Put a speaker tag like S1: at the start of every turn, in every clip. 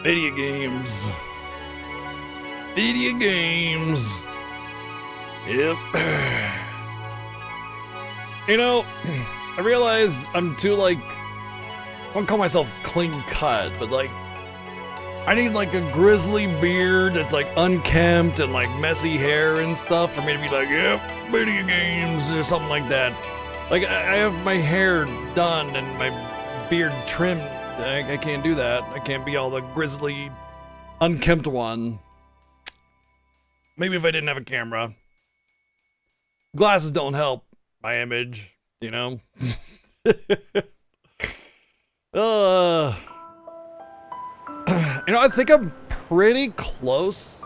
S1: Video games. Video games. Yep. You know, I realize I'm too, like, I won't call myself clean cut, but, like, I need, like, a grizzly beard that's, like, unkempt and, like, messy hair and stuff for me to be like, yep, video games, or something like that. Like, I have my hair done and my beard trimmed. I can't do that. I can't be all the grizzly, unkempt one. Maybe if I didn't have a camera. Glasses don't help my image, you know? You know, I think I'm pretty close.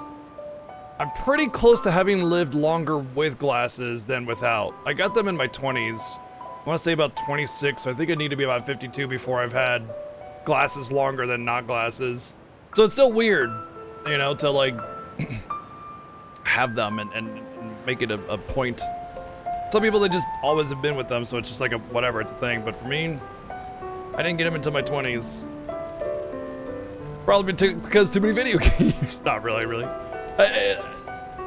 S1: I'm pretty close to having lived longer with glasses than without. I got them in my 20s. I want to say about 26, so I think I need to be about 52 before I've had glasses longer than not glasses. So it's still weird, you know, to like have them and make it a point. Some people, they just always have been with them, so it's just like a whatever, it's a thing. But for me, I didn't get them until my 20s. Probably because too many video games. Not really.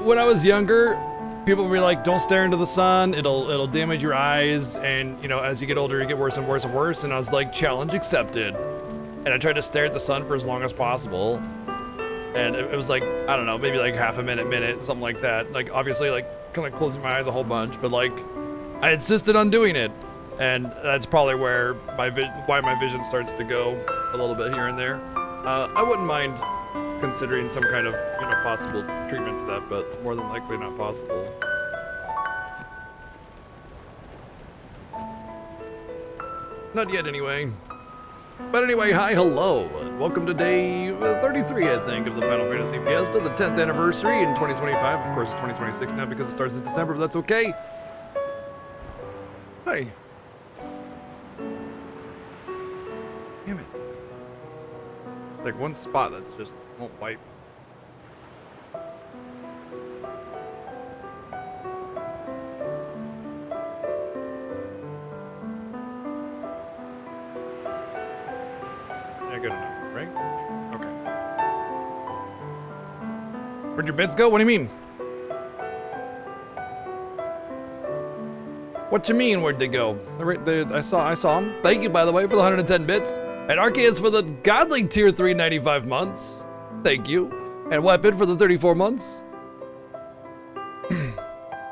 S1: When I was younger, people would be like, don't stare into the sun, it'll damage your eyes, and you know, as you get older, you get worse and worse and worse. And I was like, challenge accepted. And I tried to stare at the sun for as long as possible. And it was like, I don't know, maybe like half a minute, something like that. Like, obviously, like, kind of closing my eyes a whole bunch, but like, I insisted on doing it. And that's probably where why my vision starts to go a little bit here and there. I wouldn't mind considering some kind of, you know, possible treatment to that, but more than likely not possible. Not yet, anyway. But anyway, hi, hello. Welcome to day 33, I think, of the Final Fantasy Fiesta, the 10th anniversary in 2025. Of course, it's 2026 now because it starts in December, but that's okay. Hi. Damn it. Like one spot that's just won't wipe. Yeah, good enough, right? Okay. Where'd your bits go? What do you mean? What you mean, where'd they go? I saw them. Thank you, by the way, for the 110 bits. And Arceus for the godly tier 395 months. Thank you. And Weapon for the 34 months.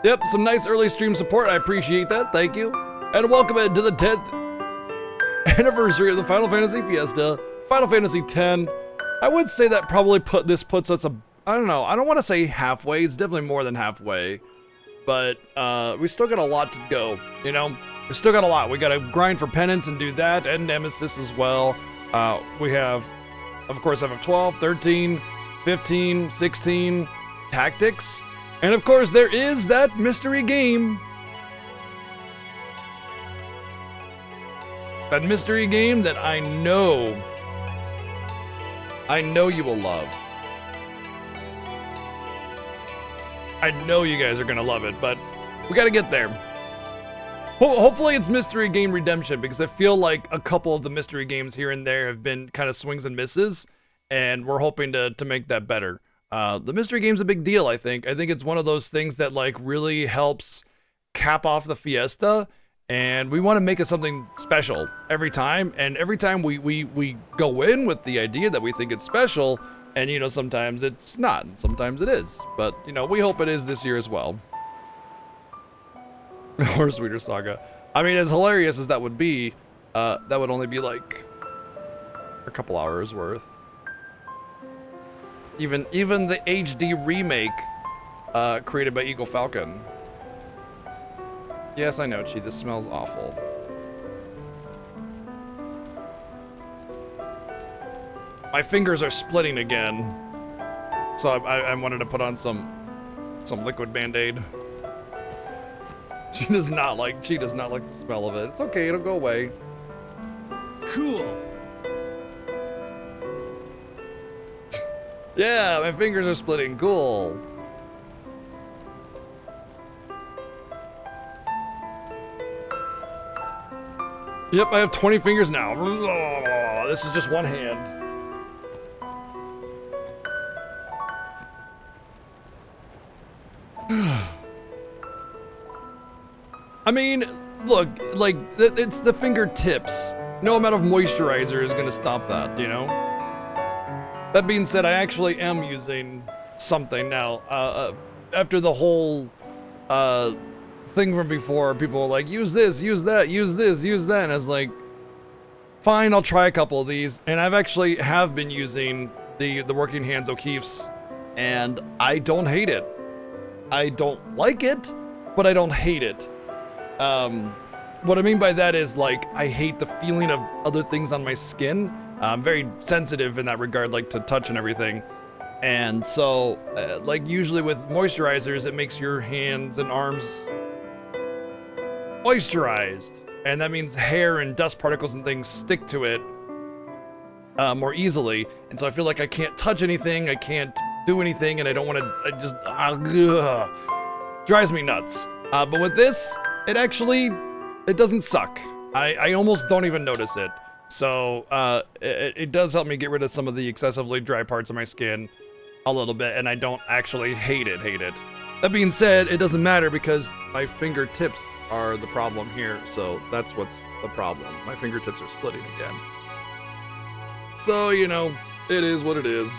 S1: Yep, some nice early stream support. I appreciate that. Thank you. And welcome to the 10th anniversary of the Final Fantasy Fiesta. Final Fantasy X. I would say that probably puts us I don't know. I don't want to say halfway. It's definitely more than halfway. But we still got a lot to go, you know? We still got a lot. We got to grind for penance and do that, and Nemesis as well. We have, of course, FF12, 13, 15, 16, Tactics. And of course, there is that mystery game. That mystery game that I know you will love. I know you guys are going to love it, but we got to get there. Hopefully it's Mystery Game Redemption, because I feel like a couple of the mystery games here and there have been kind of swings and misses, and we're hoping to make that better. The mystery game's a big deal, I think. I think it's one of those things that like really helps cap off the Fiesta, and we want to make it something special every time. And every time we go in with the idea that we think it's special, and you know, sometimes it's not, and sometimes it is. But you know, we hope it is this year as well. Or Sweeter Saga. I mean, as hilarious as that would be, that would only be like a couple hours worth. Even the HD remake created by Eagle Falcon. Yes, I know, Chi, this smells awful. My fingers are splitting again. So I wanted to put on some liquid Band-Aid. She does not like the smell of it. It's okay, it'll go away.
S2: Cool.
S1: Yeah, my fingers are splitting. Cool. Yep, I have 20 fingers now. This is just one hand. I mean, look, like, it's the fingertips. No amount of moisturizer is gonna stop that, you know? That being said, I actually am using something now. After the whole thing from before, people were like, use this, use that, use this, use that, and I was like, fine, I'll try a couple of these. And I've actually have been using the Working Hands O'Keeffe's, and I don't hate it. I don't like it, but I don't hate it. What I mean by that is, like, I hate the feeling of other things on my skin. I'm very sensitive in that regard, like to touch and everything. And so, like usually with moisturizers, it makes your hands and arms moisturized. And that means hair and dust particles and things stick to it more easily. And so I feel like I can't touch anything, I can't do anything, and I don't want to, I just, drives me nuts. But with this, it actually, it doesn't suck. I almost don't even notice it. So it does help me get rid of some of the excessively dry parts of my skin a little bit, and I don't actually hate it. That being said, it doesn't matter because my fingertips are the problem here, so that's what's the problem. My fingertips are splitting again. So, you know, it is what it is.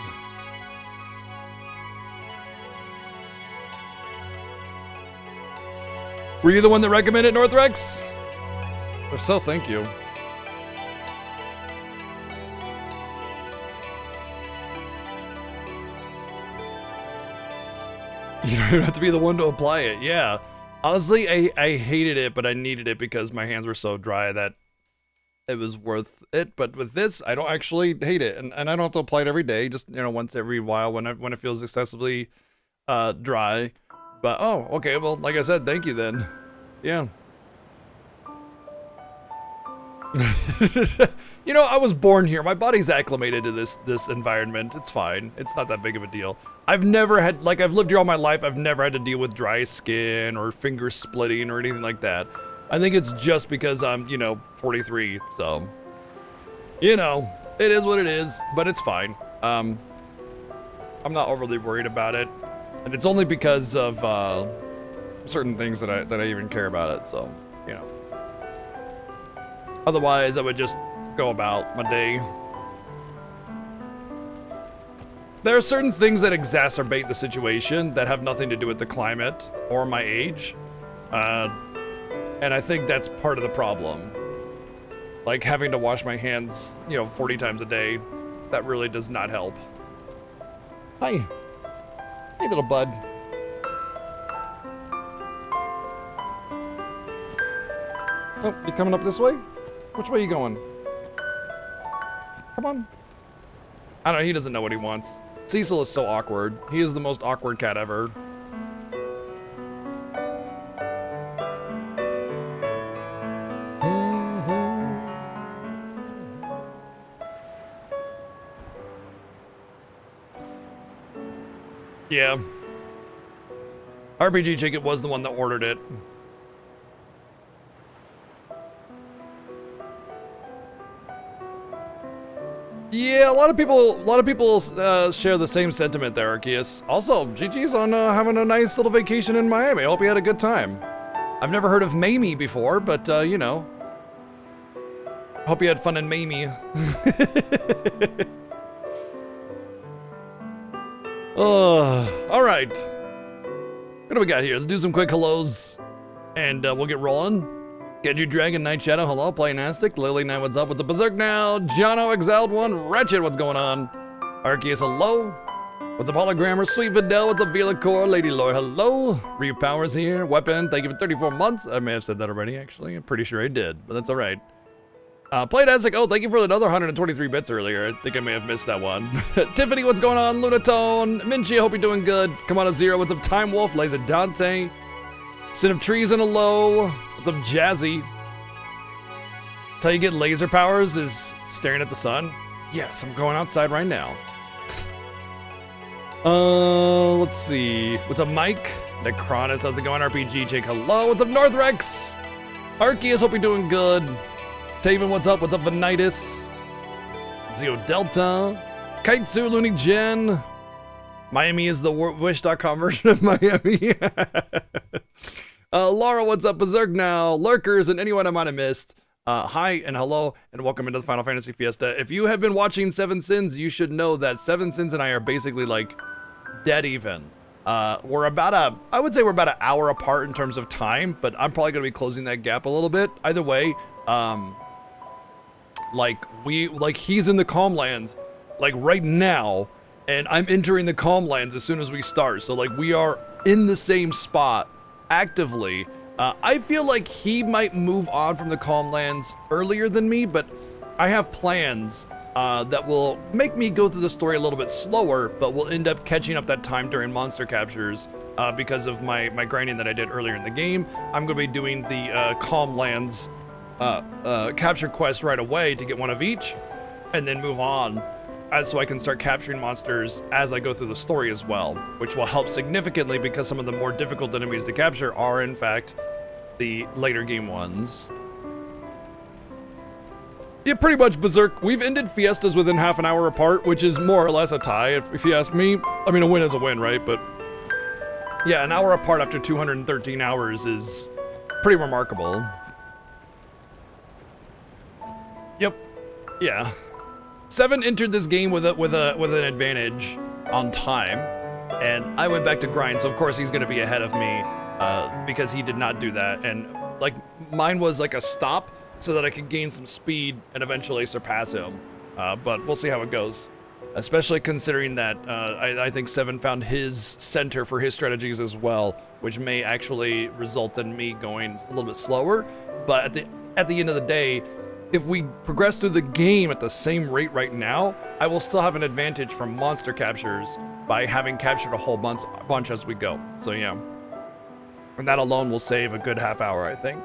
S1: Were you the one that recommended Northrex? If so, thank you. You don't have to be the one to apply it, yeah. Honestly, I hated it, but I needed it because my hands were so dry that it was worth it. But with this, I don't actually hate it, and I don't have to apply it every day. Just, you know, once every while when it feels excessively dry. But oh, okay. Well, like I said, thank you then. Yeah. You know, I was born here. My body's acclimated to this environment. It's fine. It's not that big of a deal. I've never had, like, I've lived here all my life. I've never had to deal with dry skin or finger splitting or anything like that. I think it's just because I'm, you know, 43. So, you know, it is what it is, but it's fine. I'm not overly worried about it. And it's only because of certain things that I even care about it. So, you know. Otherwise, I would just go about my day. There are certain things that exacerbate the situation that have nothing to do with the climate or my age. And I think that's part of the problem. Like having to wash my hands, you know, 40 times a day, that really does not help. Hi. Hey, little bud. Oh, you coming up this way? Which way are you going? Come on. I don't know, he doesn't know what he wants. Cecil is so awkward. He is the most awkward cat ever. Yeah. RPG Chicken was the one that ordered it. Yeah, a lot of people share the same sentiment there, Arceus. Also, GG's on having a nice little vacation in Miami. I hope you had a good time. I've never heard of Mamie before, but you know. Hope you had fun in Mamie. All right. What do we got here? Let's do some quick hellos, and we'll get rolling. Genji Dragon, Night Shadow, hello, Playnastic, Lily Knight, what's up? What's up, Berserk now? Jono, Exiled One, Wretched, what's going on? Arceus, hello. What's up, Hologrammer, Sweet Videl, what's up, Velacor, Lady Lore, hello. Ryu Powers here, Weapon, thank you for 34 months. I may have said that already, actually. I'm pretty sure I did, but that's all right. Playnastic, oh, thank you for another 123 bits earlier. I think I may have missed that one. Tiffany, what's going on? Lunatone, Minchi, hope you're doing good. Come on, Zero, what's up, Time Wolf, Laser Dante, Sin of Trees and a Low. What's up, Jazzy? That's how you get laser powers, is staring at the sun? Yes, I'm going outside right now. Let's see. What's up, Mike? Necronis, how's it going? RPG Jake, hello. What's up, Northrex? Arceus, hope you're doing good. Taven, what's up? What's up, Venitus? Zeo Delta. Kaitsu, Looney Jen. Miami is the wish.com version of Miami. Laura, what's up? Berserk now. Lurkers and anyone I might have missed. Hi and hello and welcome into the Final Fantasy Fiesta. If you have been watching Seven Sins, you should know that Seven Sins and I are basically like dead even. We're about I would say we're about an hour apart in terms of time, but I'm probably gonna be closing that gap a little bit. Either way, he's in the Calm Lands, like right now, and I'm entering the Calm Lands as soon as we start. So like we are in the same spot actively. I feel like he might move on from the Calm Lands earlier than me, but I have plans that will make me go through the story a little bit slower, but will end up catching up that time during monster captures because of my grinding that I did earlier in the game. I'm going to be doing the Calm Lands capture quest right away to get one of each, and then move on so I can start capturing monsters as I go through the story as well, which will help significantly because some of the more difficult enemies to capture are in fact the later game ones. Yeah, pretty much, Berserk. We've ended Fiestas within half an hour apart, which is more or less a tie, if you ask me. I mean, a win is a win, right? But yeah, an hour apart after 213 hours is pretty remarkable. Yep. Yeah. Seven entered this game with an advantage on time, and I went back to grind, so of course he's gonna be ahead of me because he did not do that. And like mine was like a stop so that I could gain some speed and eventually surpass him. But we'll see how it goes. Especially considering that I think Seven found his center for his strategies as well, which may actually result in me going a little bit slower. But at the end of the day, if we progress through the game at the same rate right now, I will still have an advantage from monster captures by having captured a whole bunch as we go. So yeah. And that alone will save a good half hour, I think.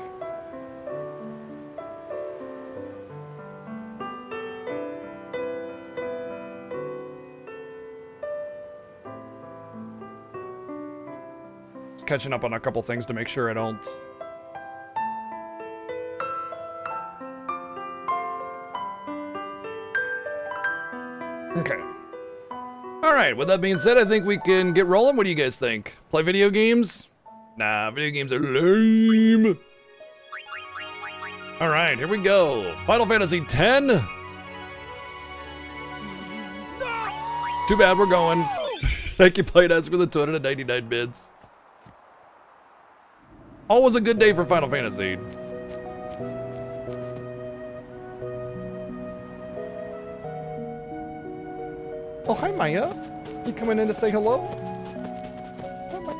S1: Catching up on a couple things to make sure I don't. Okay. All right, with that being said, I think we can get rolling. What do you guys think? Play video games? Nah, video games are lame. All right, here we go. Final Fantasy X. Too bad, we're going. Thank you, Playdesk, for the 299 bits. Always a good day for Final Fantasy. Oh, hi, Maya. You coming in to say hello? Hi, Maya.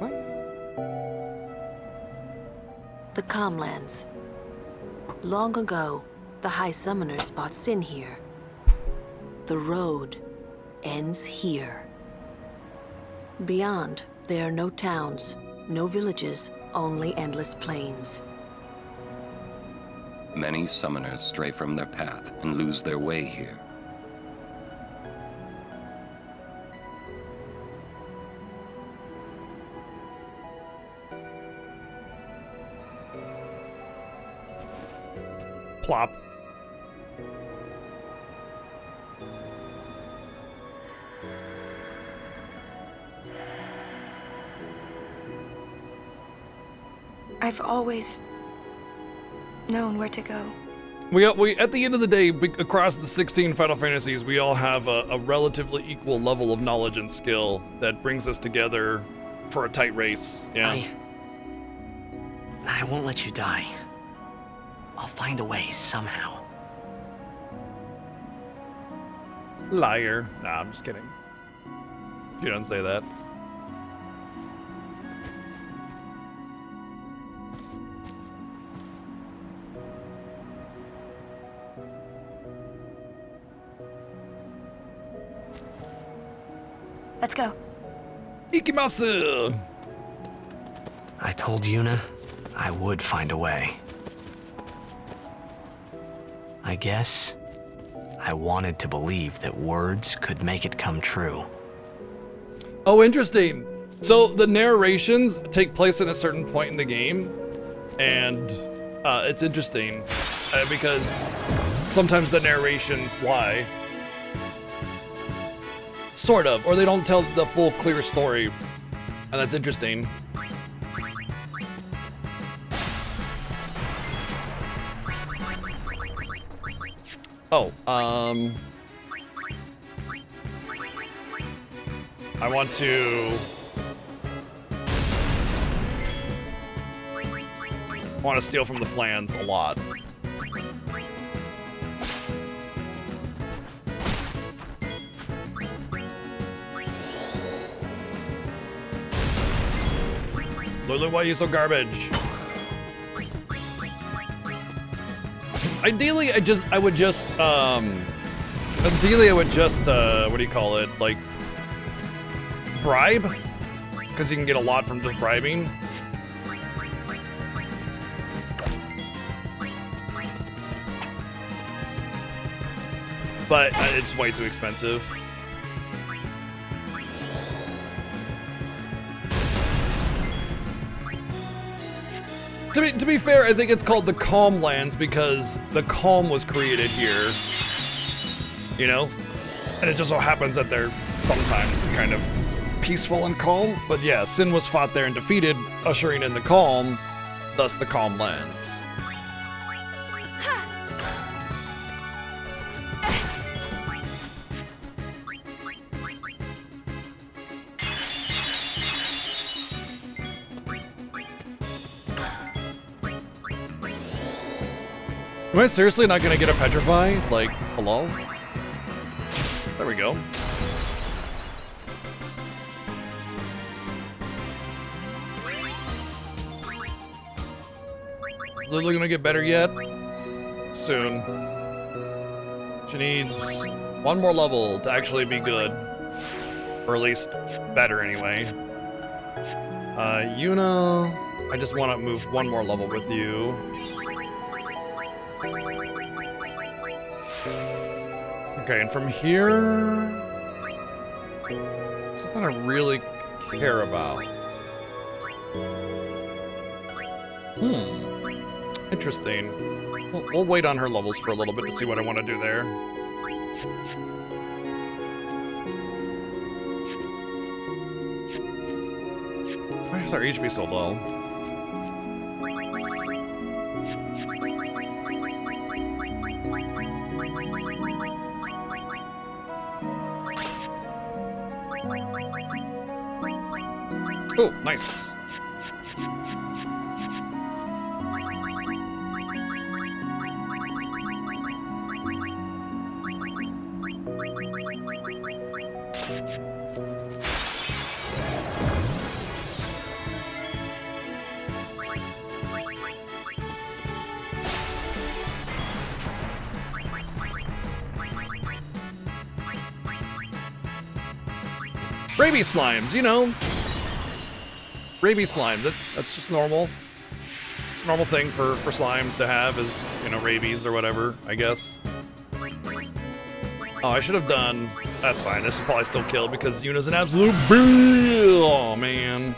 S1: Maya.
S3: The Calmlands. Long ago, the High Summoners fought Sin here. The road ends here. Beyond, there are no towns, no villages, only endless plains.
S4: Many summoners stray from their path and lose their way here.
S1: Plop.
S5: I've always known where to go.
S1: We at the end of the day, across the 16 Final Fantasies, we all have a relatively equal level of knowledge and skill that brings us together for a tight race. Yeah.
S6: I won't let you die. I'll find a way somehow.
S1: Liar. Nah, I'm just kidding. You don't say that.
S5: Let's go.
S1: Ikimasu!
S6: I told Yuna I would find a way. I guess I wanted to believe that words could make it come true.
S1: Oh, interesting. So the narrations take place at a certain point in the game, and it's interesting because sometimes the narrations lie. Sort of, or they don't tell the full clear story. And that's interesting. Oh, I want to steal from the Flans a lot. Lulu, why are you so garbage? Ideally, I would just, what do you call it? Like, bribe? Because you can get a lot from just bribing. But it's way too expensive. To be fair, I think it's called the Calm Lands because the calm was created here. You know? And it just so happens that they're sometimes kind of peaceful and calm. But yeah, Sin was fought there and defeated, ushering in the calm, thus the Calm Lands. Am I seriously not gonna get a Petrify? Like, hello? There we go. Is Lulu gonna get better yet? Soon. She needs one more level to actually be good. Or at least better anyway. Yuna, I just want to move one more level with you. Okay, and from here, something I really care about. Interesting. We'll wait on her levels for a little bit to see what I want to do there. Why is our HP so low? Oh, nice. Rabies slimes, you know. Rabies slimes, that's just normal. It's a normal thing for slimes to have is, you know, rabies or whatever, I guess. Oh, I should have done... That's fine, this will probably still kill because Yuna's an absolute bill. Oh, man.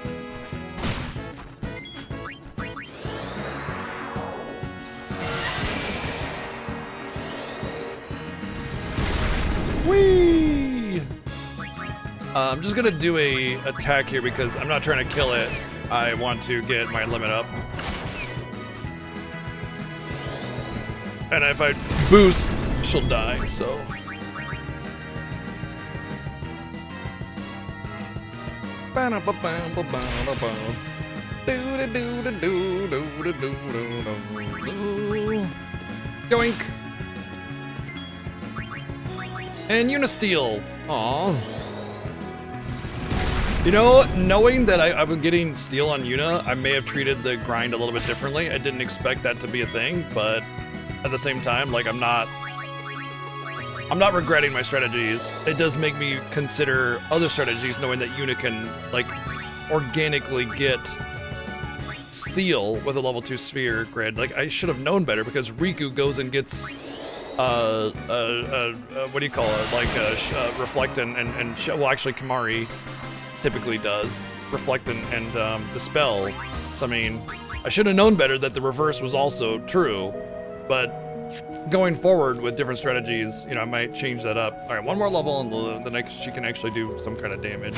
S1: Whee! I'm just gonna do a attack here because I'm not trying to kill it. I want to get my limit up. And if I boost, she'll die, so... Yoink! And Unisteel. Aww. You know, knowing that I was getting steel on Yuna, I may have treated the grind a little bit differently. I didn't expect that to be a thing, but at the same time, like, I'm not regretting my strategies. It does make me consider other strategies, knowing that Yuna can, like, organically get steel with a level 2 sphere grid. Like, I should have known better because Riku goes and gets what do you call it? Like reflect and well, actually Kamari typically does reflect and dispel. So I mean, I should have known better that the reverse was also true, but going forward with different strategies, you know, I might change that up. All right, one more level, and the next she can actually do some kind of damage.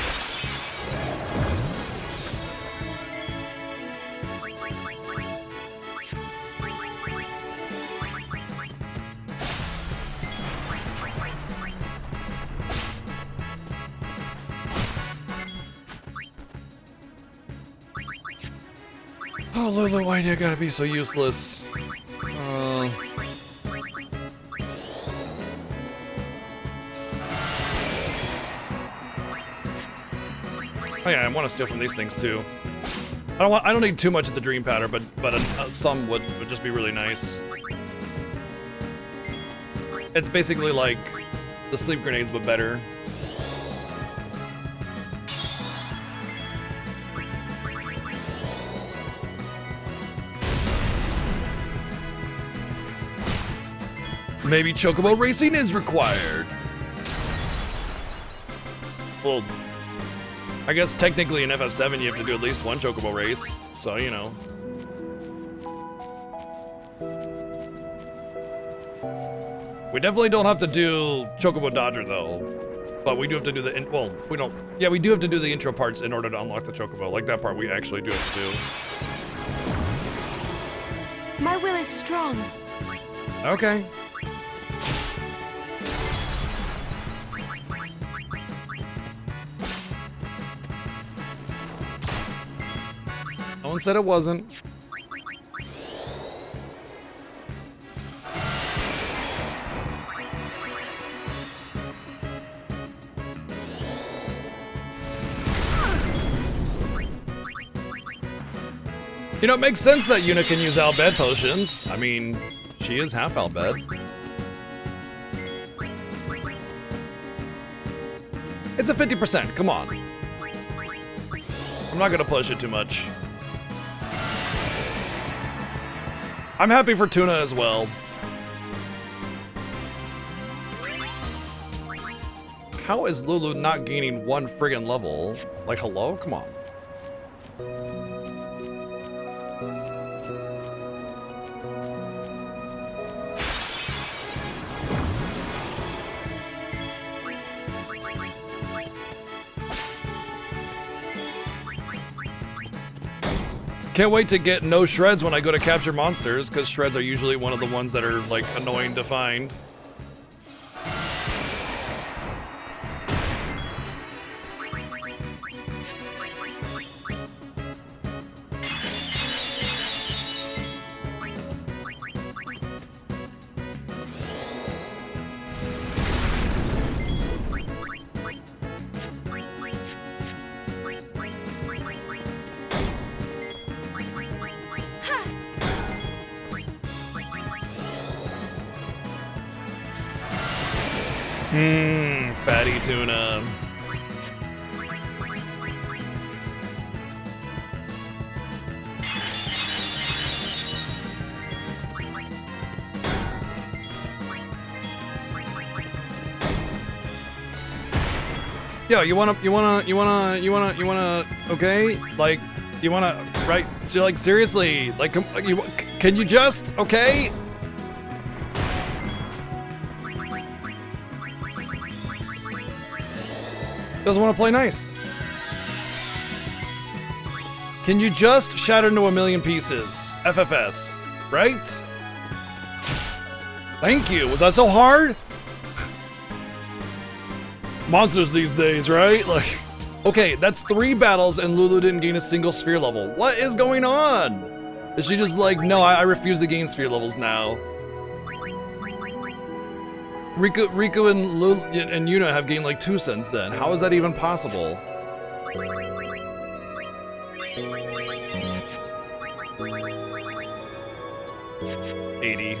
S1: Oh, Lulu, why do you gotta be so useless? Oh yeah, I want to steal from these things too. I don't need too much of the dream powder, but some would just be really nice. It's basically like the sleep grenades, but better. Maybe chocobo racing is required. Well, I guess technically in FF7 you have to do at least one chocobo race, so you know. We definitely don't have to do chocobo dodger though, but we do have to do the well, we don't. Yeah, we do have to do the intro parts in order to unlock the chocobo. Like that part, we actually do have to do.
S5: My will is strong.
S1: Okay. No one said it wasn't. You know, it makes sense that Yuna can use Albed potions. I mean, she is half Albed. It's a 50%, come on. I'm not gonna push it too much. I'm happy for Tuna as well. How is Lulu not gaining one friggin' level? Like, hello? Come on. Can't wait to get no shreds when I go to capture monsters, because shreds are usually one of the ones that are, like, annoying to find. Fatty tuna. Yo, you wanna, okay? Like, you wanna, right? So, like, seriously, like, can you just, okay? Doesn't want to play nice. Can you just shatter into a million pieces? FFS, right? Thank you. Was that so hard? Monsters these days, right? Like, okay, that's 3 battles and Lulu didn't gain a single sphere level. What is going on? Is she just like, no, I refuse to gain sphere levels now? Riku and Lulu and Yuna have gained like 2 since then. How is that even possible? $80.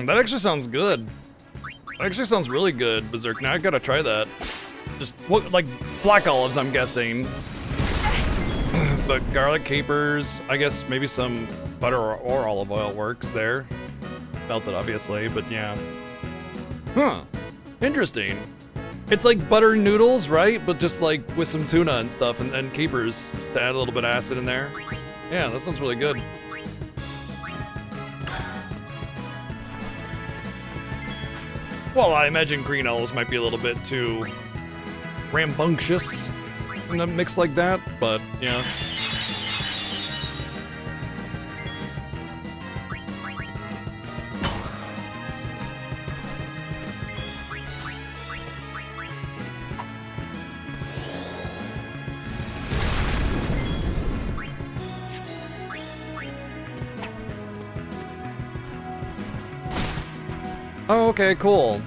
S1: That actually sounds good. That actually sounds really good, Berserk. Now I gotta try that. just like black olives, I'm guessing. But garlic, capers, I guess maybe some butter or olive oil works there. Melted, obviously, but yeah. Huh. Interesting. It's like butter noodles, right? But just like with some tuna and stuff and capers just to add a little bit of acid in there. Yeah, that sounds really good. Well, I imagine green olives might be a little bit too rambunctious in a mix like that, but yeah. Oh, okay, cool.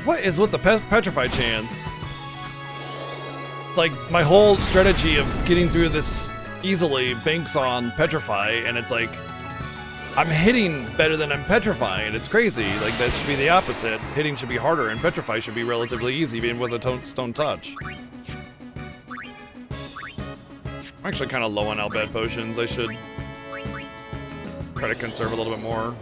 S1: What is with the petrify chance? It's like my whole strategy of getting through this easily banks on petrify, and it's like I'm hitting better than I'm petrifying. It's crazy. Like that should be the opposite. Hitting should be harder, and petrify should be relatively easy, even with a stone touch. I'm actually kind of low on Albed potions. I should try to conserve a little bit more.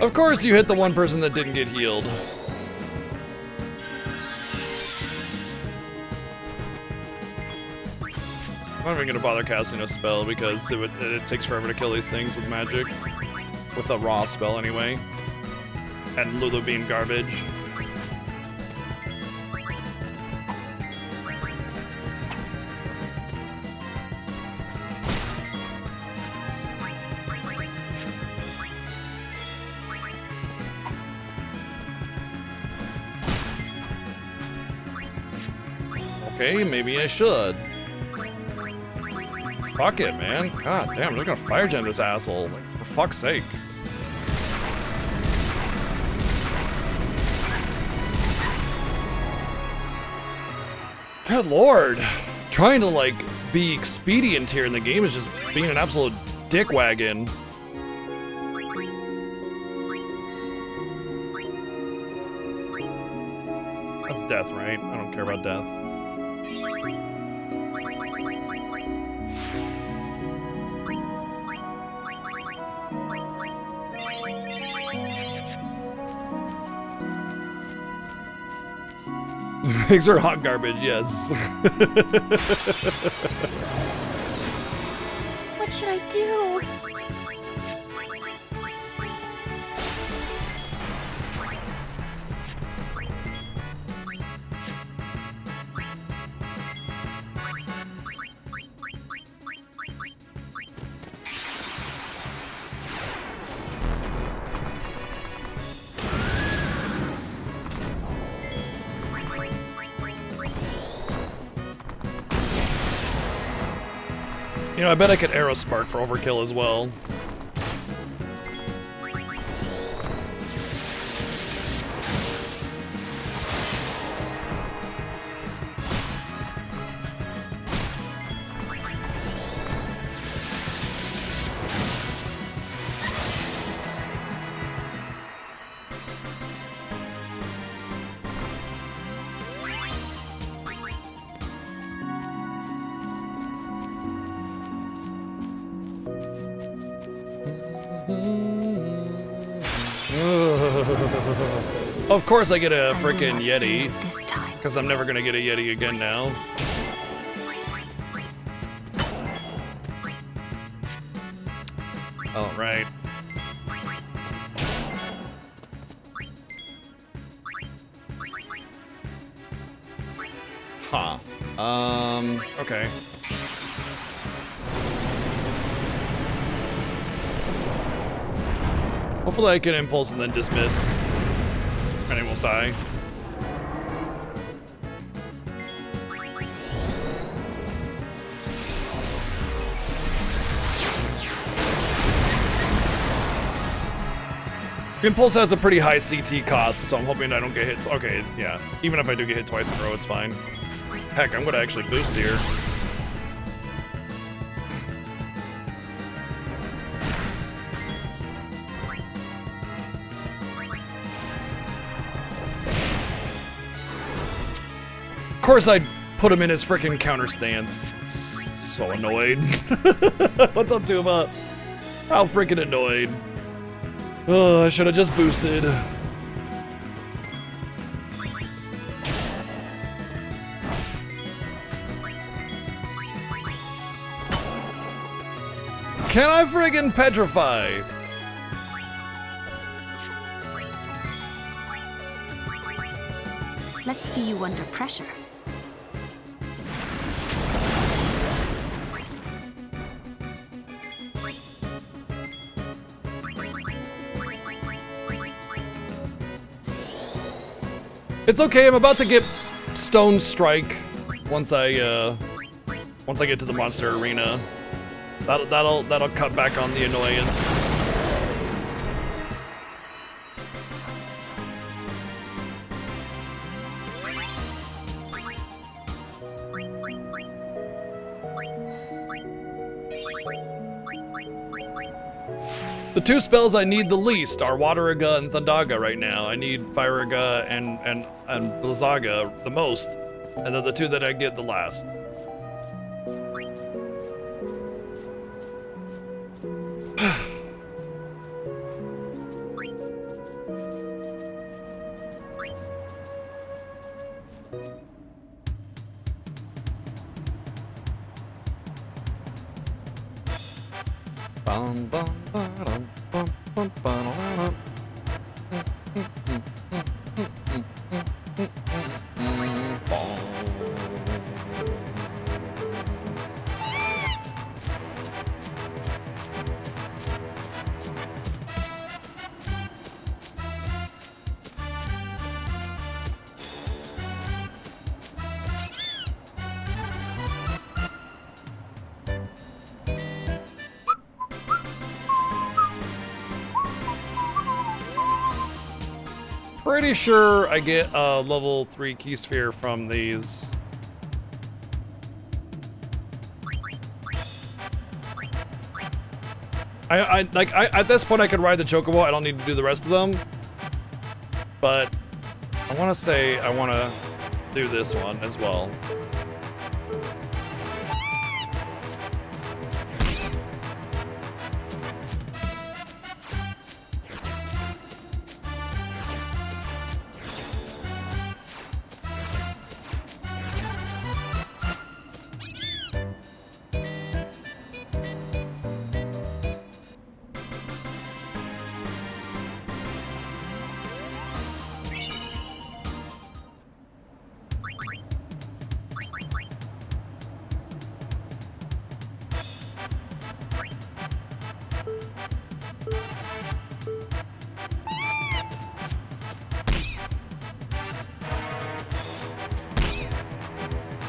S1: Of course you hit the one person that didn't get healed. I'm not even gonna bother casting a spell because it takes forever to kill these things with magic. With a raw spell anyway. And Lulu being garbage. Okay, maybe I should. Fuck it, man. God damn, I'm just gonna fire gen this asshole. Like, for fuck's sake. Good lord. Trying to, like, be expedient here in the game is just being an absolute dickwagon. That's death, right? I don't care about death. Pigs are hot garbage, yes.
S7: What should I do?
S1: You know, I bet I could arrow spark for overkill as well. Of course I get a freaking Yeti,
S3: This time.
S1: because I'm never gonna get a Yeti again now. All right. Huh. Okay. Hopefully I can impulse and then dismiss. And it won't die. Impulse has a pretty high CT cost, so I'm hoping I don't get hit. Okay, yeah. Even if I do get hit twice in a row, it's fine. Heck, I'm gonna actually boost here. course I'd put him in his freaking counter stance. So annoyed. What's up, Tuma? How freaking annoyed. Oh, I should have just boosted. Can I friggin' petrify?
S3: Let's see you under pressure.
S1: It's okay, I'm about to get Stone Strike once I get to the monster arena. That'll cut back on the annoyance. The two spells I need the least are Wateraga and Thundaga right now. I need Firaga and Blizzaga the most, and then the two that I get the last. Bum, bum, ba-dum, bum, bum, ba-da-da-dum. Pretty sure I get a level 3 key sphere from these. At this point I could ride the Chocobo. I don't need to do the rest of them. But I want to say I want to do this one as well.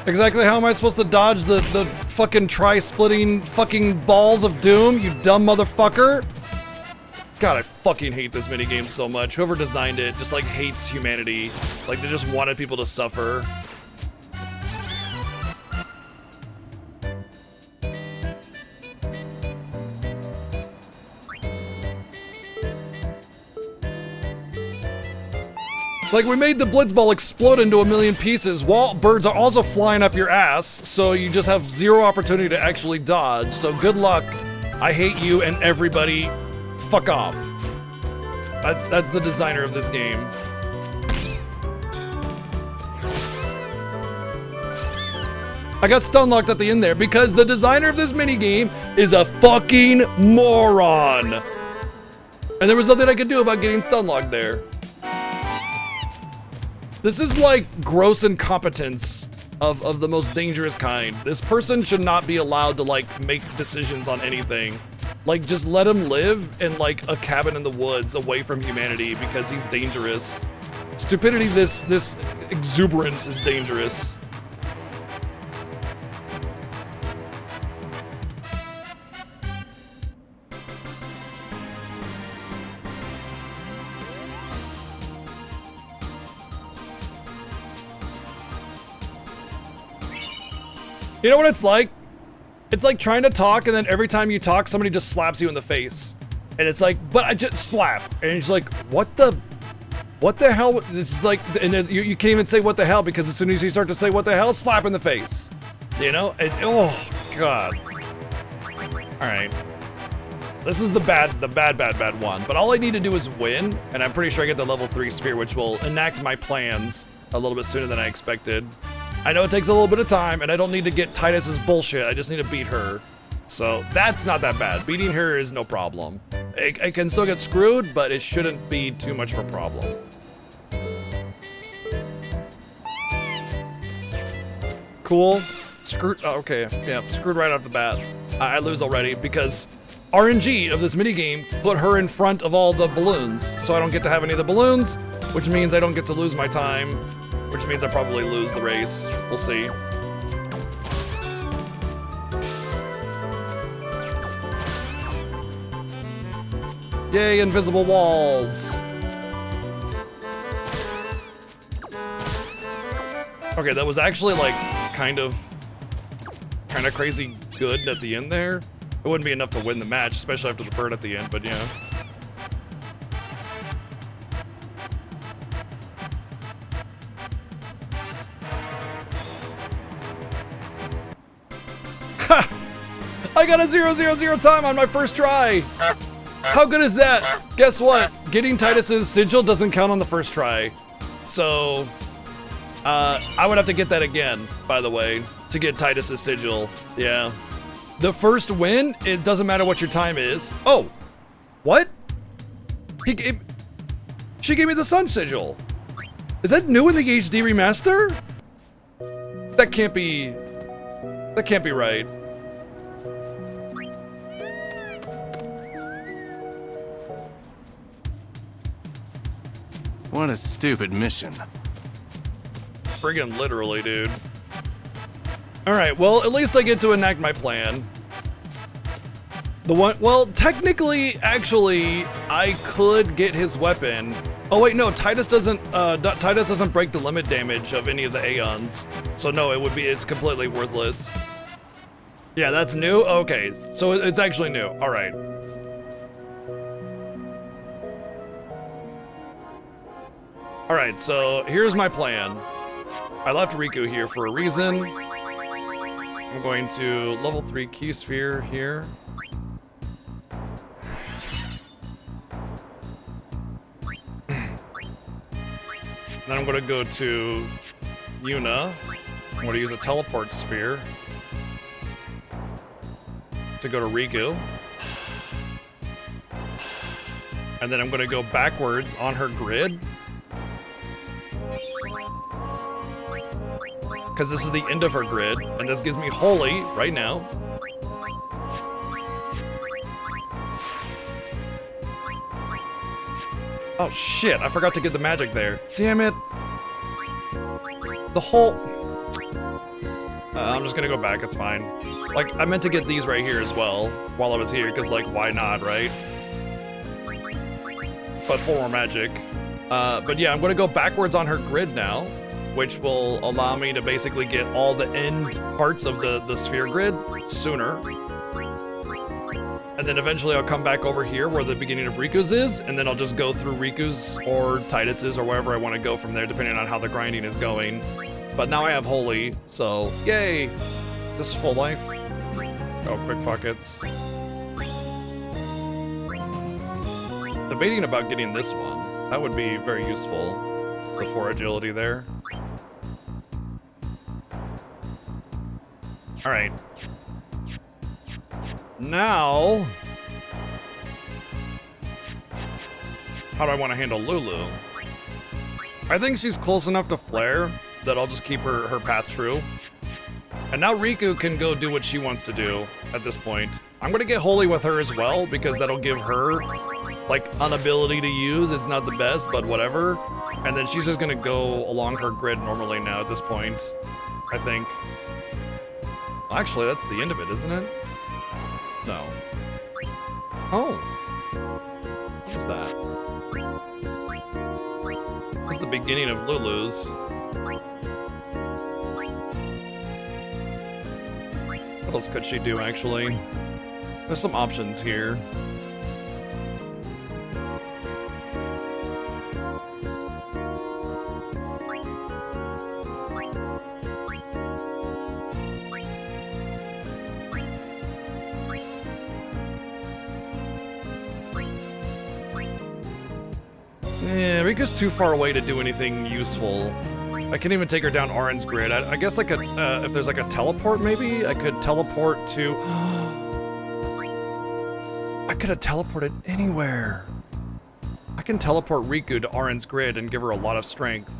S1: Exactly how am I supposed to dodge the fucking tri-splitting fucking balls of doom, you dumb motherfucker? God, I fucking hate this minigame so much. Whoever designed it just like hates humanity. Like they just wanted people to suffer. It's like we made the Blitzball explode into a million pieces while birds are also flying up your ass, so you just have zero opportunity to actually dodge. So good luck. I hate you and everybody. Fuck off. That's the designer of this game. I got stun locked at the end there because the designer of this minigame is a fucking moron. And there was nothing I could do about getting stun locked there. This is like gross incompetence of the most dangerous kind. This person should not be allowed to like make decisions on anything. Like just let him live in like a cabin in the woods away from humanity because he's dangerous. Stupidity this exuberant is dangerous. You know what it's like? It's like trying to talk and then every time you talk, somebody just slaps you in the face. And it's like, but I just slap. And it's like, what the? What the hell? It's like, and then you can't even say what the hell because as soon as you start to say what the hell, slap in the face. You know? And, oh, God. All right. This is the bad one. But all I need to do is win, and I'm pretty sure I get the level 3 sphere, which will enact my plans a little bit sooner than I expected. I know it takes a little bit of time, and I don't need to get Titus's bullshit. I just need to beat her. So that's not that bad. Beating her is no problem. I can still get screwed, but it shouldn't be too much of a problem. Cool. Screwed. Oh, okay. Yeah, screwed right off the bat. I lose already because RNG of this minigame put her in front of all the balloons, so I don't get to have any of the balloons, which means I don't get to lose my time, which means I probably lose the race. We'll see. Yay, invisible walls. Okay, that was actually like kind of crazy good at the end there. It wouldn't be enough to win the match, especially after the bird at the end, but yeah. Ha! I got a 0-0-0 time on my first try. How good is that? Guess what? Getting Titus's sigil doesn't count on the first try. So, I would have to get that again, by the way, to get Titus's sigil. Yeah. The first win, it doesn't matter what your time is. Oh, what? She gave me the sun sigil. Is that new in the HD remaster? That can't be right.
S2: What a stupid mission.
S1: Friggin' literally, dude. Alright, well, at least I get to enact my plan. Well, technically, actually, I could get his weapon. Oh wait, no, Titus doesn't break the limit damage of any of the Aeons. So no, it's completely worthless. Yeah, that's new? Okay, so it's actually new. Alright. Alright, so here's my plan. I left Riku here for a reason. I'm going to level 3 key sphere here. Then I'm going to go to Yuna. I'm going to use a teleport sphere to go to Riku. And then I'm going to go backwards on her grid. Because this is the end of her grid, and this gives me Holy right now. Oh shit, I forgot to get the magic there. Damn it. The whole... I'm just gonna go back, it's fine. Like, I meant to get these right here as well, while I was here, because like, why not, right? But 4 more magic. But yeah, I'm gonna go backwards on her grid now, which will allow me to basically get all the end parts of the sphere grid sooner. And then eventually I'll come back over here where the beginning of Riku's is, and then I'll just go through Riku's or Titus's or wherever I want to go from there, depending on how the grinding is going. But now I have Holy, so yay! This is full life. Oh, quick pockets. Debating about getting this one. That would be very useful. The 4 agility there. All right. Now, how do I want to handle Lulu? I think she's close enough to Flare that I'll just keep her path true. And now Riku can go do what she wants to do at this point. I'm gonna get Holy with her as well because that'll give her like an ability to use. It's not the best, but whatever. And then she's just gonna go along her grid normally now at this point, I think. Actually, that's the end of it, isn't it? No. Oh. What is that? This is the beginning of Lulu's. What else could she do, actually? There's some options here. Riku's too far away to do anything useful. I can't even take her down Arin's grid. I guess I could, if there's like a teleport maybe, I could teleport to... I could have teleported anywhere. I can teleport Riku to Arin's grid and give her a lot of strength.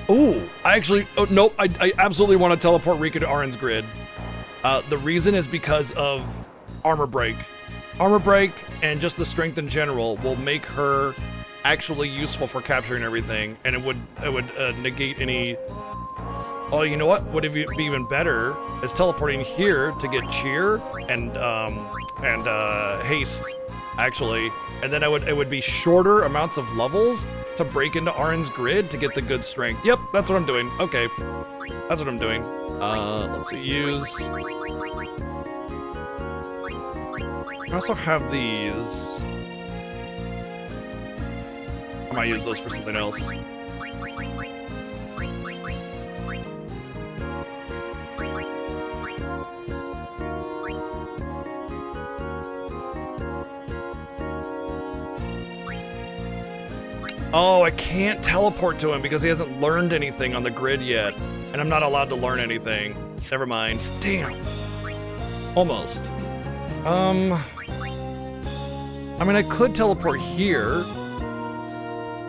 S1: Ooh, I actually, oh nope, I absolutely want to teleport Riku to Arin's grid. The reason is because of armor break. Armor break and just the strength in general will make her actually useful for capturing everything, and it would negate any. Oh, you know what would be even better is teleporting here to get cheer and haste, actually, and then it would be shorter amounts of levels to break into Arin's grid to get the good strength. Yep, that's what I'm doing. Okay, that's what I'm doing. Let's see, use. I also have these. I might use those for something else. Oh, I can't teleport to him because he hasn't learned anything on the grid yet. And I'm not allowed to learn anything. Never mind. Damn. Almost. I mean, I could teleport here.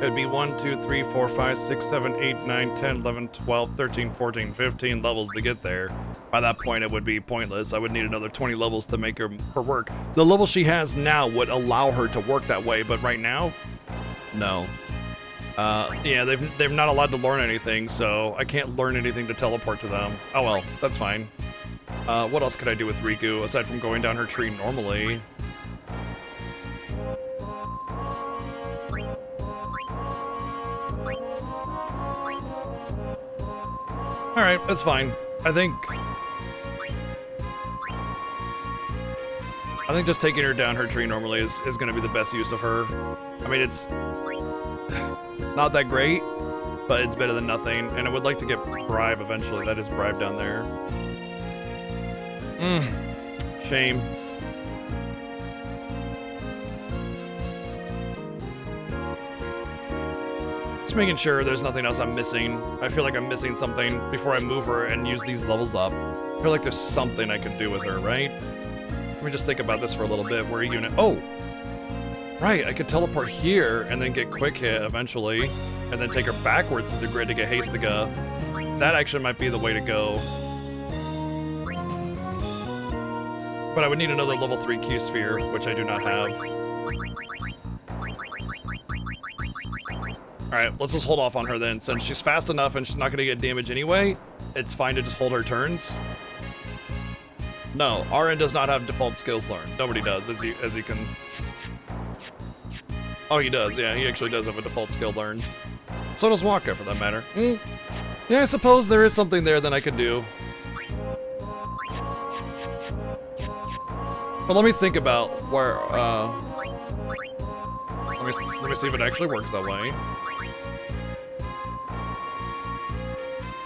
S1: It'd be 1, 2, 3, 4, 5, 6, 7, 8, 9, 10, 11, 12, 13, 14, 15 levels to get there. By that point, it would be pointless. I would need another 20 levels to make her work. The level she has now would allow her to work that way, but right now, no. Yeah, they're not allowed to learn anything, so I can't learn anything to teleport to them. Oh well, that's fine. What else could I do with Riku aside from going down her tree normally? Alright, that's fine. I think just taking her down her tree normally is going to be the best use of her. I mean, it's not that great, but it's better than nothing. And I would like to get Bribe eventually. That is Bribe down there. Shame. Just making sure there's nothing else I'm missing. I feel like I'm missing something before I move her and use these levels up. I feel like there's something I could do with her, right? Let me just think about this for a little bit. Where are you gonna... Oh! Right, I could teleport here and then get quick hit eventually, and then take her backwards to the grid to get Hastica. That actually might be the way to go. But I would need another level 3 Q sphere, which I do not have. Alright, let's just hold off on her then. Since she's fast enough and she's not gonna get damage anyway, it's fine to just hold her turns. No, Arin does not have default skills learned. Nobody does, as you can... Oh, he does, yeah, he actually does have a default skill learned. So does Waka, for that matter. Yeah, I suppose there is something there that I could do. But let me think about where, let me see if it actually works that way.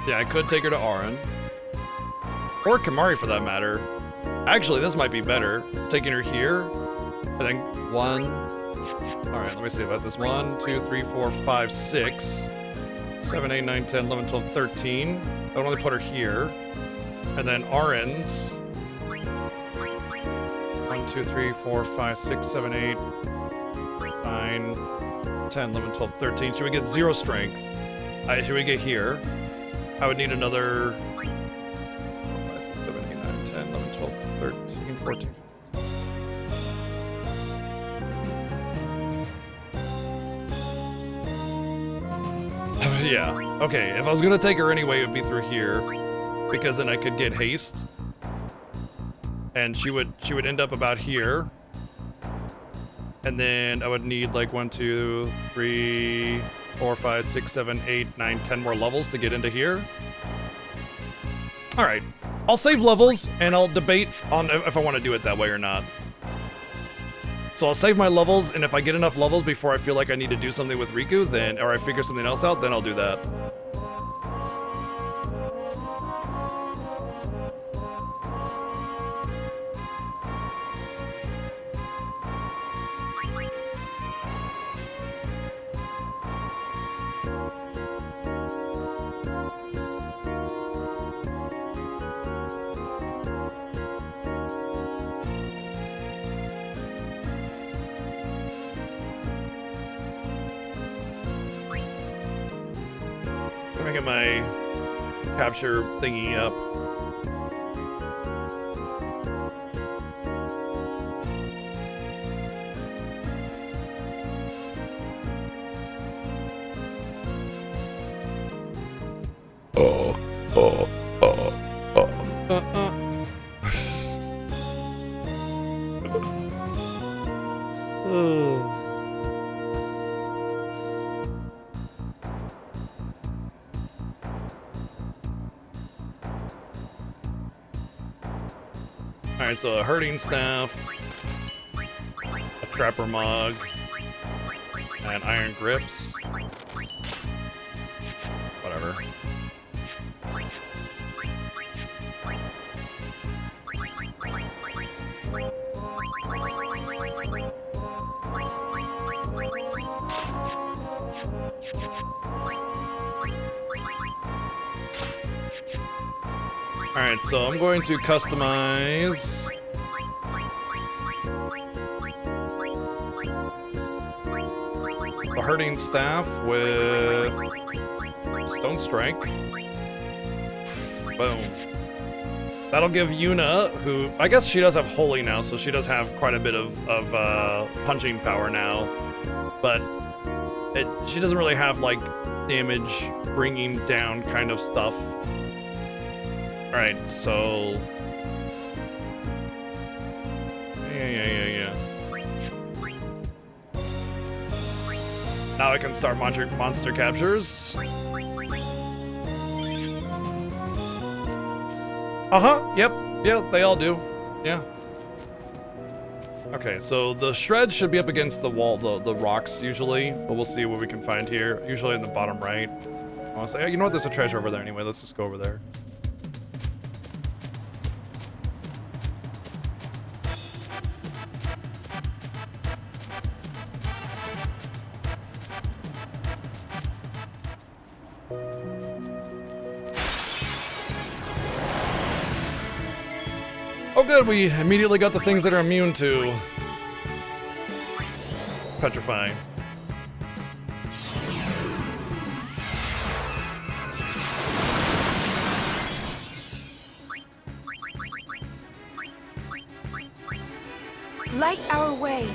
S1: Yeah, I could take her to Arin. Or Kamari, for that matter. Actually, this might be better. Taking her here, and then 1... Alright, let me see about this. 1, 2, 3, 4, 5, 6, 7, 8, 9, 10, 11, 12, 13. I would only put her here. And then Arin's 1, 2, 3, 4, 5, 6, 7, 8, 9, 10, 11, 12, 13. She would get 0 strength. She would get here. I would need another 4, 5, 6, 7, 8, 9, 10, 11, 12, 13, 14. Yeah, okay, if I was gonna take her anyway, it would be through here, because then I could get haste, and she would end up about here, and then I would need like 1, 2, 3, 4, 5, 6, 7, 8, 9, 10 more levels to get into here. Alright, I'll save levels, and I'll debate on if I want to do it that way or not. So I'll save my levels, and if I get enough levels before I feel like I need to do something with Riku, then, or I figure something else out, then I'll do that. Let me get my capture thingy up. Alright, so a herding staff, a trapper mug, and iron grips. Whatever. Alright, so I'm going to customize the herding staff with Stone Strike. Boom. That'll give Yuna, who I guess she does have Holy now, so she does have quite a bit of punching power now, but she doesn't really have like damage bringing down kind of stuff. Alright, so yeah. Now I can start monster captures. Yep, they all do. Yeah. Okay, so the shreds should be up against the wall, the rocks usually, but we'll see what we can find here. Usually in the bottom right. I want to say, you know what? There's a treasure over there anyway. Let's just go over there. Oh good, we immediately got the things that are immune to petrifying.
S5: Light our way.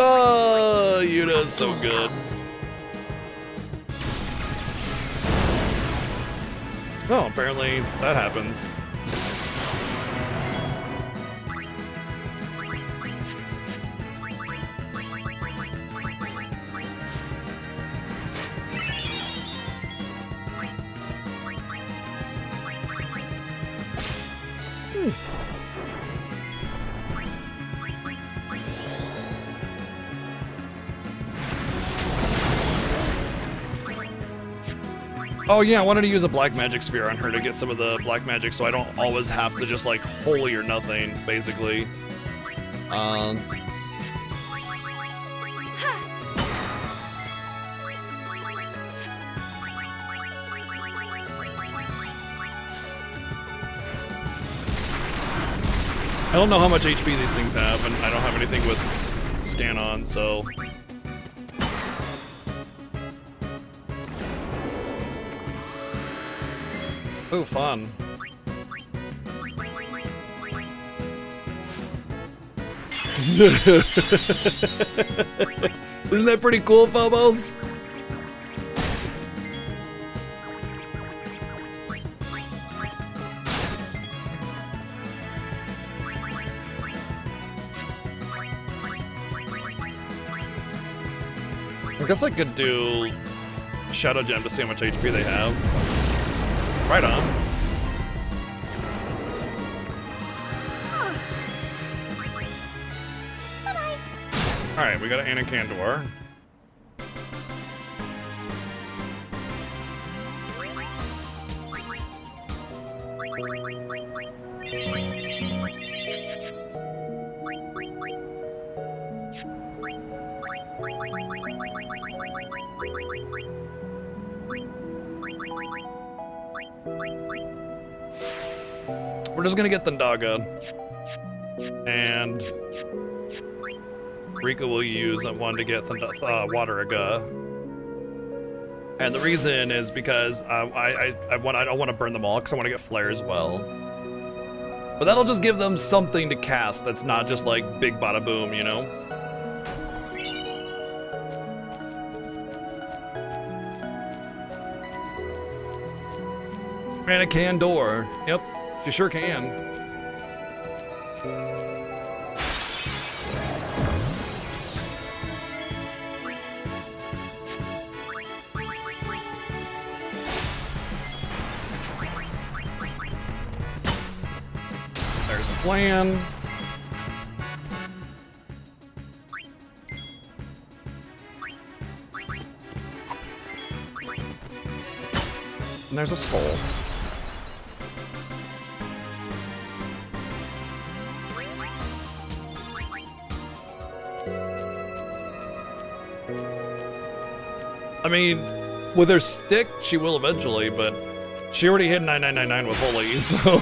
S1: Oh, Yuna is so good. Oh, apparently that happens. Oh yeah, I wanted to use a black magic sphere on her to get some of the black magic so I don't always have to just like holy or nothing, basically. I don't know how much HP these things have, and I don't have anything with scan on, so... Ooh, fun. Isn't that pretty cool, Phobos? I guess I could do Shadow Gem to see how much HP they have. Right on. Alright, we got an Anacandor. We're just gonna get Thundaga. And Rika will use one to get Wateraga. And the reason is because I don't want to burn them all because I want to get Flare as well. But that'll just give them something to cast that's not just like big bada boom, you know? And a can door. Yep, she sure can. There's a plan. And there's a skull. I mean, with her stick, she will eventually, but she already hit 9999 with Holy, so...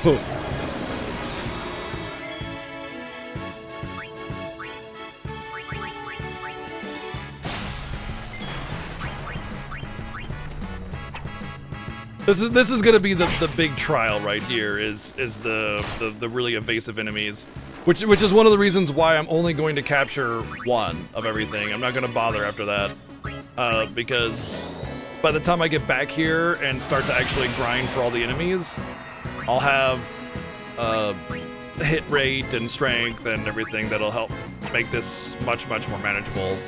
S1: This is gonna be the big trial right here, is the really evasive enemies, which is one of the reasons why I'm only going to capture one of everything. I'm not gonna bother after that, because by the time I get back here and start to actually grind for all the enemies, I'll have hit rate and strength and everything that'll help make this much more manageable.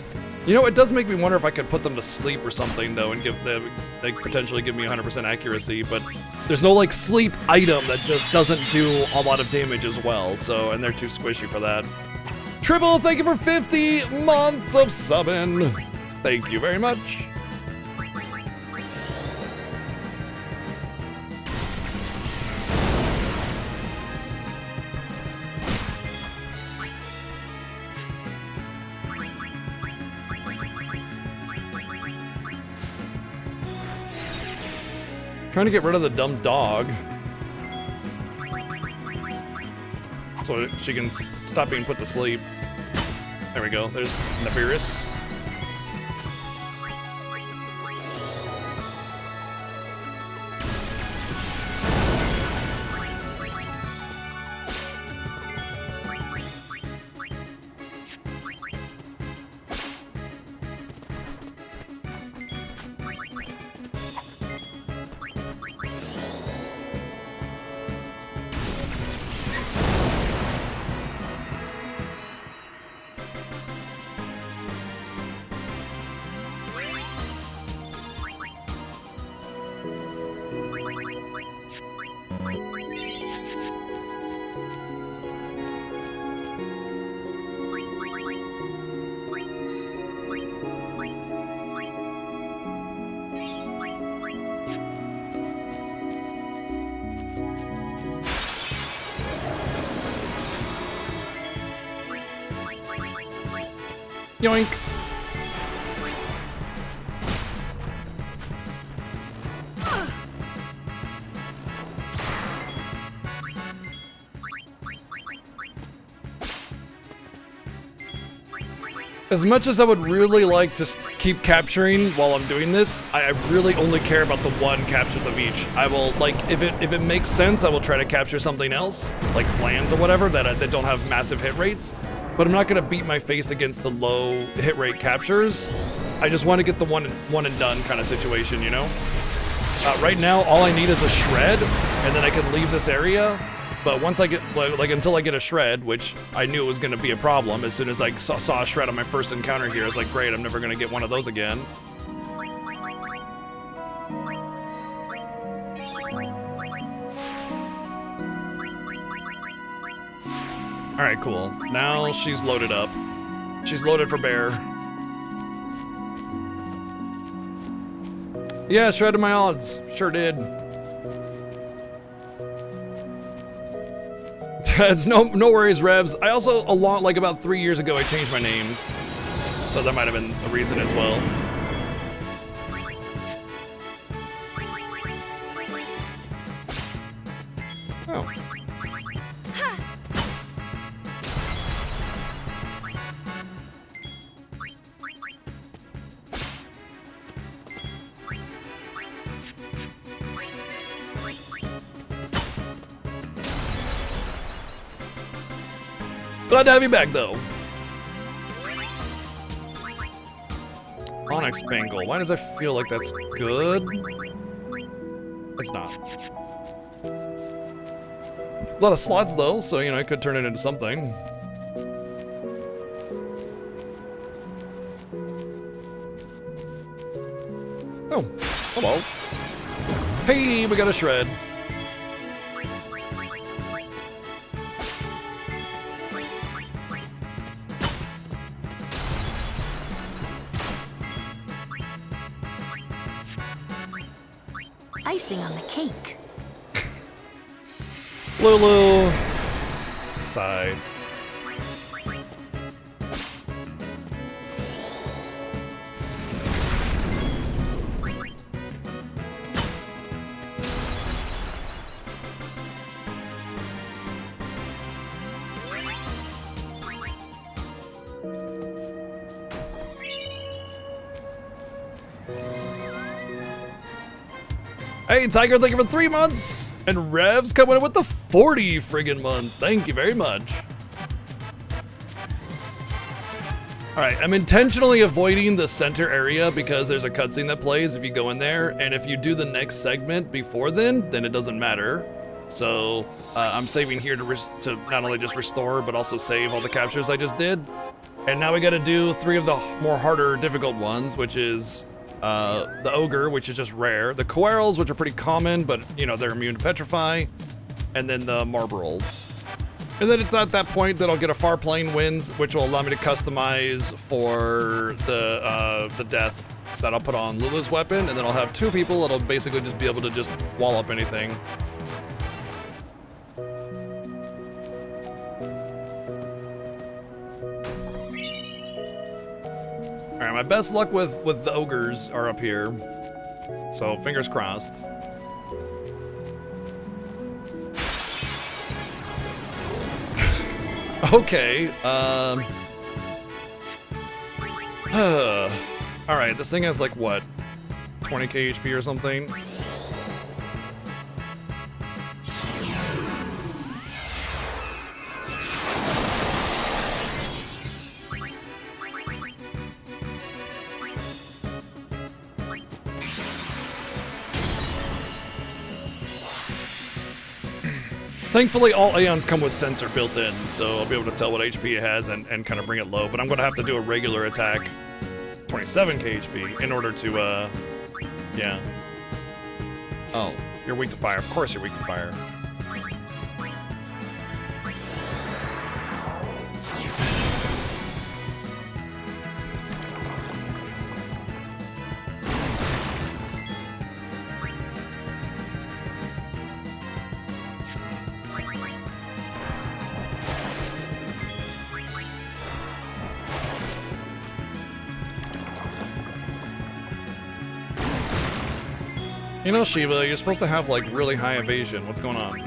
S1: You know, it does make me wonder if I could put them to sleep or something, though, and give them, like, potentially give me 100% accuracy, but there's no, like, sleep item that just doesn't do a lot of damage as well, so, and they're too squishy for that. Triple, thank you for 50 months of subbing. Thank you very much. Trying to get rid of the dumb dog so she can stop being put to sleep. There we go. There's Nibiris. Yoink. As much as I would really like to keep capturing while I'm doing this, I really only care about the one captures of each. I will, like, if it makes sense, I will try to capture something else, like flans or whatever, that don't have massive hit rates. But I'm not gonna beat my face against the low hit rate captures. I just want to get the one and done kind of situation, you know? Right now, all I need is a shred, and then I can leave this area. But once I get, like, until I get a shred, which I knew was gonna be a problem, as soon as I saw a shred on my first encounter here, I was like, great, I'm never gonna get one of those again. All right, cool. Now she's loaded up. She's loaded for bear. Yeah, shredded my odds. Sure did. It's no worries, Revs. I also, about 3 years ago, I changed my name. So that might have been a reason as well. Glad to have you back, though. Onyx Bangle. Why does I feel like that's good? It's not. A lot of slots, though, so, you know, I could turn it into something. Oh, hello. Hey, we got a shred.
S3: Icing on the cake.
S1: Lulu. Side. Hey, Tiger, thank you for 3 months. And Rev's coming in with the 40 friggin' months. Thank you very much. All right, I'm intentionally avoiding the center area because there's a cutscene that plays if you go in there. And if you do the next segment before then it doesn't matter. So I'm saving here to not only just restore, but also save all the captures I just did. And now we got to do 3 of the more harder, difficult ones, which is the Ogre, which is just rare, the Coerls, which are pretty common, but you know, they're immune to petrify, and then the Marbrals. And then it's at that point that I'll get a Far Plane Winds, which will allow me to customize for the death that I'll put on Lulu's weapon, and then I'll have 2 people that'll basically just be able to just wall up anything. All right, my best luck with the ogres are up here, so fingers crossed. Okay. All right, this thing has like what, 20k HP or something. Thankfully, all Aeons come with sensor built in, so I'll be able to tell what HP it has and kind of bring it low. But I'm going to have to do a regular attack, 27k HP, in order to, yeah. Oh, you're weak to fire. Of course you're weak to fire. You know, Shiva, you're supposed to have, like, really high evasion. What's going on?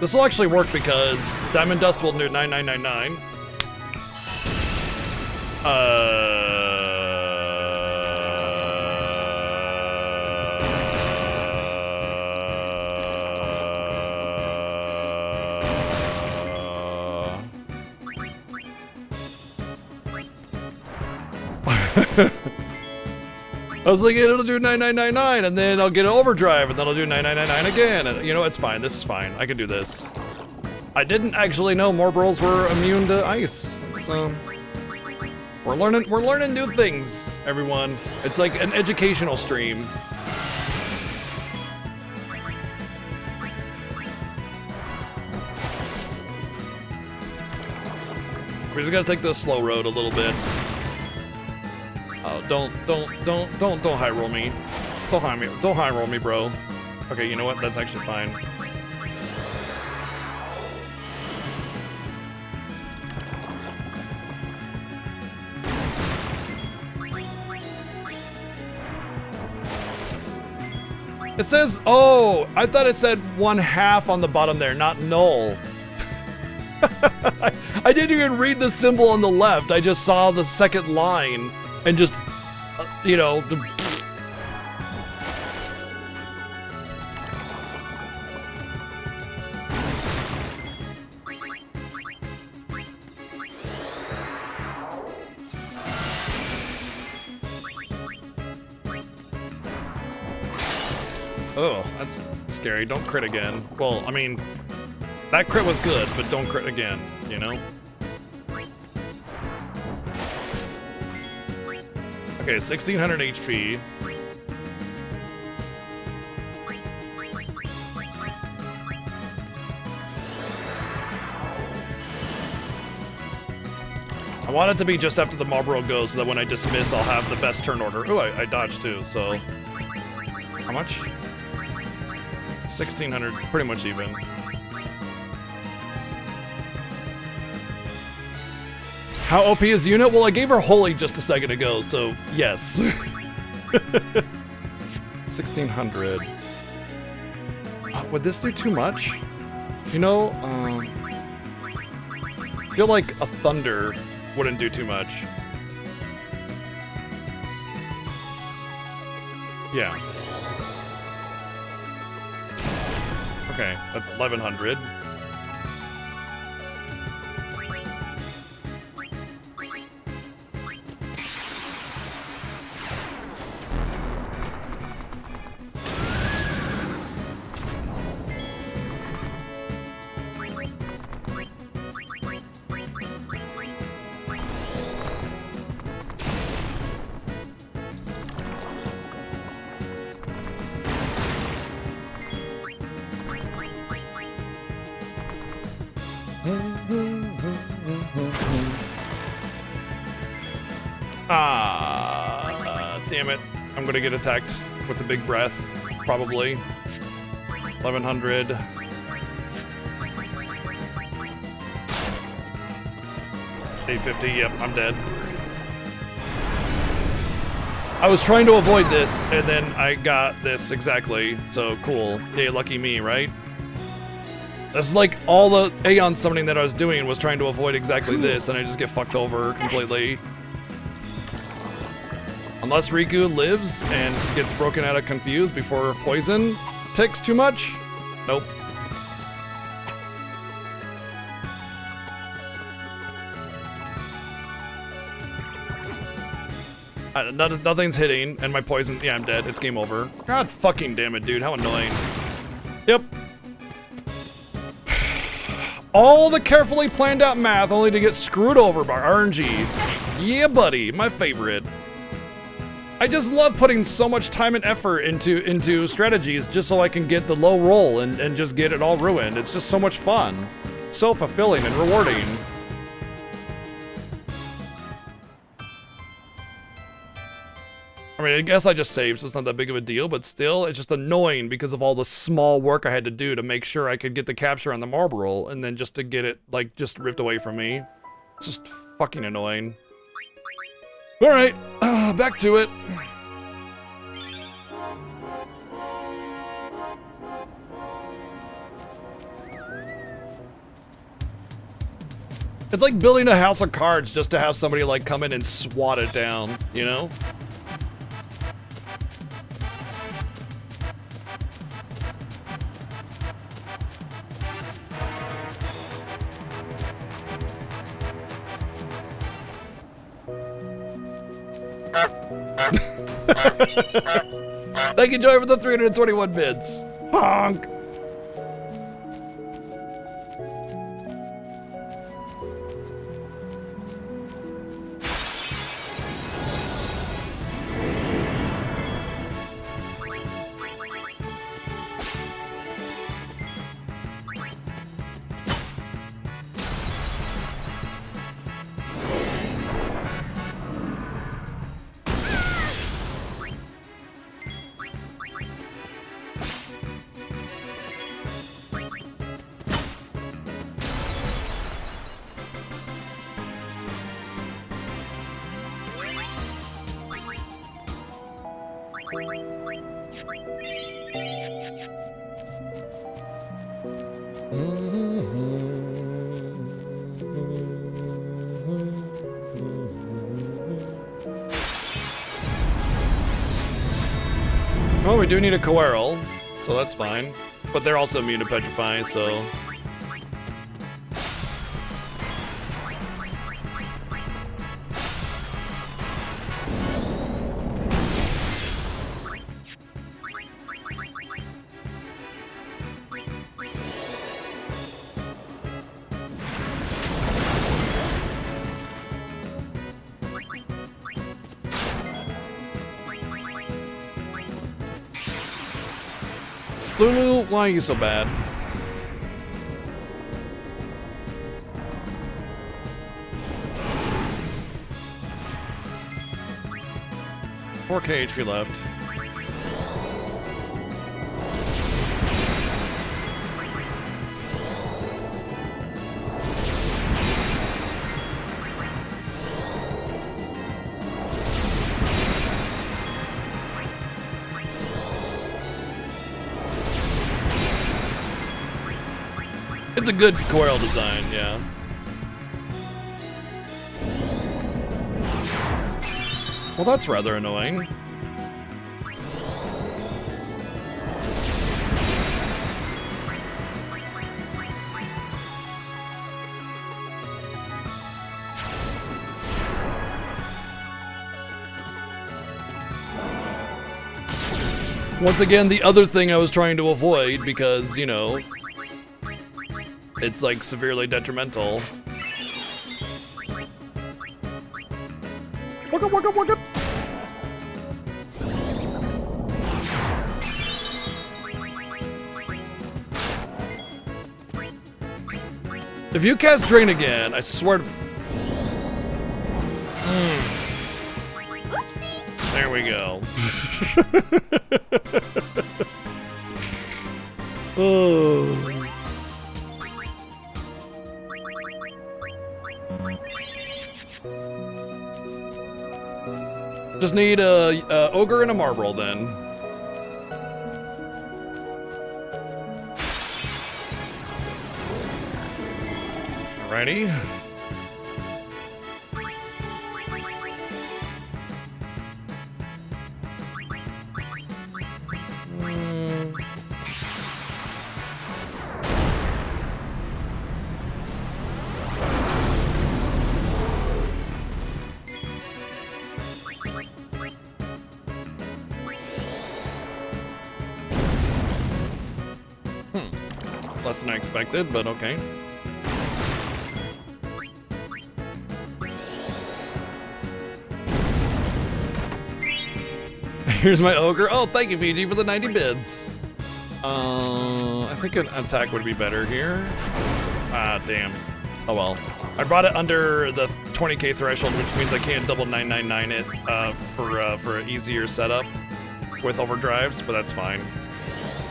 S1: This will actually work because Diamond Dust will do 9999. I was like, it'll do 9999, and then I'll get an overdrive, and then I'll do 9999 again. And you know, it's fine. This is fine. I can do this. I didn't actually know Marbrals were immune to ice, so we're learning new things, everyone. It's like an educational stream. We're just gonna take the slow road a little bit. Oh, don't high roll me. Don't high roll me, bro. Okay, you know what? That's actually fine. It says, oh, I thought it said 1/2 on the bottom there, not null. I didn't even read the symbol on the left. I just saw the second line and just, you know, Oh, that's scary. Don't crit again. Well, I mean, that crit was good, but don't crit again, you know? Okay, 1600 HP. I want it to be just after the Marlboro goes so that when I dismiss, I'll have the best turn order. Oh, I dodged too, so. How much? 1600, pretty much even. How OP is unit? Well, I gave her Holy just a second ago, so yes. 1600. Would this do too much? You know, I feel like a Thunder wouldn't do too much. Yeah. Okay, that's 1100. Damn it. I'm gonna get attacked with the big breath, probably. 1100. $850, yep, I'm dead. I was trying to avoid this, and then I got this exactly, so cool. Yay, lucky me, right? That's like all the Aeon summoning that I was doing was trying to avoid exactly this, and I just get fucked over completely. Unless Riku lives and gets broken out of Confused before poison ticks too much. Nope. Nothing's hitting, and my poison, yeah, I'm dead. It's game over. God fucking damn it, dude. How annoying. Yep. All the carefully planned out math only to get screwed over by RNG. Yeah, buddy. My favorite. I just love putting so much time and effort into strategies just so I can get the low roll and just get it all ruined. It's just so much fun. So fulfilling and rewarding. I mean, I guess I just saved, so it's not that big of a deal, but still, it's just annoying because of all the small work I had to do to make sure I could get the capture on the Marlboro, and then just to get it, like, just ripped away from me. It's just fucking annoying. Alright, back to it. It's like building a house of cards just to have somebody, like, come in and swat it down, you know? Thank you, Joy, for the 321 bits. Honk! Well, we do need a Coeral, so that's fine. But they're also immune to Petrify, so... Lulu, why are you so bad? $4K HP left. It's a good coil design, yeah. Well, that's rather annoying. Once again, the other thing I was trying to avoid because, you know, it's like severely detrimental. Waka waka waka. If you cast Drain again, I swear to...
S7: Oopsie.
S1: There we go. Oh. Just need a ogre and a marble then. Alrighty. Less than I expected, but okay. Here's my ogre. Oh, thank you, Fiji, for the 90 bids. I think an attack would be better here. Ah, damn. Oh well. I brought it under the 20k threshold, which means I can't double 999 it for an easier setup with overdrives, but that's fine.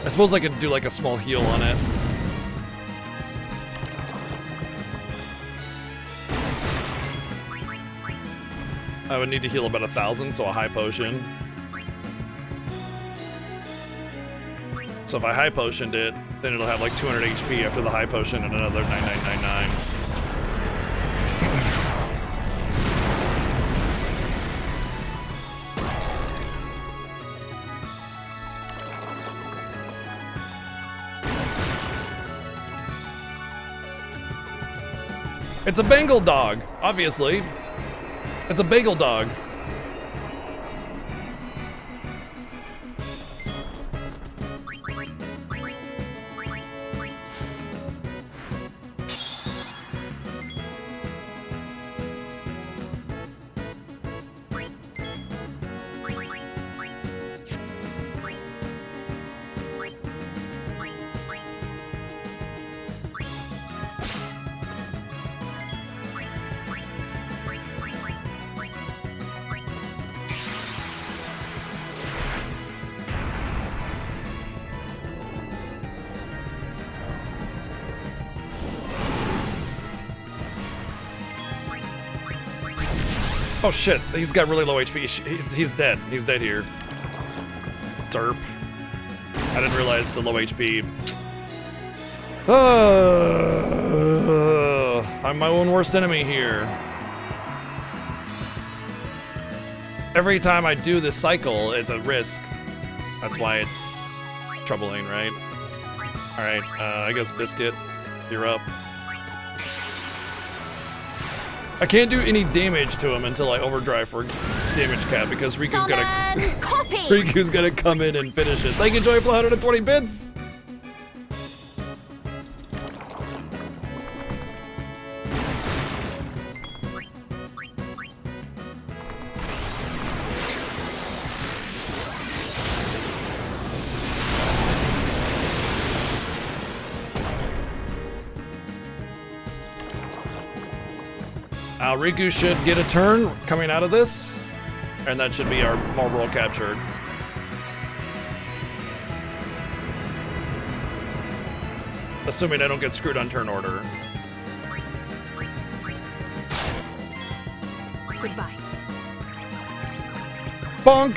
S1: I suppose I could do like a small heal on it. I would need to heal about 1,000, so a high potion. So if I high potioned it, then it'll have like 200 HP after the high potion and another 9999. It's a Bengal dog, obviously. It's a bagel dog. Oh shit, he's got really low HP. He's dead. He's dead here. Derp. I didn't realize the low HP. I'm my own worst enemy here. Every time I do this cycle, it's a risk. That's why it's troubling, right? Alright, I guess Biscuit, you're up. I can't do any damage to him until I overdrive for damage cap because Riku's gonna come in and finish it. Thank you, Joyful 120 bits. Riku should get a turn coming out of this, and that should be our Marlboro captured. Assuming I don't get screwed on turn order.
S3: Goodbye.
S1: Bonk!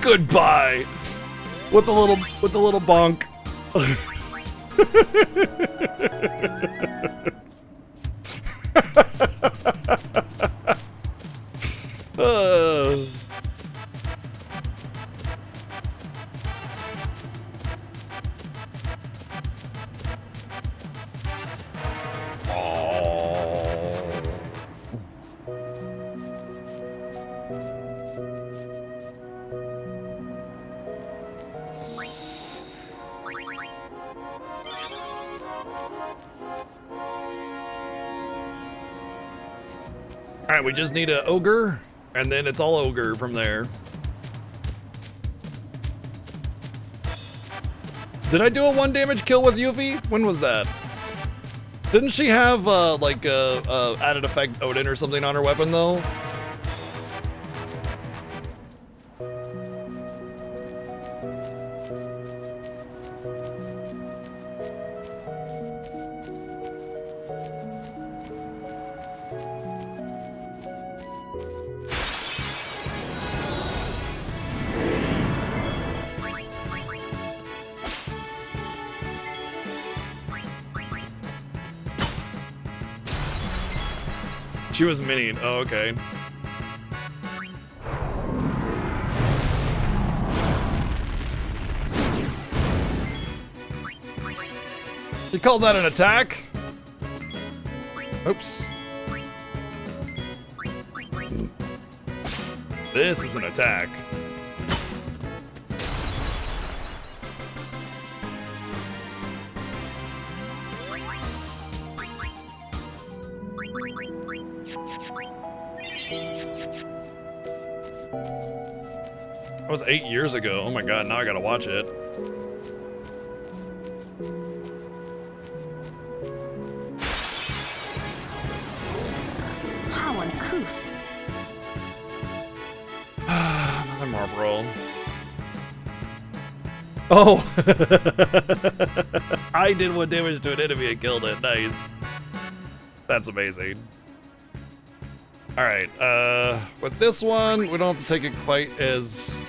S1: Goodbye. With the little bonk. Alright, we just need an ogre, and then it's all ogre from there. Did I do a 1 damage kill with Yuffie? When was that? Didn't she have, like, added effect Odin or something on her weapon, though? She was minion. Oh, okay. You call that an attack? Oops. This is an attack. That was 8 years ago. Oh my god, now I gotta watch it.
S3: How uncouth.
S1: Another Marlboro. Oh! I did 1 damage to an enemy and killed it. Nice. That's amazing. Alright, with this one, we don't have to take it quite as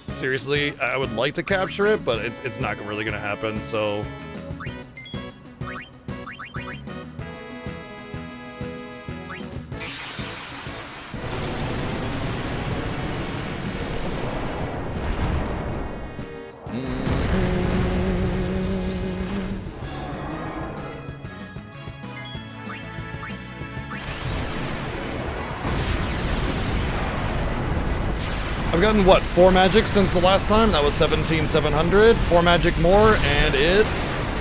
S1: seriously. I would like to capture it, but it's not really gonna happen, so... I've gotten, what, 4 magic since the last time? That was 17,700. 4 magic more, and it's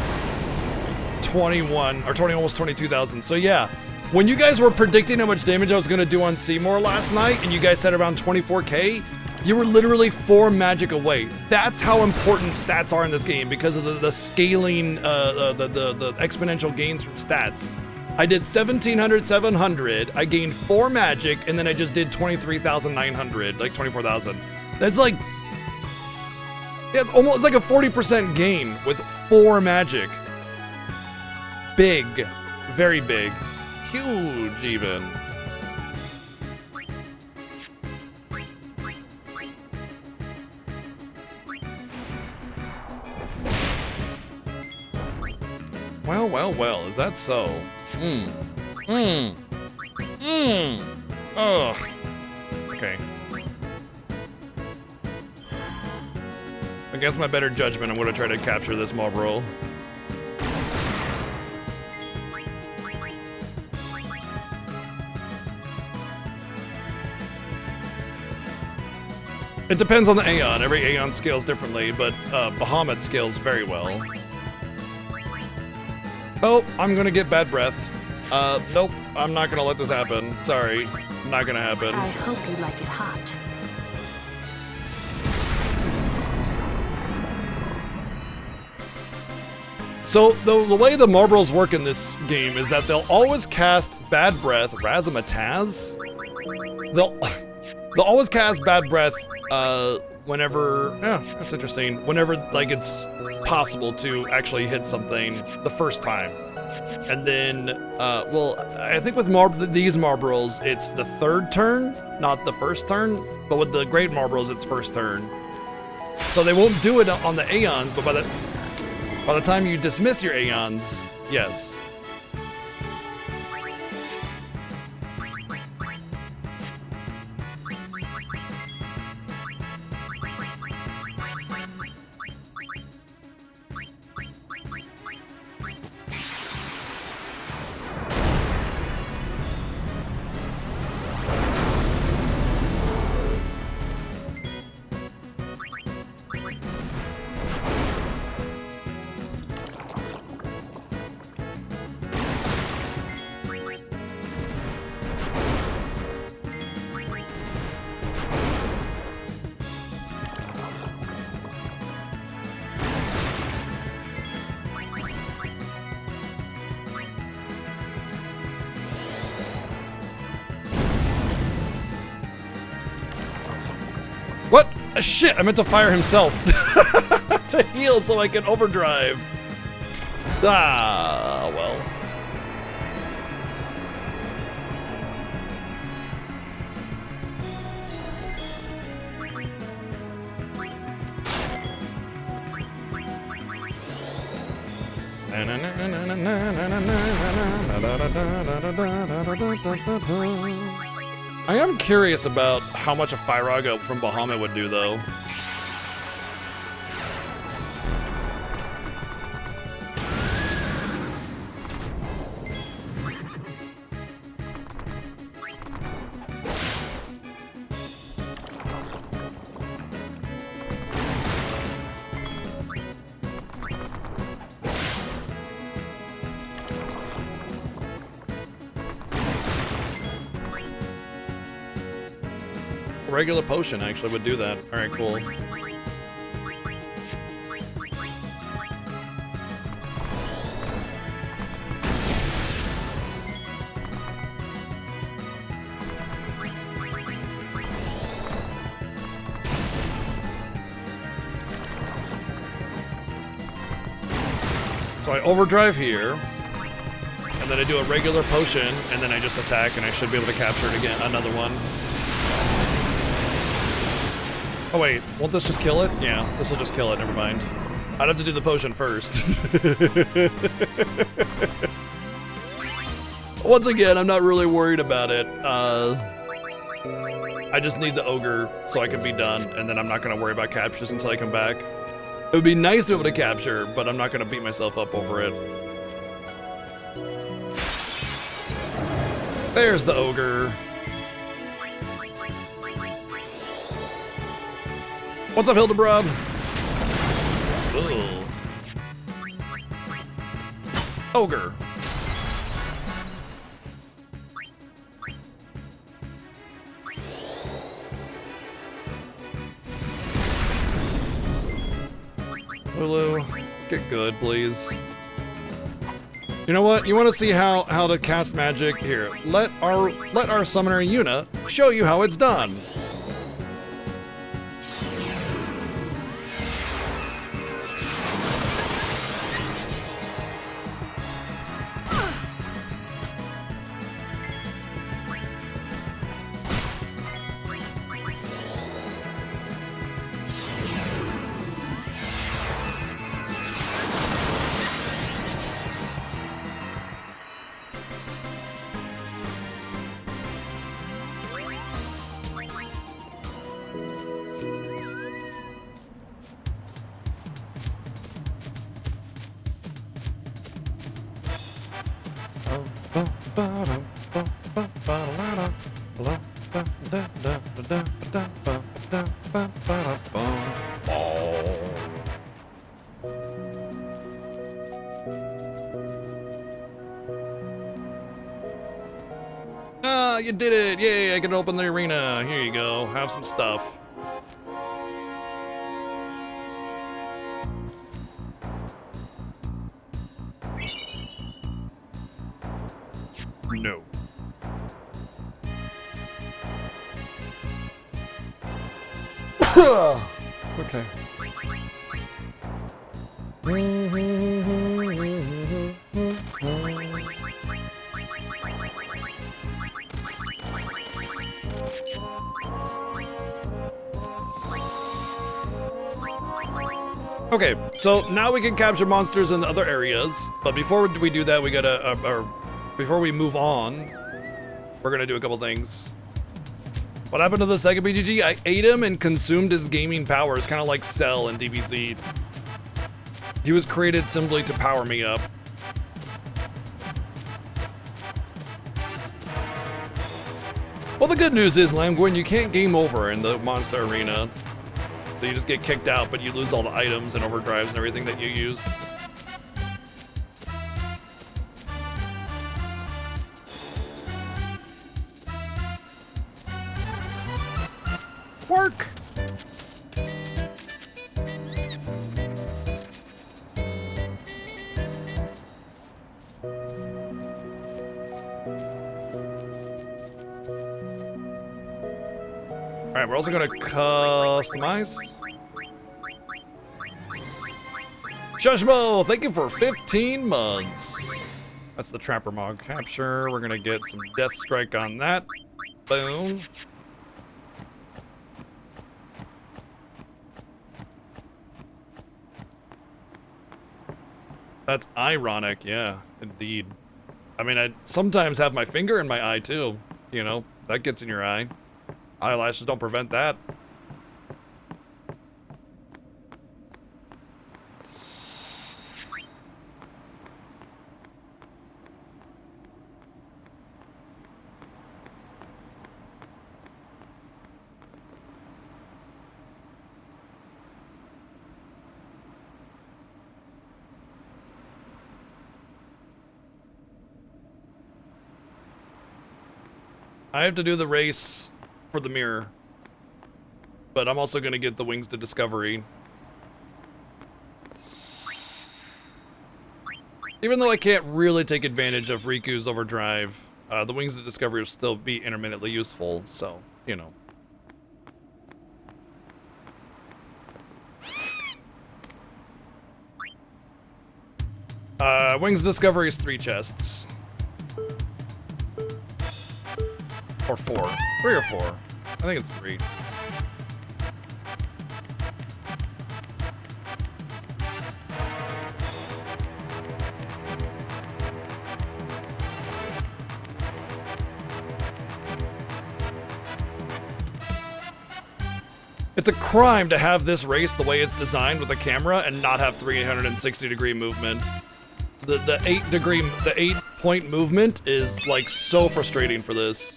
S1: 21, or 20, almost 22,000. So yeah, when you guys were predicting how much damage I was gonna do on Seymour last night, and you guys said around 24k, you were literally 4 magic away. That's how important stats are in this game, because of the scaling, the exponential gains from stats. I did 1,700, 700, I gained 4 magic, and then I just did 23,900, like 24,000. That's like, yeah, it's almost like a 40% gain with 4 magic. Big, very big, huge even. Well, well, well, is that so? Ugh. Okay. Against my better judgment, I'm gonna try to capture this mob roll. It depends on the Aeon. Every Aeon scales differently, but Bahamut scales very well. Oh, I'm gonna get bad breathed. Nope, I'm not gonna let this happen. Sorry, not gonna happen.
S3: I hope you like it hot.
S1: So the way the Marlboros work in this game is that they'll always cast Bad Breath, Razzmatazz. They'll always cast Bad Breath whenever, yeah, that's interesting. Whenever like it's possible to actually hit something the first time. And then, well, I think with these Marlboros, it's the third turn, not the first turn. But with the Great Marlboros, it's first turn. So they won't do it on the Aeons, but by the time you dismiss your Aeons, yes. What? Shit, I meant to fire himself to heal so I can overdrive. Ah, well. I am curious about how much a Firaga from Bahamut would do, though. Regular potion actually would do that. All right, cool. So I overdrive here, and then I do a regular potion, and then I just attack, and I should be able to capture it again. Another one. Oh wait, won't this just kill it? Yeah, this will just kill it, never mind. I'd have to do the potion first. Once again, I'm not really worried about it. I just need the ogre so I can be done, and then I'm not gonna worry about captures until I come back. It would be nice to be able to capture, but I'm not gonna beat myself up over it. There's the ogre. What's up, Hildebrand? Ooh. Ogre. Lulu, get good, please. You know what? You want to see how to cast magic? Here, let our summoner Yuna show you how it's done. Ah, you did it! Yay, I can open the arena. Here you go. Have some stuff. No. Okay. Okay, so now we can capture monsters in the other areas, but before we do that, we gotta, before we move on, we're gonna do a couple things. What happened to the Sega BGG? I ate him and consumed his gaming powers, kind of like Cell in DBZ. He was created simply to power me up. Well, the good news is, Lamgwin, you can't game over in the monster arena. So you just get kicked out, but you lose all the items and overdrives and everything that you used. Work! Alright, we're also gonna customize. Shushmo, thank you for 15 months. That's the Trapper Mog capture. We're gonna get some Death Strike on that. Boom. That's ironic, yeah, indeed. I mean, I sometimes have my finger in my eye too. You know, that gets in your eye. Eyelashes don't prevent that. I have to do the race for the mirror, but I'm also going to get the Wings to Discovery. Even though I can't really take advantage of Riku's overdrive, the Wings to Discovery will still be intermittently useful, so, you know. Wings to Discovery is 3 chests. Or 4. 3 or 4. I think it's 3. It's a crime to have this race the way it's designed with a camera and not have 360-degree movement. The 8-point movement is like so frustrating for this.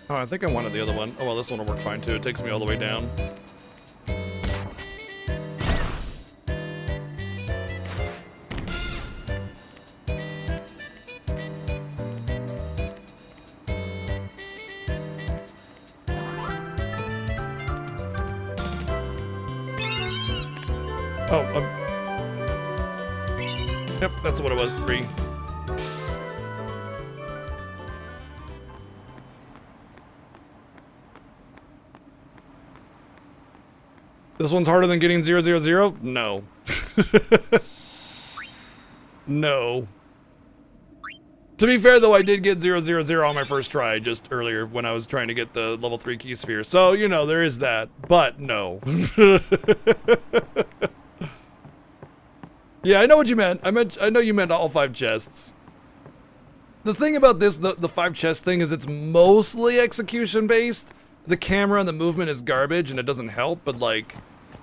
S1: Oh, I think I wanted the other one. Oh, well, this one will work fine, too. It takes me all the way down. Oh, yep, that's what it was, 3. This one's harder than getting 000? No. No. To be fair, though, I did get 000 on my first try just earlier when I was trying to get the level 3 key sphere. So, you know, there is that. But, no. Yeah, I know what you meant. I know you meant all 5 chests. The thing about this, the 5 chess thing, is it's mostly execution based. The camera and the movement is garbage and it doesn't help, but like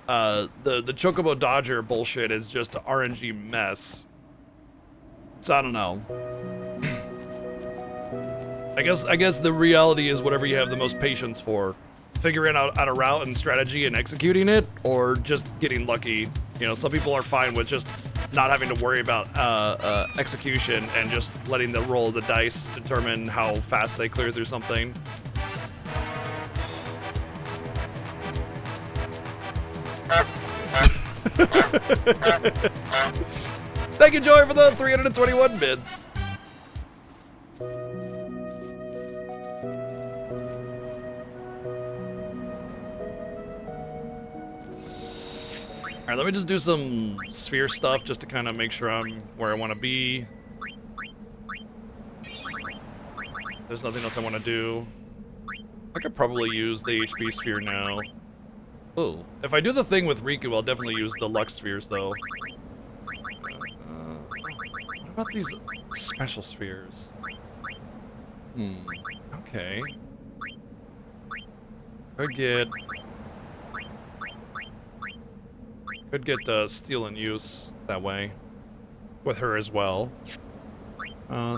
S1: the Chocobo Dodger bullshit is just an RNG mess. So I don't know. I guess the reality is whatever you have the most patience for. Figuring out a route and strategy and executing it, or just getting lucky. You know, some people are fine with just not having to worry about execution and just letting the roll of the dice determine how fast they clear through something. Thank you, Joy, for the 321 bits. Alright, let me just do some sphere stuff just to kind of make sure I'm where I want to be. There's nothing else I want to do. I could probably use the HP sphere now. Oh, if I do the thing with Riku, I'll definitely use the Lux spheres, though. What about these special spheres? Okay. Could get Steel in use that way. With her as well.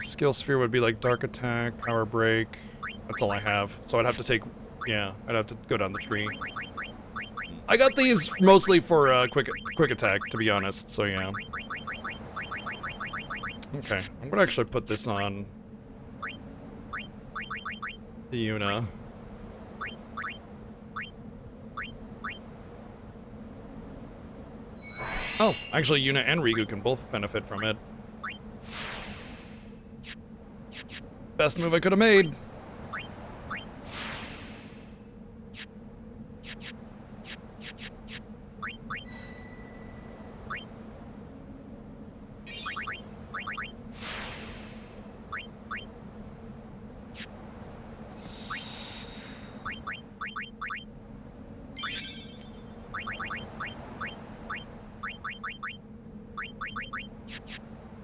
S1: Skill sphere would be like Dark Attack, Power Break. That's all I have. So I'd have to take... Yeah, I'd have to go down the tree. I got these mostly for quick attack, to be honest, so yeah. Okay, I'm gonna actually put this on the Yuna. Oh, actually Yuna and Riku can both benefit from it. Best move I could have made.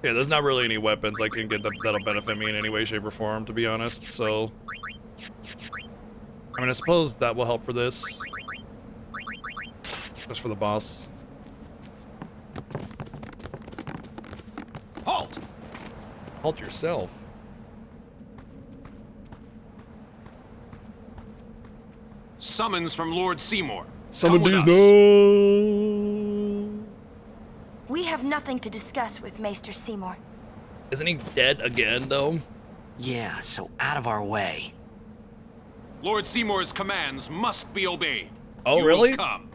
S1: Yeah, there's not really any weapons I can get that'll benefit me in any way, shape, or form, to be honest, so... I mean, I suppose that will help for this. Just for the boss.
S2: Halt!
S1: Halt yourself.
S2: Summons from Lord Seymour.
S1: Summon
S2: Come with
S1: these,
S2: us.
S1: no!
S5: We have nothing to discuss with Maester Seymour.
S1: Isn't he dead again, though?
S6: Yeah, so out of our way.
S2: Lord Seymour's commands must be obeyed.
S1: Oh,
S2: You
S1: really?
S2: will come.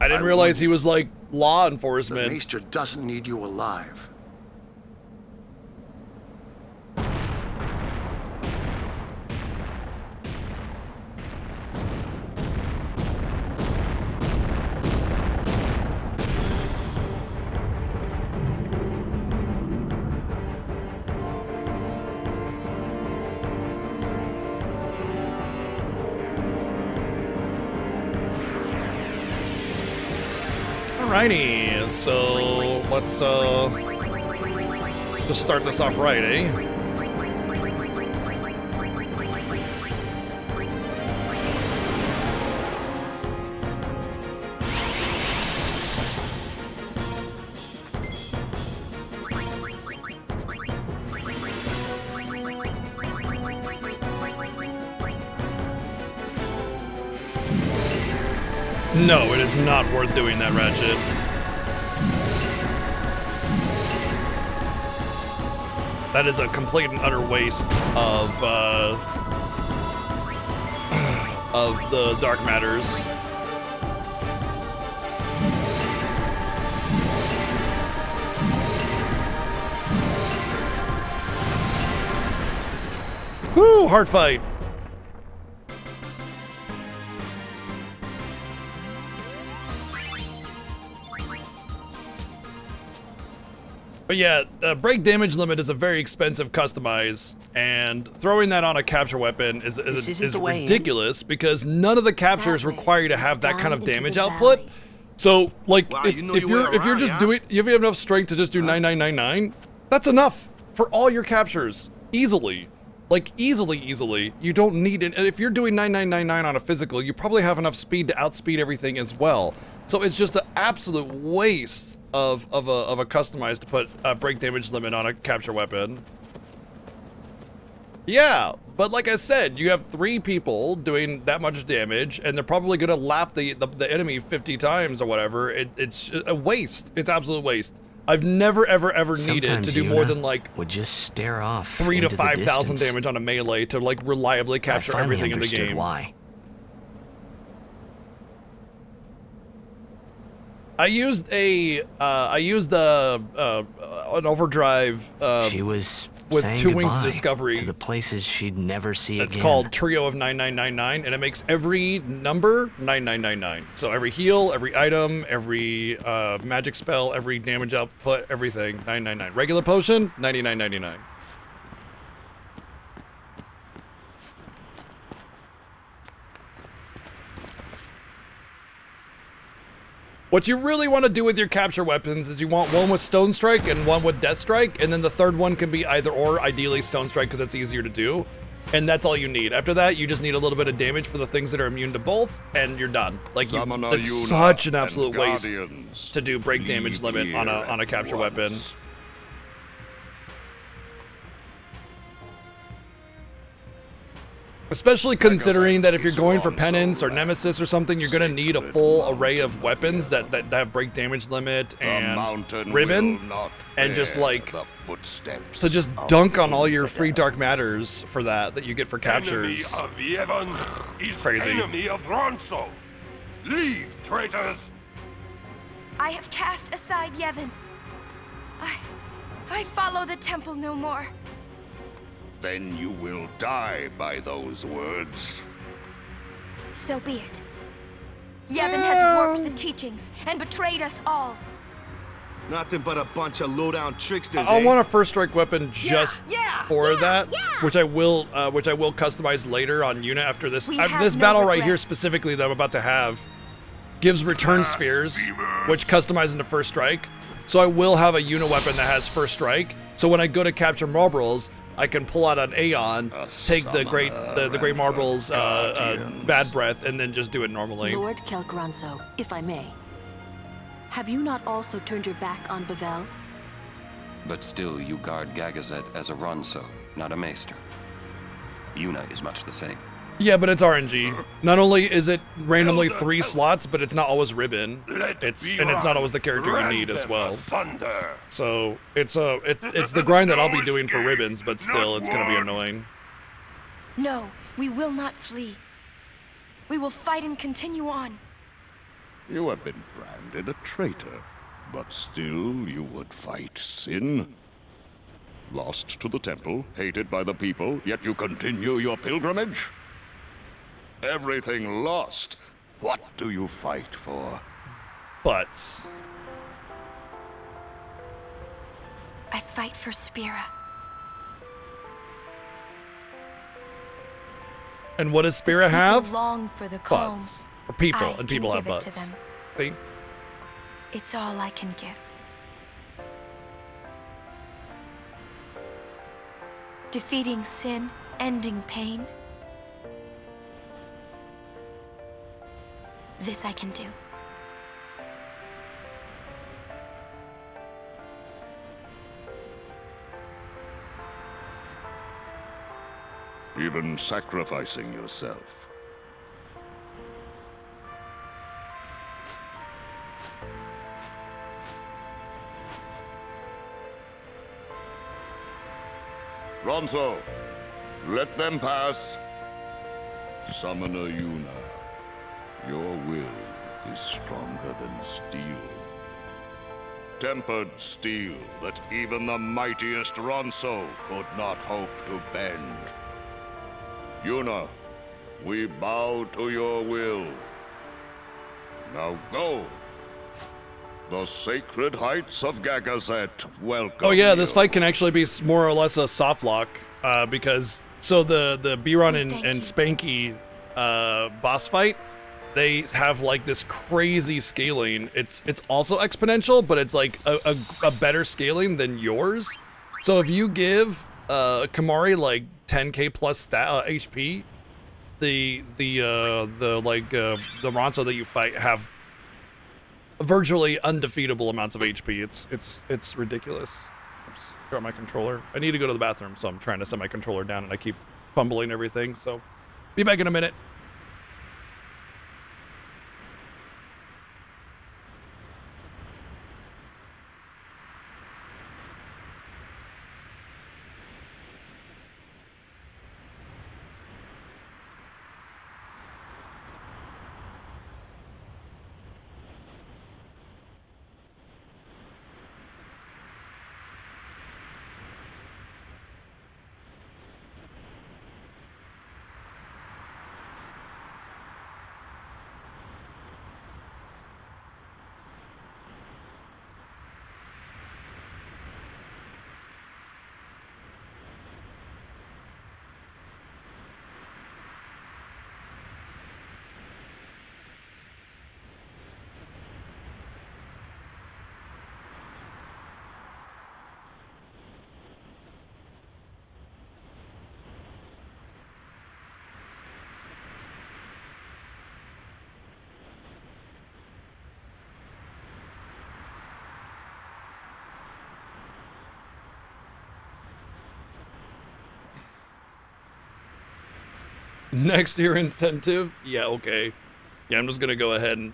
S1: I didn't realize he was, like, law
S7: The
S1: enforcement.
S7: Maester doesn't need you alive.
S1: Alrighty, so let's just start this off right, eh? No, it is not worth doing that, Ratchet. That is a complete and utter waste of the dark matters. Woo, hard fight. But yeah, break damage limit is a very expensive customize, and throwing that on a capture weapon is ridiculous because none of the captures require you to have that kind of damage output. So, like,
S7: Wow,
S1: if you're just doing, if you have enough strength to just do 9999, that's enough for all your captures. easily. Like, easily. You don't need it. And if you're doing 9999 on a physical, you probably have enough speed to outspeed everything as well. So it's just an absolute waste of a customized to put a break damage limit on a capture weapon. Yeah, but like I said, you have 3 people doing that much damage, and they're probably gonna lap the enemy 50 times or whatever. It's a waste. It's absolute waste. I've never ever needed
S6: Sometimes
S1: to do more than like
S6: would just stare off
S1: 3 to
S6: into the
S1: 5,000
S6: distance.
S1: damage on a melee to like reliably capture
S6: I finally
S1: everything in the
S6: understood
S1: game.
S6: Why?
S1: I used an overdrive
S6: She was
S1: with
S6: saying
S1: 2 Wings of
S6: goodbye
S1: Discovery.
S6: to the places she'd never see
S1: It's
S6: again.
S1: called Trio of 9999, and it makes every number 9999. So every heal, every item, every magic spell, every damage output, everything 999. Regular potion 9999. What you really want to do with your capture weapons is you want one with Stone Strike and one with Death Strike, and then the third one can be either or, ideally Stone Strike because it's easier to do. And that's all you need. After that, you just need a little bit of damage for the things that are immune to both, and you're done. Like, it's such an absolute waste to do break damage limit on a capture weapon. Especially considering that if you're going for Penance or Nemesis or something, you're gonna need a full array of weapons that have break damage limit and ribbon, and just like to just dunk on all your free dark matters for that you get for captures.
S8: Enemy of Yevon is
S1: Crazy.
S8: enemy of Ronso. Leave, traitors.
S5: I have cast aside Yevon. I follow the temple no more.
S8: Then you will die by those words.
S5: So be it. Yevon has warped the teachings and betrayed us all.
S9: Nothing but a bunch of low-down tricksters.
S1: I want a first strike weapon just for that, which I will customize later on Yuna after this. This battle right here specifically that I'm about to have gives return spheres, which customize into first strike. So I will have a Yuna weapon that has first strike. So when I go to capture marbles, I can pull out an Aeon, take the great Marble's bad breath, and then just do it normally.
S3: Lord Kelgranso, if I may. Have you not also turned your back on Bevel?
S4: But still, you guard Gagazet as a Ronso, not a Maester. Yuna is much the same.
S1: Yeah, but it's RNG. Not only is it randomly 3 slots, but it's not always ribbon. It's not always the character you need as well. So it's the grind that I'll be doing for ribbons, but still, it's gonna be annoying.
S5: No, we will not flee. We will fight and continue on.
S8: You have been branded a traitor, but still you would fight sin. Lost to the temple, hated by the people, yet you continue your pilgrimage? Everything lost. What do you fight for?
S1: Butts.
S5: I fight for Spira.
S1: And what does Spira
S5: People
S1: have?
S5: long for the calm.
S1: Butts. Or people,
S5: I
S1: and people
S5: can
S1: have
S5: give it
S1: butts.
S5: to them.
S1: See?
S5: It's all I can give. Defeating sin, ending pain. This I can do.
S8: Even sacrificing yourself. Ronso, let them pass. Summoner Yuna, your will is stronger than steel. Tempered steel that even the mightiest Ronso could not hope to bend. Yuna, we bow to your will. Now go. The sacred heights of Gagazet welcome
S1: Oh yeah, this
S8: you.
S1: fight can actually be more or less a soft lock, because so the Biron and Spanky boss fight, they have like this crazy scaling. It's also exponential, but it's like a better scaling than yours. So if you give Kimari like 10k plus stat HP, the Ronso that you fight have virtually undefeatable amounts of HP. It's ridiculous. Oops, got my controller. I need to go to the bathroom, so I'm trying to set my controller down, and I keep fumbling everything. So, be back in a minute. Next year incentive? Yeah, okay. Yeah, I'm just gonna go ahead and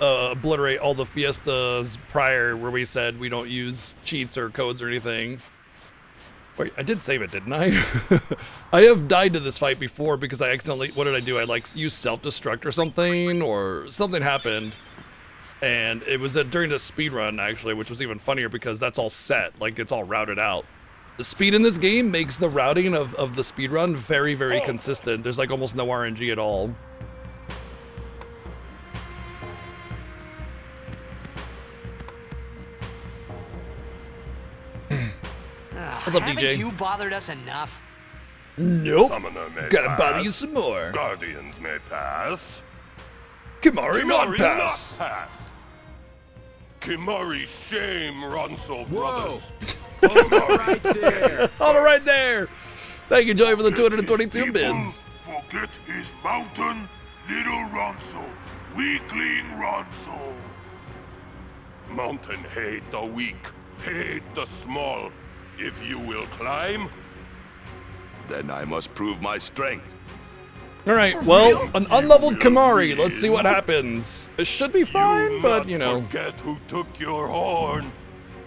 S1: obliterate all the Fiestas prior where we said we don't use cheats or codes or anything. Wait, I did save it, didn't I? I have died to this fight before because I accidentally, what did I do? I like used self-destruct or something happened. And it was during the speed run actually, which was even funnier because that's all set, like it's all routed out. The speed in this game makes the routing of the speedrun very, very consistent. There's like almost no RNG at all. What's up, DJ?
S6: Haven't you bothered us enough?
S1: Nope.
S8: Summoner may
S1: Gotta
S8: pass.
S1: bother you some more.
S8: Guardians may pass.
S1: Kimari not pass.
S8: Kimari shame, Ronso brothers.
S9: Right there.
S1: All right there. Thank you, Joey, for the 222 bids.
S8: Forget his mountain, little Ronso. Weakling Ronso. Mountain hate the weak, hate the small. If you will climb, then I must prove my strength.
S1: All right, well, an unleveled Kimari. Let's see what happens. It should be fine, but you know.
S8: Forget who took your horn.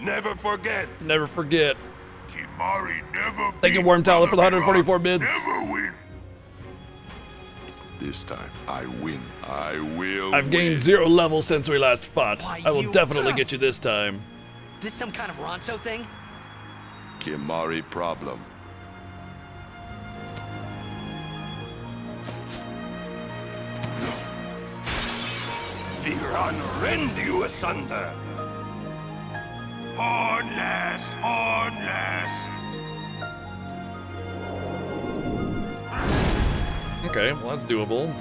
S8: Never forget.
S1: Never forget.
S8: Kimari never.
S1: Thank you, Worm Tower, for the 144 bids.
S8: Never win. This time, I win. I will.
S1: I've gained
S8: win.
S1: 0 levels since we last fought.
S6: Why,
S1: I will
S6: you-
S1: definitely get you this time.
S6: This some kind of Ronso thing?
S8: Kimari problem. Viran rend you asunder. Hornless, hornless.
S1: Okay, well that's doable.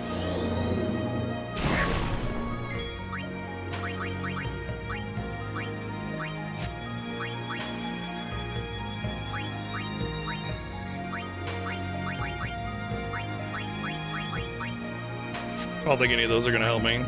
S1: I don't think any of those are gonna help me.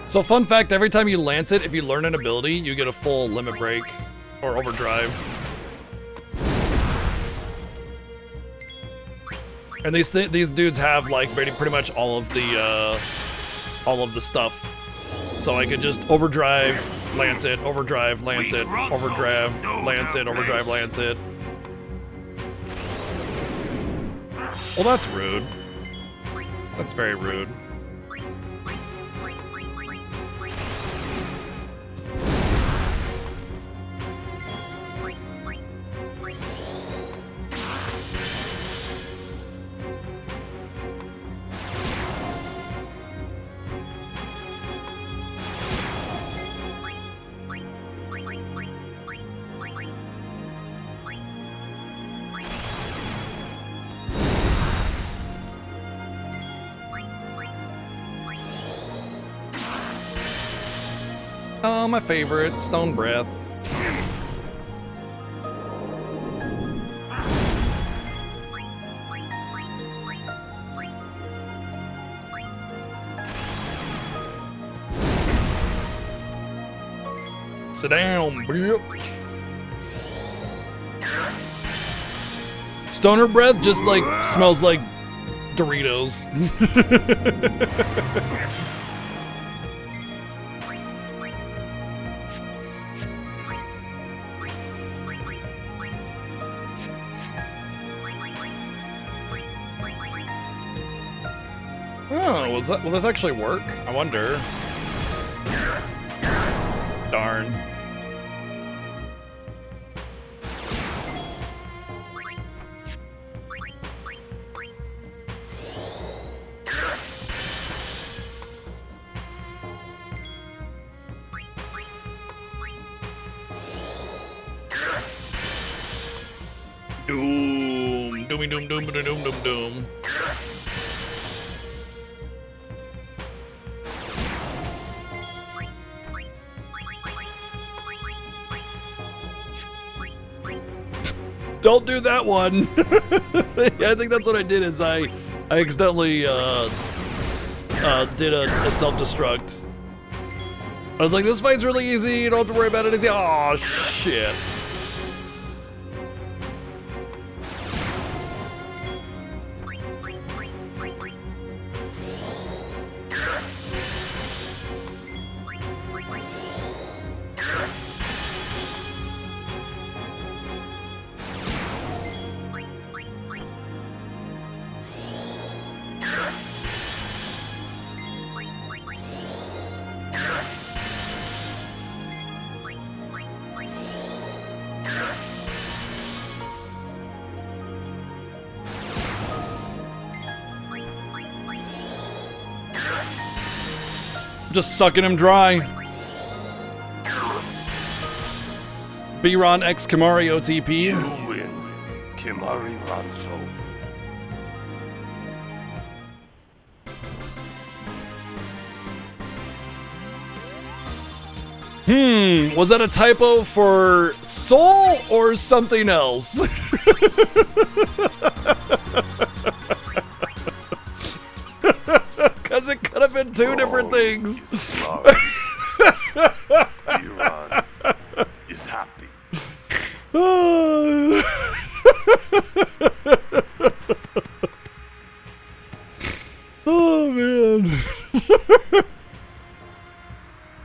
S1: So fun fact, every time you lance it, if you learn an ability, you get a full limit break or overdrive. And these dudes have like pretty much all of the stuff. So I could just overdrive, lance it, overdrive, lance it, overdrive, lance it, overdrive, lance it. Well, that's rude. That's very rude. Oh, my favorite, Stone Breath. Sit down, bitch. Stoner Breath just like smells like Doritos. Oh, will this actually work? I wonder. Darn. Doom, doomy doom doom doom doom doom doom. Don't do that one. Yeah, I think that's what I did. Is I accidentally did a self-destruct. I was like, this fight's really easy. You don't have to worry about anything. Oh shit. Just sucking him dry. B-Ron X Kimari OTP.
S8: You win, Kimari Ranso.
S1: Was that a typo for Soul or something else? Because it could have been two different things.
S8: Iran is happy.
S1: Oh man.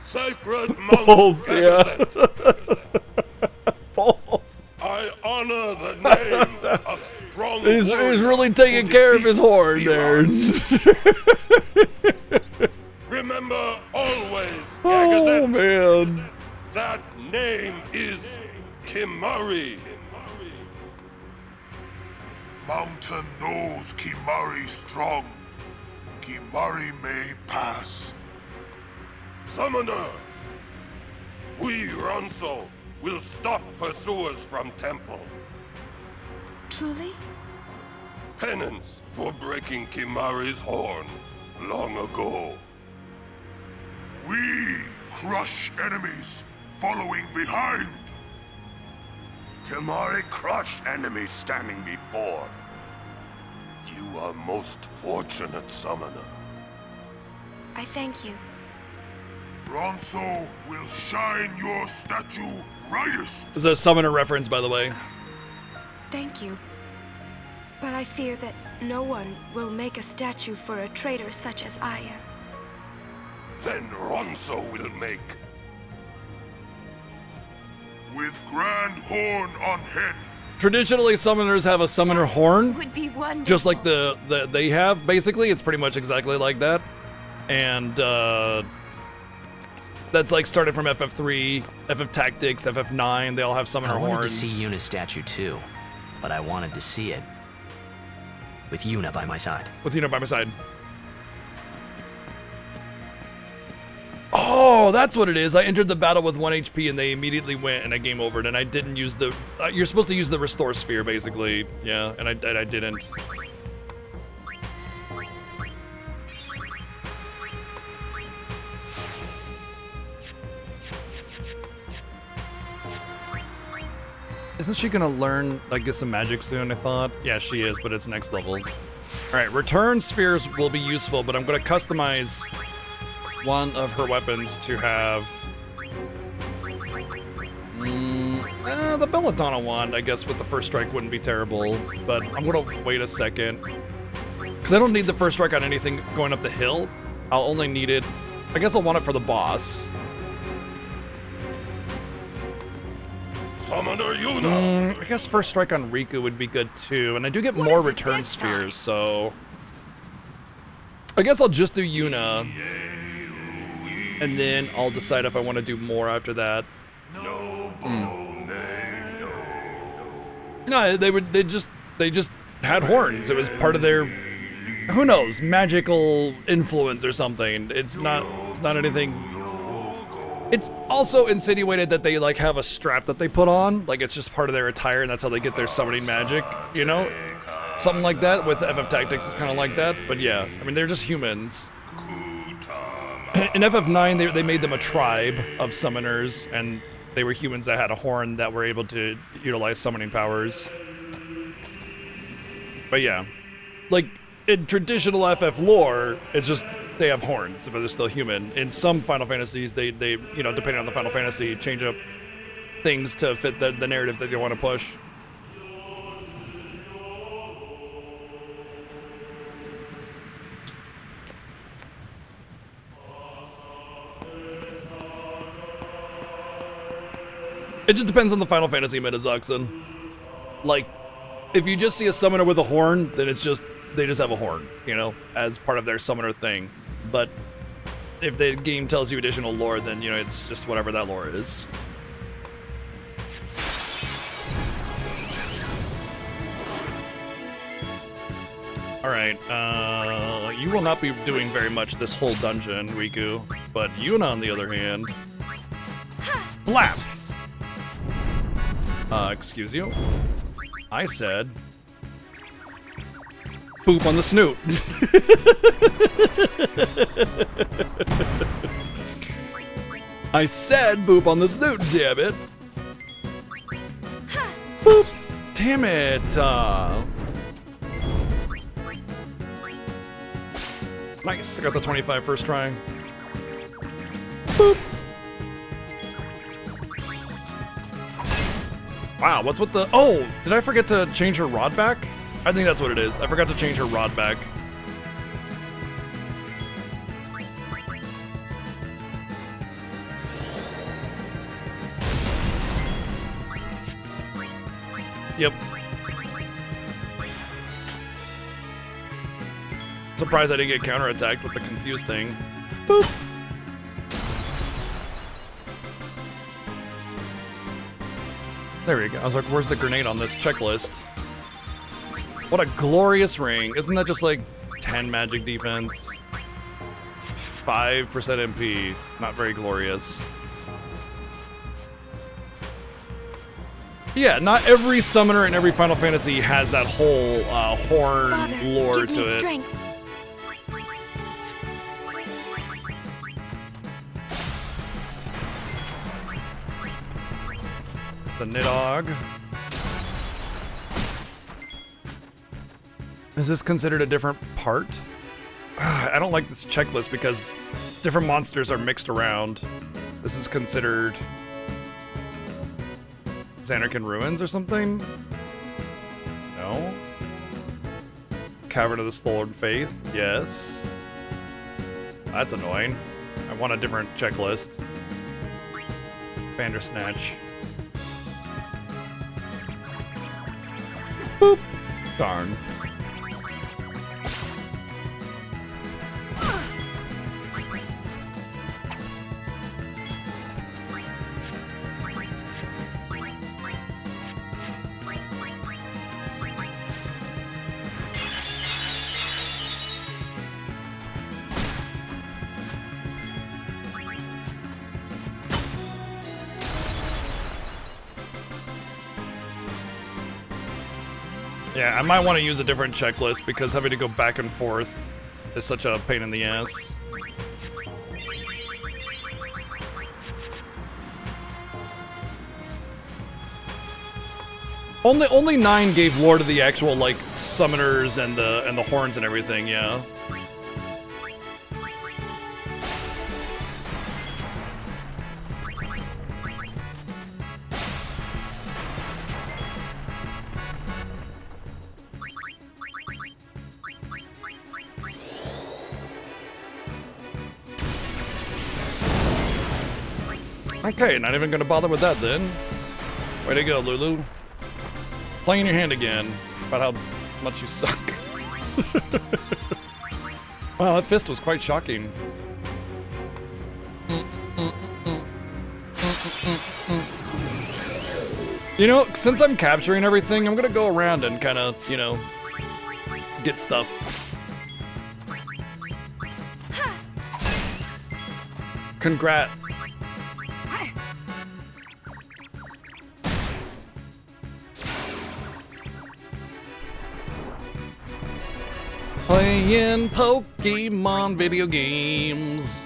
S8: Sacred Mount Gagazet.
S1: Both.
S8: I honor the name of strong.
S1: He's really taking care of his horn there.
S8: Remember always,
S1: Oh
S8: Gagazet,
S1: man.
S8: that name is Kimari.
S10: Mountain knows Kimari strong. Kimari may pass.
S8: Summoner, we Ranso will stop pursuers from temple.
S5: Truly?
S8: Penance for breaking Kimari's horn long ago.
S10: We crush enemies following behind.
S8: Kimari crushed enemies standing before. You are most fortunate, Summoner.
S5: I thank you.
S10: Ranso will shine your statue brightest.
S1: This is a summoner reference, by the way.
S5: Thank you. But I fear that no one will make a statue for a traitor such as I am.
S8: Then Ranso will make.
S10: With grand horn on head.
S1: Traditionally, summoners have a summoner horn,
S5: Would be wonderful.
S1: just like the they have. Basically, it's pretty much exactly like that, and that's like started from FF3, FF Tactics, FF9. They all have summoner
S6: I wanted
S1: horns.
S6: to see Yuna's statue too, but I wanted to see it with Yuna by my side.
S1: With Yuna by my side. Oh, that's what it is. I entered the battle with 1 HP and they immediately went and I game overed and I didn't use the... you're supposed to use the restore sphere, basically. Yeah, and I didn't. Isn't she gonna learn, like, get some magic soon, I thought? Yeah, she is, but it's next level. Alright, return spheres will be useful, but I'm gonna customize one of her weapons to have... the Belladonna wand, I guess, with the first strike wouldn't be terrible, but I'm gonna wait a second. Because I don't need the first strike on anything going up the hill. I'll only need it... I guess I'll want it for the boss.
S10: Summoner Yuna!
S1: I guess first strike on Riku would be good too, and I do get more return spheres, so... I guess I'll just do Yuna, and then I'll decide if I want to do more after that. No, they just had horns. It was part of their, who knows, magical influence or something. It's not anything. It's also insinuated that they like have a strap that they put on, like it's just part of their attire, and that's how they get their summoning magic, you know? Something like that. With FF Tactics, it's kind of like that. But yeah, I mean, they're just humans. In FF9, they made them a tribe of summoners, and they were humans that had a horn that were able to utilize summoning powers. But yeah, like in traditional FF lore, it's just they have horns, but they're still human. In some Final Fantasies, they you know, depending on the Final Fantasy, change up things to fit the narrative that they want to push. It just depends on the Final Fantasy meta, Zuxin. Like, if you just see a summoner with a horn, then it's just, they just have a horn, you know, as part of their summoner thing. But if the game tells you additional lore, then, you know, it's just whatever that lore is. Alright, you will not be doing very much this whole dungeon, Riku. But Yuna, on the other hand... Blap! Excuse you? I said... Boop on the snoot. I said boop on the snoot, damn it. Boop! Damn it! Nice, I got the 25 first try. Boop! Wow, what's with the... Oh, did I forget to change her rod back? I think that's what it is. I forgot to change her rod back. Yep. Surprised I didn't get counterattacked with the confused thing. Boop! There we go. I was like, where's the grenade on this checklist? What a glorious ring. Isn't that just like 10 magic defense? 5% MP. Not very glorious. Yeah, not every summoner in every Final Fantasy has that whole horn
S5: Father,
S1: lore
S5: give
S1: to
S5: me
S1: it.
S5: Strength.
S1: The Nidhogg. Is this considered a different part? I don't like this checklist because different monsters are mixed around. This is considered Xanarkand Ruins or something? No? Cavern of the Stolen Faith? Yes. That's annoying. I want a different checklist. Bandersnatch. Boop. Darn. Yeah, I might want to use a different checklist because having to go back and forth is such a pain in the ass. Only 9 gave lore to the actual like summoners and the horns and everything, yeah. Okay, not even gonna bother with that then. Way to go, Lulu. Playing your hand again about how much you suck. Wow, that fist was quite shocking. You know, since I'm capturing everything, I'm gonna go around and kind of, you know, get stuff. Congrats. Playing Pokemon video games.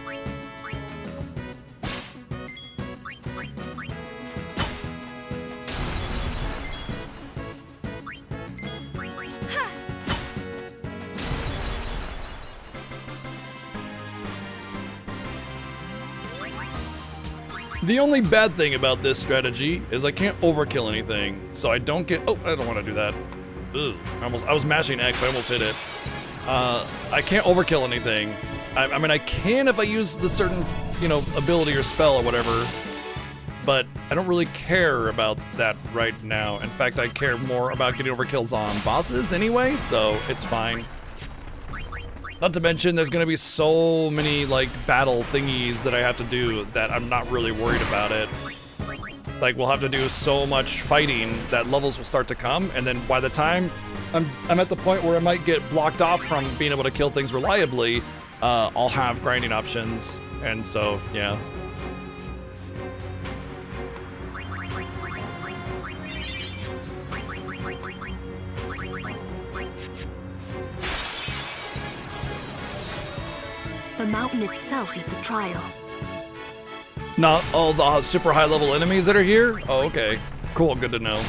S1: The only bad thing about this strategy is I can't overkill anything, so I don't get. Oh, I don't want to do that. Ugh, I was mashing X. I almost hit it. I can't overkill anything. I mean, I can if I use the certain, you know, ability or spell or whatever, but I don't really care about that right now. In fact, I care more about getting overkills on bosses anyway, so it's fine. Not to mention, there's gonna be so many, like, battle thingies that I have to do that I'm not really worried about it. Like, we'll have to do so much fighting that levels will start to come, and then by the time I'm at the point where I might get blocked off from being able to kill things reliably, I'll have grinding options, and so, yeah.
S3: The mountain itself is the trial.
S1: Not all the super high level enemies that are here? Oh, okay. Cool, good to know.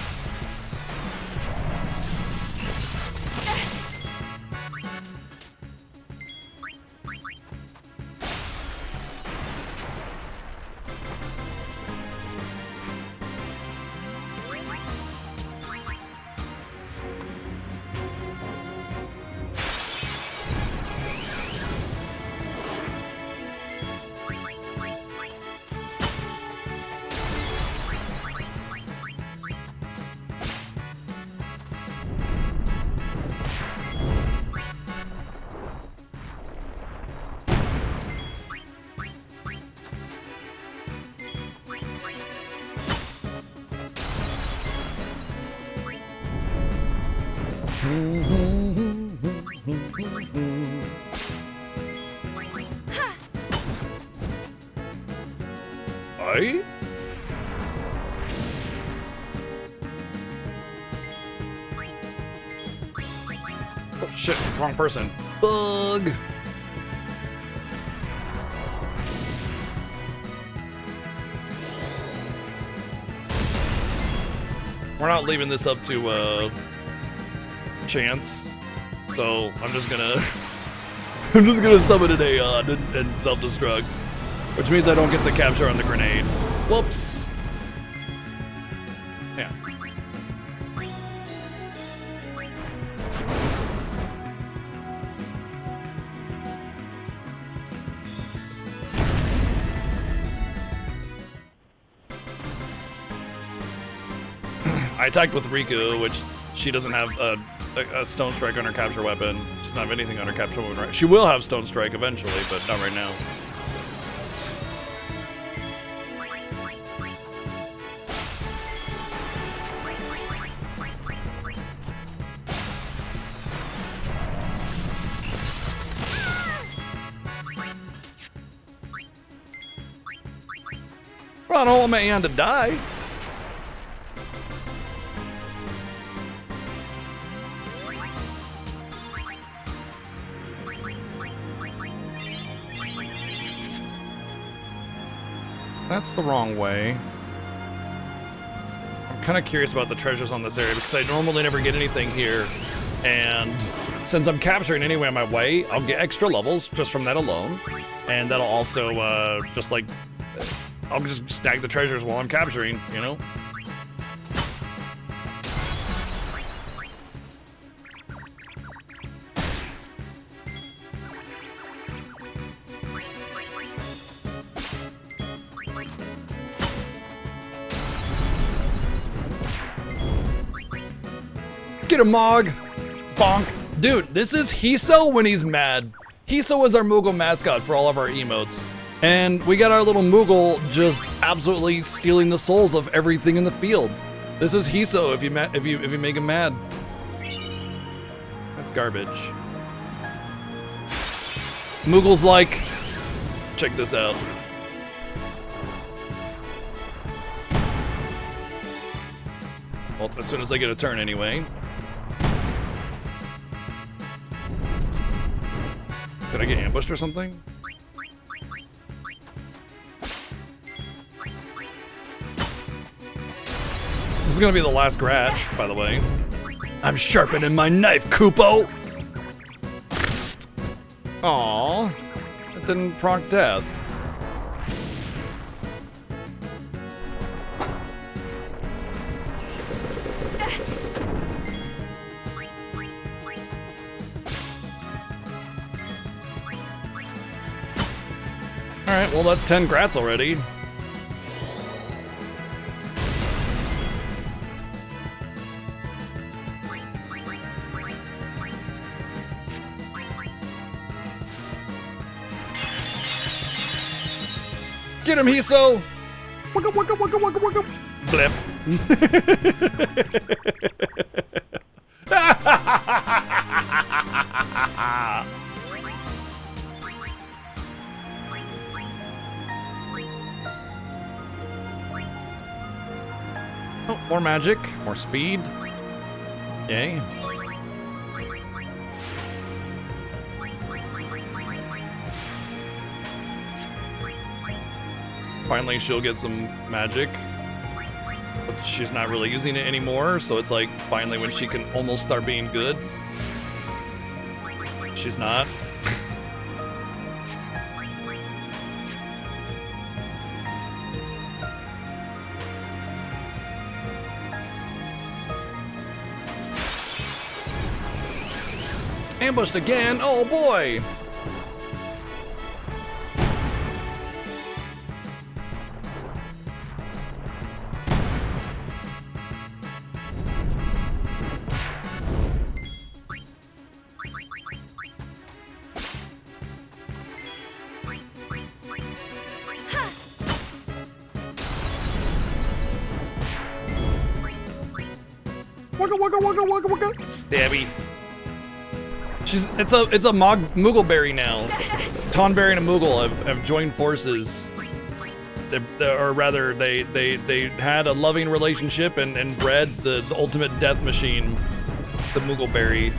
S1: Aye? Oh shit, wrong person. Bug! We're not leaving this up to, chance. So, I'm just gonna summon an Aeon and self-destruct. Which means I don't get the capture on the grenade. Whoops. Yeah. I attacked with Riku, which she doesn't have a Stone Strike on her capture weapon. She doesn't have anything on her capture weapon right. She will have Stone Strike eventually, but not right now. Well, I don't want my Aeon to die. That's the wrong way. I'm kind of curious about the treasures on this area because I normally never get anything here. And since I'm capturing anyway on my way, I'll get extra levels just from that alone. And that'll also just like, I'll just snag the treasures while I'm capturing, you know? Get a Mog! Bonk. Dude, this is Hiso when he's mad. Hiso is our Moogle mascot for all of our emotes. And we got our little Moogle just absolutely stealing the souls of everything in the field. This is Hiso if you make him mad. That's garbage. Moogle's like, check this out. Well, as soon as I get a turn anyway. Did I get ambushed or something? This is gonna be the last Grat, by the way. I'm sharpening my knife, Kupo! Aww. That didn't proc death. Alright, well that's 10 Grats already. Get him, Hiso! Waka waka waka waka waka! Blip. Oh, more magic, more speed. Yay. Finally, she'll get some magic. But she's not really using it anymore, so it's like finally when she can almost start being good. She's not. Ambushed again! Oh boy! Waka waka waka waka waka! Stabby. It's a Moogleberry now. Tonberry and a Moogle have joined forces. Or rather, they had a loving relationship and bred the ultimate death machine, the Moogleberry.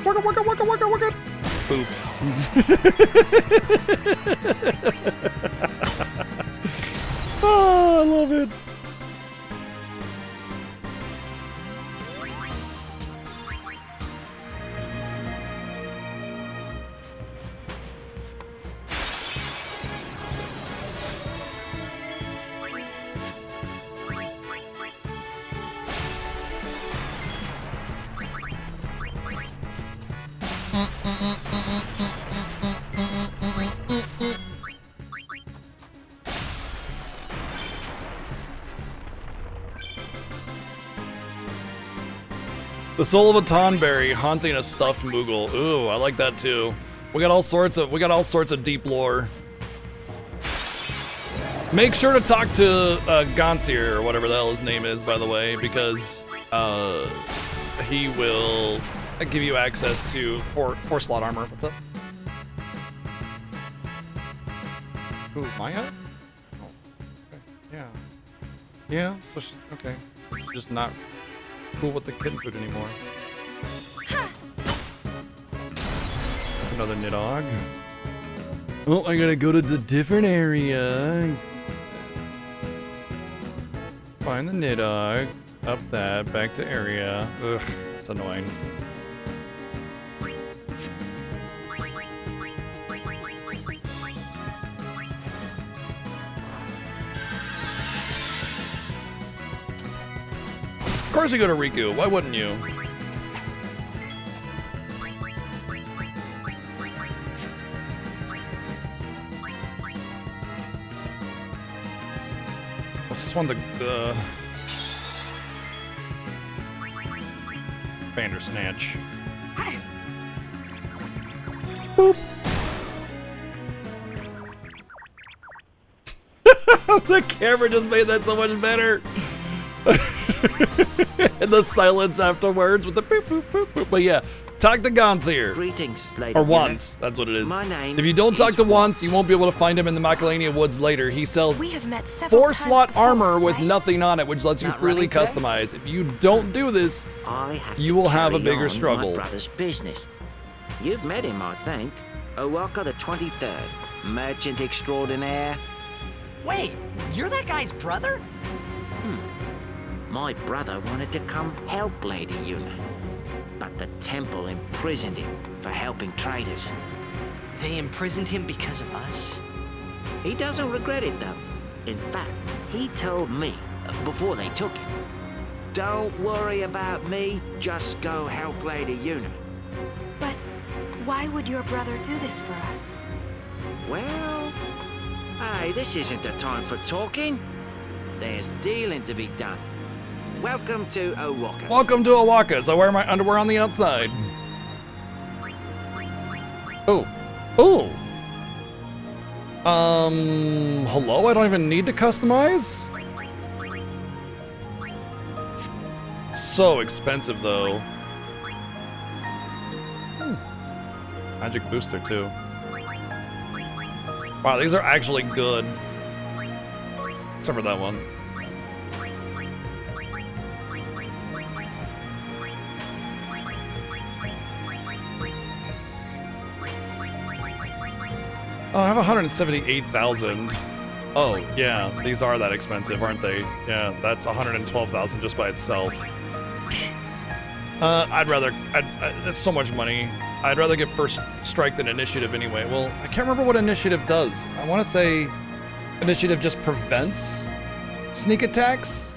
S1: Waka waka waka waka waka! Boop. Oh, I love it. The soul of a Tonberry haunting a stuffed Moogle. Ooh, I like that too. We got all sorts of deep lore. Make sure to talk to Gonsier or whatever the hell his name is, by the way, because he will give you access to 4 slot armor. What's up? Ooh, Maya? Oh, okay. Yeah. Yeah, so she's okay. Just not cool with the kitten food anymore. Another Nidhogg. Oh, I gotta go to the different area. Find the Nidhogg. Up that, back to area. Ugh, it's annoying. Of course you go to Riku. Why wouldn't you? What's this one? The Bandersnatch. Boop. The camera just made that so much better. And the silence afterwards with the boop, boop, boop, boop. But yeah, talk to Gons here.
S11: Greetings, lady.
S1: Or Once, that's what it is.
S11: My name
S1: If you don't talk
S11: is
S1: to Once, you
S11: Once.
S1: won't be able to find him in the Macalania Woods later. He sells
S5: We have met several
S1: 4-slot
S5: times before,
S1: armor with
S5: right?
S1: nothing on it, which lets you
S11: Not
S1: freely
S11: running today?
S1: customize. If you don't do this,
S11: I have
S1: you
S11: to
S1: will have a
S11: carry
S1: bigger
S11: on
S1: struggle.
S11: My brother's business. You've met him, I think. Owaka the 23rd, merchant extraordinaire.
S12: Wait, you're that guy's brother?
S11: My brother wanted to come help Lady Yuna, but the temple imprisoned him for helping traders.
S12: They imprisoned him because of us?
S11: He doesn't regret it, though. In fact, he told me, before they took him, "Don't worry about me, just go help Lady Yuna."
S5: But why would your brother do this for us?
S11: Well, hey, this isn't the time for talking. There's dealing to be done. Welcome to Owaka.
S1: welcome to Owaka. I wear my underwear on the outside. Oh. Oh. Hello? I don't even need to customize? So expensive, though. Magic booster, too. Wow, these are actually good. Except for that one. Oh, I have 178,000. Oh, yeah, these are that expensive, aren't they? Yeah, that's 112,000 just by itself. That's so much money. I'd rather get first strike than initiative anyway. Well, I can't remember what initiative does. I want to say initiative just prevents sneak attacks,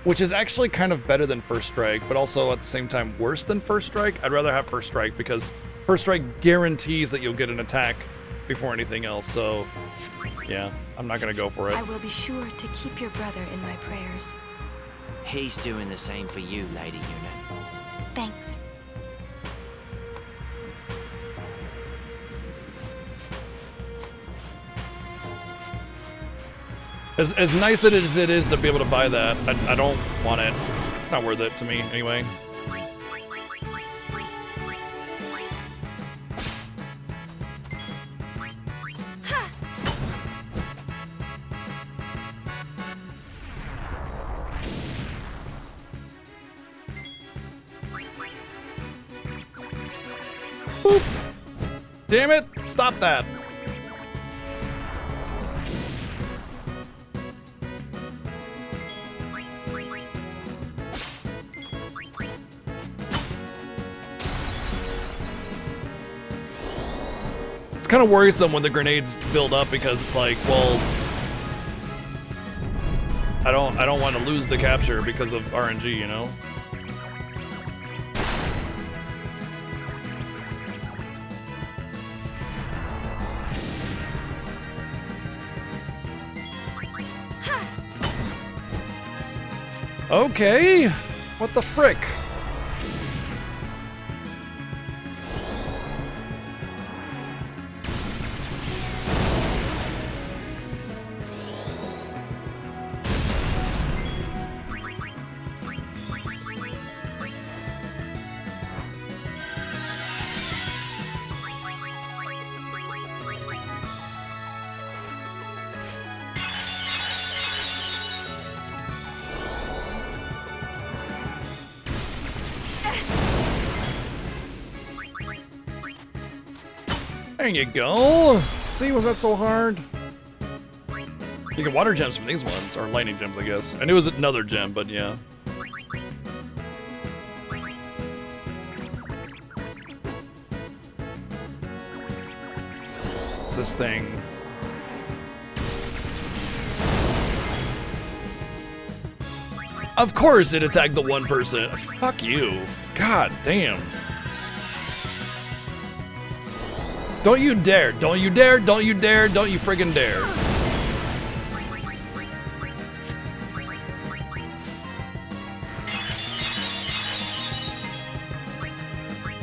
S1: which is actually kind of better than first strike, but also at the same time worse than first strike. I'd rather have first strike because first strike guarantees that you'll get an attack before anything else. So yeah, I'm not gonna go for it.
S5: I will be sure to keep your brother in my prayers.
S11: He's doing the same for you, Lady Yuna.
S5: Thanks.
S1: As nice as it is to be able to buy that, I don't want it. It's not worth it to me anyway. Boop. Damn it! Stop that! It's kind of worrisome when the grenades build up because it's like, well, I don't want to lose the capture because of RNG, you know? Okay, what the frick? There you go. See, was that so hard? You get water gems from these ones, or lightning gems, I guess. I knew it was another gem, but yeah. What's this thing? Of course it attacked the one person. Fuck you. God damn. Don't you dare. Don't you dare. Don't you dare. Don't you friggin' dare.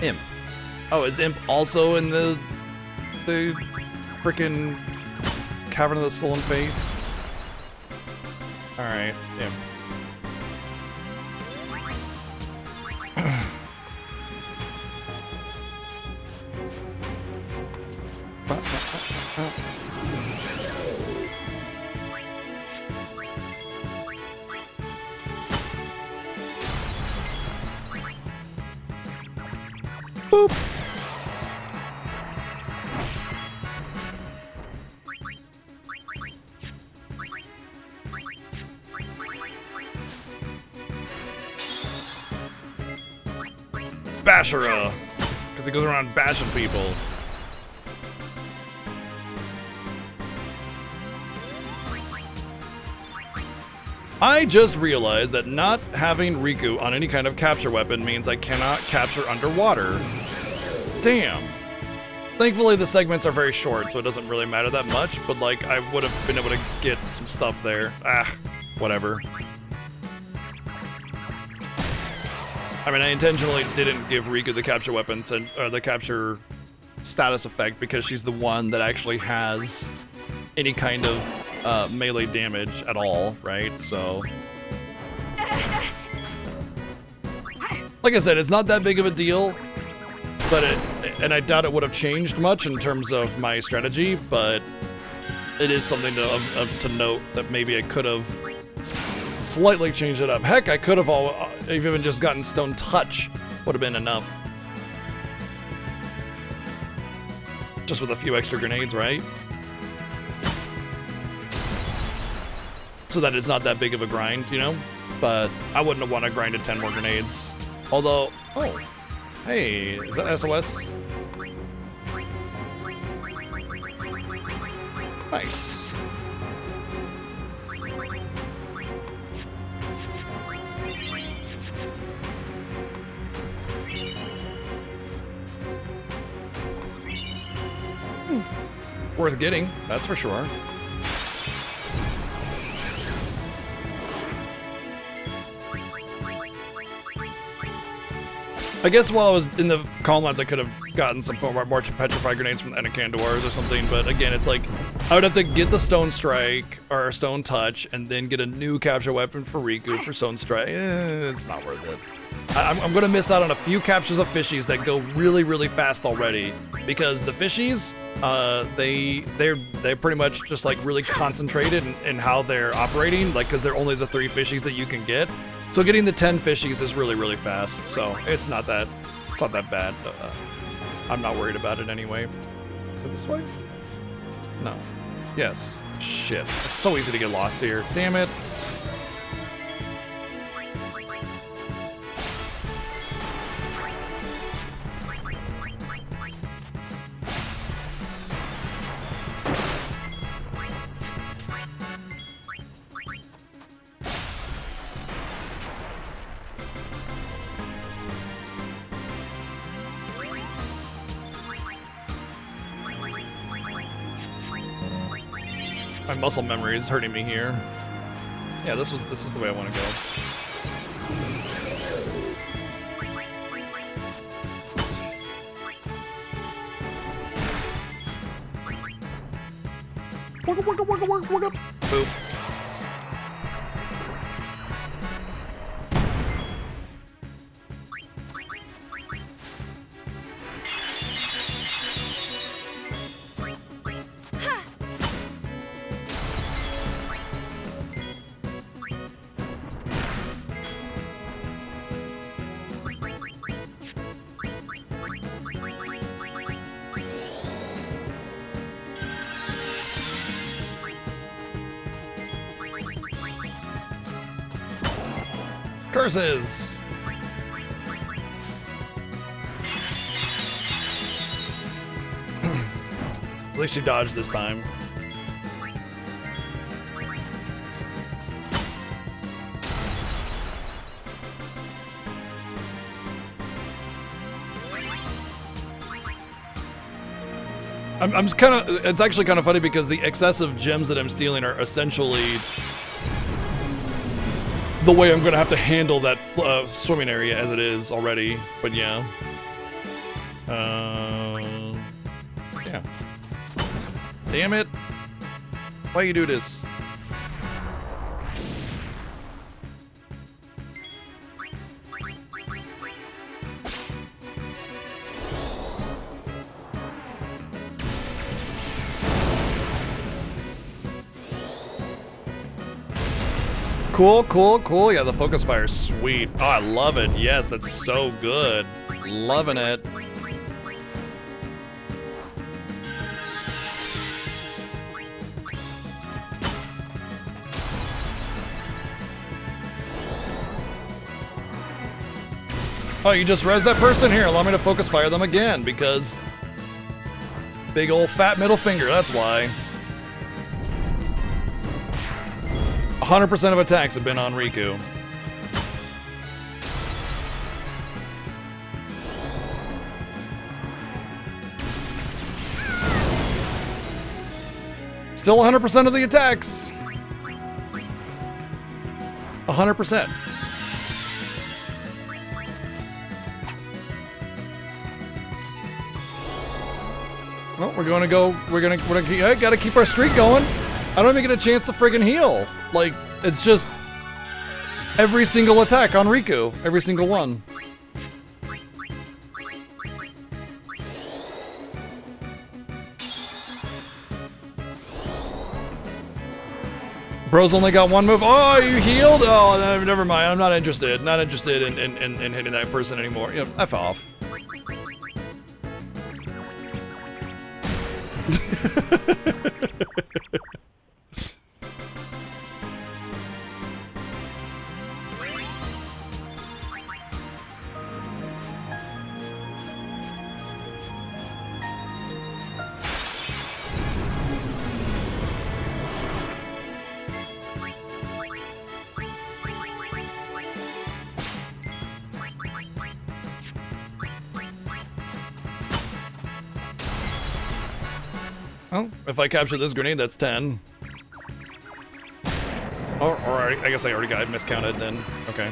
S1: Imp. Oh, is Imp also in the frickin' Cavern of the Soul and Faith? Alright, Imp. Boop. Bashara, because he goes around bashing people. I just realized that not having Riku on any kind of capture weapon means I cannot capture underwater. Damn. Thankfully, the segments are very short, so it doesn't really matter that much, but like, I would have been able to get some stuff there. Ah, whatever. I mean, I intentionally didn't give Riku the capture weapons and the capture status effect because she's the one that actually has any kind of melee damage at all, right? So, like I said, it's not that big of a deal, but and I doubt it would have changed much in terms of my strategy, but it is something to note that maybe I could have slightly changed it up. Heck, I could have even just gotten Stone Touch, would have been enough. Just with a few extra grenades, right? So that it's not that big of a grind, you know? But I wouldn't have wanted to grind 10 more grenades. Although, oh, hey, is that SOS? Nice. Worth getting, that's for sure. I guess while I was in the calm lands, I could have gotten some more petrified grenades from the Anakandoars or something, but again, it's like, I would have to get the Stone Strike, or Stone Touch, and then get a new capture weapon for Riku for Stone Strike. It's not worth it. I'm gonna miss out on a few captures of fishies that go really, really fast already, because the fishies, they're pretty much just like really concentrated in how they're operating, like because they're only the 3 fishies that you can get. So getting the 10 fishies is really, really fast. So it's not that bad. I'm not worried about it anyway. Is it this way? No. Yes. Shit. It's so easy to get lost here. Damn it. My muscle memory is hurting me here. Yeah, this is the way I want to go. Boop. Curses! At least she dodged this time. I'm just kind of, it's actually kind of funny because the excessive gems that I'm stealing are essentially the way I'm going to have to handle that swimming area as it is already, but yeah. Yeah. Damn it. Why you do this? Cool, cool, cool. Yeah, the focus fire is sweet. Oh, I love it. Yes, that's so good. Loving it. Oh, you just res that person? Here, allow me to focus fire them again, because big old fat middle finger, that's why. 100% of attacks have been on Riku. Still 100% of the attacks. 100%. Well, we're gonna gotta keep our streak going. I don't even get a chance to friggin' heal. Like, it's just every single attack on Riku. Every single one. Bro's only got one move. Oh, you healed? Oh, never mind. I'm not interested. Not interested in hitting that person anymore. You know, F off. Oh, if I capture this grenade, that's 10. Or I guess I already got miscounted then. Okay.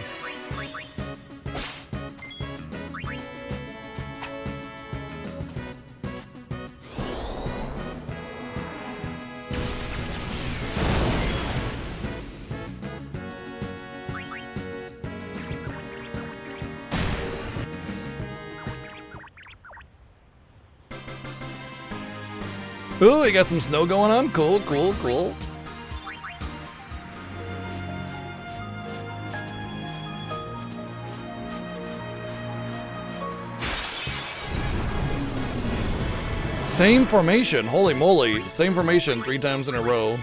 S1: Ooh, you got some snow going on? Cool, cool, cool. Same formation, holy moly. Same formation 3 times in a row.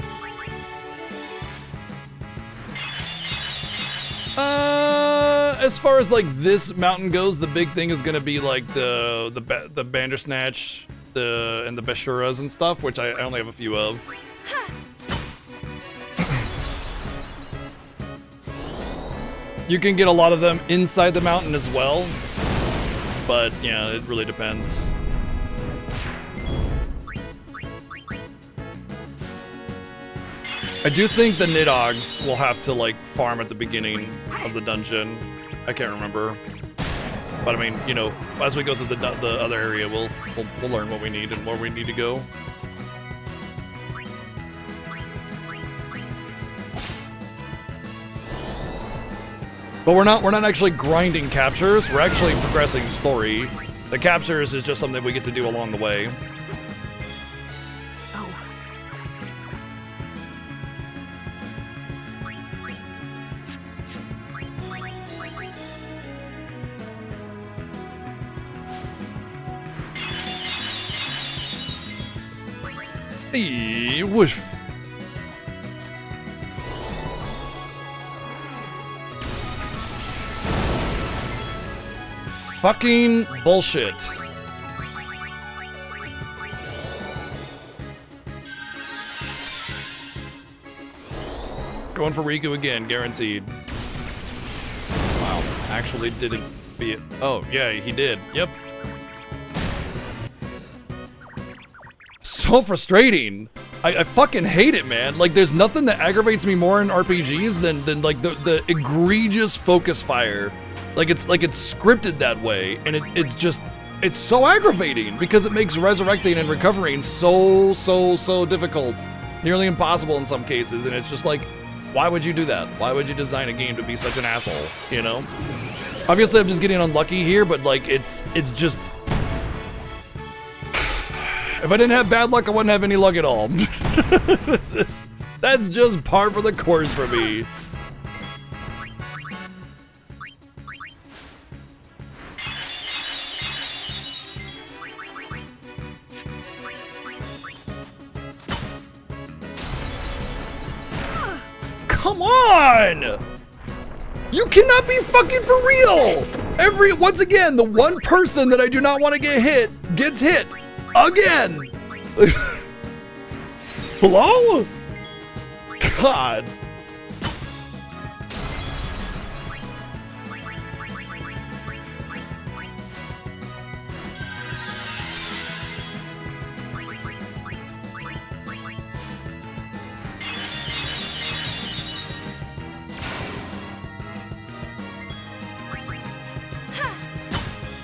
S1: As far as like this mountain goes, the big thing is gonna be like the Bandersnatch, and the Beshuras and stuff, which I only have a few of. You can get a lot of them inside the mountain as well, but yeah, it really depends. I do think the Nidoggs will have to like farm at the beginning of the dungeon. I can't remember. But I mean, you know, as we go through the other area, we'll learn what we need and where we need to go. But we're not actually grinding captures. We're actually progressing story. The captures is just something we get to do along the way. Whoosh. fucking bullshit. Going for Riku again, guaranteed. Wow, actually didn't be it. Oh, yeah, he did. Yep. So frustrating. I fucking hate it, man. Like, there's nothing that aggravates me more in RPGs than like the egregious focus fire. Like it's scripted that way, and it's so aggravating because it makes resurrecting and recovering so difficult, nearly impossible in some cases. And it's just like, why would you do that? Why would you design a game to be such an asshole? You know? Obviously, I'm just getting unlucky here, but like it's just. If I didn't have bad luck, I wouldn't have any luck at all. That's just par for the course for me. Come on! You cannot be fucking for real! Once again, the one person that I do not want to get hit gets hit. Again! Hello? God.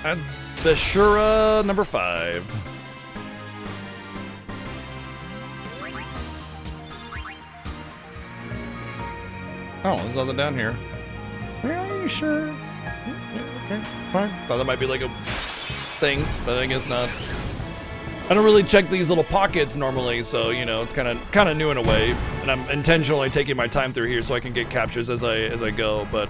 S1: That's Bashura number 5. Oh, there's nothing down here. Are you sure? Yeah, okay, fine. Thought that might be like a thing, but I guess not. I don't really check these little pockets normally, so you know it's kind of new in a way. And I'm intentionally taking my time through here so I can get captures as I go. But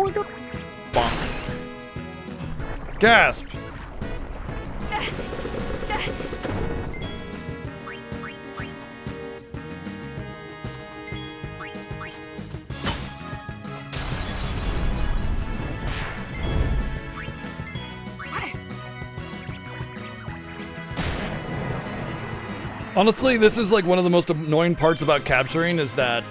S1: wicka. Bonk. Gasp. Honestly, this is like one of the most annoying parts about capturing is that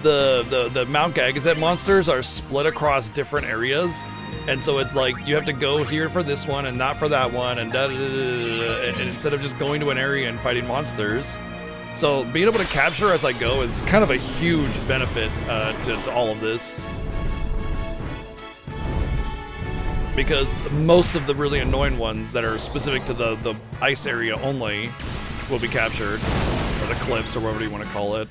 S1: the Mount Gagazet monsters are split across different areas, and so it's like you have to go here for this one and not for that one, and and instead of just going to an area and fighting monsters. So being able to capture as I go is kind of a huge benefit to all of this, because most of the really annoying ones that are specific to the ice area only will be captured, or the cliffs, or whatever you want to call it.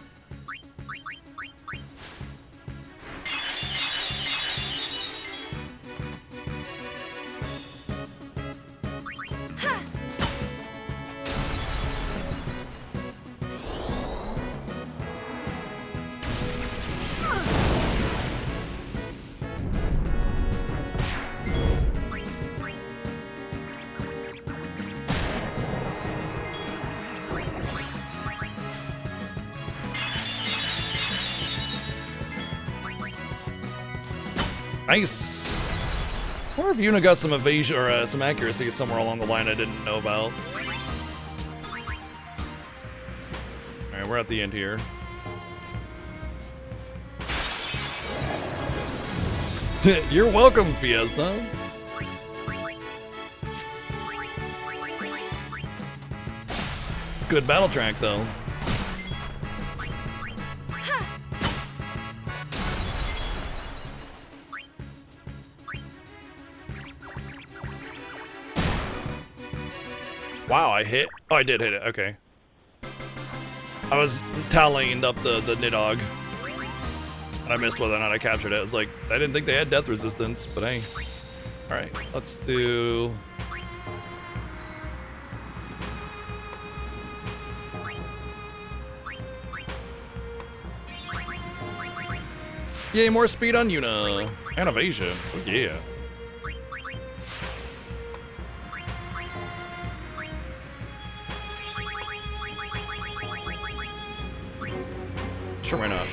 S1: Nice. I wonder if Yuna got some evasion or some accuracy somewhere along the line I didn't know about. Alright, we're at the end here. You're welcome, Fiesta. Good battle track, though. Wow, I hit. Oh, I did hit it. Okay. I was tallying up the Nidhogg, and I missed whether or not I captured it. I was like, I didn't think they had death resistance, but hey. All right, let's do. Yay, more speed on Yuna. And evasion. Oh, yeah. Sure, why not?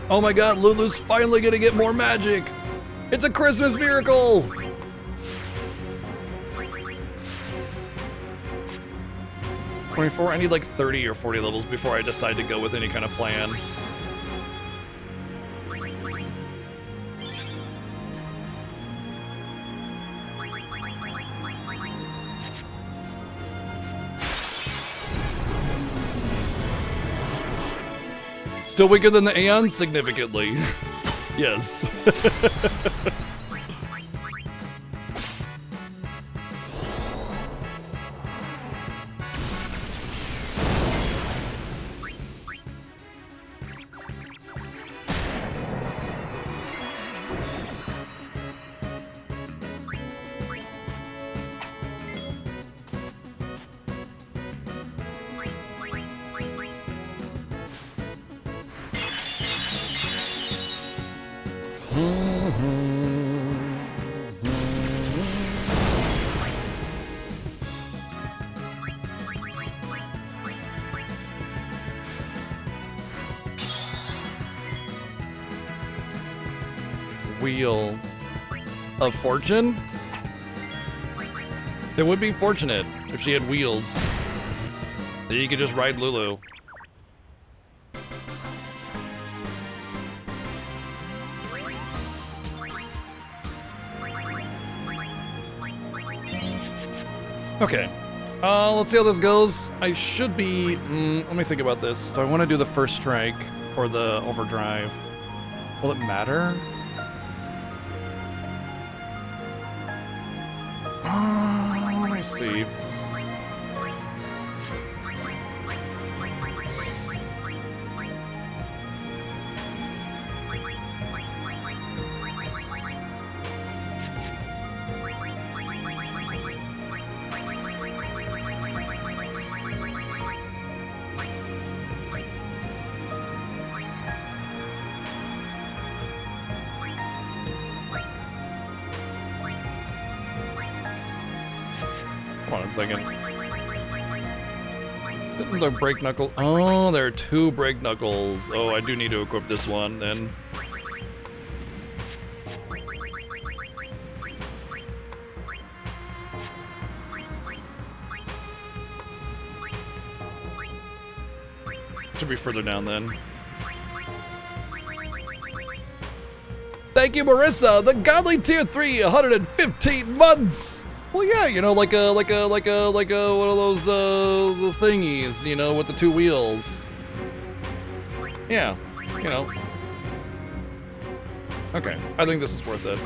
S1: Oh my god, Lulu's finally gonna get more magic! It's a Christmas miracle! $24, I need like 30 or 40 levels before I decide to go with any kind of plan. Still weaker than the Aeons? Significantly. Yes. Wheel of Fortune? It would be fortunate if she had wheels. Then you could just ride Lulu. Okay. Let's see how this goes. I should be... let me think about this. Do I want to do the first strike or the overdrive? Will it matter? Let me see. Hold on a second. Didn't there break knuckle? Oh, there are 2 break knuckles. Oh, I do need to equip this one then. Should be further down then. Thank you, Marissa. The godly tier 3, 115 months. Well, yeah, you know, like a one of those the thingies, you know, with the 2 wheels. Yeah, you know. Okay, I think this is worth it.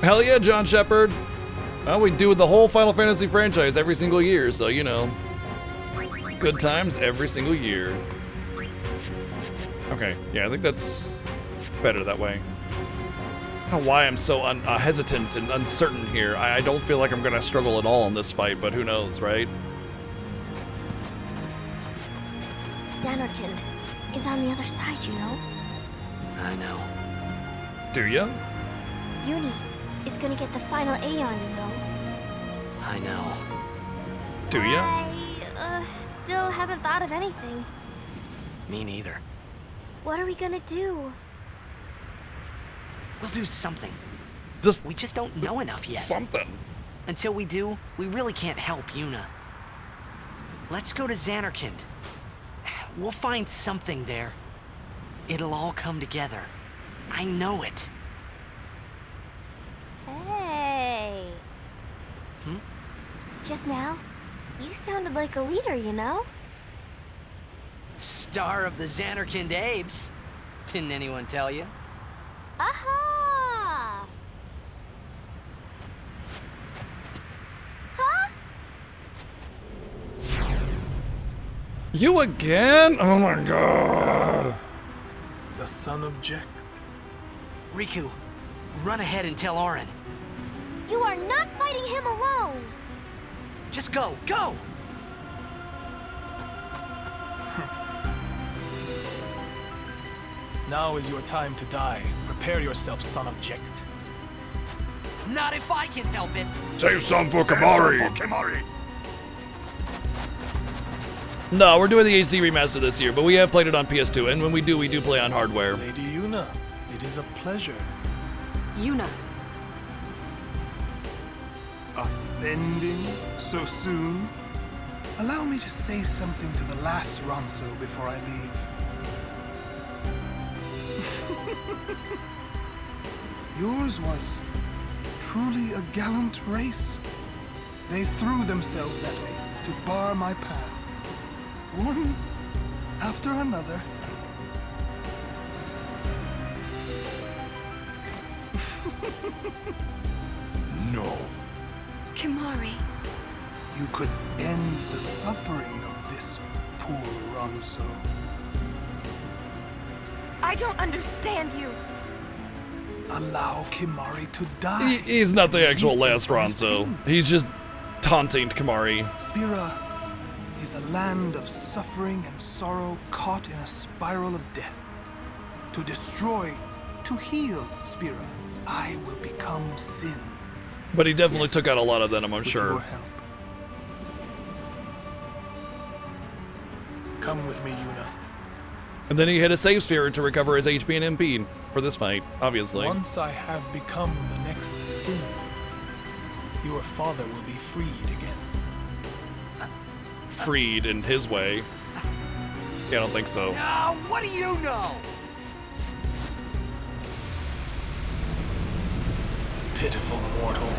S1: Hell yeah, John Shepard. Well, we do the whole Final Fantasy franchise every single year, so you know. Good times every single year. Okay, yeah, I think that's better that way. I don't know why I'm so hesitant and uncertain here. I don't feel like I'm gonna struggle at all in this fight, but who knows, right?
S13: Xanarkand is on the other side, you know?
S6: I know.
S1: Do ya?
S13: Uni is gonna get the final Aeon, you know?
S6: I know.
S1: Do ya?
S13: I still haven't thought of anything.
S6: Me neither.
S13: What are we gonna do?
S12: We'll do something.
S1: We
S12: just don't know enough yet.
S1: Something.
S12: Until we do, we really can't help Yuna. Let's go to Xanarkand. We'll find something there. It'll all come together. I know it.
S13: Hey. Just now, you sounded like a leader, you know?
S12: Star of the Xanarkand Abes. Didn't anyone tell you?
S13: Aha! Huh?
S1: You again? Oh my god.
S14: The son of Jack.
S12: Riku, run ahead and tell Auron.
S13: You are not fighting him alone!
S12: Just go, go!
S14: Now is your time to die. Prepare yourself, son of Jekt.
S12: Not if I can help it!
S10: Save some for Kimahri.
S1: No, we're doing the HD remaster this year, but we have played it on PS2, and when we do play on hardware.
S14: Lady Yuna, it is a pleasure.
S3: Yuna.
S14: Ascending so soon? Allow me to say something to the last Ronso before I leave. Yours was truly a gallant race. They threw themselves at me to bar my path, one after another.
S10: No.
S5: Kimahri.
S14: You could end the suffering of this poor Ronso.
S5: I don't understand you.
S14: Allow Kimahri to die.
S1: He's not the actual
S14: Listen
S1: last
S14: for his
S1: Ronso.
S14: pain.
S1: He's just taunting Kimahri.
S14: Spira is a land of suffering and sorrow caught in a spiral of death. To destroy, to heal Spira, I will become sin.
S1: But he definitely took out a lot of them, I'm
S14: With
S1: sure.
S14: your help. Come with me, Yuna.
S1: And then he hit a save sphere to recover his HP and MP for this fight, obviously.
S14: Once I have become the next sin, your father will be freed again.
S1: Freed in his way. Yeah, I don't think so.
S12: Oh, what do you know?
S14: Pitiful mortal.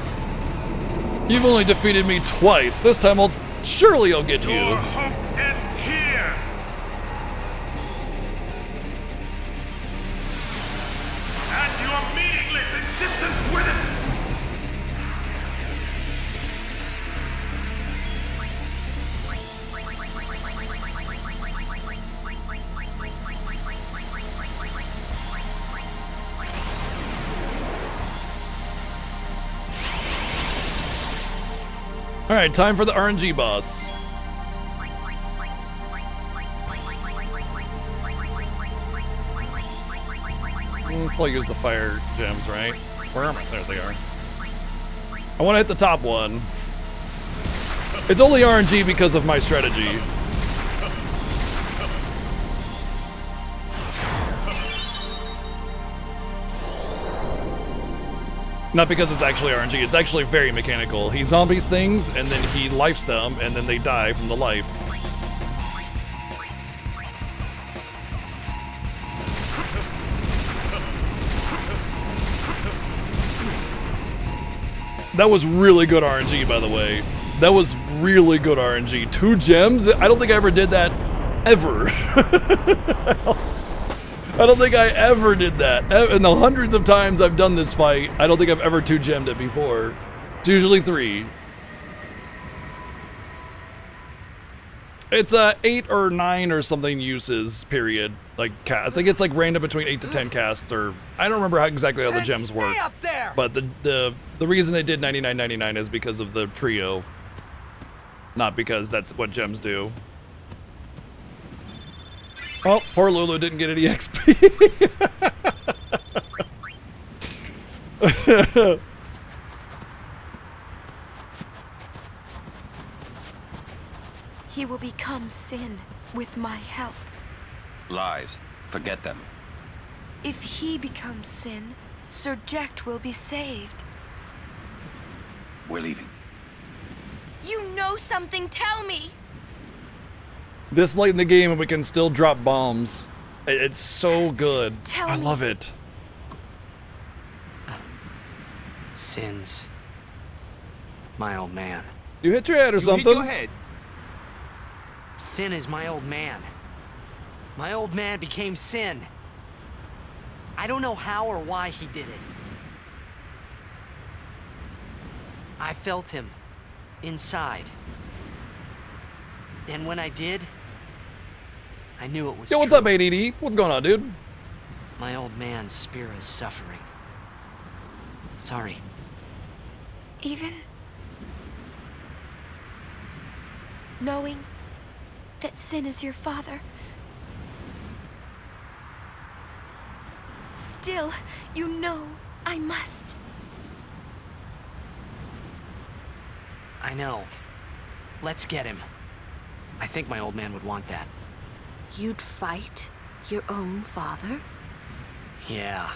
S1: You've only defeated me twice. This time surely I'll get you.
S10: Your hope ends here. And your meaningless existence with it.
S1: All right, time for the RNG boss. We'll probably use the fire gems, right? Where am I? There they are. I want to hit the top one. It's only RNG because of my strategy. Not because it's actually RNG, it's actually very mechanical. He zombies things, and then he lifes them, and then they die from the life. That was really good RNG, by the way. That was really good RNG. 2 gems? I don't think I ever did that, ever. I don't think I ever did that. In the hundreds of times I've done this fight, I don't think I've ever 2-gemmed it before. It's usually 3. It's 8 or 9 or something uses, period. Like, I think it's like random between 8 to 10 casts, or I don't remember exactly how the gems work.
S12: Up there!
S1: But the reason they did 99.99 is because of the trio, not because that's what gems do. Oh, poor Lulu didn't get any XP.
S5: He will become sin with my help.
S4: Lies. Forget them.
S5: If he becomes sin, Sir Jekt will be saved.
S4: We're leaving.
S5: You know something, tell me!
S1: This late in the game and we can still drop bombs. It's so good.
S5: Tell
S1: I
S5: me.
S1: love it.
S12: Sins. My old man.
S1: You hit your head or something?
S9: Go ahead.
S12: Sin is my old man. My old man became Sin. I don't know how or why he did it. I felt him inside. And when I did, I knew it was
S1: Yo, what's
S12: true.
S1: up, ADD? What's going on, dude?
S12: My old man's spirit is suffering. Sorry.
S5: Even knowing that Sin is your father, still, you know I must.
S12: I know. Let's get him. I think my old man would want that.
S3: You'd fight your own father?
S12: Yeah,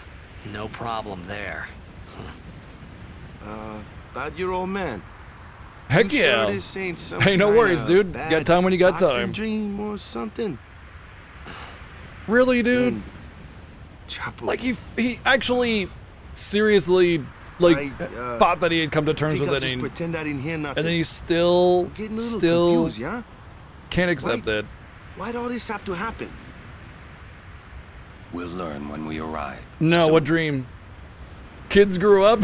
S12: no problem there.
S9: About your old man.
S1: Heck
S9: You
S1: yeah.
S9: Sure this ain't some
S1: Hey, no
S9: kinda
S1: worries, dude.
S9: bad
S1: Got time when you got
S9: toxin
S1: time.
S9: Dream or something.
S1: Really, dude?
S9: Chapo.
S1: Like he actually seriously like thought that he had come to terms
S9: think
S1: with
S9: I'll
S1: it,
S9: just
S1: and,
S9: pretend I didn't hear nothing.
S1: and then you still
S9: Getting a little confused, yeah?
S1: can't accept it.
S9: Why'd all this have to happen?
S4: We'll learn when we arrive.
S1: No, what dream? Kids grew up.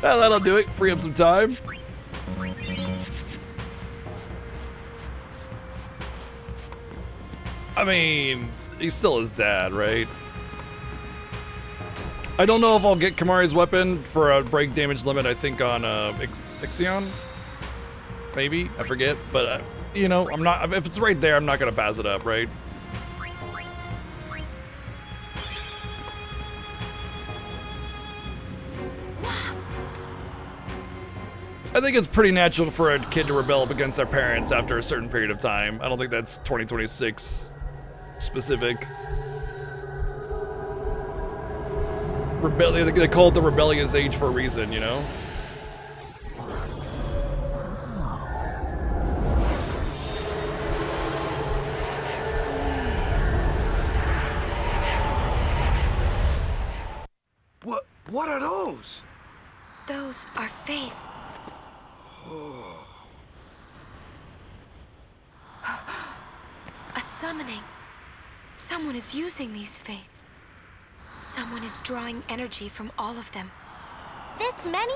S1: Well, that'll do it. Free up some time. I mean, he's still his dad, right? I don't know if I'll get Kamari's weapon for a break damage limit, I think on Ixion. Maybe, I forget, but you know, I'm not, if it's right there, I'm not gonna pass it up, right? I think it's pretty natural for a kid to rebel up against their parents after a certain period of time. I don't think that's 2026 specific. They call it the rebellious age for a reason, you know?
S9: What are those?
S5: Those are faith. A summoning. Someone is using these faith. Someone is drawing energy from all of them.
S13: This many?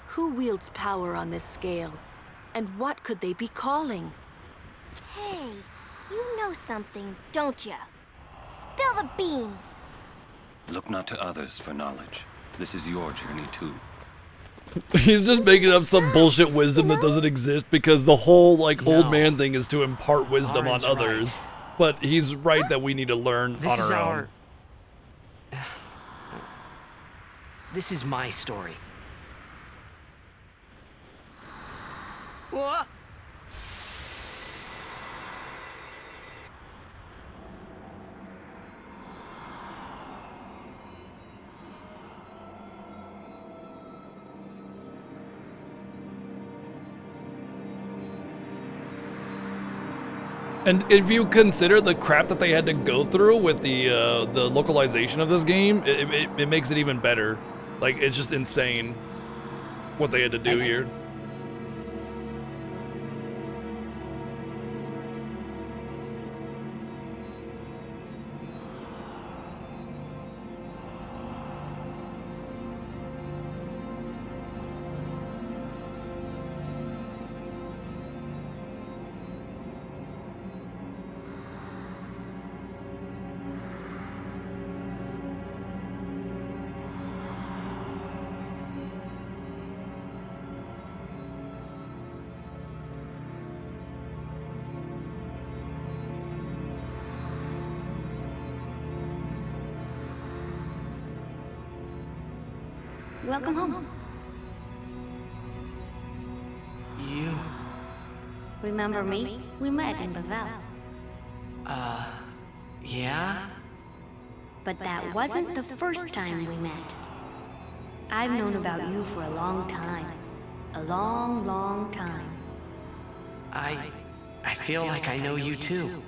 S3: Who wields power on this scale? And what could they be calling?
S13: Hey, you know something, don't ya? Spill the beans.
S4: Look not to others for knowledge. This is your journey too.
S1: He's just making up some bullshit wisdom that doesn't exist because the whole like old man thing is to impart wisdom on
S12: Aaron's
S1: others. But he's right that we need to learn
S12: This
S1: on
S12: is
S1: our own.
S12: This is my story. What?
S1: And if you consider the crap that they had to go through with the localization of this game, it makes it even better. Like, it's just insane what they had to do here.
S13: Welcome home.
S12: You?
S13: Remember me? We met in Bavel.
S12: Yeah?
S13: But that wasn't the first time we met. I've known about you for a long time. A long, long time.
S12: I feel like I know you too.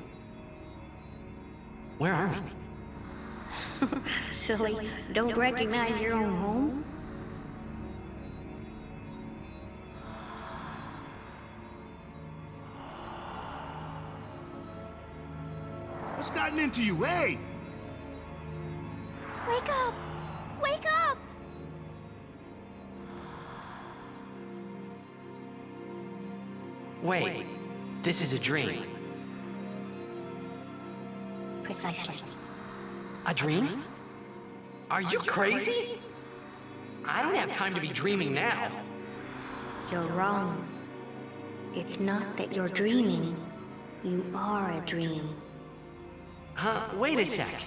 S12: Where are we?
S13: Silly, don't recognize your own home?
S9: What's gotten into you, hey?
S13: Wake up! Wake up!
S12: Wait, This is a dream.
S13: Precisely.
S12: A dream? Are you crazy? I don't have time to be dreaming now.
S13: You're wrong. It's not that you're dreaming. You are a dream.
S12: Huh? Wait a sec.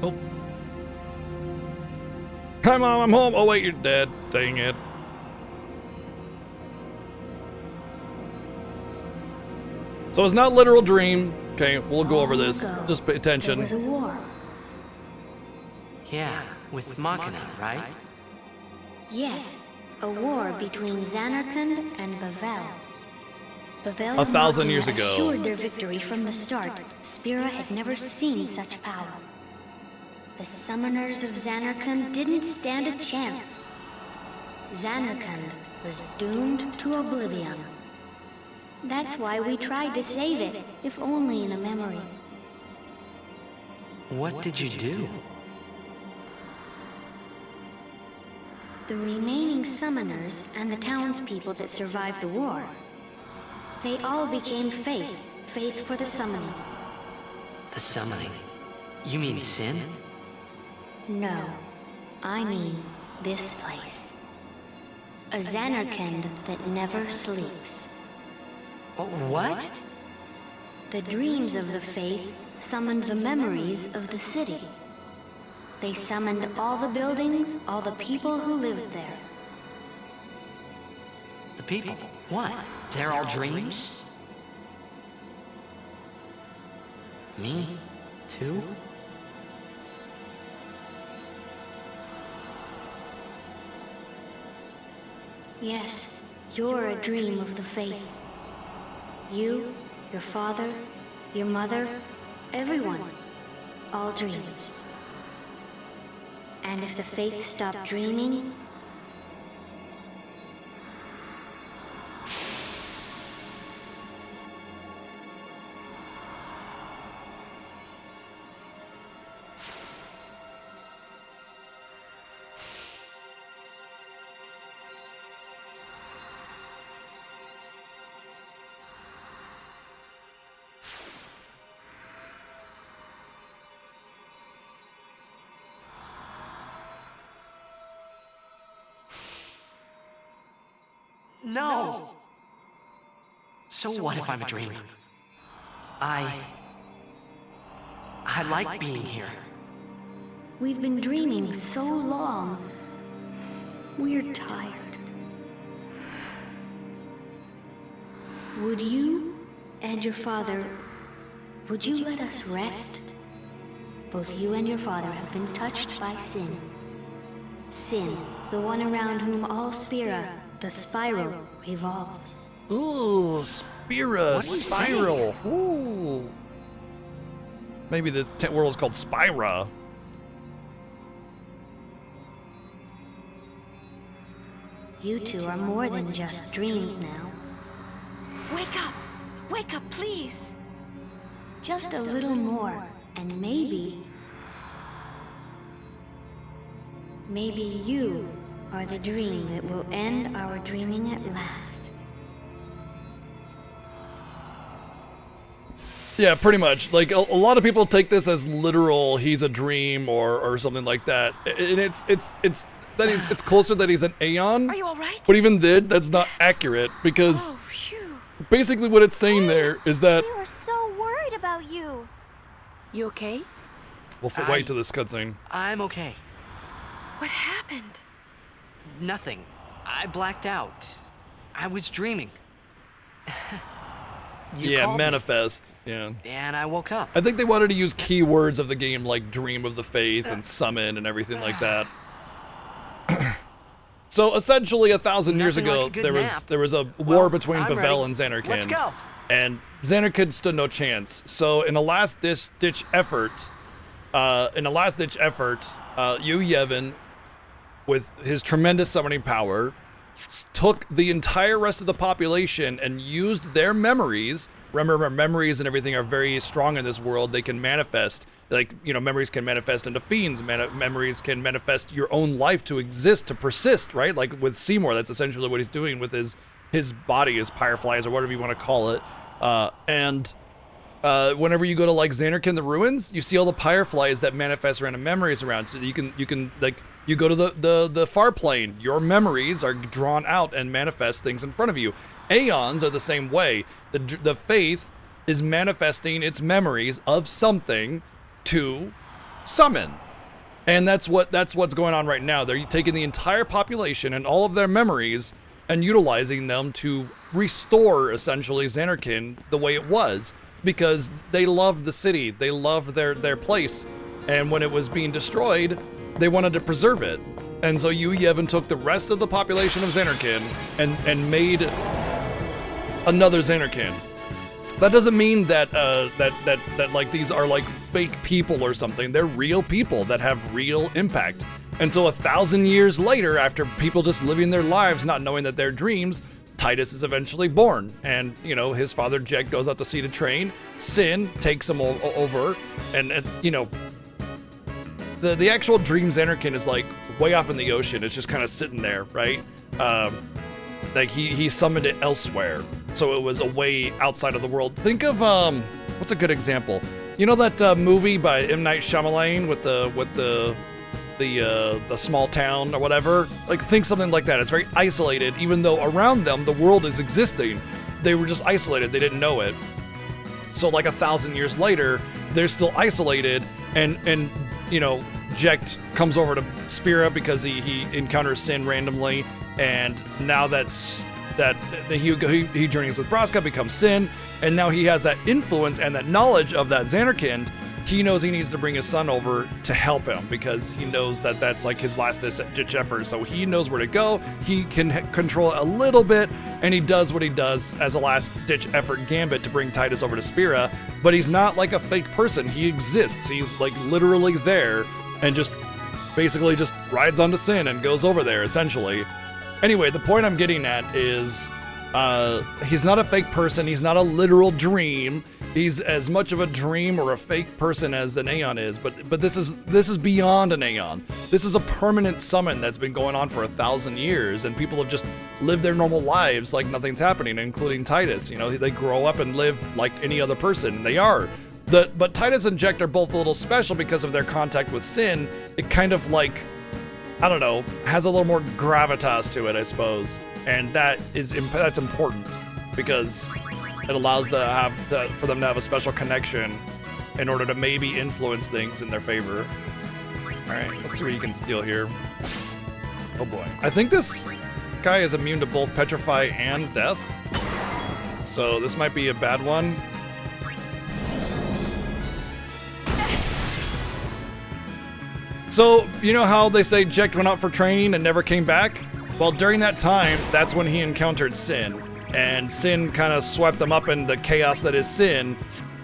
S1: Oh. Hi, Mom, I'm home. Oh, wait, you're dead. Dang it. So it's not literal dream. Okay, we'll go over this. Just pay attention.
S13: There was a war.
S12: Yeah, with Machina, right?
S13: Yes, a war between Zanarkand and Bavel. Bavel's
S1: 1,000
S13: Machina
S1: years ago.
S13: assured their victory from the start. Spira had never seen such power. The summoners of Zanarkand didn't stand a chance. Zanarkand was doomed to oblivion. That's why we tried to save it, if only in a memory.
S12: What did you do?
S13: The remaining summoners and the townspeople that survived the war, they all became faith for the summoning.
S12: The summoning? You mean sin?
S13: No, I mean this place. A Zanarkand that never sleeps.
S12: What?
S13: The dreams of the faith summoned the memories of the city. They summoned all the buildings, all the people who lived there.
S12: The people? What? They're all dreams? Me? Too?
S13: Yes, you're a dream of the faith. You, your father, your mother, everyone. All dreams. And if the faith stopped dreaming,
S12: No! So what if I'm a dream? I like being here.
S13: we've been dreaming so long. We're tired. Would you and your father, would you let us rest? Both you and your father have been touched by sin. Sin, the one around whom all Spira, the spiral, revolves.
S1: Ooh, Spira, spiral. Ooh. Maybe this world is called Spira.
S13: You two are more than just dreams now.
S5: Wake up! Wake up, please!
S13: Just a little more, and maybe you are the dream that will end our dreaming at last.
S1: Yeah, pretty much. Like a lot of people take this as literal. He's a dream or something like that, and it's closer that he's an Aeon.
S5: Are you all right?
S1: But even then, that's not accurate because basically what it's saying there is that
S15: We were so worried about you.
S3: You okay?
S1: we'll wait till this cutscene.
S12: I'm okay.
S5: What happened?
S12: Nothing. I blacked out. I was dreaming. You
S1: Yeah,
S12: called me,
S1: manifest. Yeah.
S12: and I woke up.
S1: I think they wanted to use keywords of the game like dream of the faith and summon and everything like that. So essentially 1,000 years
S12: Nothing like
S1: ago
S12: a good
S1: there was a
S12: nap.
S1: war
S12: Well,
S1: between
S12: I'm
S1: Bavel
S12: ready.
S1: and Zanarkand.
S12: Let's go.
S1: And Zanarkand stood no chance. So in a last ditch effort, Yu Yevon, with his tremendous summoning power, took the entire rest of the population and used their memories remember, memories and everything are very strong in this world. They can manifest, like, you know, memories can manifest into fiends. Memories can manifest your own life to exist, to persist, right? Like with Seymour, that's essentially what he's doing with his body, his fireflies, or whatever you want to call it. Whenever you go to like Xanarkand the ruins, you see all the fireflies that manifest random memories around. So you can like, you go to the far plane, your memories are drawn out and manifest things in front of you. Aeons are the same way. The faith is manifesting its memories of something to summon. And that's what's going on right now. They're taking the entire population and all of their memories and utilizing them to restore essentially Xanarkand the way it was, because they loved the city, they loved their place, and when it was being destroyed, they wanted to preserve it. And so Yevon took the rest of the population of Xanarkand and made another Xanarkand. That doesn't mean that like these are like fake people or something. They're real people that have real impact. And so 1,000 years later, after people just living their lives not knowing that they're dreams, Titus is eventually born, and you know, his father Jek goes out to sea to train. Sin takes him over, and you know, the actual dream Xanarkand is like way off in the ocean. It's just kind of sitting there, right? Like he summoned it elsewhere, so it was away outside of the world. Think of what's a good example? You know that movie by M. Night Shyamalan with the small town or whatever? Like, think something like that. It's very isolated, even though around them the world is existing. They were just isolated, they didn't know it. So like 1,000 years later, they're still isolated, and you know, Jekt comes over to Spira because he encounters Sin randomly, and now he journeys with Braska, becomes Sin, and now he has that influence and that knowledge of that Xanarkand. He knows he needs to bring his son over to help him because he knows that that's like his last ditch effort. So he knows where to go. He can control it a little bit, and he does what he does as a last ditch effort gambit to bring Titus over to Spira. But he's not like a fake person. He exists. He's like literally there, and just basically just rides onto Sin and goes over there essentially. Anyway, the point I'm getting at is he's not a fake person. He's not a literal dream. He's as much of a dream or a fake person as an Aeon is, but this is beyond an Aeon. This is a permanent summon that's been going on for 1,000 years, and people have just lived their normal lives like nothing's happening, including Titus. You know, they grow up and live like any other person. They are. But Titus and Jekt are both a little special because of their contact with Sin. It kind of like, I don't know, has a little more gravitas to it, I suppose, and that's important because it allows for them to have a special connection in order to maybe influence things in their favor. All right, let's see what you can steal here. Oh boy, I think this guy is immune to both petrify and death, so this might be a bad one. So, you know how they say Jekt went out for training and never came back? Well, during that time, that's when he encountered Sin. And Sin kind of swept him up in the chaos that is Sin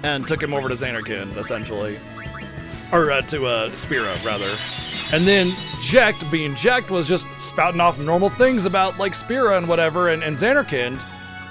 S1: and took him over to Xanarkand, essentially. Or to Spira, rather. And then Jekt, being Jekt, was just spouting off normal things about, like, Spira and whatever and Xanarkand.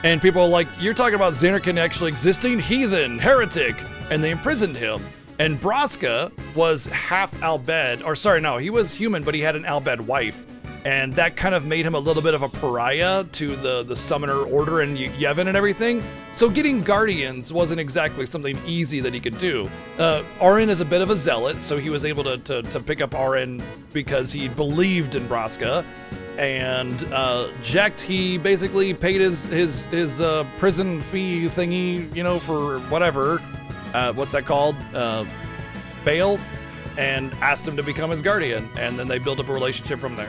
S1: And people are like, you're talking about Xanarkand actually existing? Heathen, heretic. And they imprisoned him. And Braska was half Albed, or sorry, no, he was human, but he had an Albed wife. And that kind of made him a little bit of a pariah to the summoner order and Yevon and everything. So getting guardians wasn't exactly something easy that he could do. Arin is a bit of a zealot, so he was able to pick up Arin because he believed in Braska. And Jekt, he basically paid his prison fee thingy, you know, for whatever. What's that called? Bail, and asked him to become his guardian, and then they built up a relationship from there.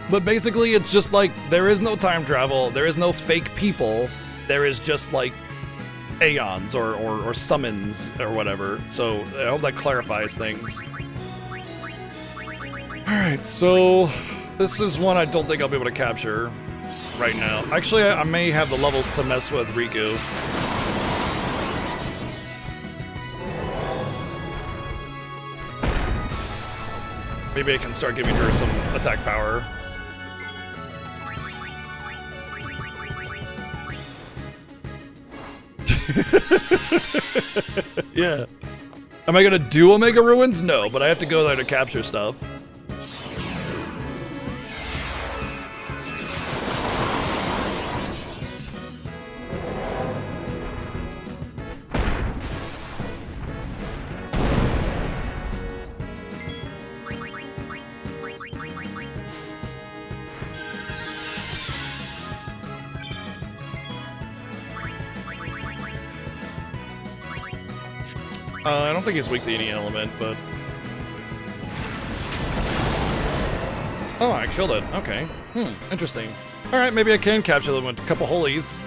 S1: But basically, it's just like, there is no time travel, there is no fake people, there is just like Aeons or summons or whatever. So I hope that clarifies things. Alright, so this is one I don't think I'll be able to capture right now. Actually, I may have the levels to mess with Riku. Maybe I can start giving her some attack power. Yeah. Am I gonna do Omega Ruins? No, but I have to go there to capture stuff. I don't think he's weak to any element, but... Oh, I killed it. Okay. Interesting. Alright, maybe I can capture them with a couple holies.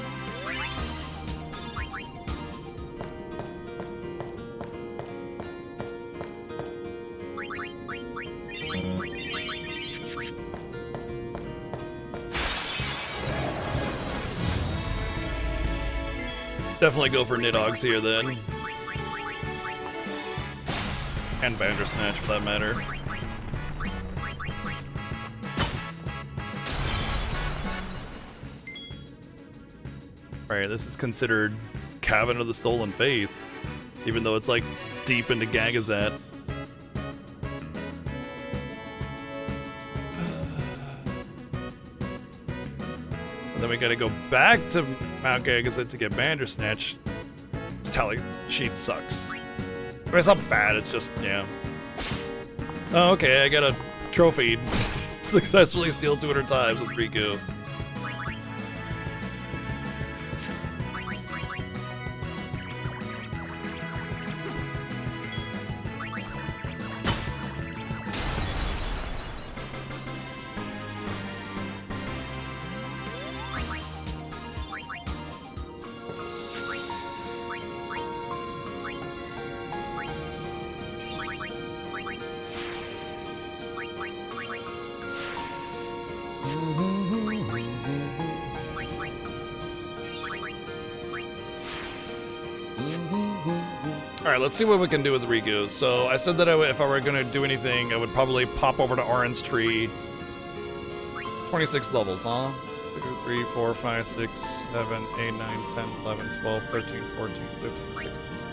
S1: Definitely go for Nidoggs here then. And Bandersnatch for that matter. Alright, this is considered Cavern of the Stolen Faith, even though it's like deep into Gagazet. And then we gotta go back to Mount Gagazet to get Bandersnatch. This tally sheet sucks. It's not bad, it's just, yeah. Oh, okay, I got a trophy. Successfully steal 200 times with Riku. Alright, let's see what we can do with Riku. So, I said that if I were going to do anything, I would probably pop over to Orange Tree. 26 levels, huh? 2, 3, 4, 5, 6, 7, 8, 9, 10, 11, 12, 13, 14, 15, 16, 17.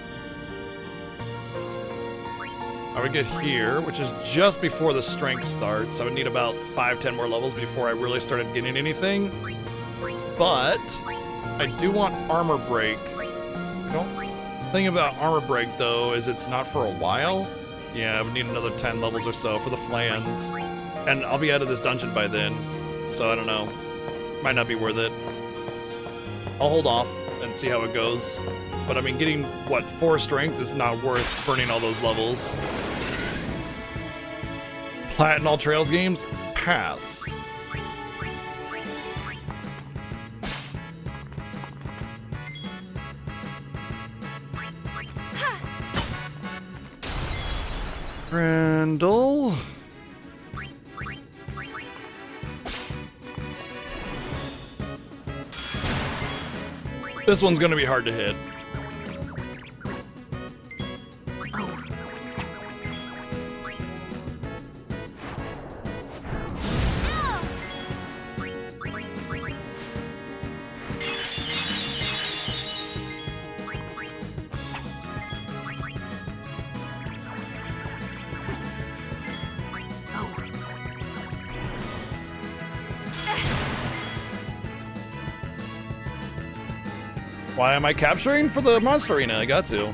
S1: I would get here, which is just before the strength starts. I would need about 5, 10 more levels before I really started getting anything. But I do want Armor Break. The thing about Armor Break, though, is it's not for a while. Yeah, I would need another 10 levels or so for the Flans. And I'll be out of this dungeon by then, so I don't know. Might not be worth it. I'll hold off and see how it goes. But I mean, getting, what, 4 strength is not worth burning all those levels. Platinum All Trails games? Pass. Randall. This one's gonna be hard to hit. Why am I capturing for the monster arena? I got to.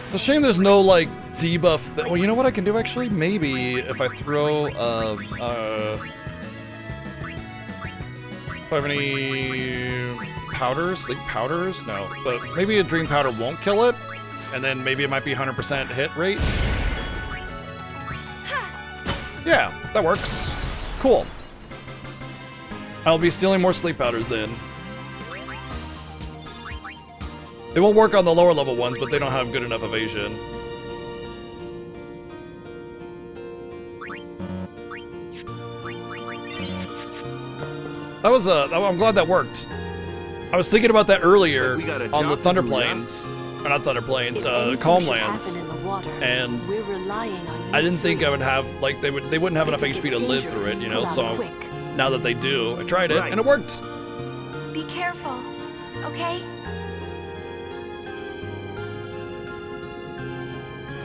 S1: It's a shame there's no, like, debuff. Well, you know what I can do, actually? Maybe if I throw, if I have any powders? Sleep powders? No. But maybe a dream powder won't kill it, and then maybe it might be 100% hit rate. Yeah, that works. Cool. I'll be stealing more sleep powders then. It won't work on the lower level ones, but they don't have good enough evasion. That was I'm glad that worked. I was thinking about that earlier
S9: we got a
S1: on the
S9: job to
S1: Thunder
S9: do, yeah?
S1: Plains. Or not Thunder Plains,
S3: If anything
S1: Calm
S3: should
S1: Lands.
S3: happen in the water,
S1: And
S3: we're relying on you
S1: I didn't think
S3: three.
S1: I would have, like, they wouldn't have enough
S3: think
S1: HP to
S3: it's
S1: live through it,
S3: dangerous.
S1: you know,
S3: Pull out
S1: so
S3: quick.
S1: now that they do, I tried it,
S9: Right.
S1: and it worked.
S5: Be careful, okay?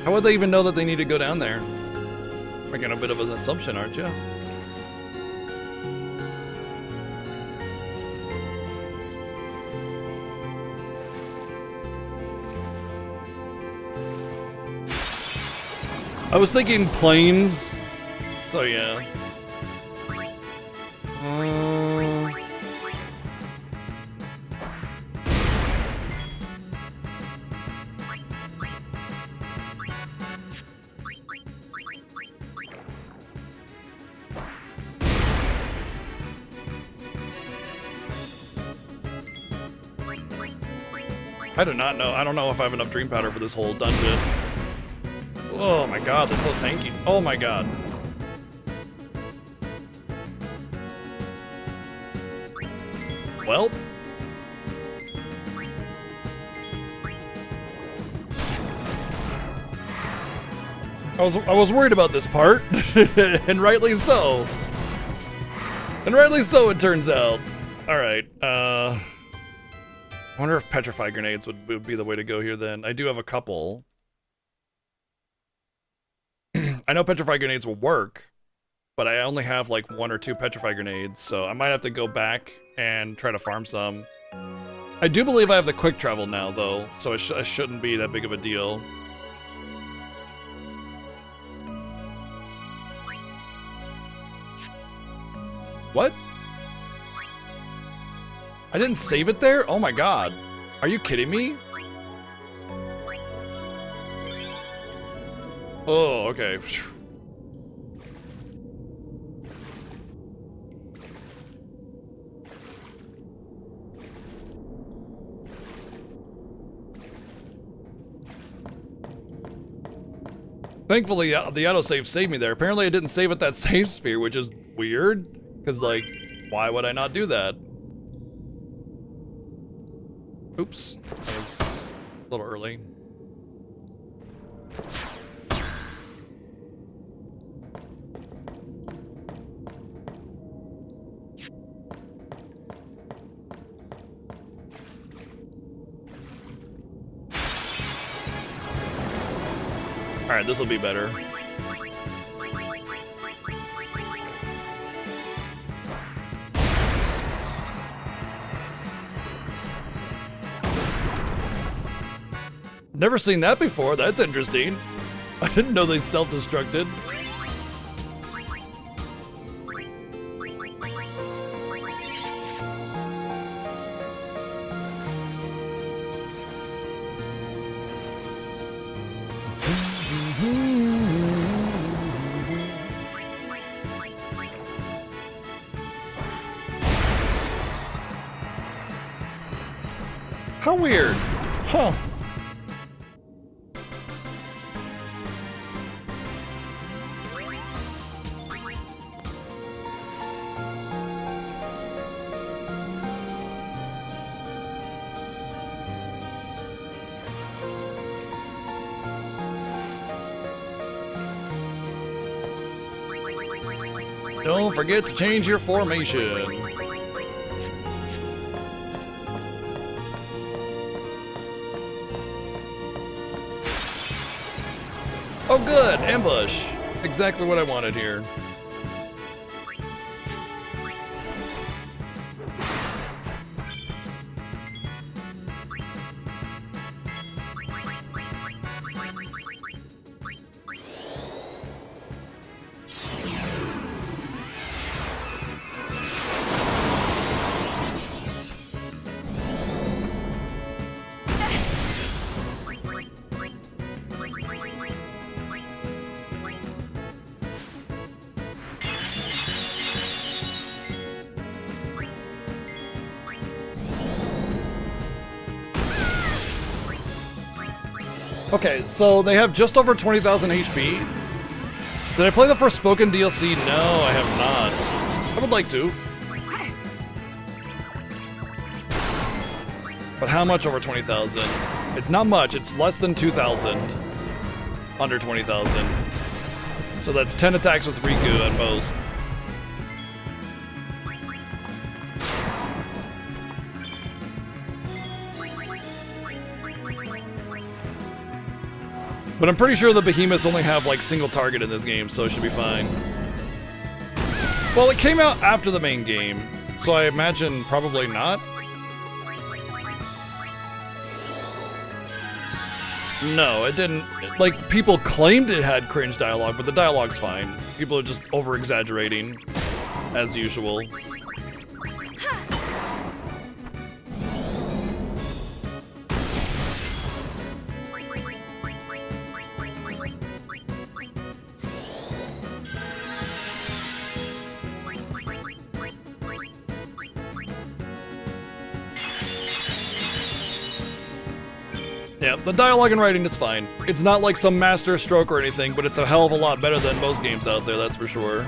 S1: How would they even know that they need to go down there? Making a bit of an assumption, aren't you? I was thinking planes, so yeah. I do not know. I don't know if I have enough dream powder for this whole dungeon. Oh my god, they're so tanky. Oh my god. Well. I was worried about this part, and rightly so. And rightly so, it turns out. Alright, I wonder if petrified grenades would be the way to go here then. I do have a couple. I know petrified grenades will work, but I only have like 1 or 2 petrified grenades, so I might have to go back and try to farm some. I do believe I have the quick travel now though, so it shouldn't be that big of a deal. What? I didn't save it there? Oh my god. Are you kidding me? Oh, okay. Thankfully, the autosave saved me there. Apparently, I didn't save at that save sphere, which is weird. Because, like, why would I not do that? Oops. That was a little early. Alright, this will be better. Never seen that before. That's interesting. I didn't know they self-destructed. How weird. Huh. Don't forget to change your formation. Oh good, ambush. Exactly what I wanted here. Okay, so they have just over 20,000 HP. Did I play the Forspoken DLC? No, I have not. I would like to. But how much over 20,000? It's not much. It's less than 2,000. Under 20,000. So that's 10 attacks with Riku at most. But I'm pretty sure the behemoths only have like single target in this game, so it should be fine. Well, it came out after the main game, so I imagine probably not. No, it didn't. Like, people claimed it had cringe dialogue, but the dialogue's fine. People are just over-exaggerating, as usual. Yeah, the dialogue and writing is fine. It's not like some master stroke or anything, but it's a hell of a lot better than most games out there, that's for sure.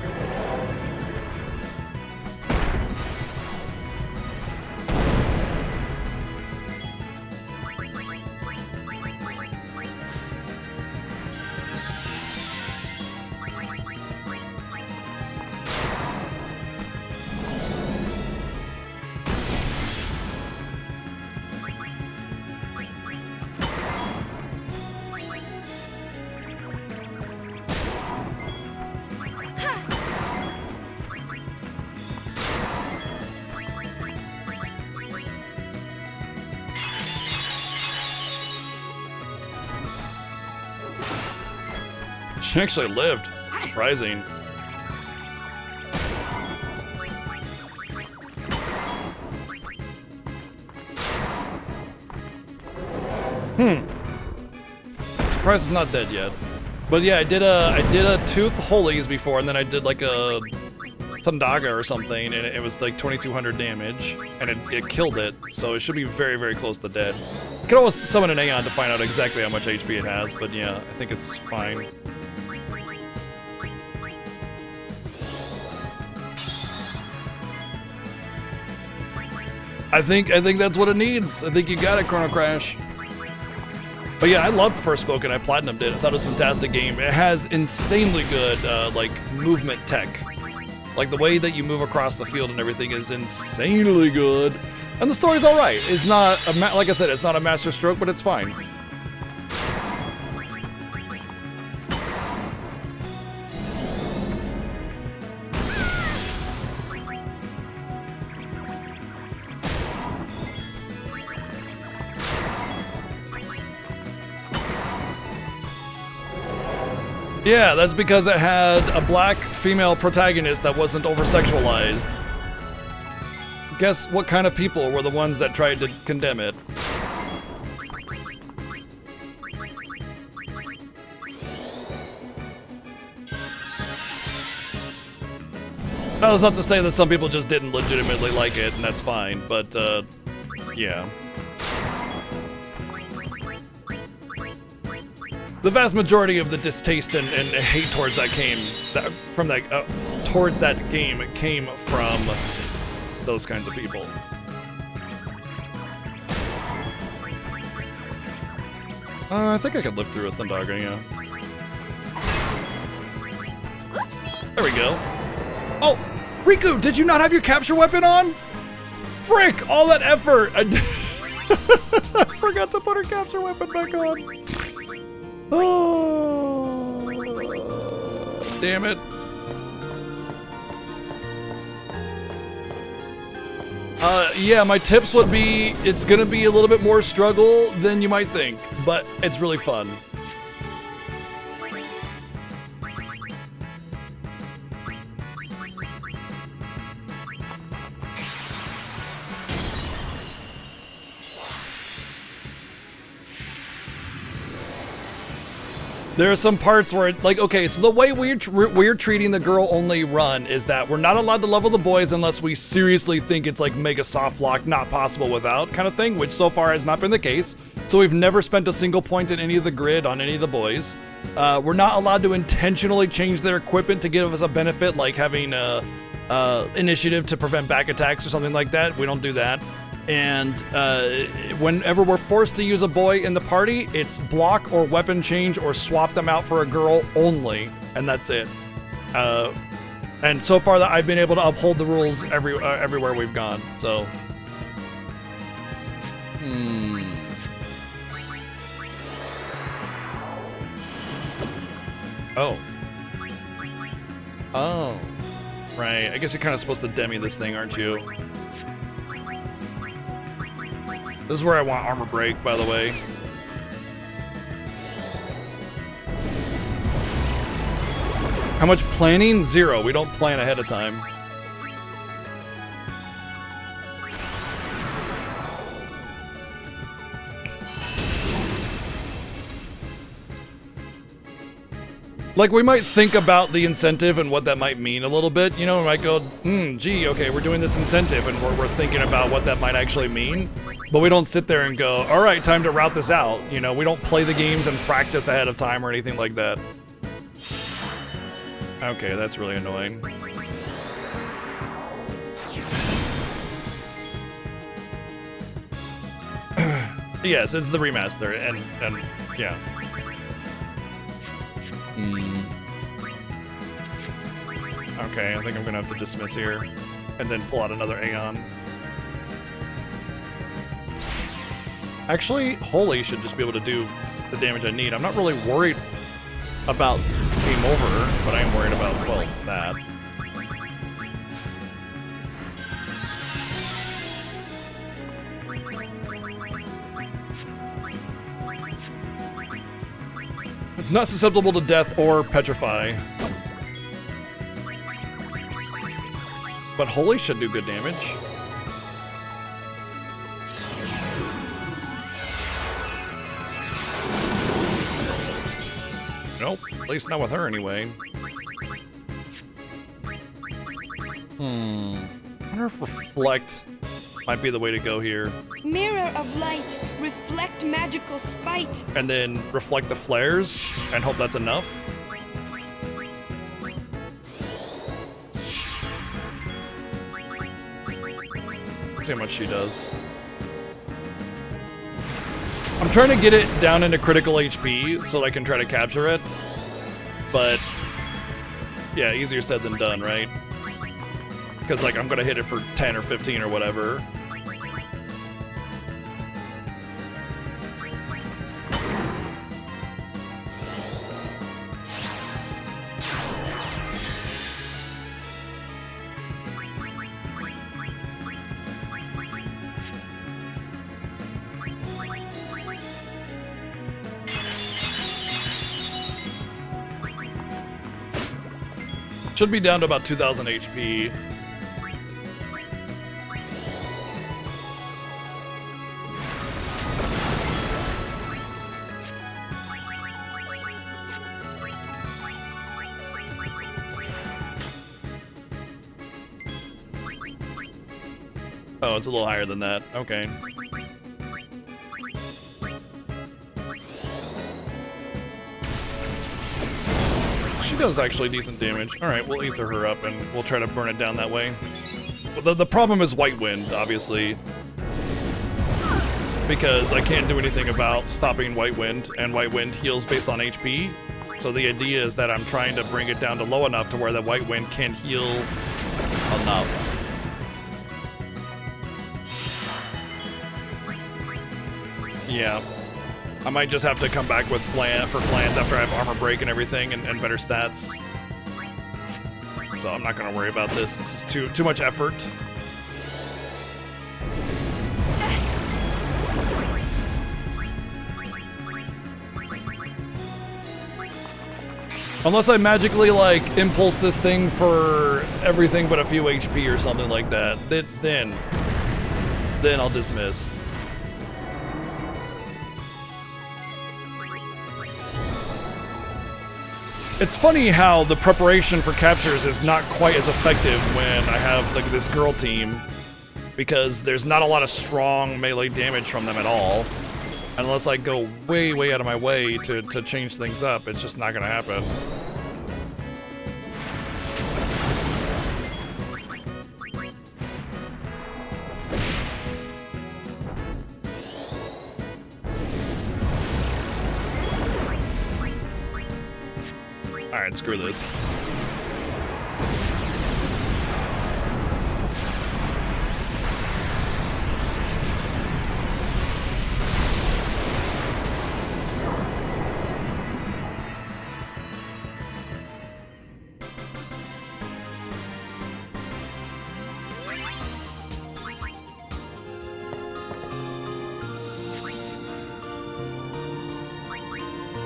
S1: She actually lived. Surprising. Surprised it's not dead yet. But yeah, I did a Tooth Holies before, and then I did like a Thundaga or something, and it was like 2,200 damage, and it killed it, so it should be very, very close to dead. You can always summon an Aeon to find out exactly how much HP it has, but yeah, I think it's fine. I think that's what it needs. I think you got it, Chrono Crash. But yeah, I loved Forspoken. I platinumed it. I thought it was a fantastic game. It has insanely good like movement tech. Like the way that you move across the field and everything is insanely good. And the story's all right. It's not like I said, it's not a master stroke, but it's fine. Yeah, that's because it had a black female protagonist that wasn't over-sexualized. Guess what kind of people were the ones that tried to condemn it? Now, that's not to say that some people just didn't legitimately like it, and that's fine, but, yeah. The vast majority of the distaste and hate towards that game, towards that game came from those kinds of people. I think I could live through a Thundaga, yeah. Oopsie. There we go. Oh, Riku, did you not have your capture weapon on? Frick, all that effort. I forgot to put her capture weapon back on. Oh, damn it. Yeah, my tips would be, it's gonna be a little bit more struggle than you might think, but it's really fun. There are some parts where, like, okay, so the way we're treating the girl-only run is that we're not allowed to level the boys unless we seriously think it's like mega soft lock, not possible without kind of thing, which so far has not been the case. So we've never spent a single point in any of the grid on any of the boys. We're not allowed to intentionally change their equipment to give us a benefit, like having initiative to prevent back attacks or something like that. We don't do that. And whenever we're forced to use a boy in the party, it's block or weapon change or swap them out for a girl only, and that's it. And so far that I've been able to uphold the rules everywhere we've gone. So. Oh. Oh. Right. I guess you're kind of supposed to demi this thing, aren't you? This is where I want armor break, by the way. How much planning? 0. We don't plan ahead of time. Like, we might think about the incentive and what that might mean a little bit. You know, we might go, gee, okay, we're doing this incentive, and we're thinking about what that might actually mean. But we don't sit there and go, all right, time to route this out. You know, we don't play the games and practice ahead of time or anything like that. Okay, that's really annoying. Yes, it's the remaster, and yeah. Okay, I think I'm gonna have to dismiss here, and then pull out another Aeon. Actually, Holy should just be able to do the damage I need. I'm not really worried about game over, but I am worried about, well, that. It's not susceptible to death or petrify. But Holy should do good damage. Nope, at least not with her anyway. I wonder if Reflect might be the way to go here.
S5: Mirror of light, reflect magical spite.
S1: And then reflect the flares and hope that's enough. Let's see how much she does. I'm trying to get it down into critical HP so that I can try to capture it. But yeah, easier said than done, right? Because like I'm gonna hit it for 10 or 15 or whatever. Should be down to about 2,000 HP. Oh, it's a little higher than that. Okay. She does actually decent damage. Alright, we'll ether her up and we'll try to burn it down that way. The problem is White Wind, obviously. Because I can't do anything about stopping White Wind, and White Wind heals based on HP. So the idea is that I'm trying to bring it down to low enough to where the White Wind can heal enough. Yeah. I might just have to come back with Flans after I have armor break and everything and better stats. So I'm not gonna worry about this. This is too much effort. Unless I magically like impulse this thing for everything but a few HP or something like that, then I'll dismiss. It's funny how the preparation for captures is not quite as effective when I have like this girl team, because there's not a lot of strong melee damage from them at all. Unless I go way out of my way to change things up, it's just not gonna happen. Alright, screw this.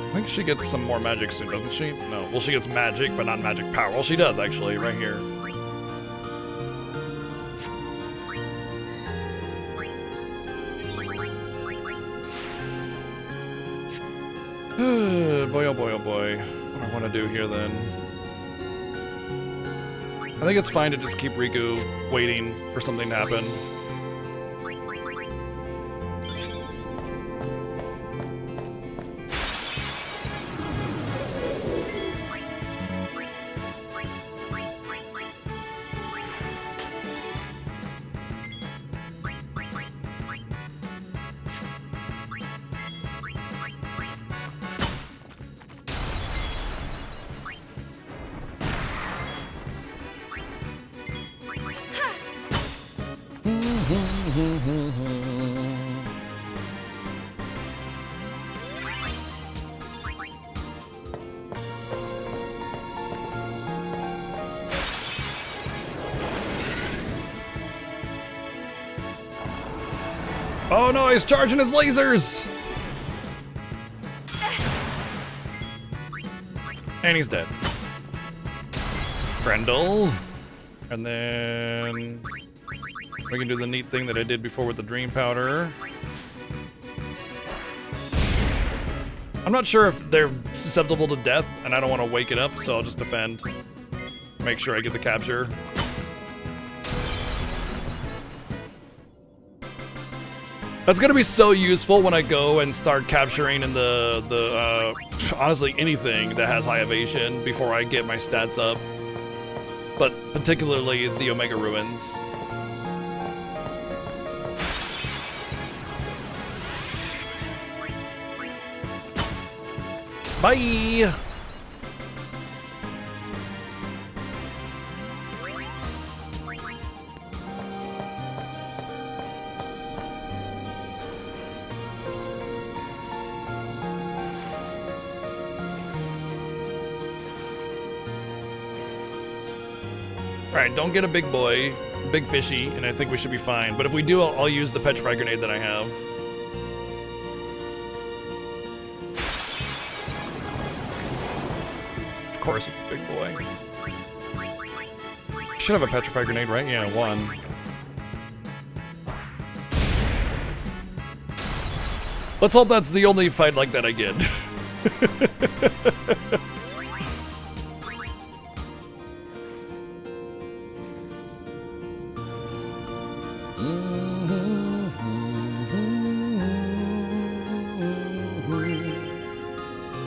S1: I think she gets some more magic soon, doesn't she? No. Well, she gets magic, but not magic power. Well, she does, actually, right here. Boy, oh boy, oh boy. What do I want to do here, then? I think it's fine to just keep Riku waiting for something to happen. Oh no, he's charging his lasers! And he's dead. Grendel. And then we can do the neat thing that I did before with the dream powder. I'm not sure if they're susceptible to death, and I don't want to wake it up, so I'll just defend. Make sure I get the capture. That's gonna be so useful when I go and start capturing in the honestly anything that has high evasion before I get my stats up. But particularly the Omega Ruins. Bye! Alright, don't get a big boy, big fishy, and I think we should be fine. But if we do, I'll use the Petrify Grenade that I have. Of course it's a big boy. Should have a Petrify Grenade, right? Yeah, one. Let's hope that's the only fight like that I get.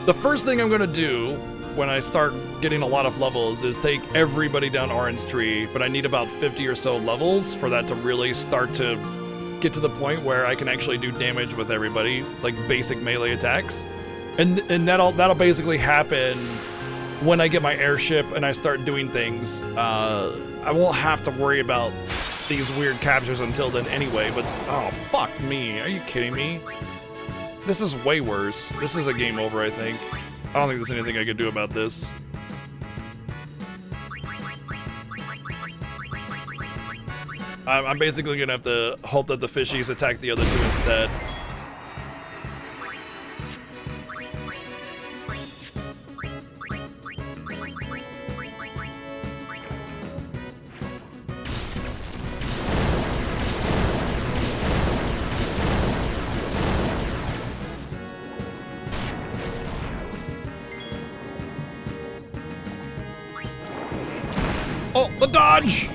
S1: The first thing I'm gonna do when I start getting a lot of levels is take everybody down Orange Tree, but I need about 50 or so levels for that to really start to get to the point where I can actually do damage with everybody, like basic melee attacks. And that'll basically happen when I get my airship and I start doing things. I won't have to worry about these weird captures until then anyway, but oh, fuck me. Are you kidding me? This is way worse. This is a game over, I think. I don't think there's anything I could do about this. I'm basically gonna have to hope that the fishies attack the other two instead. Oh, the dodge!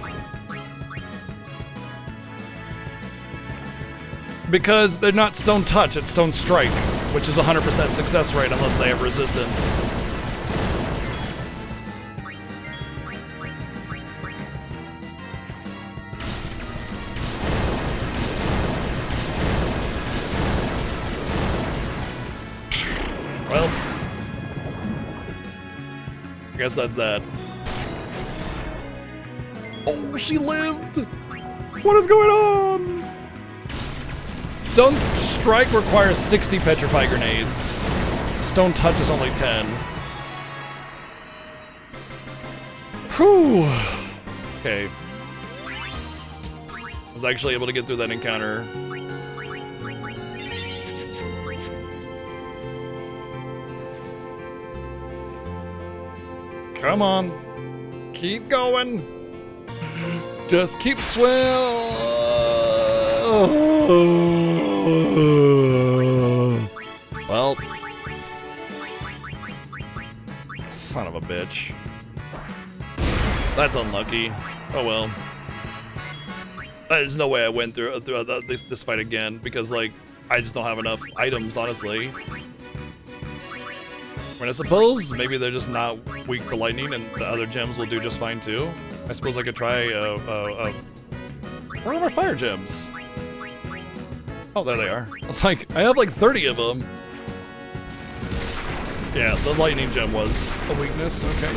S1: Because they're not stone touch, it's stone strike, which is 100% success rate unless they have resistance. Well, I guess that's that. Oh, she lived! What is going on? Stone Strike requires 60 Petrify grenades. Stone Touch is only 10. Whew. Okay. I was actually able to get through that encounter. Come on. Keep going. Just keep swim. Well. Son of a bitch. That's unlucky. Oh well. There's no way I went through this fight again because, like, I just don't have enough items, honestly. I mean, I suppose maybe they're just not weak to lightning and the other gems will do just fine too. I suppose I could try, where are my fire gems? Oh, there they are. I was like, I have like 30 of them. Yeah, the lightning gem was a weakness, okay.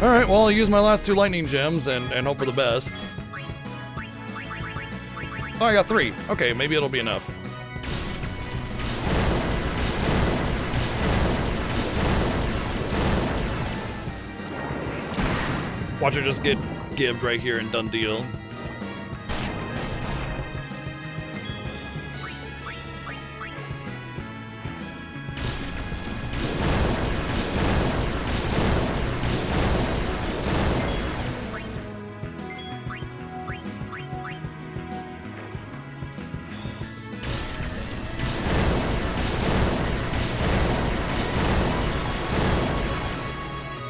S1: Alright, well, I'll use my last 2 lightning gems and hope for the best. Oh, I got 3. Okay, maybe it'll be enough. Watch her just get gibbed right here and done deal.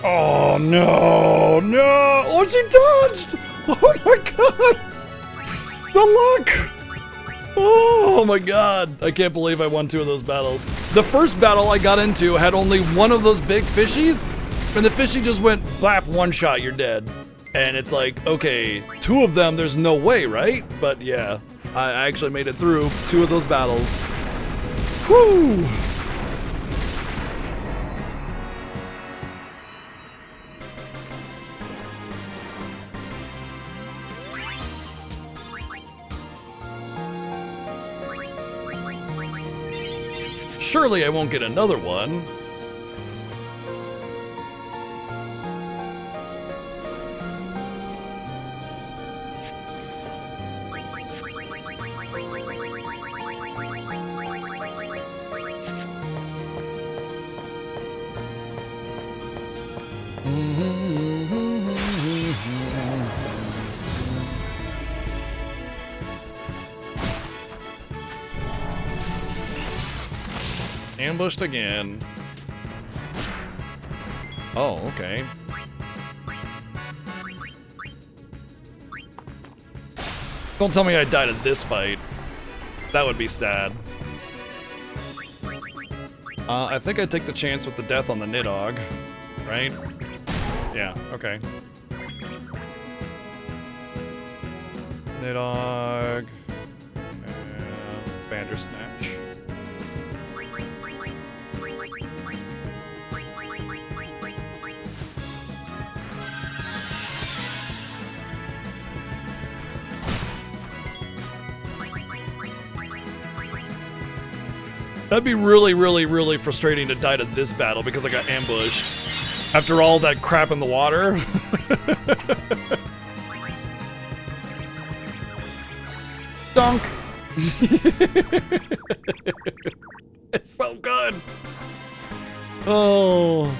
S1: Oh no, no! Oh, she dodged! Oh my god! The luck! Oh my god! I can't believe I won 2 of those battles. The first battle I got into had only one of those big fishies, and the fishy just went blap, 1 shot, you're dead. And it's like, okay, 2 of them, there's no way, right? But yeah, I actually made it through 2 of those battles. Whew! Surely I won't get another one. Ambushed again. Oh, okay. Don't tell me I died in this fight. That would be sad. I think I'd take the chance with the death on the Nidhogg, right? Yeah, okay. Nidhogg. And Bandersnatch. That'd be really, really, really frustrating to die to this battle because I got ambushed after all that crap in the water. Dunk! It's so good! Oh...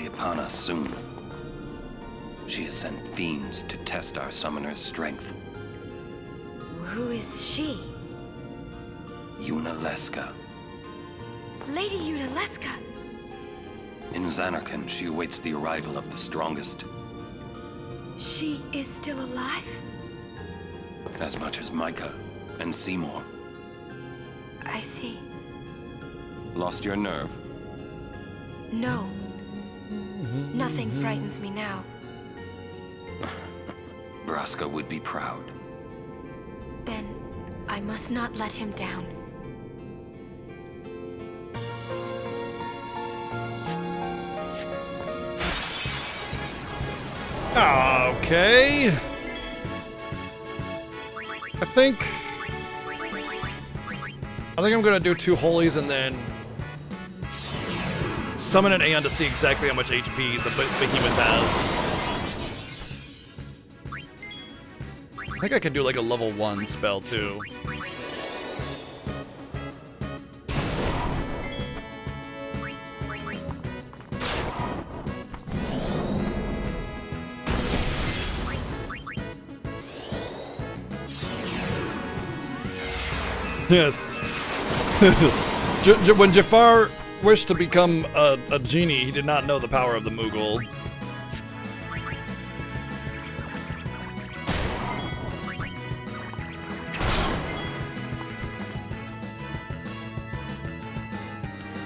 S4: Upon us soon. She has sent fiends to test our summoner's strength.
S5: Who is she?
S4: Yunalesca.
S5: Lady Yunalesca.
S4: In Zanarkand, she awaits the arrival of the strongest.
S5: She is still alive?
S4: As much as Micah and Seymour.
S5: I see.
S4: Lost your nerve?
S5: No. Nothing frightens me now.
S4: Braska would be proud.
S5: Then I must not let him down.
S1: Okay. I think I'm gonna do 2 holies and then summon an Aeon to see exactly how much HP the behemoth has. I think I could do like a level 1 spell too. Yes. When Jafar wished to become a genie, he did not know the power of the Moogle.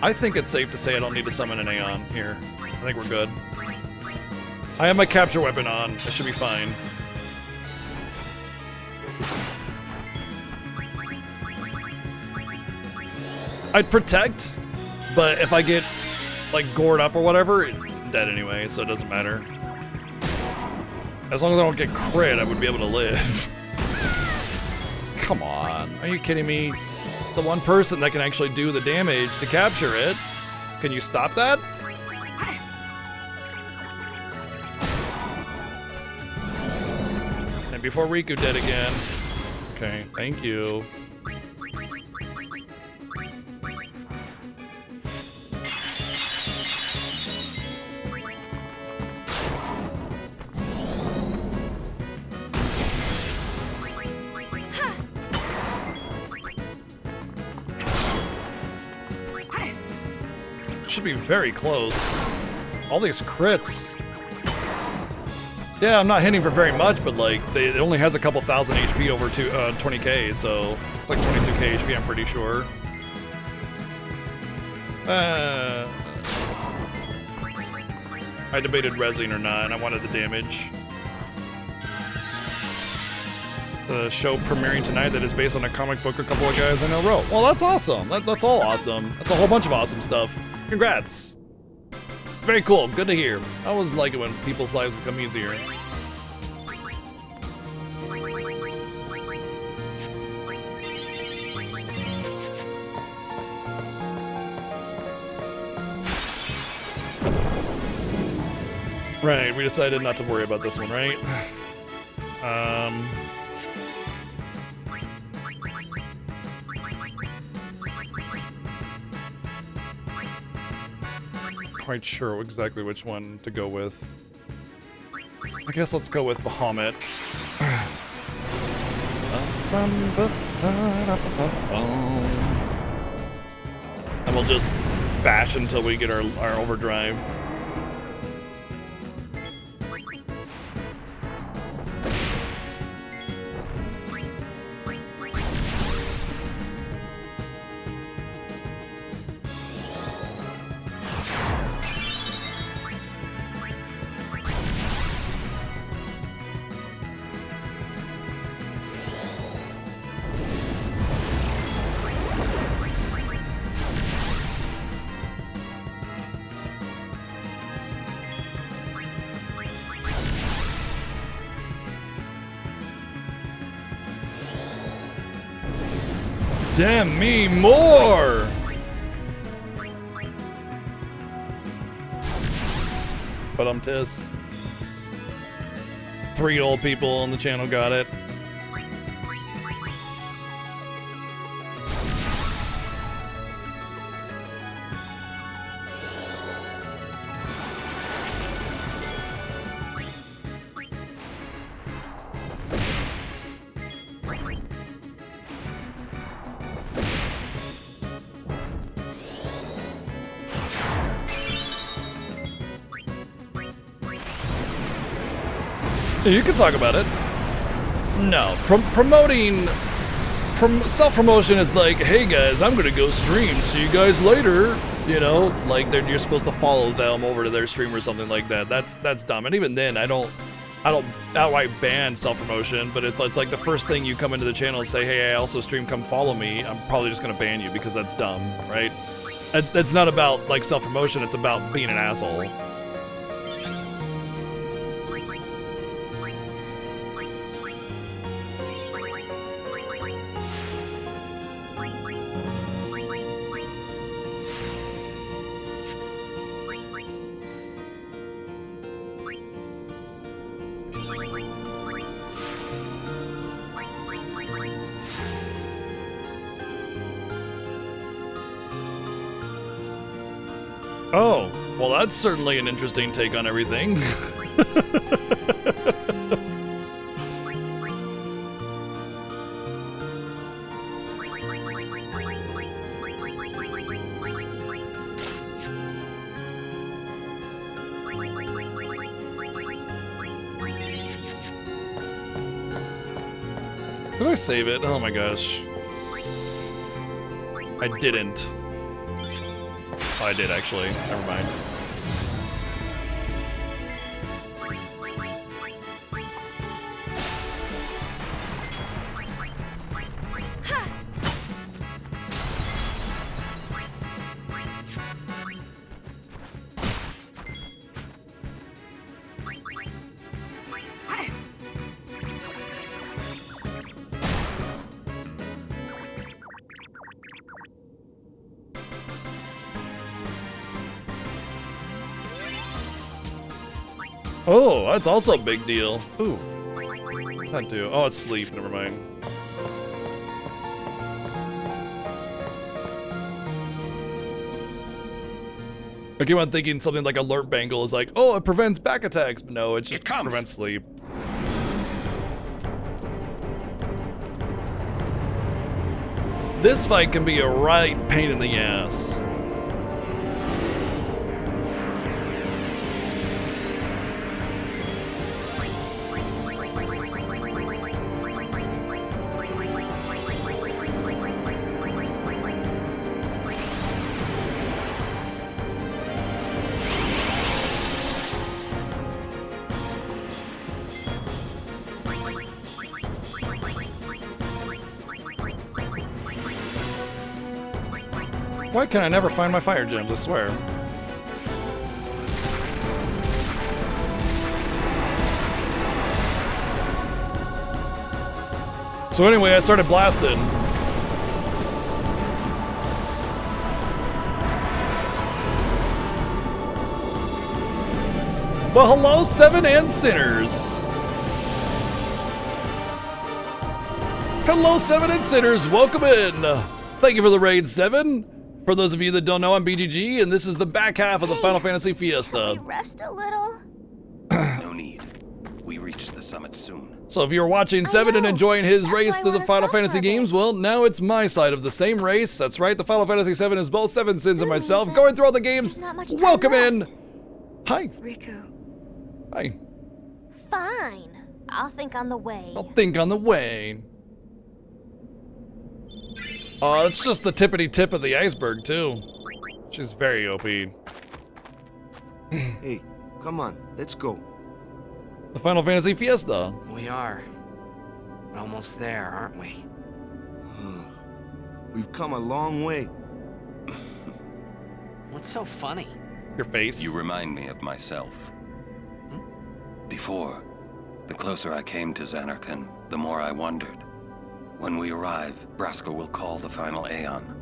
S1: I think it's safe to say I don't need to summon an Aeon here. I think we're good. I have my capture weapon on. It should be fine. I'd protect, but if I get like gored up or whatever, I'm dead anyway, so it doesn't matter. As long as I don't get crit, I would be able to live. Come on, are you kidding me? The one person that can actually do the damage to capture it. Can you stop that? And before Riku dead again. Okay, thank you. Should be very close. All these crits. Yeah, I'm not hitting for very much, but like it only has a couple thousand HP over 20k, so it's like 22k HP, I'm pretty sure. I debated resing or not, and I wanted the damage. The show premiering tonight that is based on a comic book a couple of guys I know wrote. Well, that's awesome. That's all awesome. That's a whole bunch of awesome stuff. Congrats. Very cool. Good to hear. I always like it when people's lives become easier. Right, we decided not to worry about this one, right? Quite sure exactly which one to go with. I guess let's go with Bahamut. And we'll just bash until we get our overdrive. Damn me more! But I'm tis. 3 old people on the channel got it. You can talk about it. No, self-promotion is like, hey guys, I'm gonna go stream. See you guys later. You know, like you're supposed to follow them over to their stream or something like that. That's dumb. And even then, I don't outright ban self-promotion, but it's like the first thing you come into the channel and say, hey, I also stream, come follow me, I'm probably just gonna ban you because that's dumb, right? That's not about like self-promotion, it's about being an asshole. Oh, well, that's certainly an interesting take on everything. Did I save it? Oh my gosh. I didn't. Oh, I did actually. Never mind. Oh, that's also a big deal. Ooh. What's that do? Oh, it's sleep. Never mind. I keep on thinking something like alert bangle is like, oh, it prevents back attacks. But no, it just prevents sleep. This fight can be a right pain in the ass. Why can I never find my fire gems, I swear? So anyway, I started blasting. Well, hello, Seven and Sinners. Hello, Seven and Sinners. Welcome in. Thank you for the raid, Seven. For those of you that don't know, I'm BGG, and this is the back half of the Final Fantasy Fiesta.
S15: Can we rest a little?
S4: No need. We reach the summit soon.
S1: So if you're watching Seven and enjoying his race through the Final Fantasy games, well, now it's my side of the same race. That's right, the Final Fantasy VII is both Seven Sins and myself going through all the games. Welcome in. Hi.
S5: Riku.
S1: Hi.
S15: Fine. I'll think on the way.
S1: I'll think on the way. Oh, it's just the tippity tip of the iceberg, too. She's very OP.
S9: Hey, come on, let's go.
S1: The Final Fantasy Fiesta.
S12: We are. We're almost there, aren't we?
S9: We've come a long way.
S12: What's so funny?
S1: Your face.
S4: You remind me of myself. Before, the closer I came to Zanarkand, the more I wondered. When we arrive, Braska will call the final Aeon.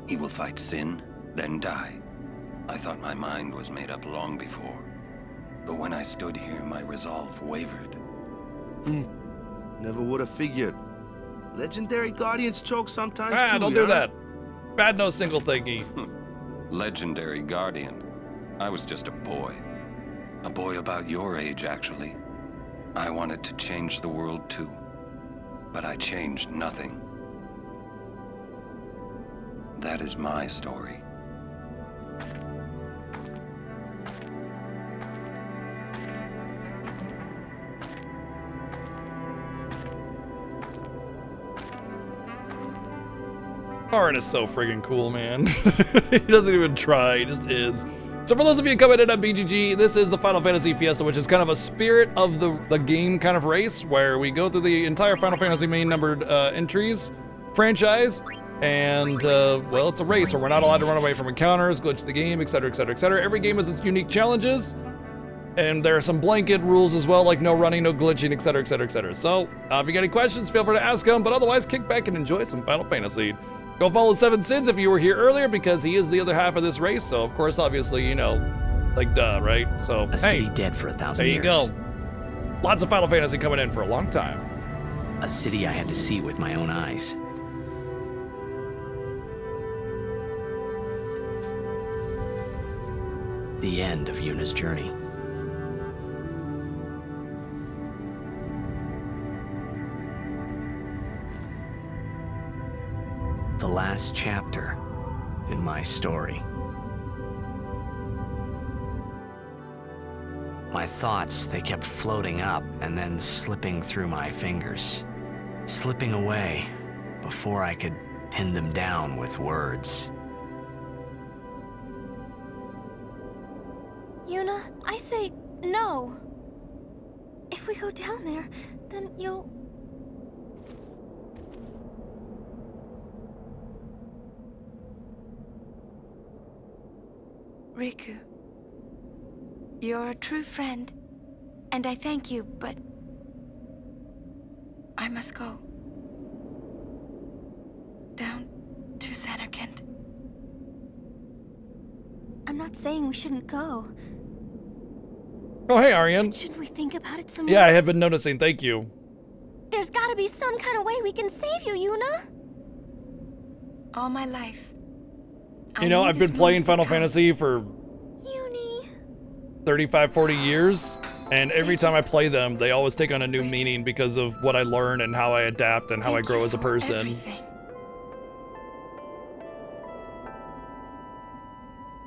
S4: He will fight Sin, then die. I thought my mind was made up long before. But when I stood here, my resolve wavered.
S9: Never would have figured. Legendary Guardians choke sometimes too,
S1: don't do that. Bad no single thingy.
S4: Legendary Guardian. I was just a boy. A boy about your age, actually. I wanted to change the world too. But I changed nothing. That is my story.
S1: Aaron is so friggin' cool, man. He doesn't even try, he just is. So for those of you coming in on BGG, this is the Final Fantasy Fiesta, which is kind of a spirit of the game kind of race, where we go through the entire Final Fantasy main numbered entries franchise, and well, it's a race where we're not allowed to run away from encounters, glitch the game, etc, etc, etc. Every game has its unique challenges, and there are some blanket rules as well, like no running, no glitching, etc, etc, etc. So if you got any questions, feel free to ask them, but otherwise kick back and enjoy some Final Fantasy. Go follow Seven Sins if you were here earlier, because he is the other half of this race. So of course, obviously, you know, like duh, right? So
S6: A city dead for 1,000 years.
S1: there you go. Lots of Final Fantasy coming in for a long time.
S6: A city I had to see with my own eyes. The end of Yuna's journey. The last chapter in my story. My thoughts, they kept floating up and then slipping through my fingers, slipping away before I could pin them down with words.
S15: Yuna, I say no. If we go down there, then you'll...
S5: Riku, you're a true friend, and I thank you, but I must go. Down to Zanarkand.
S15: I'm not saying we shouldn't go.
S1: Oh, hey, Aryan.
S15: Shouldn't we think about it some
S1: Yeah,
S15: more?
S1: I have been noticing. Thank you.
S15: There's gotta be some kind of way we can save you, Yuna.
S5: All my life.
S1: You know, I've been playing Final Fantasy for 35, 40 years, and every time I play them, they always take on a new meaning because of what I learn and how I adapt and how I grow as a person.
S5: Everything.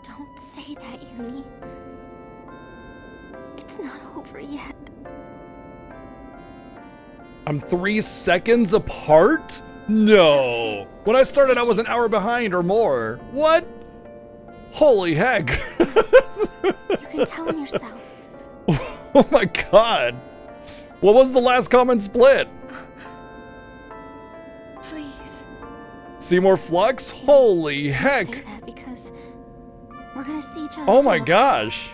S15: Don't say that, Yuni. It's not over yet.
S1: I'm 3 seconds apart? No. When I started, I was an hour behind or more. What? Holy heck.
S15: You can tell him yourself.
S1: Oh my god. What was the last common split?
S5: Please.
S1: Seymour Flux? Holy heck.
S15: Say that because we're gonna see each other.
S1: Oh my gosh.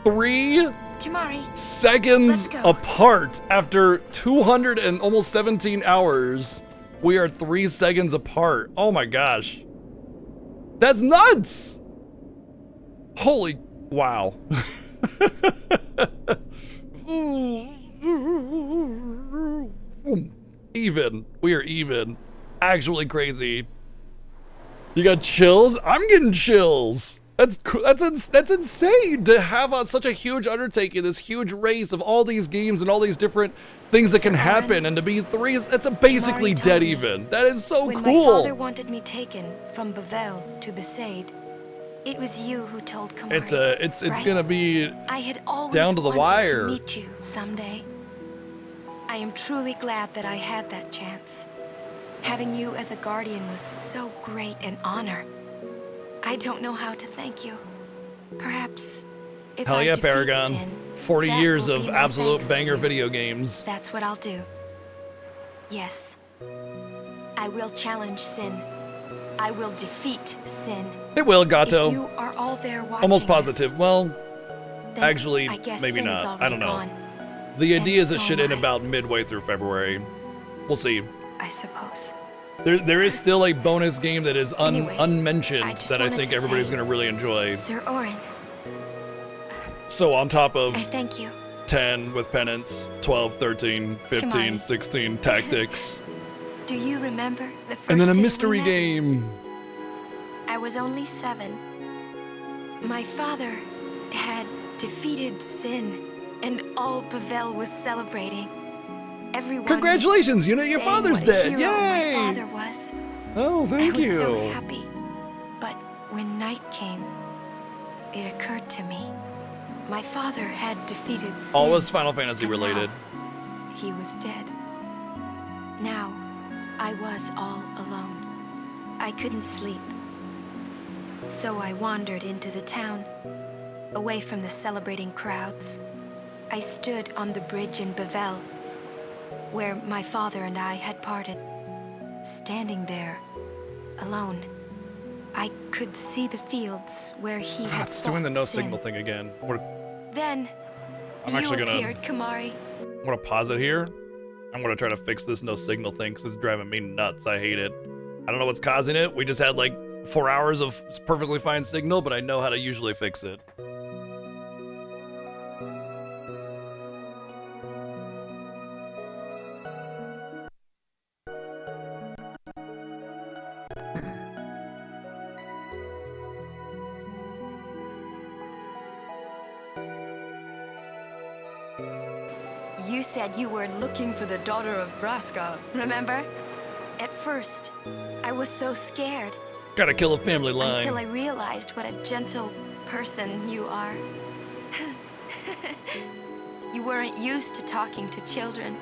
S1: 3
S5: Kimari,
S1: seconds
S5: let's go.
S1: apart after 200 and almost 17 hours. We are 3 seconds apart. Oh my gosh. That's nuts. Holy, wow. Even. We are even. Actually crazy. You got chills? I'm getting chills. That's insane to have such a huge undertaking, this huge race of all these games and all these different things that can happen, and to be 3, that's basically dead even. That is so
S5: when
S1: cool.
S5: my father wanted me taken from Bavel to Besaid, it was you who told Kimari.
S1: It's
S5: right?
S1: gonna be
S5: I had always
S1: down to the
S5: wanted
S1: wire.
S5: to meet you someday. I am truly glad that I had that chance. Having you as a guardian was so great an honor. I don't know how to thank you. Perhaps if
S1: Hell
S5: I
S1: yeah,
S5: defeat
S1: Paragon.
S5: Sin,
S1: 40
S5: that
S1: years
S5: will
S1: of
S5: be my
S1: absolute
S5: thanks to
S1: banger
S5: you.
S1: video games.
S5: That's what I'll do. Yes. I will challenge Sin. I will defeat Sin.
S1: It will, Gato.
S5: If you are all there watching
S1: Almost
S5: this,
S1: positive. Well,
S5: then
S1: actually,
S5: I guess
S1: maybe
S5: Sin is
S1: not. I don't know.
S5: already gone.
S1: The
S5: And
S1: idea is it
S5: so
S1: should
S5: am
S1: end
S5: I.
S1: about midway through February. We'll see.
S5: I suppose.
S1: There is still a bonus game that is
S5: Anyway,
S1: unmentioned
S5: I just
S1: that I
S5: wanted
S1: think
S5: to
S1: everybody's
S5: say,
S1: going to really enjoy.
S5: Sir Orin,
S1: So on top of
S5: I thank you.
S1: 10 with penance, 12, 13, 15,
S5: Kimani.
S1: 16 tactics,
S5: Do you remember the first
S1: and then a
S5: day we
S1: mystery
S5: met?
S1: game.
S5: I was only 7. My father had defeated Sin, and all Bavel was celebrating. Everyone
S1: Congratulations,
S5: was
S1: Yuna, your
S5: saying
S1: father's
S5: what a
S1: dead.
S5: hero
S1: Yay!
S5: My father was.
S1: Oh, thank
S5: I was
S1: you.
S5: so happy. But when night came, it occurred to me. My father had defeated Sin.
S1: All was Final Fantasy
S5: and
S1: related.
S5: now he was dead. Now, I was all alone. I couldn't sleep. So I wandered into the town, away from the celebrating crowds. I stood on the bridge in Bevel, where my father and I had parted. Standing there, alone, I could see the fields where he had
S1: It's doing the no
S5: sin.
S1: signal thing again.
S5: Then,
S1: I'm
S5: you
S1: actually gonna-
S5: appeared, Kamari.
S1: I'm gonna pause it here. I'm gonna try to fix this no signal thing because it's driving me nuts. I hate it. I don't know what's causing it. We just had like 4 hours of perfectly fine signal, but I know how to usually fix it.
S5: You said you were looking for the daughter of Braska, remember? At first, I was so scared.
S1: Gotta kill a family line.
S5: Until I realized what a gentle person you are. You weren't used to talking to children.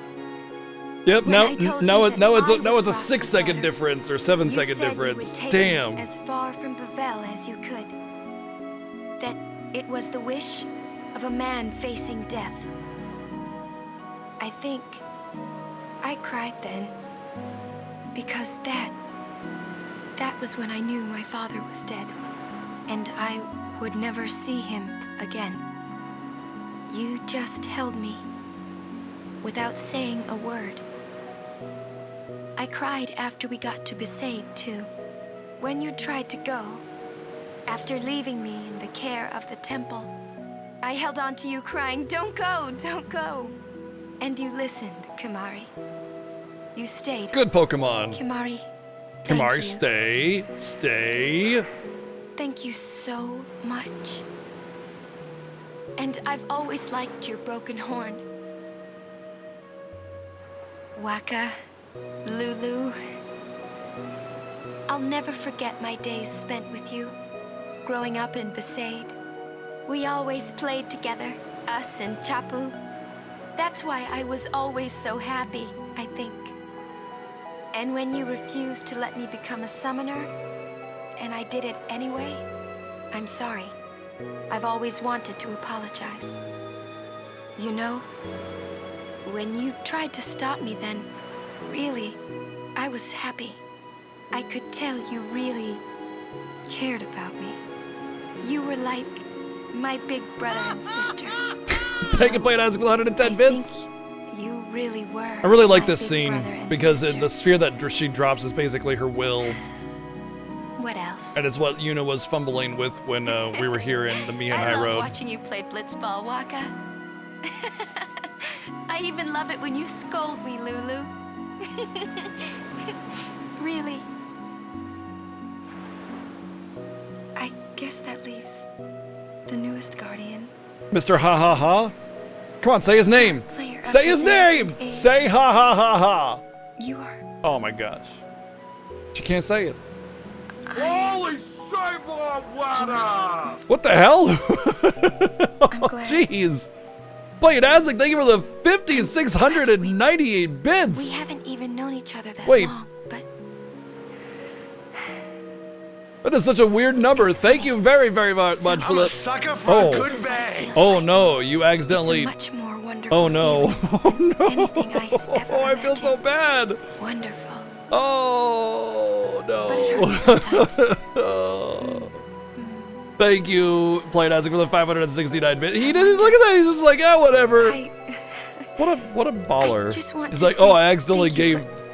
S1: Yep.
S5: When
S1: Now,
S5: I told
S1: now,
S5: you
S1: it,
S5: that
S1: now it's
S5: I
S1: a, now
S5: was
S1: it's a
S5: Braska's
S1: 6-second
S5: daughter,
S1: difference or 7-second
S5: you said you would
S1: difference.
S5: take
S1: Damn.
S5: me as far from Bevel as you could. That it was the wish of a man facing death. I think I cried then, because that was when I knew my father was dead, and I would never see him again. You just held me, without saying a word. I cried after we got to Besaid, too. When you tried to go, after leaving me in the care of the temple, I held on to you crying, "Don't go, don't go." And you listened, Kamari. You stayed.
S1: Good Pokemon.
S5: Kamari,
S1: Kamari,
S5: thank you.
S1: stay.
S5: Thank you so much. And I've always liked your broken horn. Waka, Lulu. I'll never forget my days spent with you, growing up in Besaid. We always played together, us and Chapu. That's why I was always so happy, I think. And when you refused to let me become a summoner, and I did it anyway, I'm sorry. I've always wanted to apologize. You know, when you tried to stop me then, really, I was happy. I could tell you really cared about me. You were like my big brother and sister.
S1: Take a plate as 110 bits.
S5: You really were.
S1: I really like
S5: my
S1: this
S5: big
S1: scene
S5: brother and
S1: because
S5: sister.
S1: the sphere that she drops is basically her will,
S5: What else?
S1: and it's what Yuna was fumbling with when we were here in the Mian
S5: I
S1: High
S5: love
S1: Road.
S5: watching you play blitzball, Waka. I even love it when you scold me, Lulu. Really. I guess that leaves the newest guardian.
S1: Mr. Ha Ha Ha. Come on, say his name.
S5: Player of
S1: Say his
S5: the
S1: name.
S5: age.
S1: Say Ha Ha Ha Ha.
S5: You are.
S1: Oh my gosh. She can't say it.
S10: Holy cyborg water!
S1: What the hell? Oh, jeez. Play it Azek, thank you for the 5,698 bits.
S5: We haven't even known each other that
S1: Wait.
S5: long, but
S1: That is such a weird number. Thank you very, very much for
S7: I'm
S1: the.
S7: a sucker for a good bang.
S1: Oh no, you accidentally.
S5: much more wonderful.
S1: Oh no. Oh no.
S5: Anything I had ever
S1: Oh, I feel so bad.
S5: Wonderful.
S1: Oh no.
S5: But it hurts sometimes.
S1: Oh. Thank you, Play Azek, for the 569 bit. He didn't look at that. He's just like, oh, whatever. What a baller.
S5: just want
S1: He's
S5: to
S1: like,
S5: say
S1: oh, I accidentally
S5: thank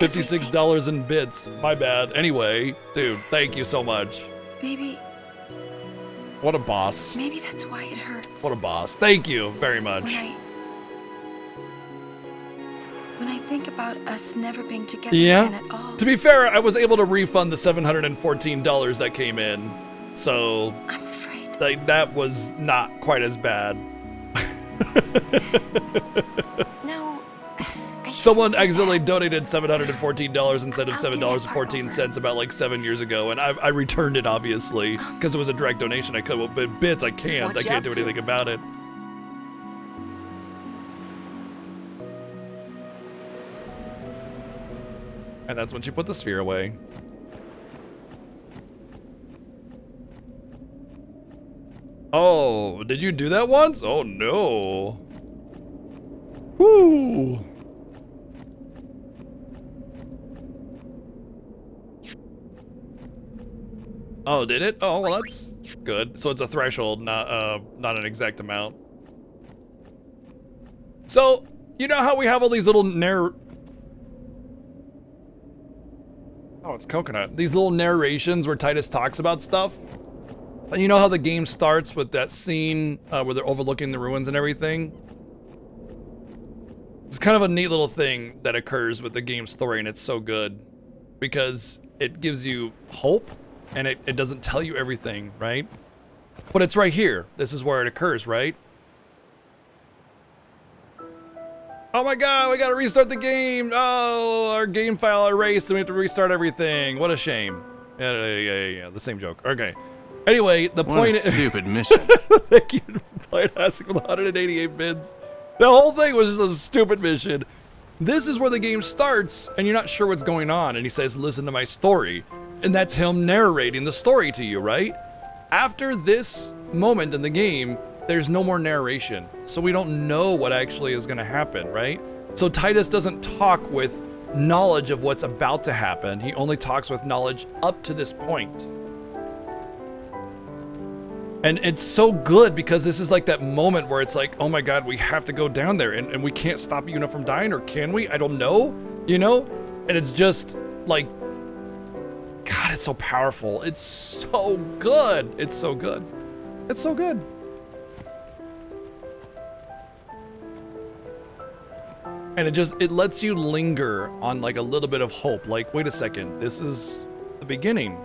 S5: you
S1: gave
S5: for
S1: $56 in bits. My bad. Anyway, dude, thank you so much.
S5: Maybe
S1: What a boss.
S5: that's why it hurts.
S1: What a boss. Thank you very much.
S5: When I think about us never being together
S1: Yeah.
S5: again at all.
S1: To be fair, I was able to refund the $714 that came in. So
S5: I'm afraid.
S1: Like that was not quite as bad.
S5: No.
S1: Someone accidentally donated $714 instead of $7.14 about like 7 years ago, and I returned it obviously because it was a direct donation. I could, but bits I can't.
S12: What
S1: I
S12: you
S1: can't
S12: up
S1: do anything about it. And that's when she put the sphere away. Oh, did you do that once? Oh no. Whoo. Oh, did it? Oh, well, that's good. So it's a threshold, not an exact amount. So, you know how we have all these little Oh, it's coconut. These little narrations where Titus talks about stuff? And you know how the game starts with that scene where they're overlooking the ruins and everything? It's kind of a neat little thing that occurs with the game story, and it's so good. Because it gives you hope, and it doesn't tell you everything, right? But it's right here. This is where it occurs, right? Oh my god, we gotta restart the game! Oh, our game file erased and we have to restart everything. What a shame. Yeah, the same joke. Okay. Anyway, the point is...
S16: stupid mission.
S1: Thank you for playing Asking with 188 bids. The whole thing was just a stupid mission. This is where the game starts and you're not sure what's going on, and he says, listen to my story. And that's him narrating the story to you, right? After this moment in the game, there's no more narration, so we don't know what actually is going to happen, right? So Titus doesn't talk with knowledge of what's about to happen. He only talks with knowledge up to this point. And it's so good because this is like that moment where it's like, oh my god, we have to go down there and we can't stop Yuna from dying, or can we? I don't know, you know? And it's just like, god, it's so powerful. It's so good. It's so good. It's so good. And it lets you linger on like a little bit of hope. Like, wait a second, this is the beginning.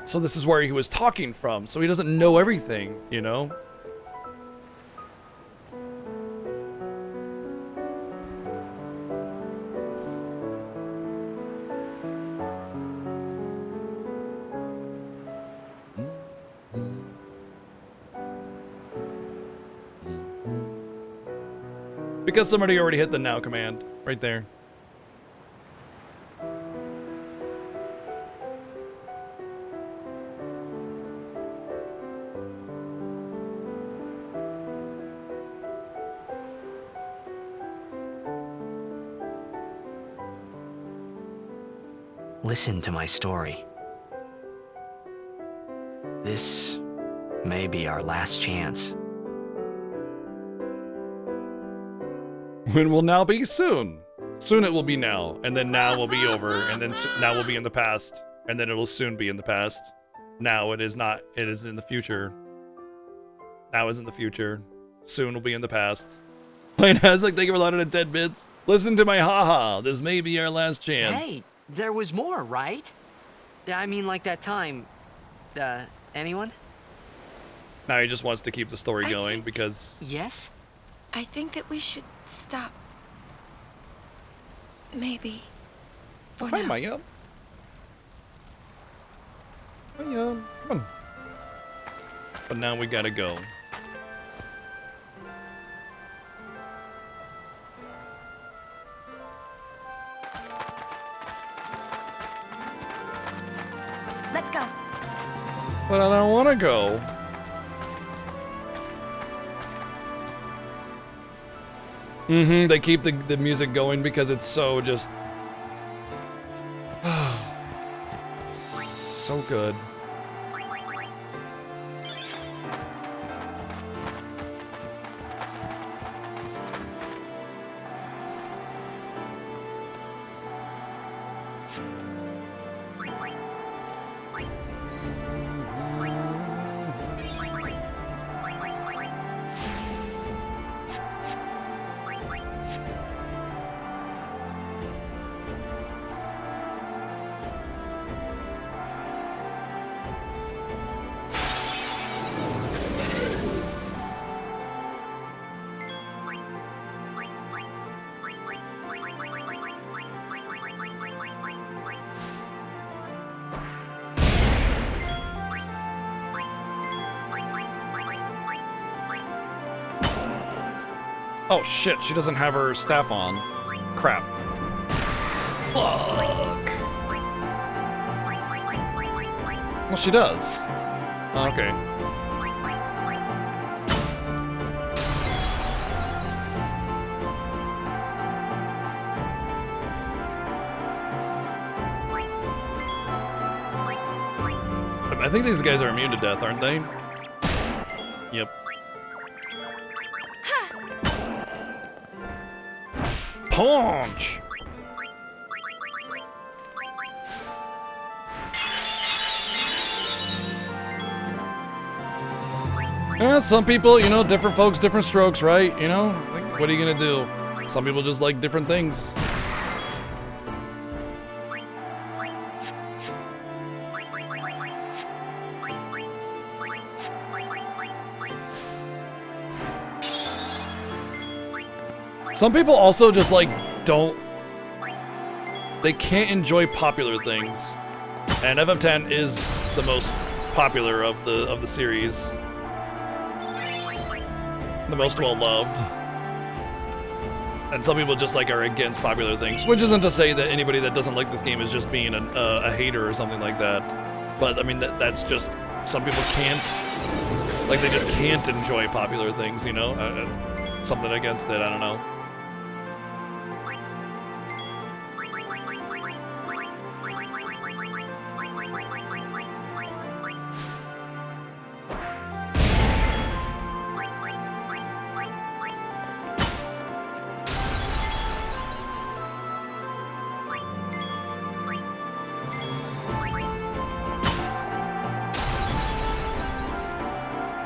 S1: So this is where he was talking from. So he doesn't know everything, you know? Because somebody already hit the now command right there.
S6: Listen to my story. This may be our last chance.
S1: When will now be? Soon. Soon it will be now, and then now will be over, and then now will be in the past, and then it will soon be in the past. Now it is not, it is in the future. Now is in the future. Soon will be in the past. Playing has like, thank you for 110 bits. Listen to my haha, this may be our last chance.
S12: Hey, there was more, right? I mean, like that time, anyone?
S1: Now he just wants to keep the story going because...
S12: Yes?
S5: I think that we should stop. Maybe. For
S1: Hi,
S5: now.
S1: Maya. Maya, come on. But now we gotta go.
S5: Let's go.
S1: But I don't want to go. They keep the music going because it's so just... so good. Oh shit, she doesn't have her staff on. Crap. Fuck. Well, she does. Oh, okay. I think these guys are immune to death, aren't they? Yep. Punch! Some people, you know, different folks, different strokes, right? You know, like, what are you gonna do? Some people just like different things. Some people also just like they can't enjoy popular things. And FF10 is the most popular of the series. The most well-loved. And some people just like are against popular things, which isn't to say that anybody that doesn't like this game is just being a hater or something like that. But I mean, that's just, some people can't, like they just can't enjoy popular things, you know? Something against it, I don't know.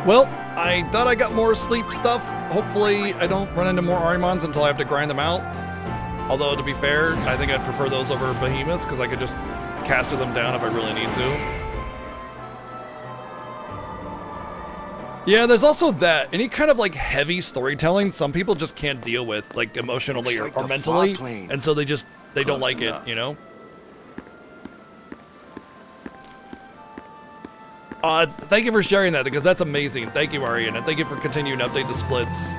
S1: Well, I thought I got more sleep stuff. Hopefully I don't run into more Arimons until I have to grind them out. Although, to be fair, I think I'd prefer those over behemoths because I could just caster them down if I really need to. Yeah, there's also that. Any kind of like heavy storytelling, some people just can't deal with, like emotionally or mentally. And so they don't like it, you know? Thank you for sharing that, because that's amazing. Thank you, Arian, and thank you for continuing to update the splits.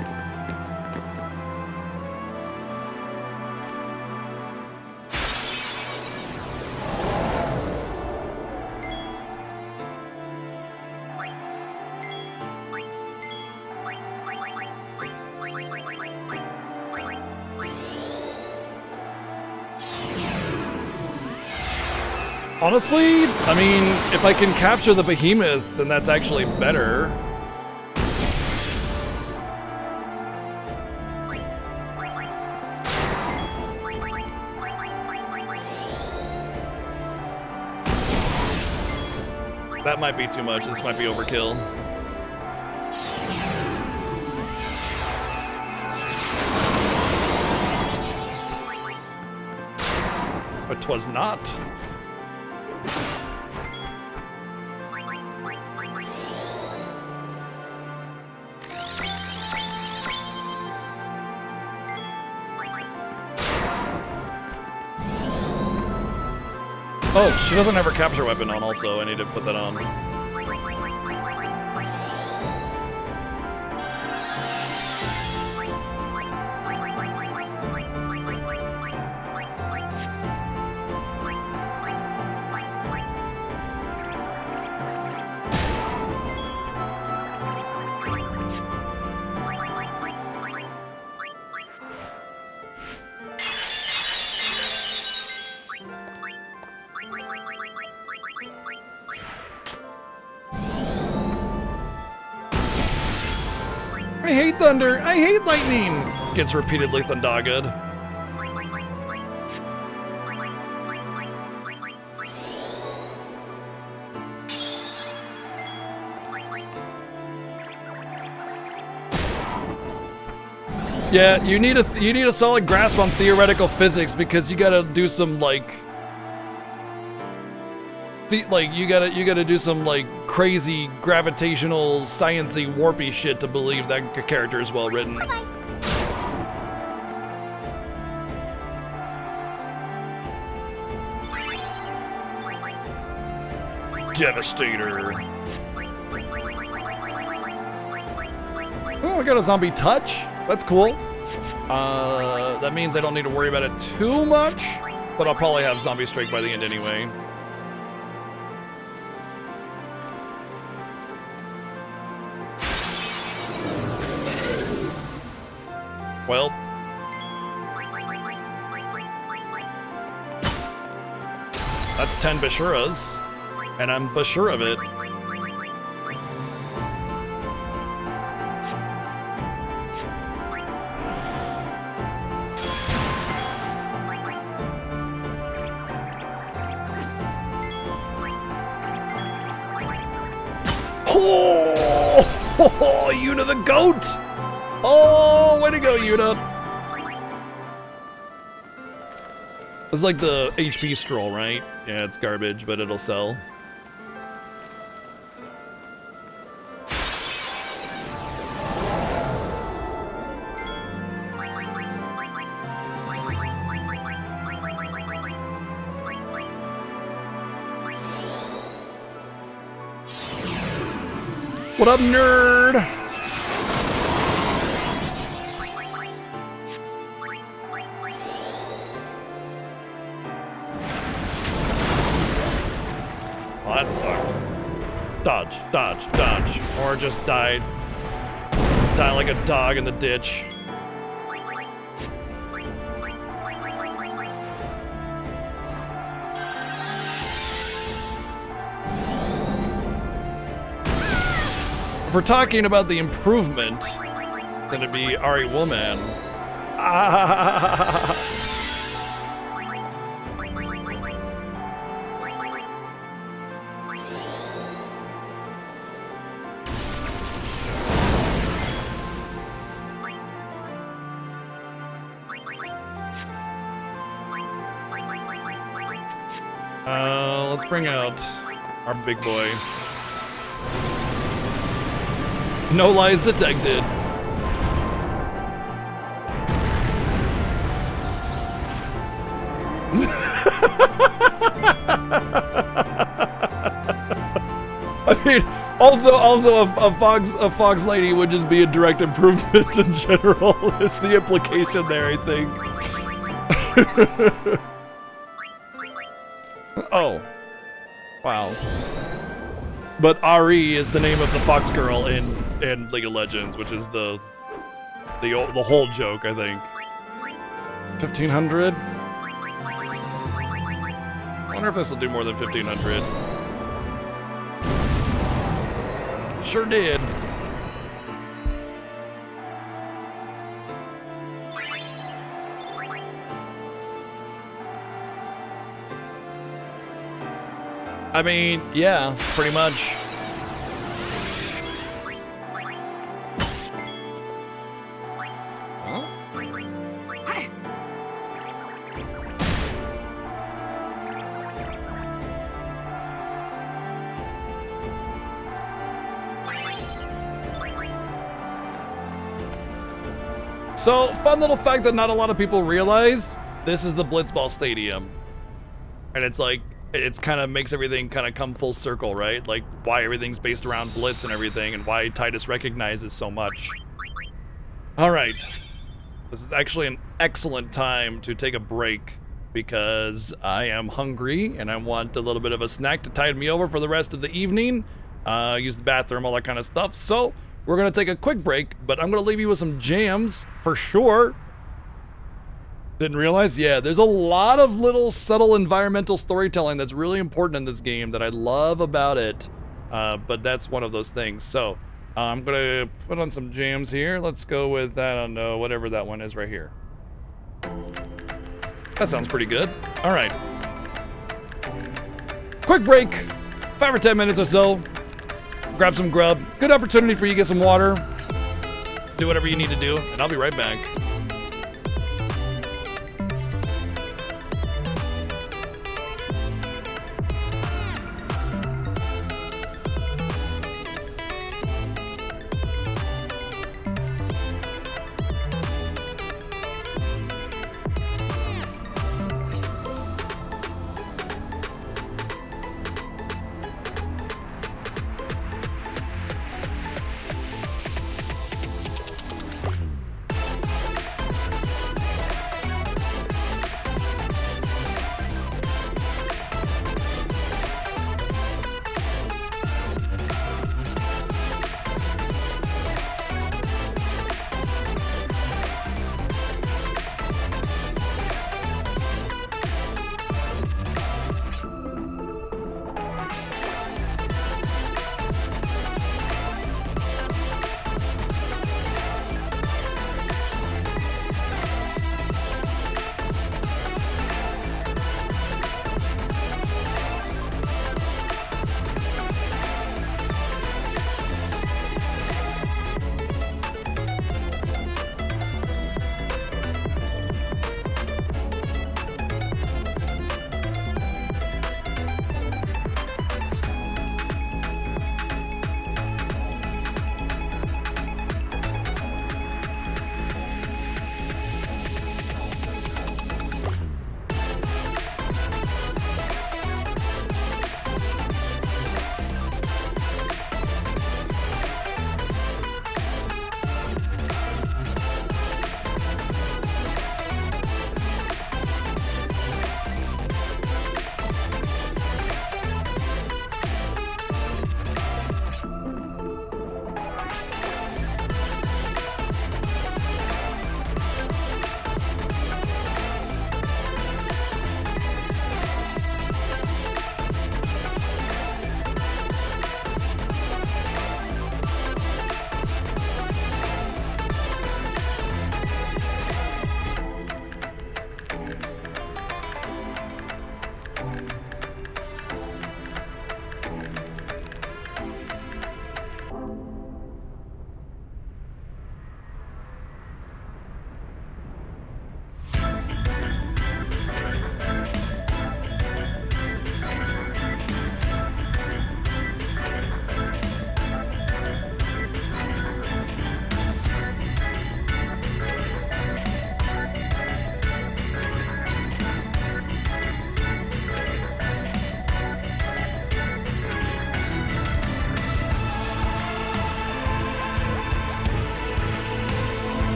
S1: Honestly, I mean, if I can capture the behemoth, then that's actually better. That might be too much. This might be overkill. But 'twas not. Oh, she doesn't have her capture weapon on also. I need to put that on. I hate thunder. I hate lightning. Gets repeatedly thundaged. Yeah, you need a solid grasp on theoretical physics, because you gotta do some like you gotta do some like crazy gravitational sciencey warpy shit to believe that character is well written.
S15: Bye-bye.
S1: Devastator. Oh, I got a zombie touch. That's cool. That means I don't need to worry about it too much, but I'll probably have zombie strike by the end anyway. Well, that's 10 Bashuras. And I'm sure of it. Oh, Yuna the goat! Oh, way to go, Yuna! It's like the HP stroll, right? Yeah, it's garbage, but it'll sell. What up, nerd? Oh, that sucked. Dodge, dodge, dodge. Or just die like a dog in the ditch. If we're talking about the improvement, then it'd be Ari Woman. Ah. Let's bring out our big boy. No lies detected. I mean, also a fox lady would just be a direct improvement in general. Is the implication there, I think. Oh, wow. But Ari is the name of the fox girl in League of Legends, which is the whole joke, I think. 1500. I wonder if this will do more than 1500. Sure did. I mean, yeah, pretty much. Huh? So, fun little fact that not a lot of people realize, this is the Blitzball Stadium. And it's like, it's kind of makes everything kind of come full circle, right? Like why everything's based around Blitz and everything and why Titus recognizes so much. All right. This is actually an excellent time to take a break because I am hungry and I want a little bit of a snack to tide me over for the rest of the evening. Use the bathroom, all that kind of stuff. So we're going to take a quick break, but I'm going to leave you with some jams for sure. Didn't realize? Yeah, there's a lot of little subtle environmental storytelling that's really important in this game that I love about it. But that's one of those things. So I'm gonna put on some jams here. Let's go with, I don't know, whatever that one is right here. That sounds pretty good. All right. Quick break, 5 or 10 minutes or so. Grab some grub. Good opportunity for you to get some water. Do whatever you need to do, and I'll be right back.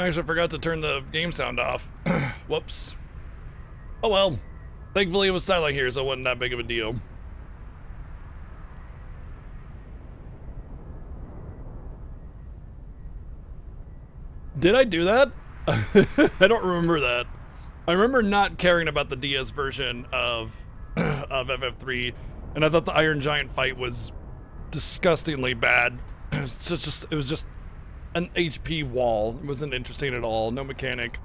S1: I actually forgot to turn the game sound off. Whoops. Oh well. Thankfully it was silent here, so it wasn't that big of a deal. Did I do that? I don't remember that. I remember not caring about the DS version of FF3, and I thought the Iron Giant fight was disgustingly bad. It was just an HP wall. It wasn't interesting at all. No mechanic.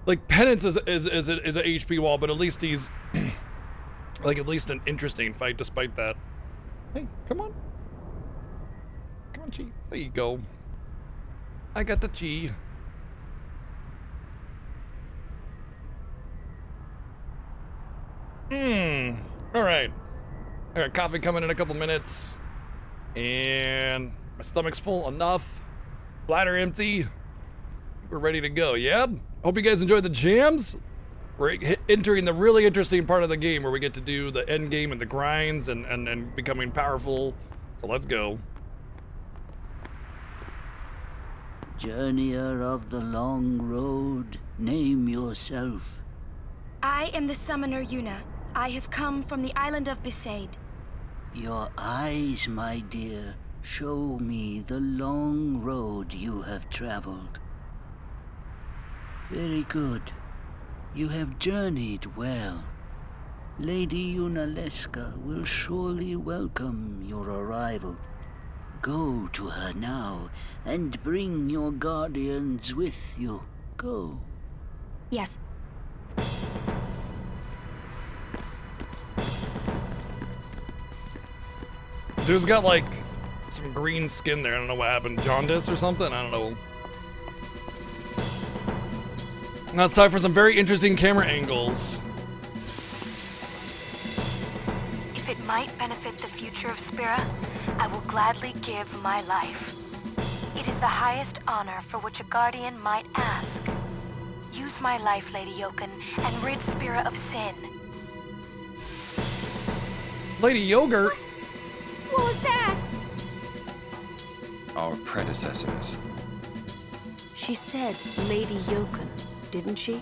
S1: Like Penance is an HP wall, but at least he's like at least an interesting fight despite that. Hey, come on. Come on, Chi. There you go. I got the Chi. Alright. I got coffee coming in a couple minutes. And my stomach's full enough. Bladder empty. We're ready to go, yeah? Hope you guys enjoyed the jams. We're entering the really interesting part of the game where we get to do the end game and the grinds and becoming powerful. So let's go.
S16: Journeyer of the long road, name yourself.
S5: I am the summoner Yuna. I have come from the island of Besaid.
S16: Your eyes, my dear, show me the long road you have traveled. Very good. You have journeyed well. Lady Yunalesca will surely welcome your arrival. Go to her now, and bring your guardians with you. Go.
S5: Yes.
S1: Dude's got like some green skin there. I don't know what happened. Jaundice or something? I don't know. Now it's time for some very interesting camera angles.
S5: If it might benefit the future of Spira, I will gladly give my life. It is the highest honor for which a guardian might ask. Use my life, Lady Yoken, and rid Spira of sin.
S1: Lady Yogurt?
S15: What was that?
S4: Our predecessors.
S3: She said Lady Yoken, didn't she?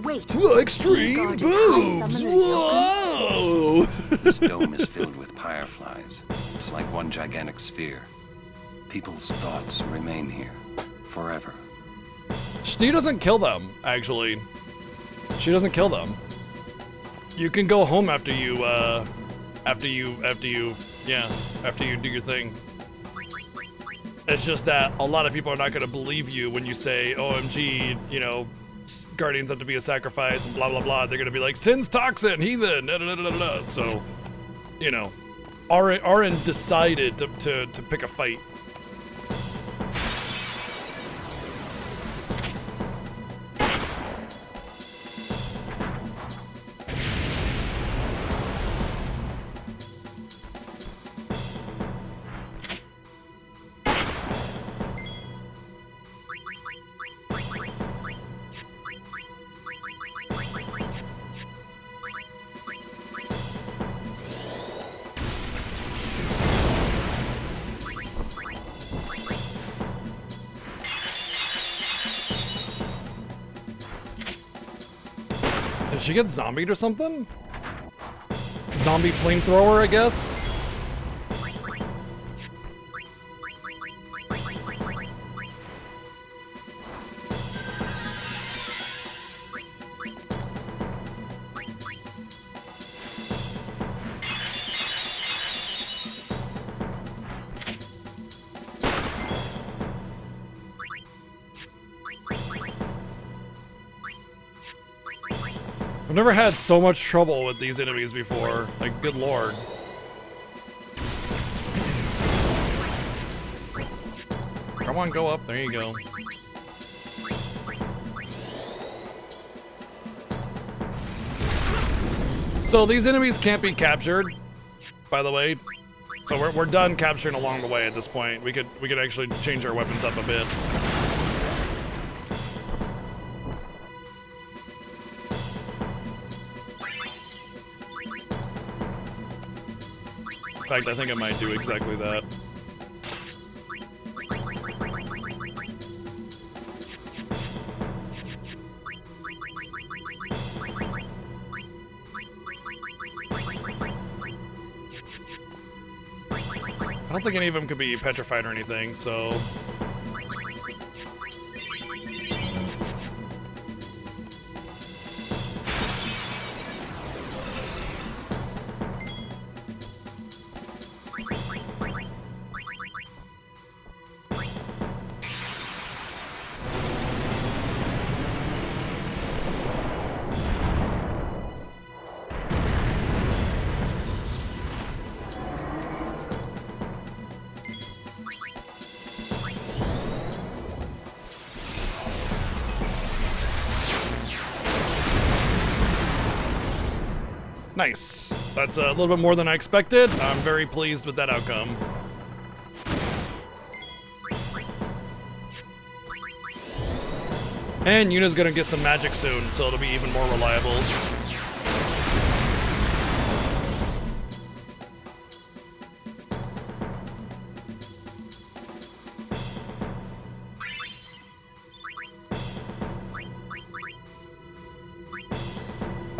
S3: Wait.
S1: Extreme boobs! Whoa!
S4: This dome is filled with fireflies. It's like one gigantic sphere. People's thoughts remain here forever.
S1: She doesn't kill them, actually. She doesn't kill them. You can go home after you do your thing. It's just that a lot of people are not going to believe you when you say, OMG, you know, guardians have to be a sacrifice and blah, blah, blah. They're going to be like, sin's toxin, heathen, da, da, da, da, da. So, you know, Arin decided to pick a fight. Did she get zombied or something? Zombie flamethrower, I guess? I've never had so much trouble with these enemies before. Like, good lord. Come on, go up. There you go. So these enemies can't be captured, by the way. So we're done capturing along the way at this point. We could actually change our weapons up a bit. In fact, I think I might do exactly that. I don't think any of them could be petrified or anything, so... Nice. That's a little bit more than I expected. I'm very pleased with that outcome. And Yuna's gonna get some magic soon, so it'll be even more reliable.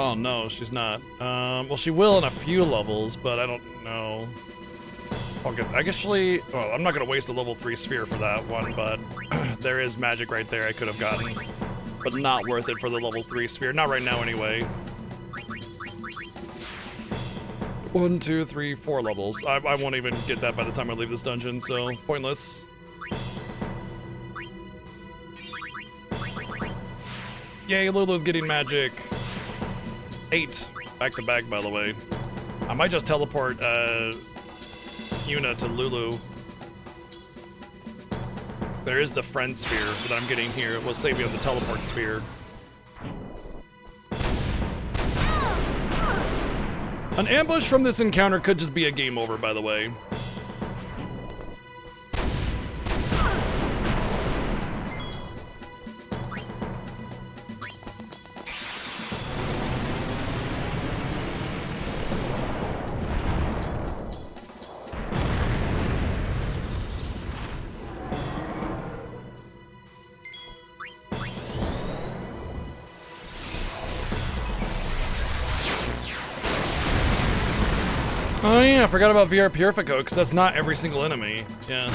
S1: Oh no, she's not. Well, she will in a few levels, but I don't know. Actually, well, I'm not gonna waste a level 3 sphere for that one, but there is magic right there I could have gotten, but not worth it for the level 3 sphere. Not right now, anyway. 1, 2, 3, 4 levels. I won't even get that by the time I leave this dungeon, so pointless. Yay, Lulu's getting magic. 8 back to back, by the way. I might just teleport Yuna to Lulu. There is the friend sphere that I'm getting here. We'll save you on the teleport sphere. An ambush from this encounter could just be a game over, by the way. Oh yeah, I forgot about VR Purifico, because that's not every single enemy. Yeah.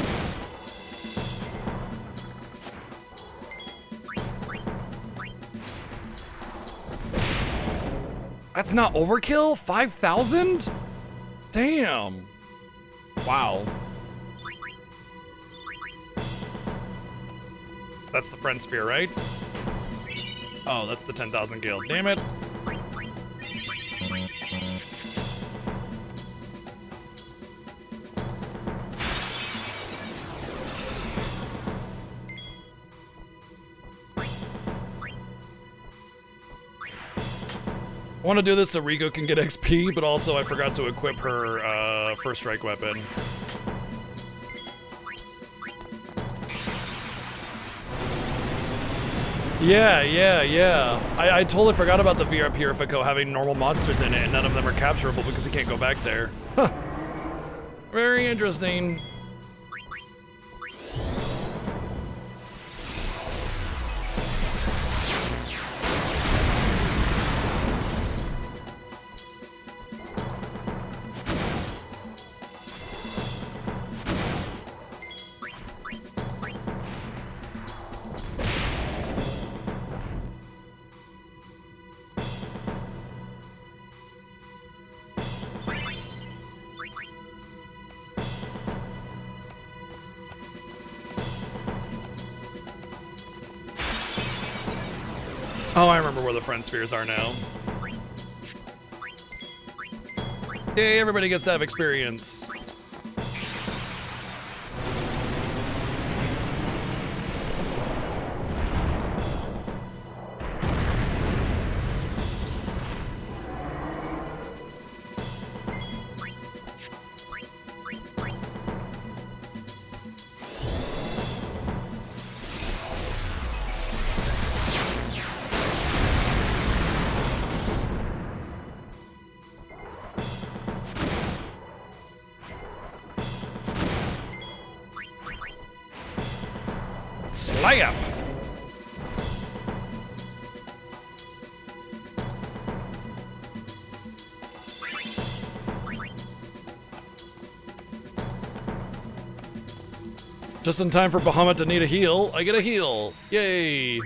S1: That's not overkill? 5,000? Damn. Wow. That's the friend sphere, right? Oh, that's the 10,000 guild. Damn it. I want to do this so Rico can get XP, but also I forgot to equip her first strike weapon. Yeah. I totally forgot about the VR Purifico having normal monsters in it, and none of them are capturable because you can't go back there. Huh. Very interesting. Oh, I remember where the friend spheres are now. Yay, everybody gets to have experience. Slam! Just in time for Bahamut to need a heal. I get a heal. Yay.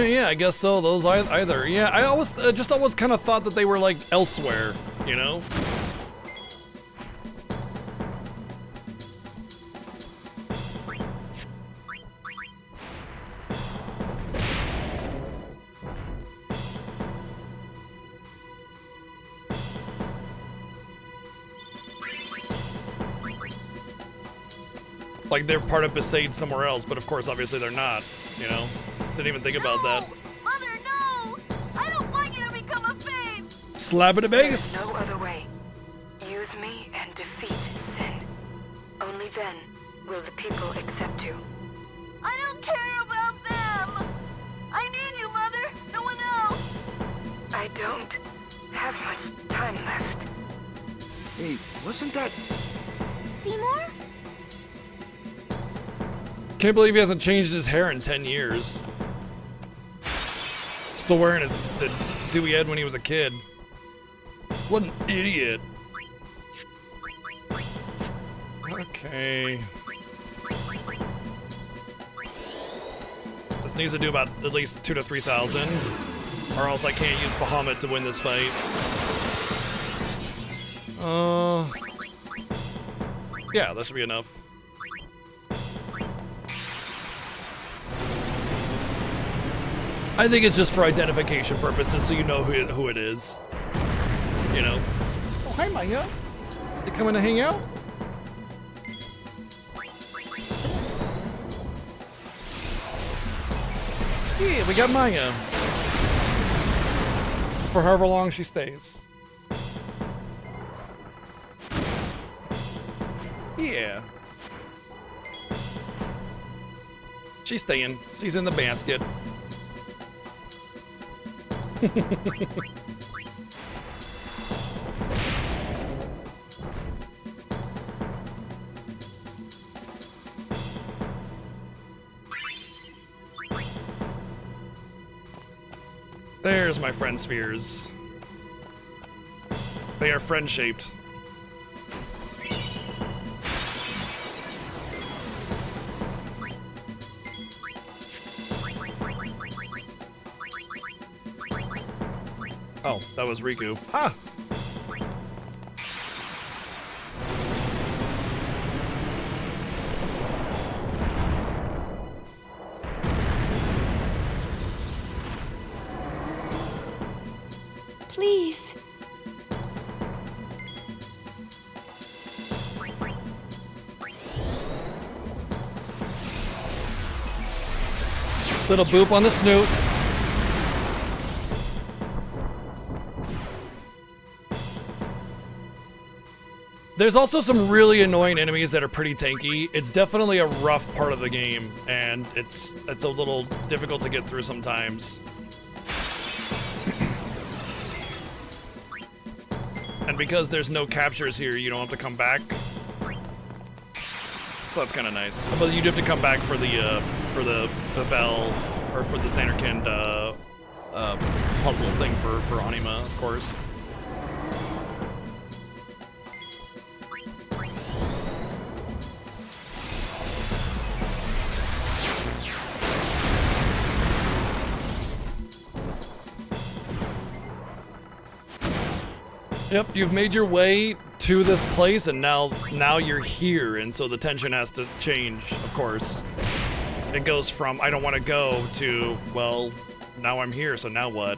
S1: Yeah, I guess so. Those either. Yeah, I always just always kind of thought that they were like elsewhere, you know? Like they're part of Besaid somewhere else, but of course, obviously they're not, you know? Didn't even think about that.
S17: Mother, no! I don't want you to become a babe!
S1: Slap in the base!
S5: There's no other way. Use me and defeat sin. Only then will the people accept you.
S17: I don't care about them! I need you, Mother! No one else!
S5: I don't have much time left.
S9: Hey, wasn't that...
S15: Seymour?
S1: Can't believe he hasn't changed his hair in 10 years. Still wearing the Dewey head when he was a kid. What an idiot. Okay. This needs to do about at least 2,000 to 3,000, or else I can't use Bahamut to win this fight. Yeah, that should be enough. I think it's just for identification purposes, so you know who it is. You know. Oh, hi, Maya. You coming to hang out? Yeah, we got Maya. For however long she stays. Yeah. She's staying. She's in the basket. There's my friend spheres. They are friend-shaped. Oh, that was Riku. Ah!
S5: Please.
S1: Little boop on the snoot. There's also some really annoying enemies that are pretty tanky. It's definitely a rough part of the game, and it's a little difficult to get through sometimes. And because there's no captures here, you don't have to come back. So that's kind of nice. But you do have to come back for the Bevel, or for the Xanarkand puzzle thing for Anima, of course. Yep, you've made your way to this place, and now you're here, and so the tension has to change, of course. It goes from, I don't want to go, to, well, now I'm here, so now what?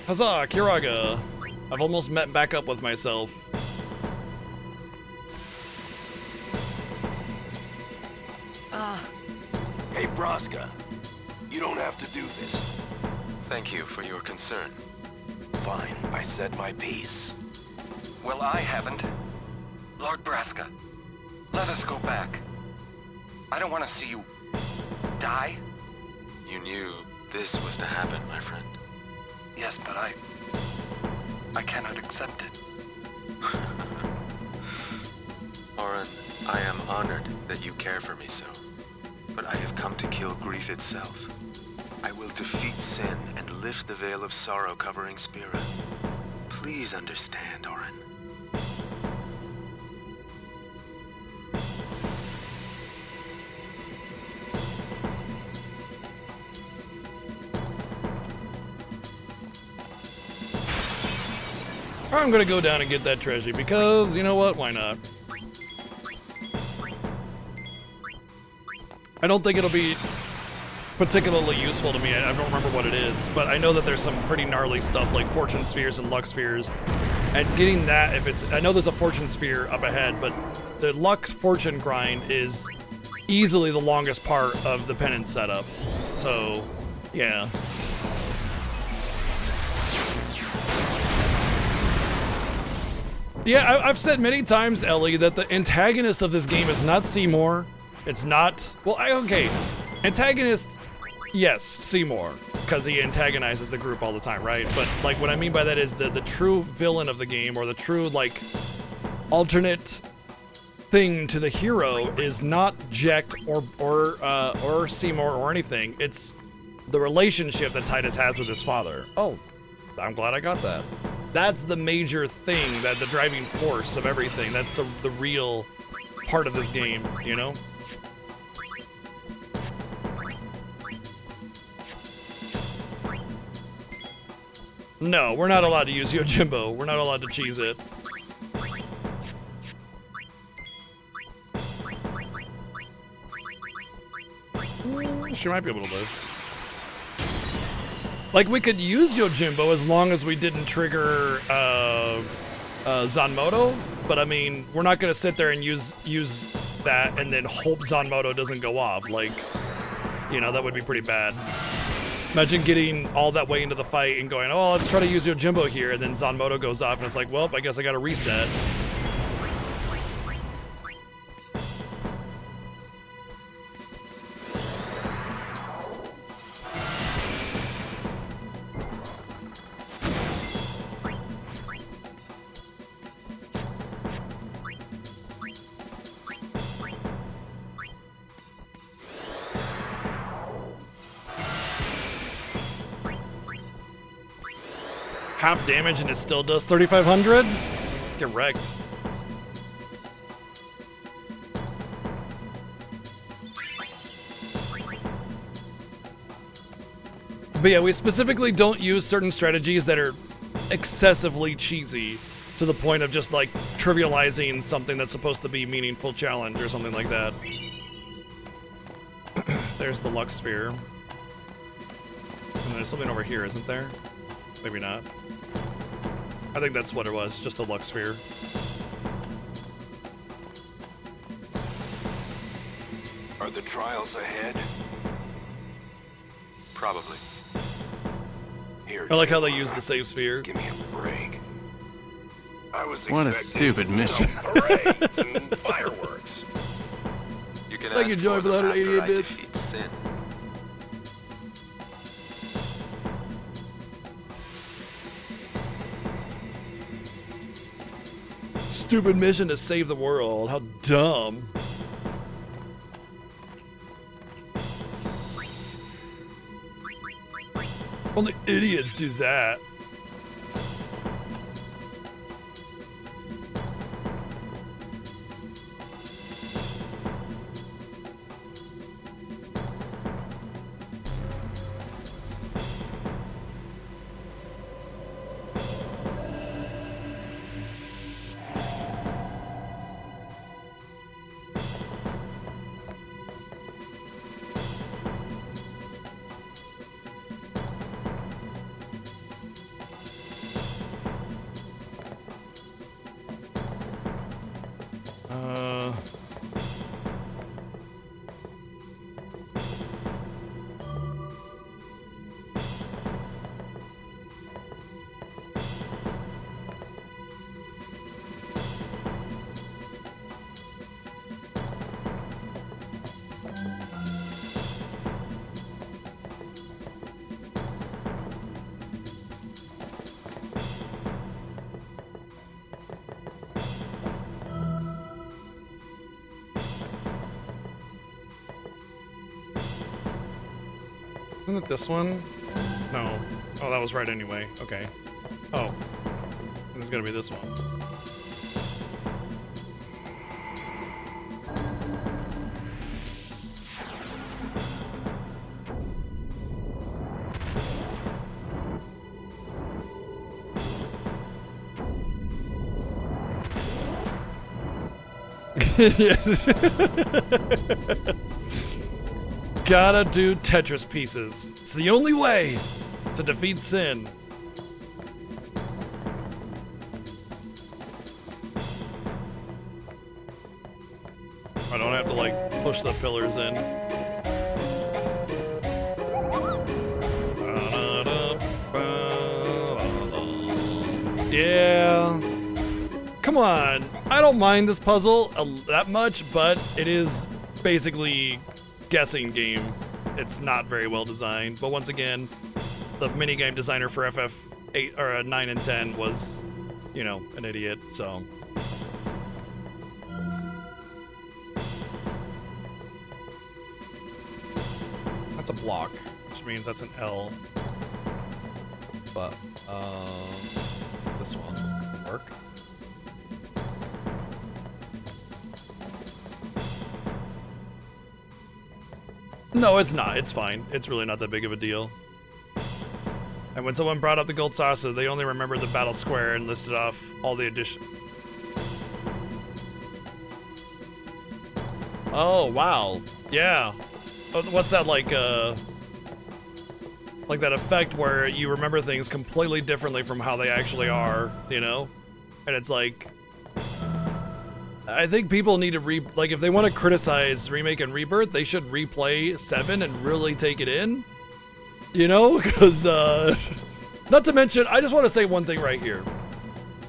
S1: Huzzah, Kiraga! I've almost met back up with myself.
S7: Hey, Braska. You don't have to do this.
S18: Thank you for your concern.
S7: Fine, I said my piece.
S4: Well, I haven't. Lord Braska, let us go back. I don't want to see you die.
S18: You knew this was to happen, my friend.
S4: Yes, but I cannot accept it.
S18: Orin, I am honored that you care for me so. But I have come to kill grief itself. I will defeat sin and lift the veil of sorrow covering Spira. Please understand, Orin.
S1: I'm gonna go down and get that treasure because, you know what, why not? I don't think it'll be particularly useful to me. I don't remember what it is, but I know that there's some pretty gnarly stuff like fortune spheres and luck spheres. And getting that, if it's, I know there's a fortune sphere up ahead, but the luck fortune grind is easily the longest part of the penance setup. So, yeah. Yeah, I've said many times, Ellie, that the antagonist of this game is not Seymour. It's not, well, okay, antagonist, yes, Seymour, because he antagonizes the group all the time, right? But like what I mean by that is the true villain of the game, or the true like alternate thing to the hero, is not Jecht or Seymour or anything. It's the relationship that Titus has with his father. Oh, I'm glad I got that. That's the major thing, that the driving force of everything. That's the real part of this game, you know? No, we're not allowed to use Yojimbo. We're not allowed to cheese it. She might be able to live. Like, we could use Yojimbo as long as we didn't trigger Zanmoto, but I mean, we're not gonna sit there and use that and then hope Zanmoto doesn't go off. Like, you know, that would be pretty bad. Imagine getting all that way into the fight and going, oh, let's try to use Yojimbo here, and then Zanmoto goes off and it's like, well, I guess I gotta reset. Half damage and it still does 3,500? Get wrecked. But yeah, we specifically don't use certain strategies that are excessively cheesy to the point of just like trivializing something that's supposed to be meaningful challenge or something like that. There's the Lux Sphere. And there's something over here, isn't there? Maybe not. I think that's what it was, just the Lux Sphere.
S7: Are the trials ahead?
S18: Probably.
S7: Here,
S1: I like how they use the save sphere.
S7: give me a break. I was
S19: What a
S7: expecting,
S19: stupid mission.
S7: Parades and fireworks.
S18: You can
S1: Thank you,
S18: ask
S1: Joy, for
S18: for them
S1: the
S18: after
S1: 188
S18: I
S1: bits.
S18: defeat sin.
S1: Stupid mission to save the world. How dumb. Only idiots do that. Isn't it this one? No. Oh, that was right anyway. Okay. Oh. It's gonna be this one. Gotta do Tetris pieces. It's the only way to defeat sin. I don't have to like push the pillars in. Yeah. Come on. I don't mind this puzzle that much, but it is basically guessing game. It's not very well designed, but once again, the minigame designer for FF8 or 9 and 10 was, you know, an idiot, so. That's a block, which means that's an L. But this one will work. No, it's not. It's fine. It's really not that big of a deal. And when someone brought up the gold saucer, they only remembered the battle square and listed off all the addition. Oh, wow. Yeah. What's that like that effect where you remember things completely differently from how they actually are, you know? And it's like, I think people need to like if they want to criticize Remake and Rebirth, they should replay 7 and really take it in. You know, because not to mention, I just want to say one thing right here.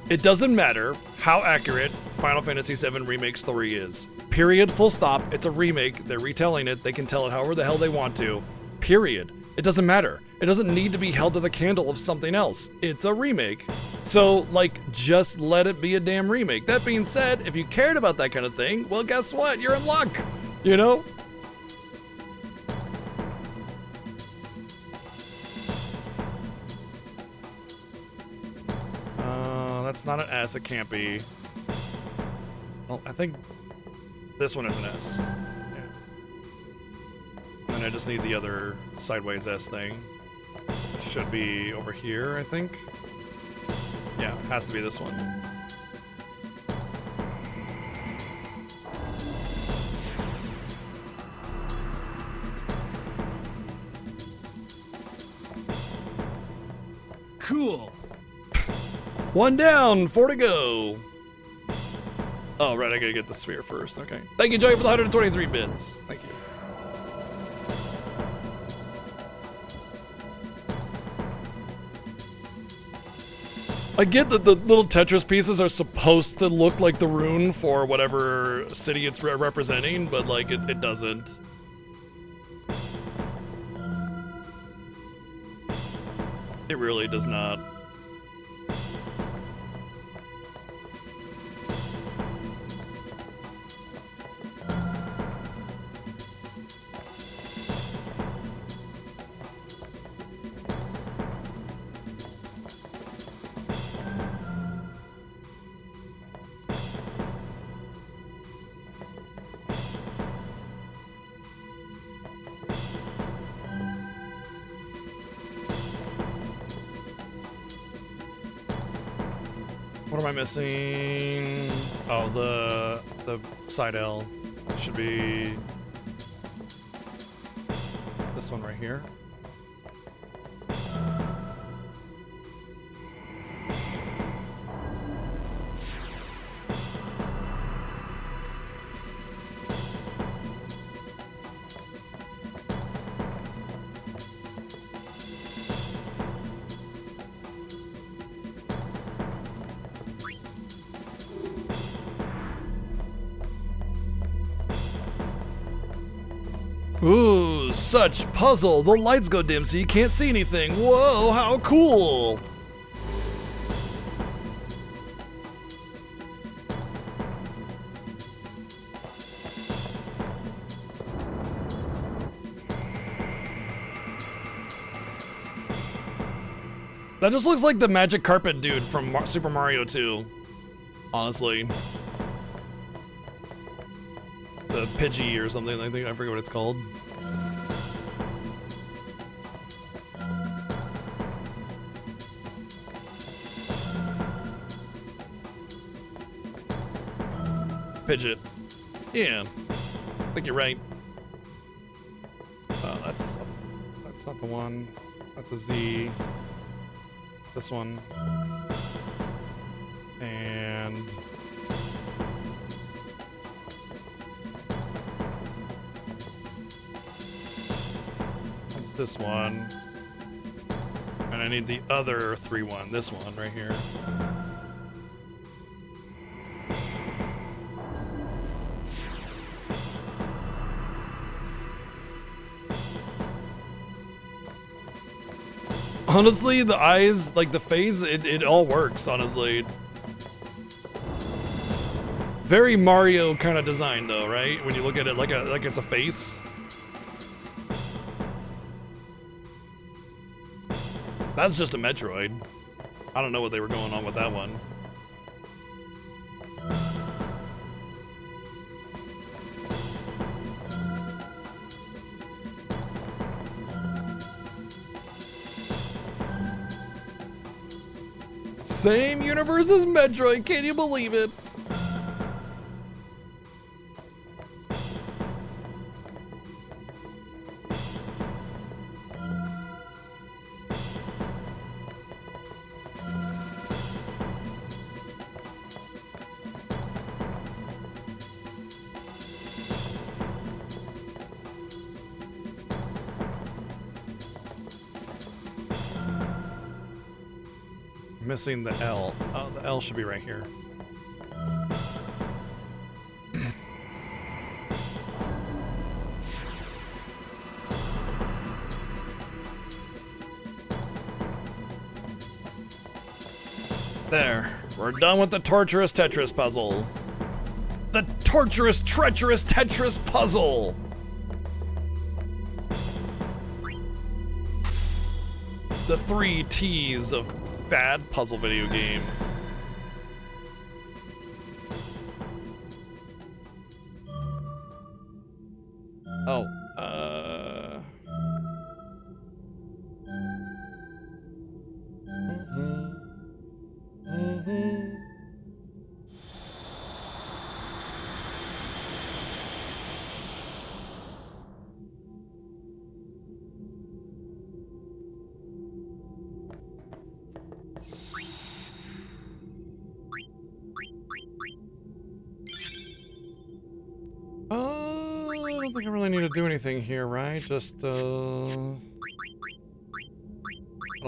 S1: It doesn't matter how accurate Final Fantasy VII Remake's story is. Period, full stop. It's a remake. They're retelling it. They can tell it however the hell they want to. Period. It doesn't matter. It doesn't need to be held to the candle of something else. It's a remake. So, like, just let it be a damn remake. That being said, if you cared about that kind of thing, well, guess what? You're in luck. You know? That's not an S. It can't be. Well, I think this one is an S. Yeah. And I just need the other sideways S thing. It should be over here, I think. Yeah, it has to be this one. Cool. One down, 4 to go. Oh, right, I gotta get the sphere first. Okay. Thank you, Joey, for the 123 bits. Thank you. I get that the little Tetris pieces are supposed to look like the rune for whatever city it's representing, but like it doesn't. It really does not. What am I missing? Oh, the side L should be this one right here. Ooh, such puzzle. The lights go dim so you can't see anything. Whoa, how cool. That just looks like the magic carpet dude from Super Mario 2. Honestly. The Pidgey or something, I forget what it's called. Pidgeot. Yeah. I think you're right. Oh, that's not the one. That's a Z. This one. And that's this one. And I need the other 3-1. This one right here. Honestly, the eyes, like the face, it all works, honestly. Very Mario kind of design though, right? When you look at it like it's a face. That's just a Metroid. I don't know what they were going on with that one. Same universe as Metroid, can you believe it? Missing the L. Oh, the L should be right here. There. We're done with the torturous Tetris puzzle. The torturous, treacherous Tetris puzzle! The 3 T's of bad puzzle video game. Oh, I don't think I really need to do anything here, right? Just, I don't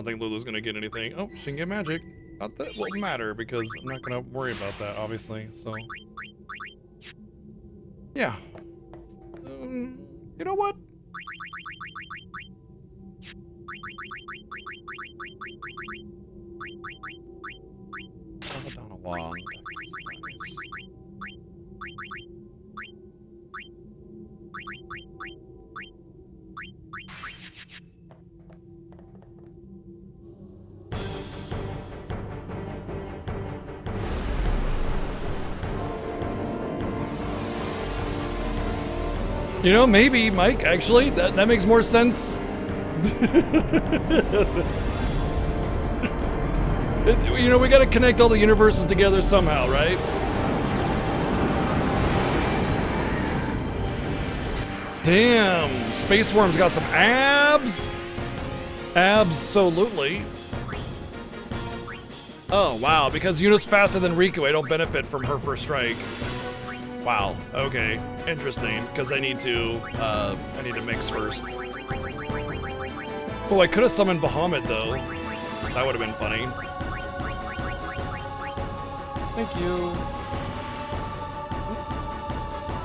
S1: think Lulu's gonna get anything. Oh, she can get magic. Not that it will matter, because I'm not gonna worry about that, obviously, so. Yeah. You know what? Down a wall. You know, maybe, Mike, actually, that makes more sense. You know, we gotta connect all the universes together somehow, right? Damn, Space Worm's got some abs. Absolutely. Oh, wow, because Yuna's faster than Riku, I don't benefit from her first strike. Wow, okay, interesting, because I need to mix first. Oh, I could have summoned Bahamut, though. That would have been funny. Thank you.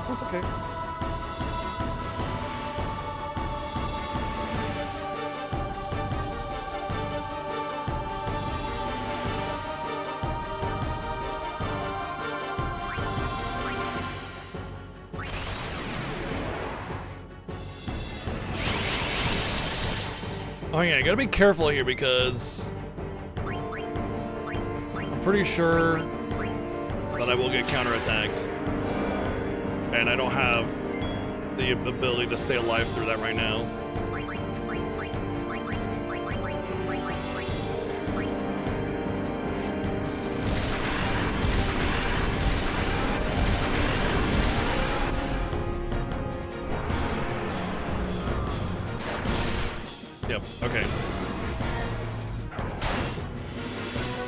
S1: That's okay. Oh yeah, I gotta be careful here because pretty sure that I will get counterattacked. And I don't have the ability to stay alive through that right now. Yep, okay.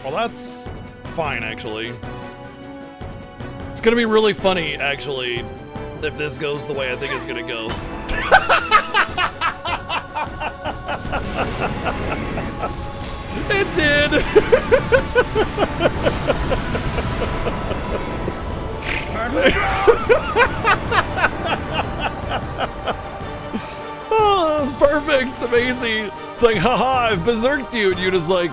S1: Well, that's fine, actually. It's gonna be really funny, actually, if this goes the way I think it's gonna go. It did! Oh, that was perfect! Amazing! It's like, haha, I've berserked you! And Yuna's like...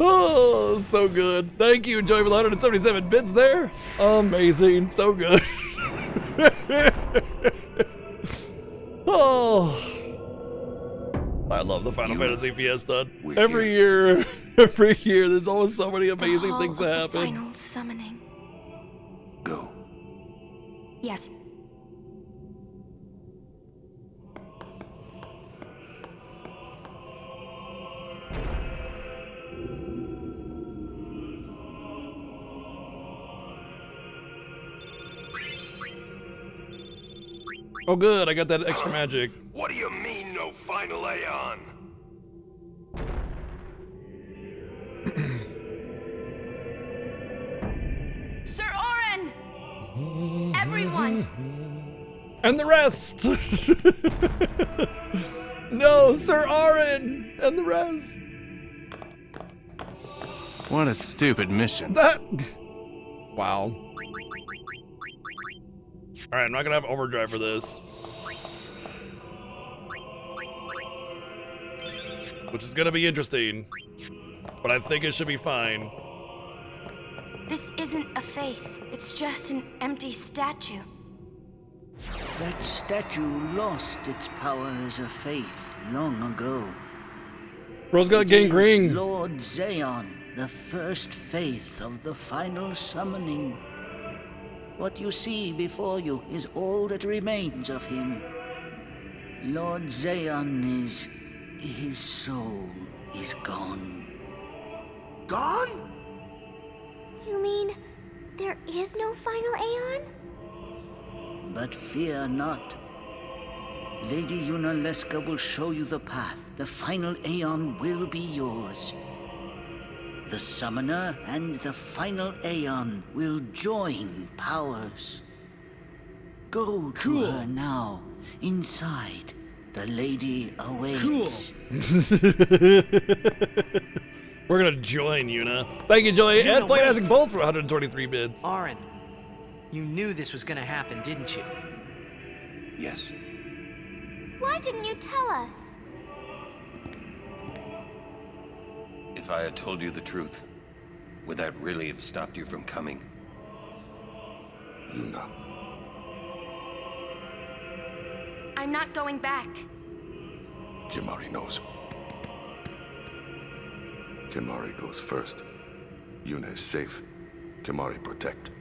S1: Oh, so good. Thank you, Joey, for the 177 bits there. Amazing. So good. Oh. I love the Final Fantasy Fiesta. Every year, there's always so many amazing things that happen.
S5: Final summoning.
S4: Go.
S5: Yes.
S1: Oh good, I got that extra magic.
S7: What do you mean, no final Aeon?
S5: Sir Orin! Everyone!
S1: And the rest! No, Sir Orin! And the rest!
S19: What a stupid mission.
S1: That... Wow. Alright, I'm not gonna have overdrive for this. Which is gonna be interesting. But I think it should be fine.
S5: This isn't a faith. It's just an empty statue.
S16: That statue lost its power as a faith long ago.
S1: Bro's got gangrene.
S16: Lord Zayon, the first faith of the final summoning. What you see before you is all that remains of him. Lord Zayon is... his soul is gone.
S9: Gone?
S15: You mean there is no final Aeon?
S16: But fear not. Lady Yunaleska will show you the path. The final Aeon will be yours. The Summoner and the final Aeon will join powers. Go to her now. Inside, the lady awaits.
S1: We're gonna join Yuna. Thank you, Joey. And Play Asking both for 123 bits.
S12: Orin, you knew this was gonna happen, didn't you?
S4: Yes.
S15: Why didn't you tell us?
S4: If I had told you the truth, would that really have stopped you from coming?
S7: Yuna.
S5: I'm not going back.
S7: Kimahri knows. Kimahri goes first. Yuna is safe. Kimahri protect.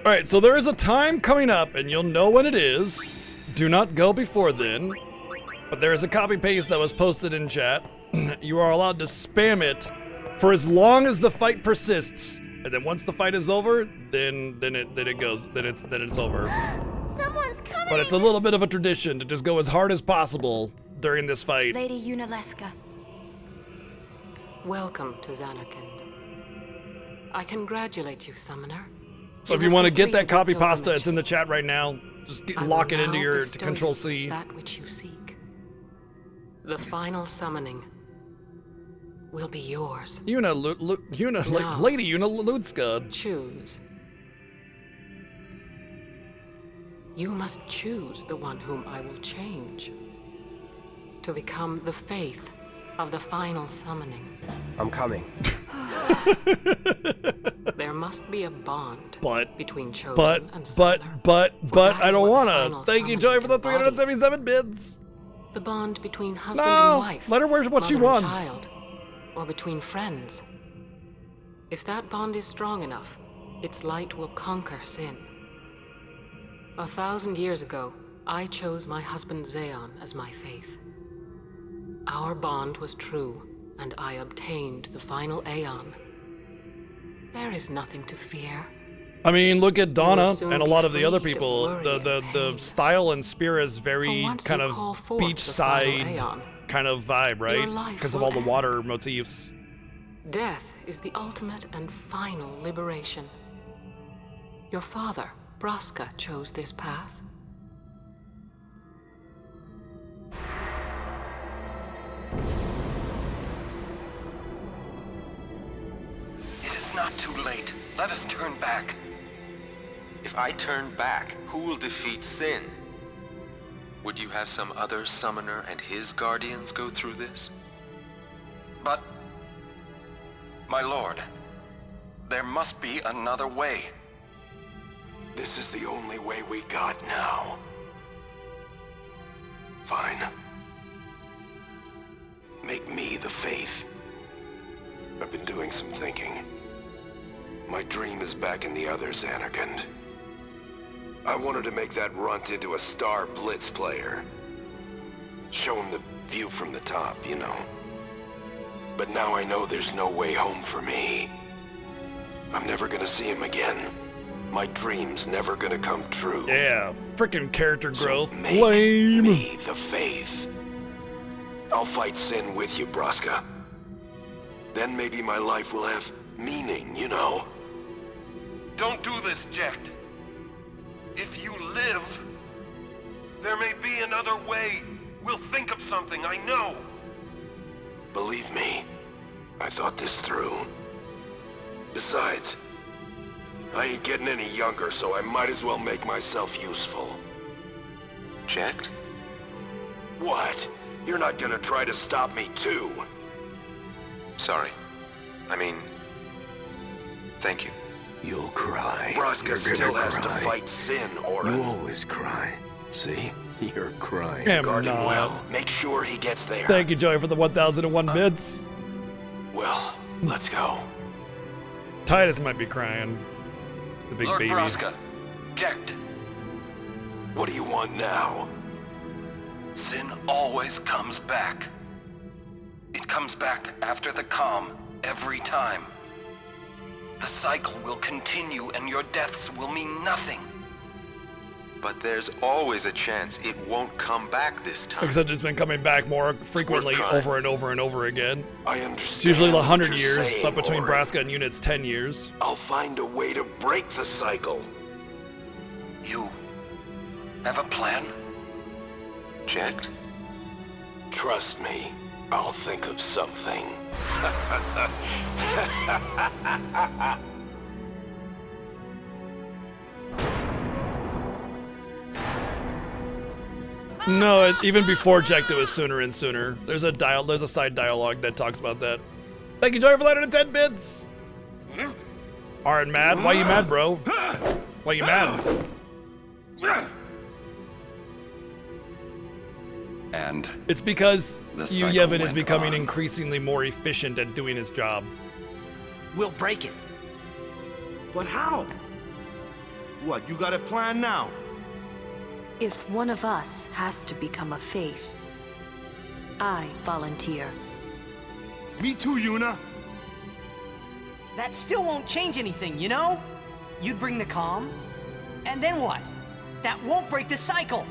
S1: Alright, so there is a time coming up, and you'll know when it is. Do not go before then. But there is a copy paste that was posted in chat. You are allowed to spam it for as long as the fight persists. And then once the fight is over, then it's over.
S15: Someone's coming!
S1: But it's a little bit of a tradition to just go as hard as possible during this fight.
S5: Lady Yunaleska.
S20: Welcome to Zanarkand. I congratulate you, Summoner.
S1: So if you want to get that copy pasta, it's in the chat right now. Just lock it into your Control C.
S20: That which you seek. The final summoning will be yours.
S1: Lady Yuna Ludska.
S20: Choose. You must choose the one whom I will change to become the faith of the final summoning.
S21: I'm coming.
S20: There must be a bond between chosen
S1: but
S20: and summoner.
S1: but
S20: that
S1: I
S20: is
S1: don't
S20: what the
S1: wanna.
S20: final
S1: Thank you,
S20: summoning
S1: Joey, for the
S20: embodies.
S1: 377 bids.
S20: The bond between husband
S1: No,
S20: and wife.
S1: let her wear what she
S20: mother and
S1: wants.
S20: child, or between friends. If that bond is strong enough, its light will conquer sin. 1,000 years ago, I chose my husband Zeon as my faith. Our bond was true, and I obtained the final Aeon. There is nothing to fear.
S1: I mean, look at Donna
S20: soon
S1: and a
S20: be
S1: lot of the other
S20: freed of
S1: people.
S20: worry
S1: The style and Spira is very
S20: once
S1: kind
S20: you call
S1: of
S20: forth the
S1: beachside
S20: final Aeon,
S1: kind of vibe,
S20: your
S1: right?
S20: life
S1: Because of
S20: will
S1: all the
S20: end.
S1: water motifs.
S20: Death is the ultimate and final liberation. Your father, Braska, chose this path.
S4: It is not too late. Let us turn back.
S18: If I turn back, who will defeat sin? Would you have some other summoner and his guardians go through this?
S4: But, my lord, there must be another way.
S10: This is the only way we got now. Fine. Make me the faith. I've been doing some thinking. My dream is back in the other Zanarkand. I wanted to make that runt into a star blitz player. Show him the view from the top, you know. But now I know there's no way home for me. I'm never gonna see him again. My dream's never gonna come true.
S1: Yeah, freaking character growth.
S10: Make
S1: Lame.
S10: me the faith. I'll fight sin with you, Braska. Then maybe my life will have meaning, you know?
S2: Don't do this, Jecht. If you live, there may be another way. We'll think of something, I know.
S10: Believe me, I thought this through. Besides, I ain't getting any younger, so I might as well make myself useful.
S18: Jecht?
S10: What? You're not gonna try to stop me too?
S18: Sorry. I mean, thank you.
S10: You'll cry. Braska still has to fight sin, Orin.
S9: You always cry. See? You're crying.
S1: Am
S10: Guard him
S1: not.
S10: well. Make sure he gets there.
S1: Thank you, Joey, for the 1,001 bids.
S10: Well, let's go.
S1: Titus might be crying. The big
S4: Lord
S1: baby.
S4: Braska, Jecht.
S10: What do you want now?
S4: Sin always comes back. It comes back after the calm, every time. The cycle will continue and your deaths will mean nothing.
S18: But there's always a chance it won't come back this time.
S1: Except it's been coming back more frequently
S18: trying.
S1: over and over and over again.
S10: I understand.
S1: It's usually
S10: what
S1: 100
S10: you're
S1: years,
S10: saying,
S1: but between
S10: Orin.
S1: Braska and Unit's 10 years.
S10: I'll find a way to break the cycle.
S4: You have a plan?
S18: Jecht?
S10: Trust me, I'll think of something.
S1: No, even before Jecht, it was sooner and sooner. There's a side dialogue that talks about that. Thank you, Joey, for letting 10 bids. Aren't mad? Why you mad, bro? Why you mad?
S4: And
S1: It's because
S4: the
S1: Yu
S4: cycle
S1: Yevon is
S4: went
S1: becoming
S4: on.
S1: increasingly more efficient at doing his job.
S12: We'll break it.
S9: But how? What, you got a plan now?
S3: If one of us has to become a faith, I volunteer.
S9: Me too, Yuna.
S12: That still won't change anything, you know? You'd bring the calm, and then what? That won't break the cycle.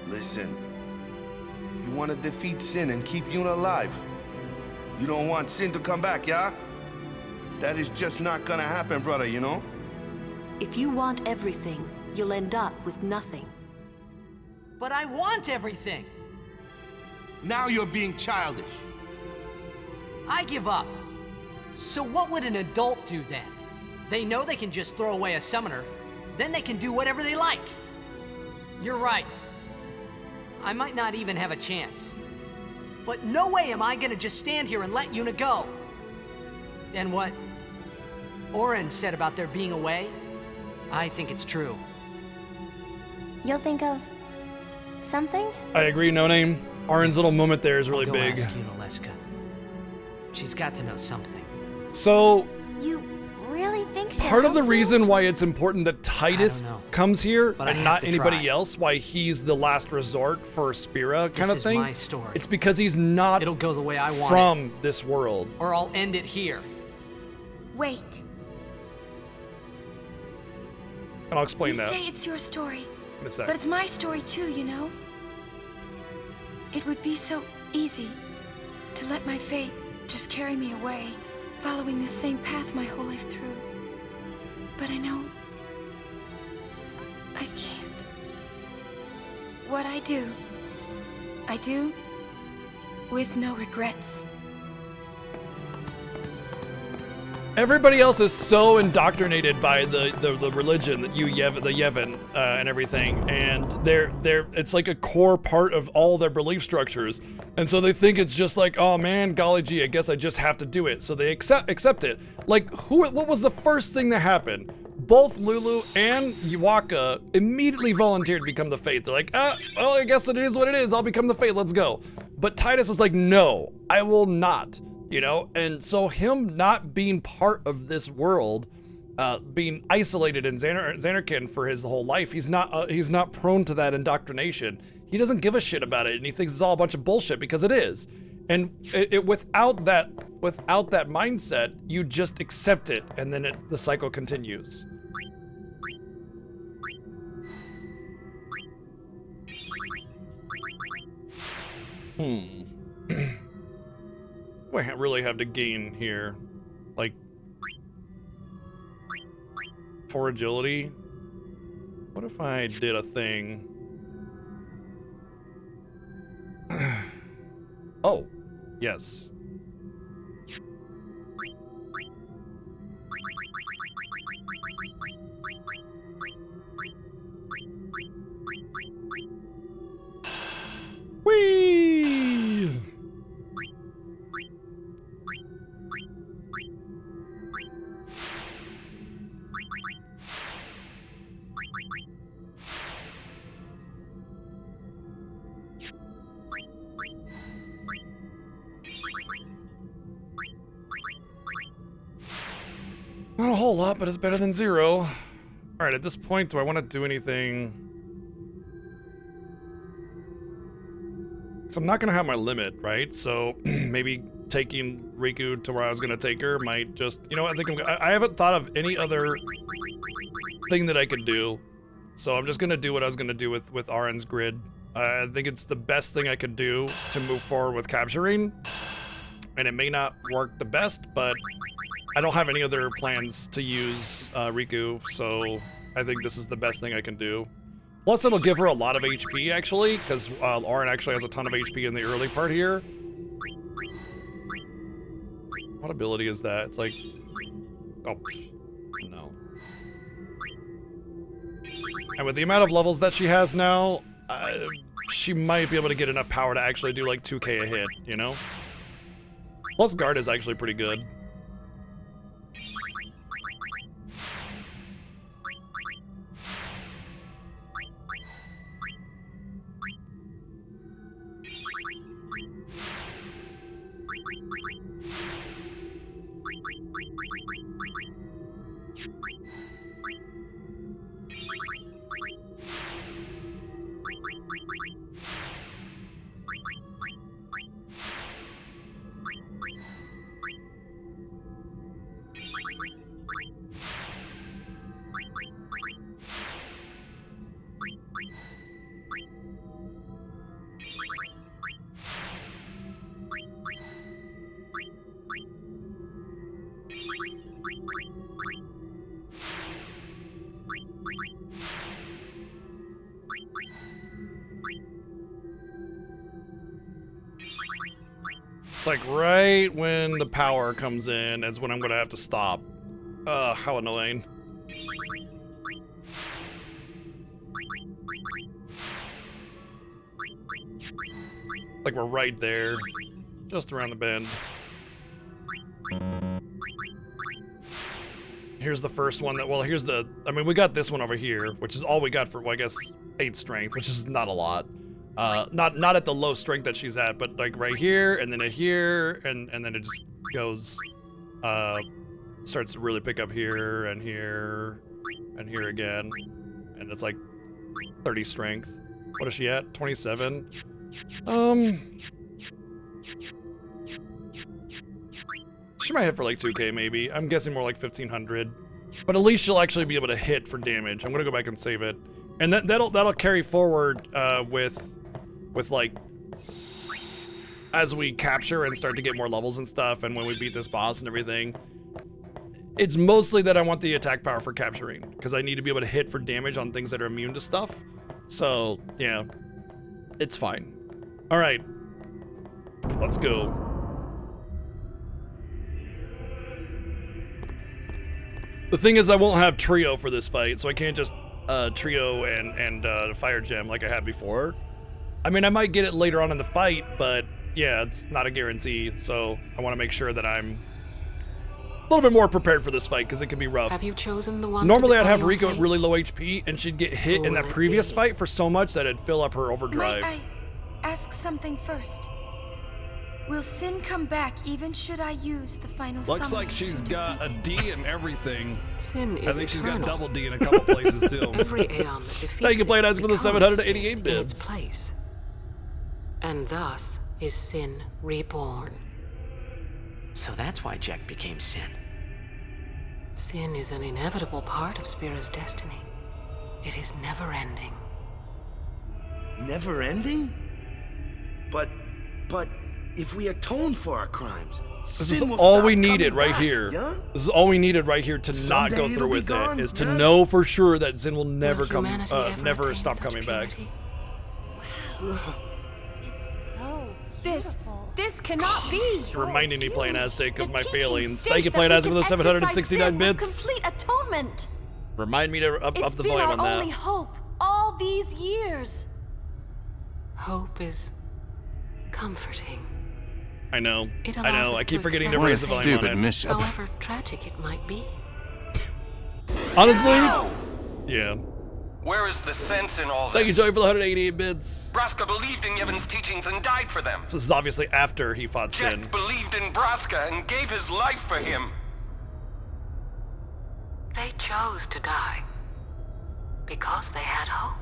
S9: Listen, you want to defeat Sin and keep Yuna alive. You don't want Sin to come back, yeah? That is just not gonna happen, brother, you know?
S3: If you want everything, you'll end up with nothing.
S12: But I want everything.
S9: Now you're being childish.
S12: I give up. So what would an adult do then? They know they can just throw away a summoner, then they can do whatever they like. You're right. I might not even have a chance. But no way am I gonna just stand here and let Yuna go. And what Oren said about there being a way, I think it's true.
S15: You'll think of something?
S1: I agree, No Name. Oren's little moment there is really
S12: I'll go
S1: big.
S12: ask Yunaleska. She's got to know something.
S1: So,
S15: You really think she'll
S1: part of the
S15: help you?
S1: reason why it's important that Titus
S12: know.
S1: comes here
S12: But I
S1: and
S12: have
S1: not
S12: to
S1: anybody
S12: try.
S1: else, why he's the last resort for Spira kind
S12: This
S1: of
S12: is
S1: thing,
S12: my story.
S1: it's because he's not
S12: It'll go the way I want
S1: from this world.
S12: or I'll end it here.
S5: Wait.
S1: And I'll explain
S5: You
S1: that
S5: say it's your story,
S1: in a sec.
S5: but it's my story too, you know? It would be so easy to let my fate just carry me away, following this same path my whole life through. But I know I can't. What I do with no regrets.
S1: Everybody else is so indoctrinated by the religion that the Yevon and everything, and it's like a core part of all their belief structures, and so they think it's just like, oh man, golly gee, I guess I just have to do it, so they accept it. Like, what was the first thing that happened? Both Lulu and Yuwaka immediately volunteered to become the Faith. They're like, well, I guess it is what it is. I'll become the Faith. Let's go. But Titus was like, no, I will not. You know, and so him not being part of this world, being isolated in Xanarkand for his whole life, he's not prone to that indoctrination. He doesn't give a shit about it, and he thinks it's all a bunch of bullshit because it is. And without that mindset, you just accept it, and then the cycle continues. What do I really have to gain here? Like, 4 agility? What if I did a thing? Oh, yes. Whee! Not a whole lot, but it's better than 0. All right, at this point, do I want to do anything? So I'm not going to have my limit, right? So maybe taking Riku to where I was going to take her might just... You know what? I haven't thought of any other thing that I could do. So I'm just going to do what I was going to do with Arin's grid. I think it's the best thing I could do to move forward with capturing. And it may not work the best, but I don't have any other plans to use Riku, so I think this is the best thing I can do. Plus, it'll give her a lot of HP, actually, because Arin actually has a ton of HP in the early part here. What ability is that? It's like... Oh, no. And with the amount of levels that she has now, she might be able to get enough power to actually do like 2k a hit, you know? Plus, guard is actually pretty good. It's like right when the power comes in is when I'm gonna have to stop. How annoying. Like we're right there, just around the bend. Here's the first one that, well, here's the, I mean, we got this one over here, which is all we got for, well, I guess, 8 strength, which is not a lot. Not at the low strength that she's at, but like right here, and then here, and then it just goes, starts to really pick up here, and here again. And it's like 30 strength. What is she at? 27? She might hit for like 2k maybe. I'm guessing more like 1500. But at least she'll actually be able to hit for damage. I'm gonna go back and save it. And that'll carry forward with like as we capture and start to get more levels and stuff, and when we beat this boss and everything. It's mostly that I want the attack power for capturing, because I need to be able to hit for damage on things that are immune to stuff. So yeah, it's fine. All right, let's go. The thing is, I won't have trio for this fight, so I can't just trio and fire gem like I had before. I mean, I might get it later on in the fight, but yeah, it's not a guarantee. So I want to make sure that I'm a little bit more prepared for this fight, because it can be rough.
S20: Have you chosen the one?
S1: Normally, I'd have Rico at really low HP, and she'd get hit in that previous fight for so much that it'd fill up her overdrive.
S5: Might I ask something first? Will Sin come back even should I use the final
S1: Looks
S5: summon
S1: like she's
S5: to
S1: got a D in everything.
S20: Sin is
S1: I think she's got
S20: eternal.
S1: double D in a couple places too.
S20: Every Aeon that defeats
S1: Thank you, Play
S20: it
S1: Nice, for the
S20: becomes
S1: 788
S20: Sin in
S1: bits.
S20: its place. And thus is Sin reborn.
S12: So that's why Jack became Sin.
S20: Sin is an inevitable part of Spira's destiny. It is never-ending.
S9: Never-ending? But if we atone for our crimes,
S1: This is
S9: Sin will
S1: all
S9: stop
S1: we needed
S9: coming
S1: right
S9: back,
S1: here.
S9: yeah?
S1: This is all we needed right here to not
S9: Someday
S1: go
S9: it'll
S1: through
S9: be
S1: with
S9: gone,
S1: it. Is to
S9: yeah?
S1: know for sure that Sin will never
S20: Will
S1: come,
S20: humanity ever
S1: never
S20: attain
S1: stop
S20: such
S1: coming back.
S20: purity?
S5: This cannot be.
S1: Reminding me, Playing Aztec, of
S5: The
S1: my
S5: teachings
S1: failings.
S5: state
S1: Thank you,
S5: that
S1: Playing
S5: we
S1: Aztec, for
S5: can
S1: the 769
S5: exercise sin with
S1: bits.
S5: complete atonement.
S1: Remind me to up
S5: It's
S1: the
S5: been
S1: volume
S5: our
S1: on that.
S5: only hope all these years.
S20: Hope is comforting.
S1: I know.
S20: It
S1: I
S20: allows
S1: know.
S20: us
S1: I keep
S20: to
S1: forgetting to
S20: accept
S1: raise the volume
S19: stupid
S1: on it.
S19: mission.
S20: However tragic it might be.
S1: Honestly, yeah.
S2: Where is the sense in all this?
S1: Thank you, Joey, for the 188 bits.
S2: Braska believed in Yevon's teachings and died for them.
S1: So this is obviously after he fought Sin.
S2: Jet believed in Braska and gave his life for him.
S20: They chose to die because they had hope.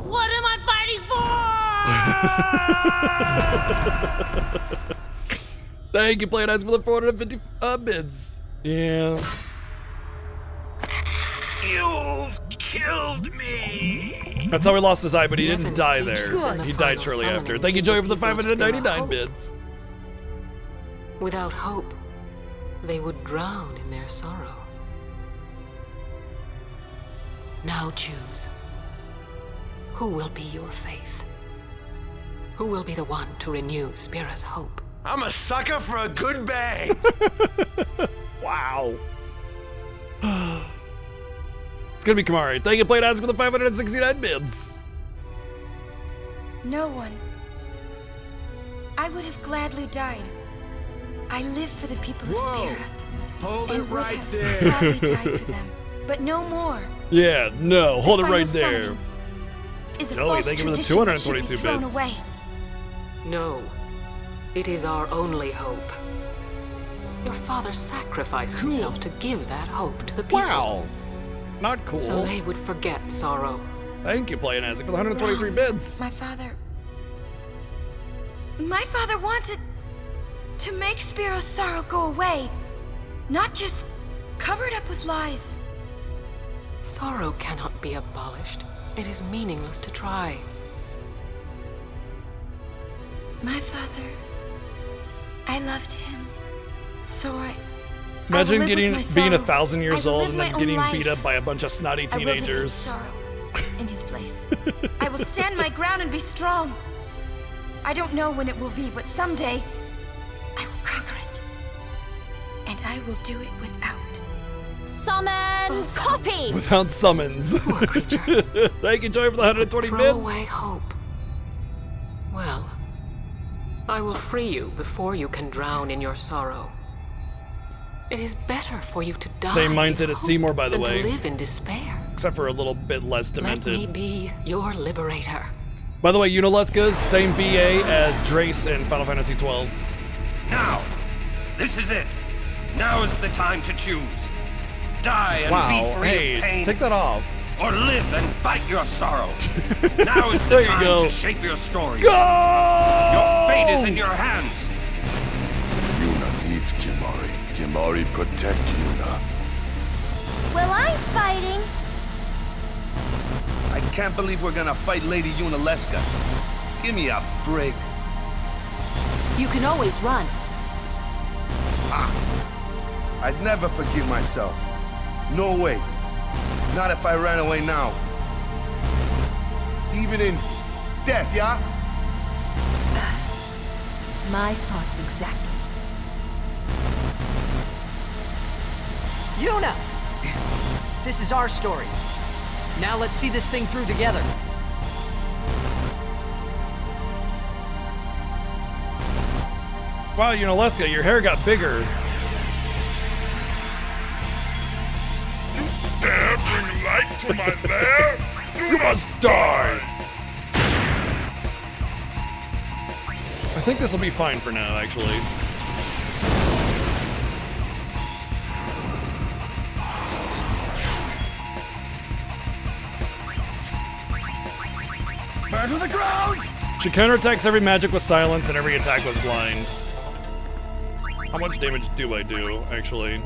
S17: What am I fighting for?
S1: Thank you, Play Nice, for the 450 bids. Yeah.
S17: You've killed me.
S1: That's how he lost his eye, but he
S20: The
S1: didn't
S20: Evans
S1: die
S20: teachings
S1: there.
S20: and the
S1: He died
S20: final
S1: shortly
S20: summoning
S1: after. Thank you,
S20: give the
S1: Joey, for the
S20: people of Spira
S1: 599
S20: hope.
S1: bids.
S20: Without hope, they would drown in their sorrow. Now choose. Who will be your faith? Who will be the one to renew Spira's hope?
S9: I'm a sucker for a good bang.
S1: Wow. It's gonna be Kamari. Thank you, Play Nice, for the 569 bids.
S5: No one. I would have gladly died. I live for the people of Spira.
S9: Hold
S5: and
S9: it
S5: would
S9: right
S5: have
S9: there.
S5: gladly died for them. But no more.
S1: Yeah, no, hold it
S5: final
S1: right there.
S5: summoning Is a
S1: Joey,
S5: false
S1: thank you for the
S5: tradition that should be
S1: 222
S5: thrown
S1: bits.
S5: away.
S20: No. It is our only hope. Your father sacrificed himself to give that hope to the people.
S1: Wow. Not cool.
S20: So they would forget sorrow.
S1: Thank you, Play Nice, for the 123 bids.
S5: My father wanted to make Spiro's sorrow go away, not just cover it up with lies.
S20: Sorrow cannot be abolished. It is meaningless to try.
S5: My father, I loved him, so I
S1: Imagine
S5: will live
S1: being
S5: with my
S1: 1,000
S5: sorrow.
S1: years
S5: I will
S1: old
S5: live
S1: and
S5: my
S1: then
S5: own
S1: getting
S5: life.
S1: beat up by a bunch of snotty
S5: I will defeat
S1: teenagers.
S5: sorrow in his place. I will stand my ground and be strong. I don't know when it will be, but someday I will conquer it. And I will do it without
S15: summon copy.
S1: Without summons.
S20: Poor creature.
S1: Thank you, Joy, for the 120
S20: Throw
S1: bits.
S20: away hope. Well, I will free you before you can drown in your sorrow. It is better for you to die.
S1: Same mindset
S20: in
S1: as
S20: hope
S1: Seymour, by the
S20: than
S1: way.
S20: to live in despair.
S1: Except for a little bit less demented.
S20: Let me be your liberator.
S1: By the way, Unaleska's same VA as Drace in Final Fantasy 12.
S2: Now! This is it! Now is the time to choose. Die and be free of pain.
S1: Take that off.
S2: Or live and fight your sorrow. Now is the
S1: There you
S2: time
S1: go.
S2: to shape your stories.
S1: Go!
S2: Your fate is in your hands.
S7: Yuna needs Kimari. Kimari protect Yuna.
S15: Well, I'm fighting.
S9: I can't believe we're gonna fight Lady Unaleska. Give me a break.
S3: You can always run.
S9: I'd never forgive myself. No way. Not if I ran away now. Even in death, yeah?
S3: My thoughts exactly.
S12: Yuna! This is our story. Now let's see this thing through together.
S1: Wow, Unaleska, your hair got bigger.
S8: Dare bring light to my lair?
S1: You must die! I think this will be fine for now, actually.
S2: Burn to the ground!
S1: She counterattacks every magic with silence and every attack with blind. How much damage do I do, actually?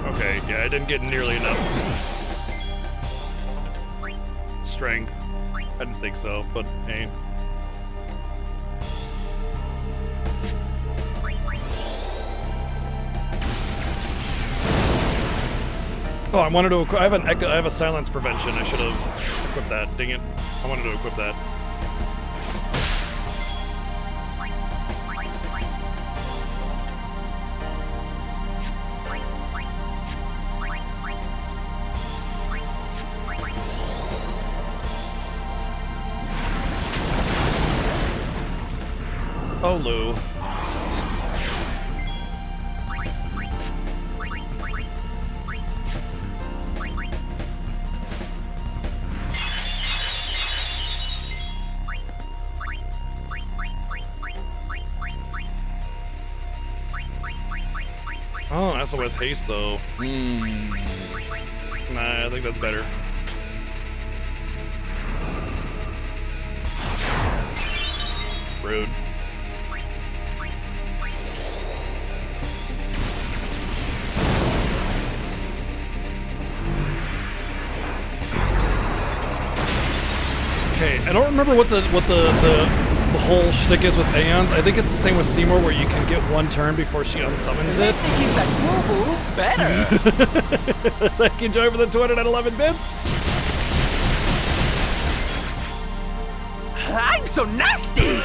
S1: Okay, yeah, I didn't get nearly enough strength. I didn't think so, but hey. Oh, I wanted to equip. I have a silence prevention. I should have equipped that. Dang it! I wanted to equip that. Oh, Lou. Oh, SOS haste though. Nah, I think that's better. Rude. Okay, I don't remember what the whole shtick is with Aeons. I think it's the same with Seymour, where you can get one turn before she unsummons it.
S12: I think he's that boo-boo better.
S1: Thank you, Joy, for the 211 bits.
S12: I'm so nasty!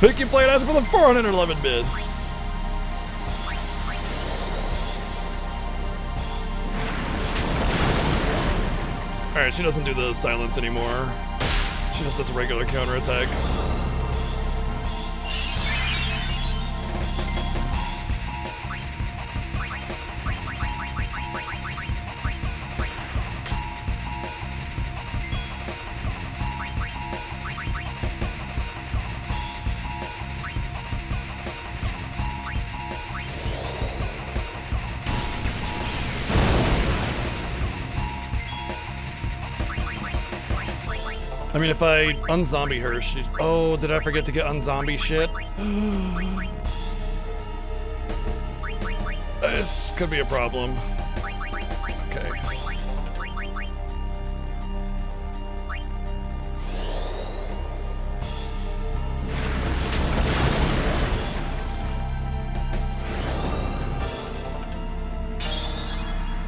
S1: Pick your plate for the 411 bits. Alright, she doesn't do the silence anymore. She just does a regular counterattack. I mean, if I unzombie her, she... Oh, did I forget to get unzombie shit? This could be a problem. Okay.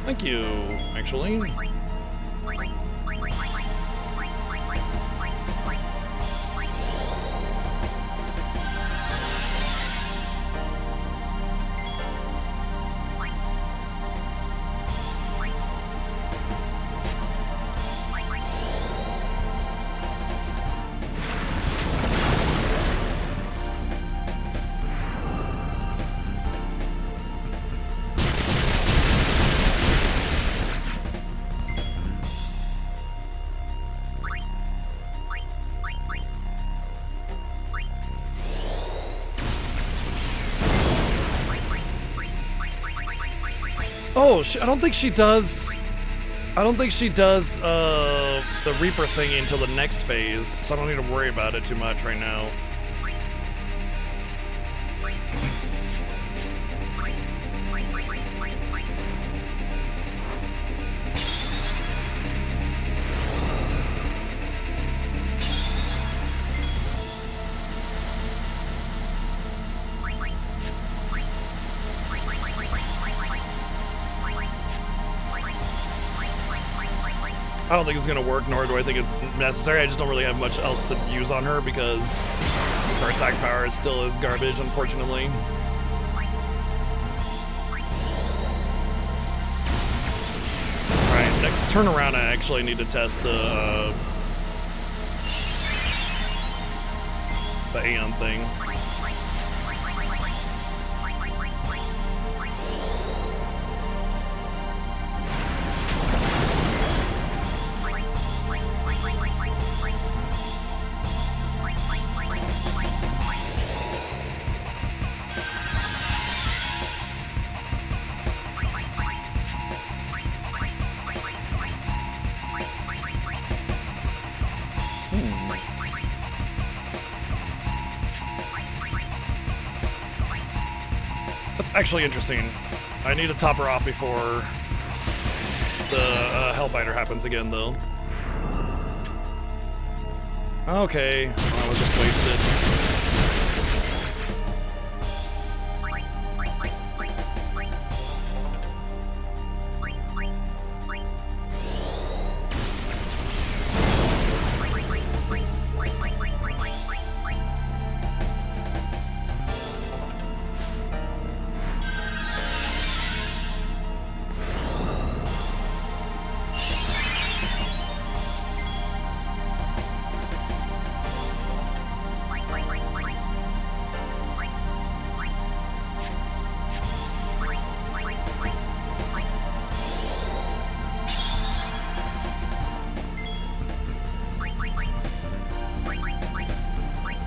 S1: Thank you, actually. Oh, I don't think she does. I don't think she does the Reaper thingy until the next phase, so I don't need to worry about it too much right now. I don't think it's gonna work, nor do I think it's necessary. I just don't really have much else to use on her because her attack power still is garbage, unfortunately. Alright, next turnaround I actually need to test the Aeon thing. That's actually interesting. I need to top her off before the Hellbiter happens again, though. Okay, well, I was just wasted.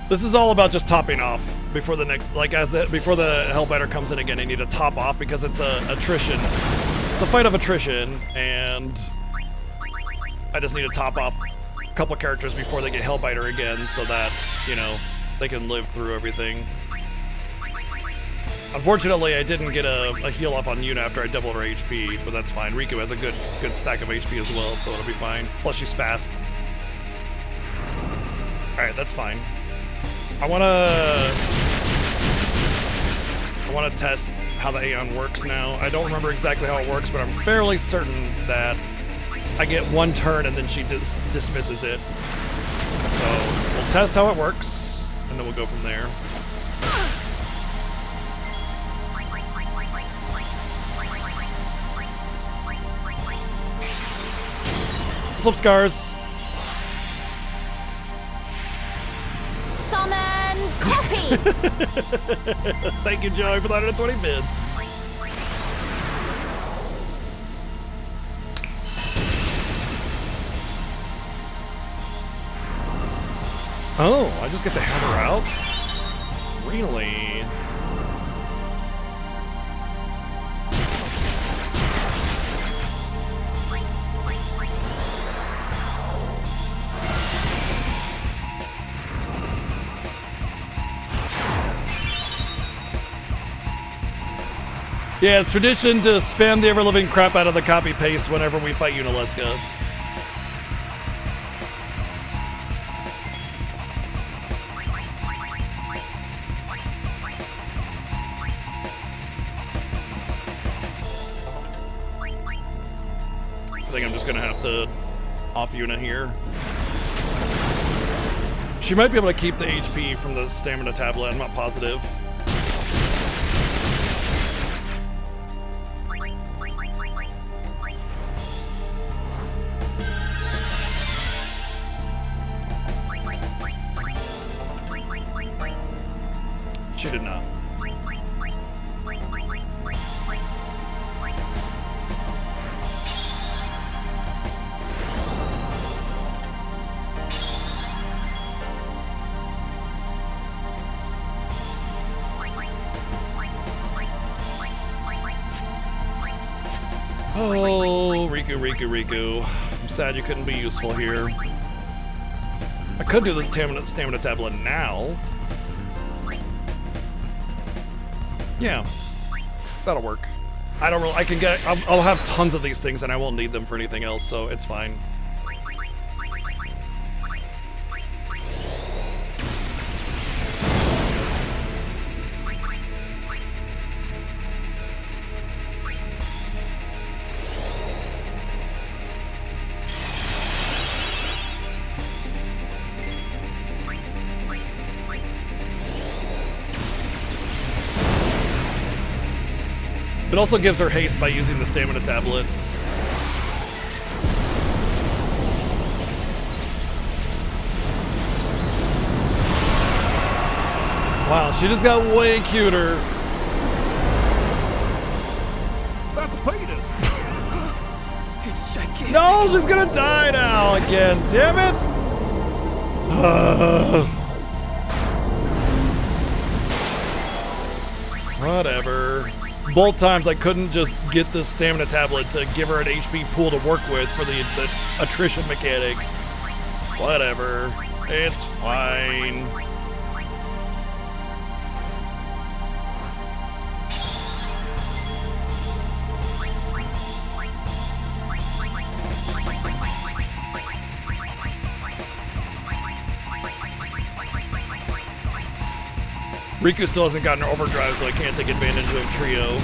S1: This is all about just topping off before the next, like before the Hellbiter comes in again. I need to top off because it's attrition. It's a fight of attrition, and I just need to top off a couple characters before they get Hellbiter again, so that they can live through everything. Unfortunately, I didn't get a heal off on Yuna after I doubled her HP, but that's fine. Riku has a good stack of HP as well, so it'll be fine. Plus, she's fast. All right, that's fine. I want to test how the Aeon works now. I don't remember exactly how it works, but I'm fairly certain that I get one turn and then she dismisses it. So we'll test how it works, and then we'll go from there. What's up, Scars?
S15: Summon copy!
S1: Thank you, Joey, for the 120 bids. Oh, I just get to have her out? Really? Yeah, it's tradition to spam the ever-living crap out of the copy-paste whenever we fight Unaleska. I think I'm just gonna have to off Yuna here. She might be able to keep the HP from the stamina tablet, I'm not positive. She did not. Oh, Riku. I'm sad you couldn't be useful here. I could do the stamina tablet now. Yeah, that'll work. I don't really, I'll have tons of these things and I won't need them for anything else, so it's fine. It also gives her haste by using the stamina tablet. Wow, she just got way cuter.
S14: That's a penis. It's gigantic.
S1: No, she's gonna die now again. Damn it. Whatever. Both times I couldn't just get the stamina tablet to give her an HP pool to work with for the attrition mechanic. Whatever. It's fine. Riku still hasn't gotten her overdrive, so I can't take advantage of Trio.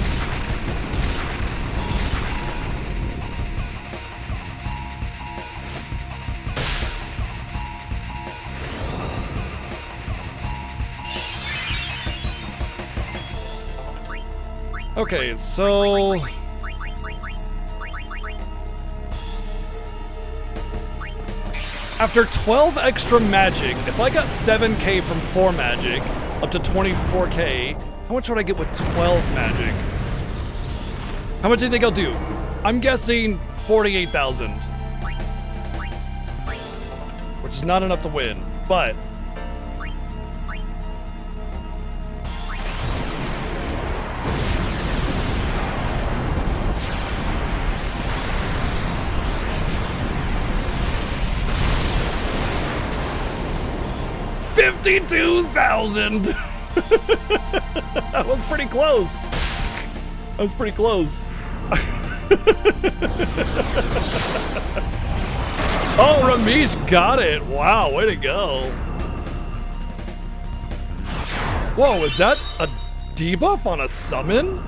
S1: Okay, so... after 12 extra magic, if I got 7k from 4 magic, up to 24k, how much would I get with 12 magic? How much do you think I'll do? I'm guessing 48,000. Which is not enough to win, but... $52,000! That was pretty close. That was pretty close. Oh, Ramesh got it. Wow, way to go. Whoa, is that a debuff on a summon?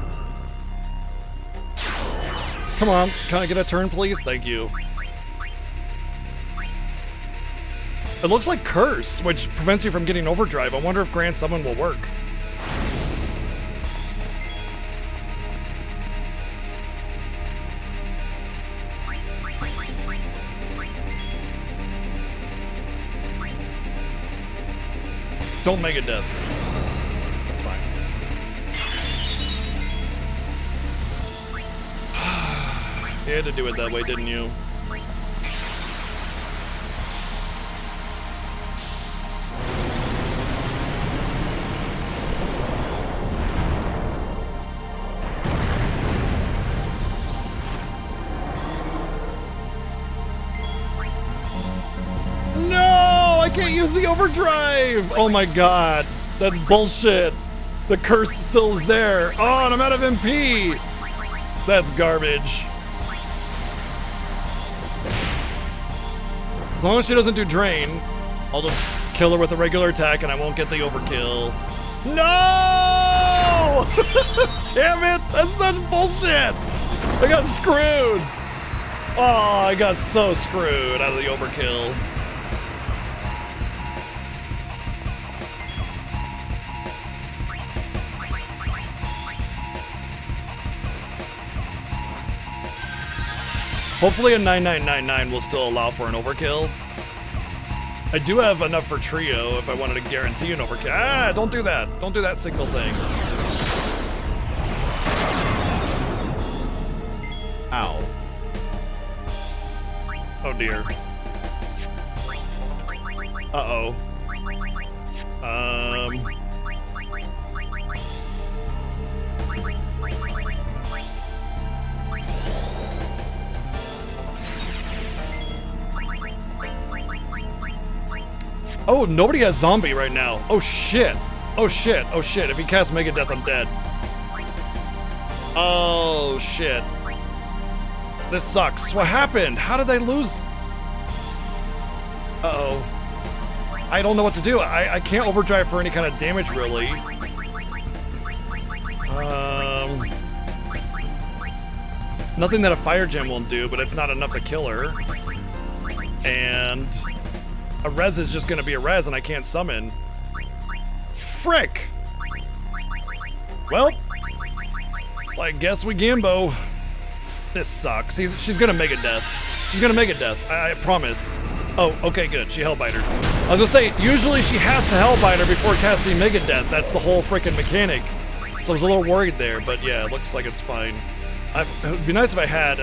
S1: Come on, can I get a turn, please? Thank you. It looks like Curse, which prevents you from getting overdrive. I wonder if Grand Summon will work. Don't make it death. That's fine. You had to do it that way, didn't you? I can't use the overdrive! Oh my god, that's bullshit. The curse still is there. Oh, and I'm out of MP! That's garbage. As long as she doesn't do drain, I'll just kill her with a regular attack and I won't get the overkill. No! Damn it! That's such bullshit! I got screwed! Oh, I got so screwed out of the overkill. Hopefully a 9999 will still allow for an overkill. I do have enough for trio if I wanted to guarantee an overkill. Ah, don't do that. Don't do that signal thing. Ow. Oh dear. Uh-oh. Oh, nobody has zombie right now. Oh shit. Oh shit. Oh shit. If he casts Megadeath, I'm dead. Oh shit. This sucks. What happened? How did they lose? Uh-oh. I don't know what to do. I can't overdrive for any kind of damage, really. Nothing that a fire gem won't do, but it's not enough to kill her. And a res is just gonna be a res, and I can't summon. Frick! Well, I guess we Gambo. This sucks. She's gonna make a death. She's gonna make a death. I promise. Oh, okay, good. She Hellbiter. I was gonna say, usually she has to Hellbiter before casting Mega Death. That's the whole freaking mechanic. So I was a little worried there, but yeah, it looks like it's fine. It would be nice if I had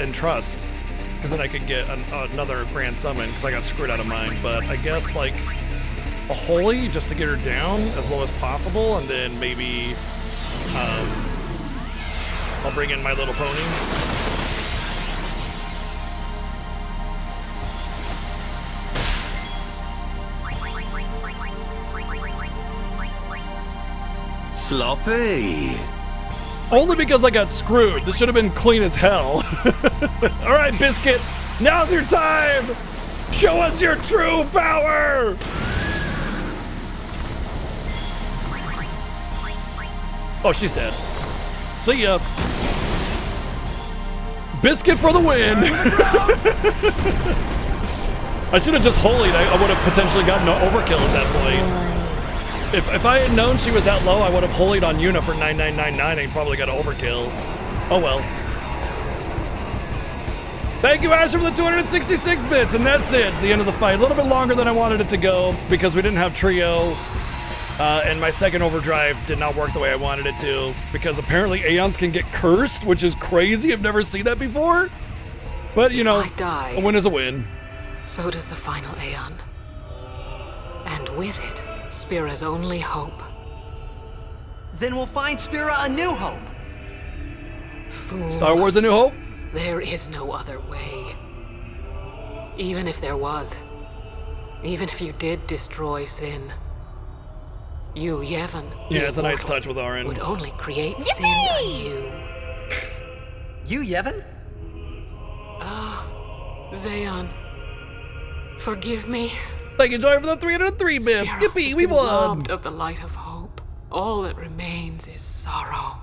S1: Entrust, because then I could get another Grand Summon, because I got screwed out of mine. But I guess, like, a Holy, just to get her down as low as possible, and then maybe I'll bring in my little pony.
S21: Sloppy.
S1: Only because I got screwed. This should have been clean as hell. All right, Biscuit, now's your time. Show us your true power. Oh, she's dead. See ya. Biscuit for the win. I should have just holied. I would have potentially gotten an overkill at that point. If I had known she was that low, I would have holied on Yuna for 9999 and probably got an overkill. Oh well. Thank you, Asher, for the 266 bits, and that's it. The end of the fight. A little bit longer than I wanted it to go because we didn't have trio. And my second overdrive did not work the way I wanted it to because apparently Aeons can get cursed, which is crazy. I've never seen that before. But, you know, a win is a win.
S20: So does the final Aeon. And with it, Spira's only hope.
S12: Then we'll find Spira a new hope.
S20: Fool.
S1: Star Wars A New Hope?
S20: There is no other way. Even if there was, even if you did destroy sin, you, Yevon,
S1: yeah, it's a nice touch with Auron,
S20: would only create sin anew.
S12: You, Yevon?
S20: Ah, Zeon, forgive me.
S1: Thank you, Joy, for the 303 bits. Yippee, we won.
S20: Robbed of the light of hope. All that remains is sorrow.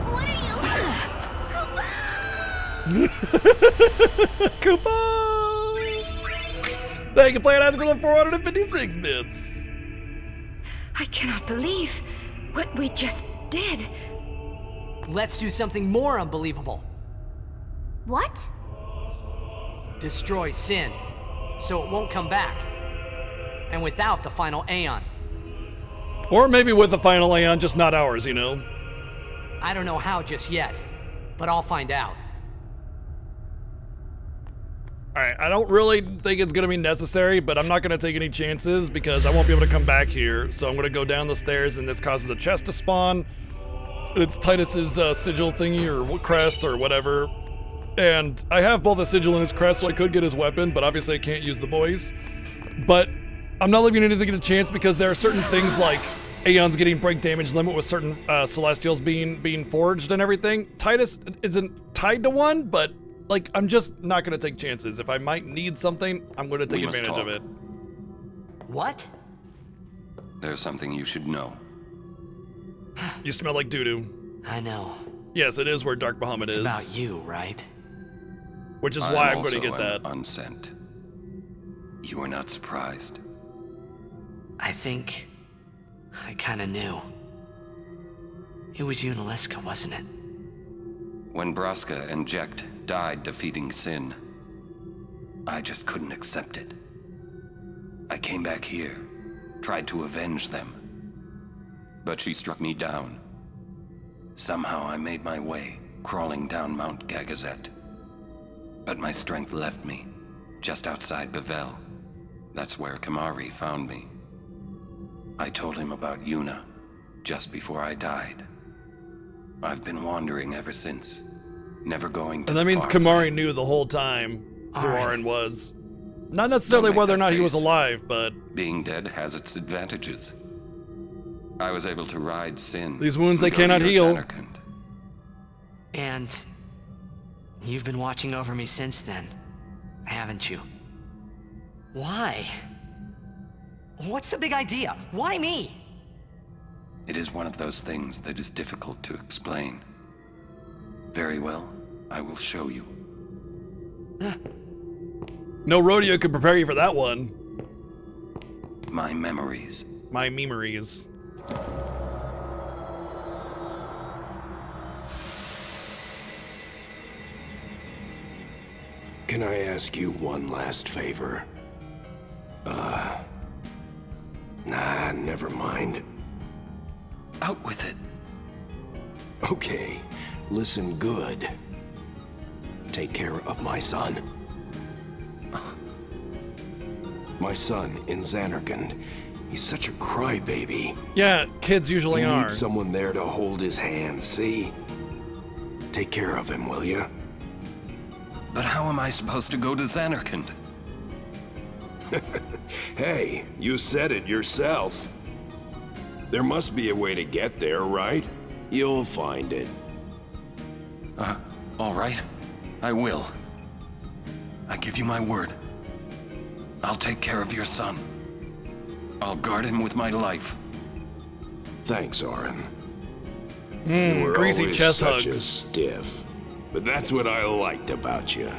S17: What are you?
S1: Koopa! Thank you, Player Ask for the 456 bits.
S5: I cannot believe what we just did.
S12: Let's do something more unbelievable.
S15: What?
S12: Destroy Sin, so it won't come back. And without the final Aeon.
S1: Or maybe with the final Aeon, just not ours, you know?
S12: I don't know how just yet, but I'll find out.
S1: Alright, I don't really think it's gonna be necessary, but I'm not gonna take any chances because I won't be able to come back here. So I'm gonna go down the stairs and this causes the chest to spawn. It's Titus's sigil thingy or crest or whatever. And I have both a sigil and his crest, so I could get his weapon, but obviously I can't use the boys. But I'm not leaving anything to chance because there are certain things like Aeon's getting break damage limit with certain Celestials being forged and everything. Titus isn't tied to one, but like I'm just not gonna take chances. If I might need something, I'm gonna take advantage of it.
S12: What?
S4: There's something you should know.
S1: You smell like doo-doo.
S12: I know.
S1: Yes, it is where Dark Bahamut
S12: It's
S1: is.
S12: about you, right?
S1: Which is why I'm
S4: also
S1: going to get that.
S4: Unsent. You are not surprised.
S12: I think I kind of knew. It was Yunalesca, wasn't it?
S4: When Braska and Jecht died defeating Sin, I just couldn't accept it. I came back here, tried to avenge them. But she struck me down. Somehow I made my way, crawling down Mount Gagazet. But my strength left me, just outside Bevel. That's where Kamari found me. I told him about Yuna, just before I died. I've been wandering ever since, never going to
S1: And that means
S4: far
S1: Kamari knew the whole time who Auron was. Not necessarily
S4: Don't make
S1: whether or
S4: that
S1: not he was
S4: face.
S1: alive, but
S4: Being dead has its advantages. I was able to ride Sin.
S1: these wounds they
S4: and go to
S1: cannot
S4: your
S1: heal.
S4: Zanarkand.
S12: And you've been watching over me since then, haven't you? Why? What's the big idea? Why me?
S4: It is one of those things that is difficult to explain. Very well, I will show you.
S1: No rodeo could prepare you for that one.
S4: My memories.
S1: My memories.
S10: Can I ask you one last favor? Nah, never mind.
S4: Out with it.
S10: Okay, listen good. Take care of my son. My son in Zanarkand. He's such a crybaby.
S1: Yeah, kids usually
S10: He
S1: are.
S10: needs someone there to hold his hand, see? Take care of him, will you?
S4: But how am I supposed to go to Zanarkand?
S10: Hey, you said it yourself. There must be a way to get there, right? You'll find it.
S4: All right. I will. I give you my word. I'll take care of your son. I'll guard him with my life.
S10: Thanks, Auron. You were
S1: greasy
S10: always
S1: chest
S10: such a
S1: hugs.
S10: stiff. But that's what I liked about you.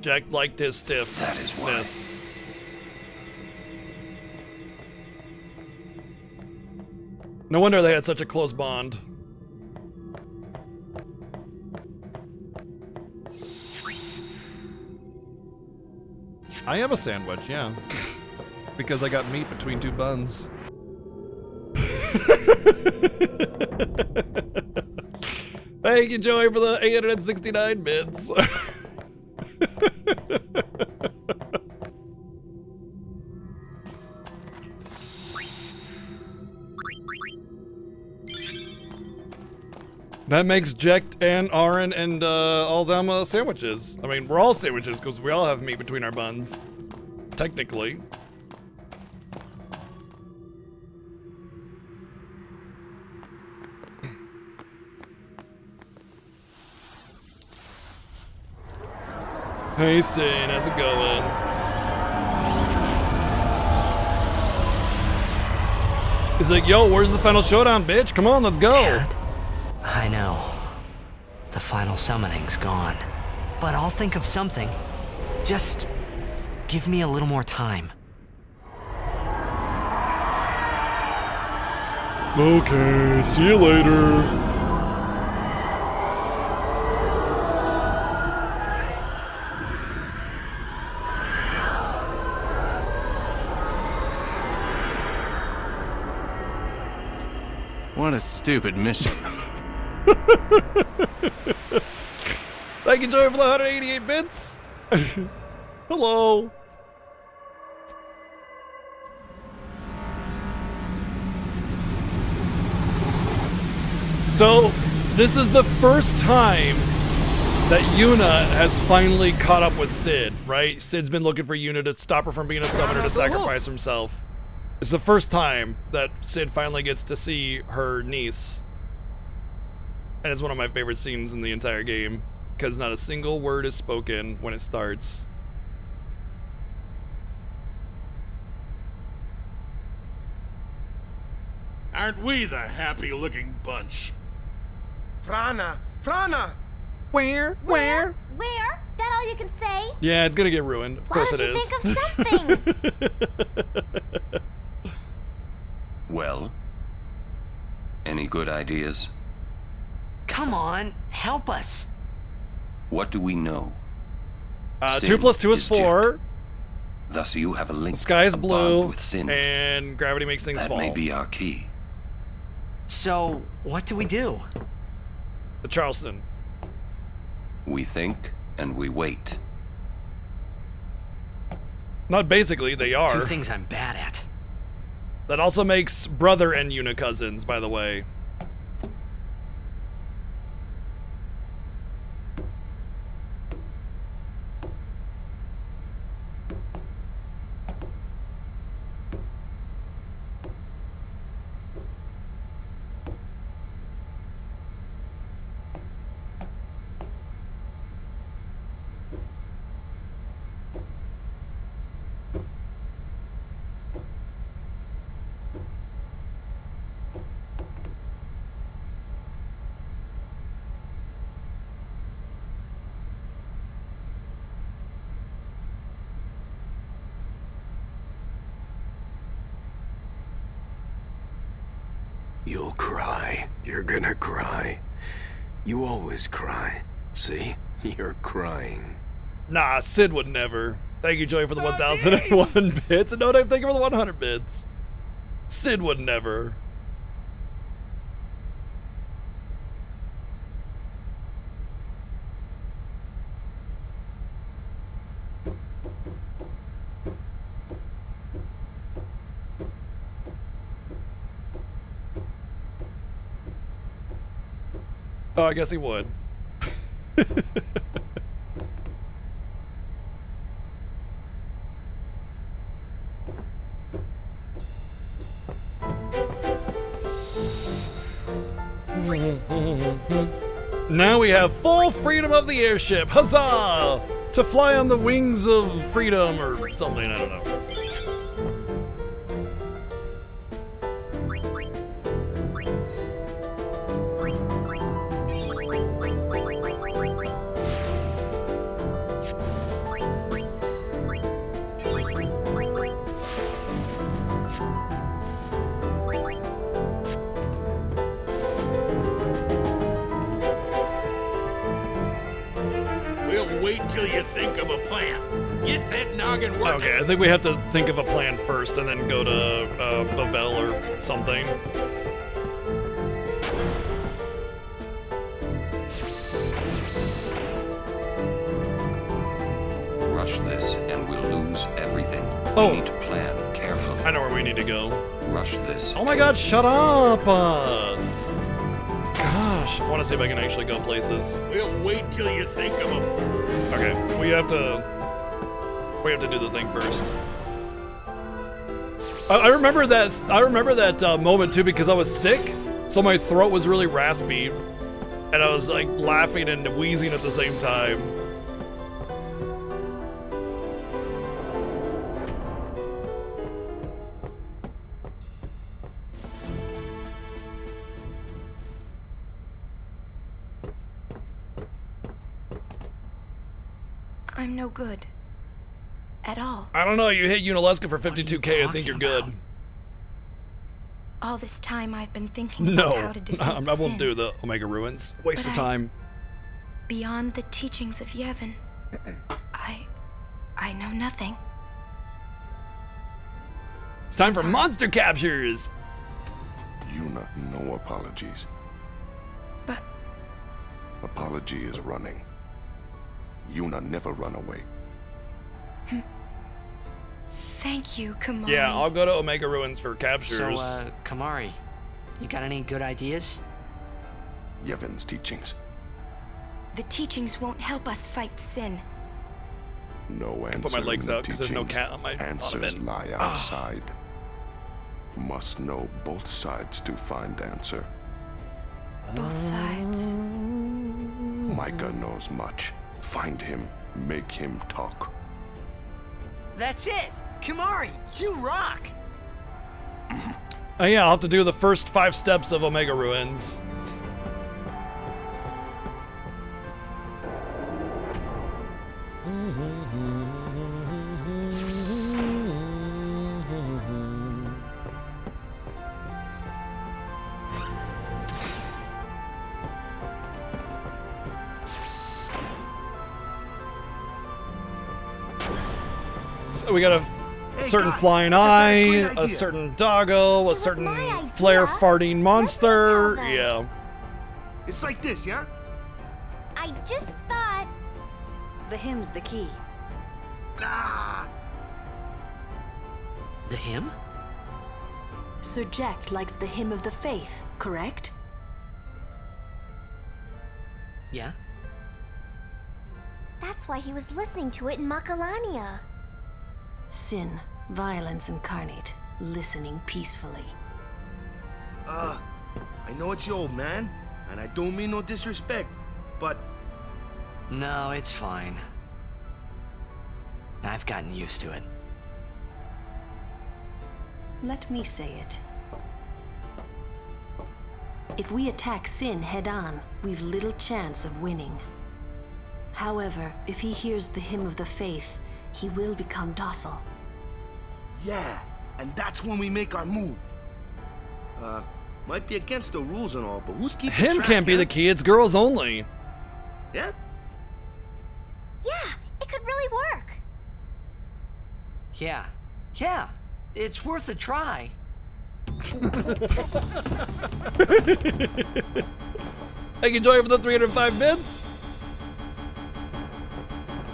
S1: Jack liked his stiffness.
S4: That is why.
S1: No wonder they had such a close bond. I am a sandwich, yeah. Because I got meat between two buns. Thank you, Joey, for the 869 bits. That makes Jecht and Auron and all them sandwiches. I mean, we're all sandwiches because we all have meat between our buns. Technically. Hey, Sin, how's it going? He's like, yo, where's the final showdown, bitch? Come on, let's go.
S12: Dad, I know. The final summoning's gone. But I'll think of something. Just give me a little more time.
S1: Okay, see you later.
S19: What a stupid mission.
S1: Thank you, Joey, for the 188 bits. Hello. So, this is the first time that Yuna has finally caught up with Sid, right? Sid's been looking for Yuna to stop her from being a summoner to sacrifice himself. It's the first time that Sid finally gets to see her niece. And it's one of my favorite scenes in the entire game, because not a single word is spoken when it starts.
S8: Aren't we the happy-looking bunch?
S9: Frana! Frana!
S1: Where?
S15: Where? That all you can say?
S1: Yeah, it's gonna get ruined. Of course it is.
S15: Why don't you think of something?
S4: Well? Any good ideas?
S12: Come on, help us.
S4: What do we know?
S1: 2 plus 2 is
S4: Sin
S1: 4.
S4: Jet. Thus you have a link.
S1: The sky is
S4: a
S1: blue,
S4: bond with Sin.
S1: and gravity makes things
S4: That
S1: fall.
S4: may be our key.
S12: So, what do we do?
S1: The Charleston.
S4: We think and we wait.
S1: Not basically, they are.
S12: 2 things I'm bad at.
S1: That also makes brother and Yuna cousins, by the way.
S10: You'll cry. You're gonna cry. You always cry. See? You're crying.
S1: Nah, Sid would never. Thank you, Joey, for the 1,001 bits. And no time, thank you for the 100 bits. Sid would never. Oh, I guess he would. Now we have full freedom of the airship. Huzzah! To fly on the wings of freedom or something, I don't know.
S8: We'll wait till you think of a plan. Get that noggin working.
S1: Okay, I think we have to think of a plan first and then go to Bavel or something.
S4: Rush this and we'll lose everything.
S1: Oh.
S4: We need to plan carefully.
S1: I know where we need to go.
S4: Rush this.
S1: Oh my god, shut up! Gosh, I want to see if I can actually go places.
S8: We'll wait till you think of a...
S1: Okay, we have to do the thing first. I remember that. I remember that moment too because I was sick, so my throat was really raspy, and I was like laughing and wheezing at the same time.
S5: I'm no good. At all.
S1: I don't know. You hit Unaleska for 52K. I think you're good.
S5: All this time I've been thinking about how to defeat
S1: I won't
S5: sin.
S1: do the Omega Ruins. Waste
S5: But
S1: of time.
S5: Beyond the teachings of Yevon, I know nothing.
S1: It's time for monster captures.
S7: Yuna, no apologies.
S5: But...
S7: Apology is running. Yuna never run away.
S5: Thank you, Kamari.
S1: Yeah, I'll go to Omega Ruins for captures.
S12: So, Kamari, you got any good ideas?
S7: Yevon's teachings.
S5: The teachings won't help us fight sin.
S7: No answer
S1: put my legs
S7: in the
S1: out 'cause there's no
S7: teachings.
S1: cat on my
S7: Answers
S1: ottoman.
S7: lie outside. Must know both sides to find answer.
S5: Both sides.
S7: Micah knows much. Find him. Make him talk.
S12: That's it! Kamari, you rock!
S1: Yeah, I'll have to do the first 5 steps of Omega Ruins. So we got a certain flying eye, a certain doggo, a certain flare farting monster. Yeah.
S9: It's like this, yeah?
S15: I just thought...
S3: The hymn's the key.
S9: Ah!
S12: The hymn?
S3: Sir Jack likes the hymn of the faith, correct?
S12: Yeah.
S15: That's why he was listening to it in Makalania.
S3: Sin, violence incarnate, listening peacefully.
S9: I know it's your old man, and I don't mean no disrespect, but...
S12: No, it's fine. I've gotten used to it.
S3: Let me say it. If we attack Sin head-on, we've little chance of winning. However, if he hears the hymn of the faith, he will become docile.
S9: Yeah, and that's when we make our move. Might be against the rules and all, but who's keeping
S1: Him
S9: track,
S1: can't be
S9: yeah?
S1: the key, it's girls only.
S9: Yeah?
S15: Yeah, it could really work.
S12: Yeah. Yeah. It's worth a try.
S1: Thank you, Joy, for the 305 bits.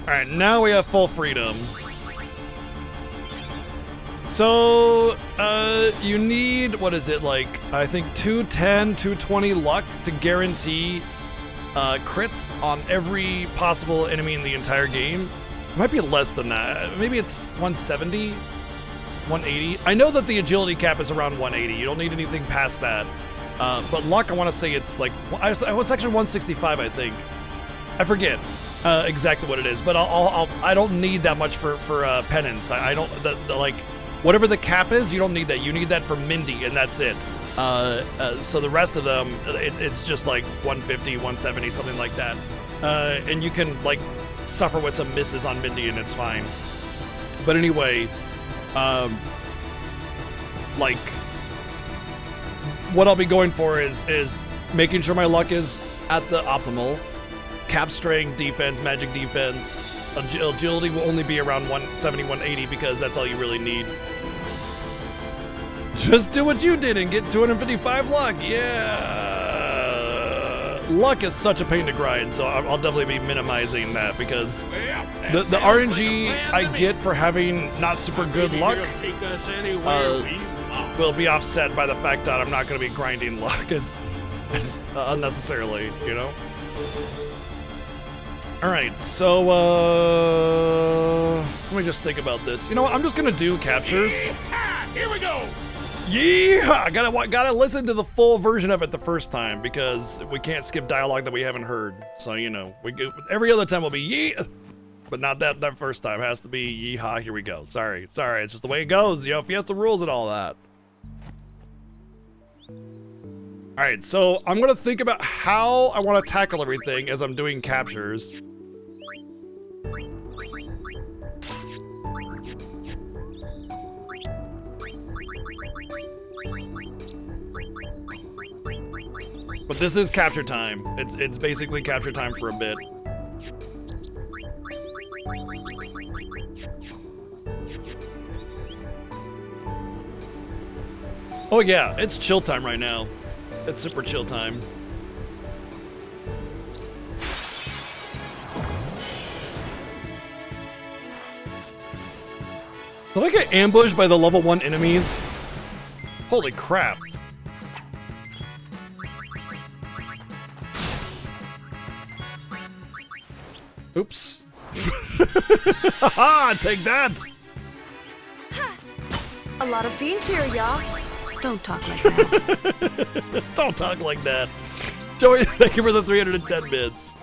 S1: Alright, now we have full freedom. So, you need, what is it, like, I think 210, 220 luck to guarantee crits on every possible enemy in the entire game. It might be less than that. Maybe it's 170, 180. I know that the agility cap is around 180. You don't need anything past that. But luck, I want to say it's like, it's actually 165, I think. I forget exactly what it is, but I don't need that much for penance. I don't, like, whatever the cap is, you don't need that. You need that for Mindy, and that's it. So the rest of them, it's just like 150, 170, something like that. And you can, like, suffer with some misses on Mindy, and it's fine. But anyway, like, what I'll be going for is making sure my luck is at the optimal. Cap strength, defense, magic defense. Agility will only be around 170, 180 because that's all you really need. Just do what you did and get 255 luck. Yeah. Luck is such a pain to grind, so I'll definitely be minimizing that because the RNG I get for having not super good luck will be offset by the fact that I'm not going to be grinding luck as unnecessarily, you know? All right, so let me just think about this. You know what? I'm just gonna do captures.
S8: Here we go.
S1: Yeah, gotta listen to the full version of it the first time because we can't skip dialogue that we haven't heard. So you know, every other time will be yeah, but not that first time. It has to be yeehaw. Here we go. Sorry, it's just the way it goes. You know, Fiesta rules and all that. All right, so I'm gonna think about how I want to tackle everything as I'm doing captures. But this is capture time. It's basically capture time for a bit. Oh yeah, it's chill time right now. It's super chill time. Did I get ambushed by the level 1 enemies? Holy crap. Oops. Haha, take that!
S3: A lot of fiends here, y'all. Don't talk like that.
S1: Don't talk like that. Joey, thank you for the 310 bits.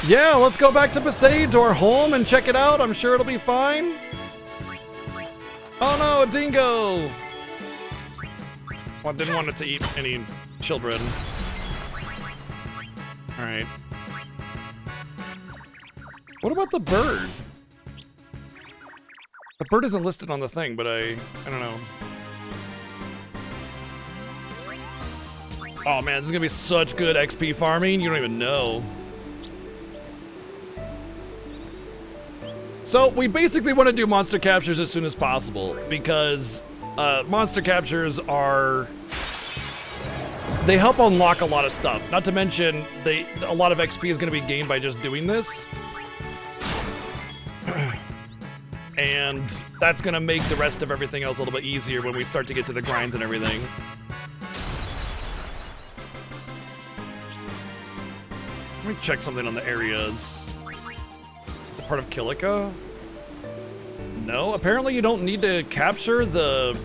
S1: Yeah, let's go back to Besaid, to our home, and check it out. I'm sure it'll be fine. Oh no, a dingo! Well, I didn't want it to eat any children. Alright. What about the bird? The bird isn't listed on the thing, but I don't know. Oh man, this is gonna be such good XP farming, you don't even know. So we basically want to do monster captures as soon as possible because monster captures they help unlock a lot of stuff. Not to mention a lot of XP is going to be gained by just doing this. And that's going to make the rest of everything else a little bit easier when we start to get to the grinds and everything. Let me check something on the areas. Is it part of Kilika? No, apparently you don't need to capture the,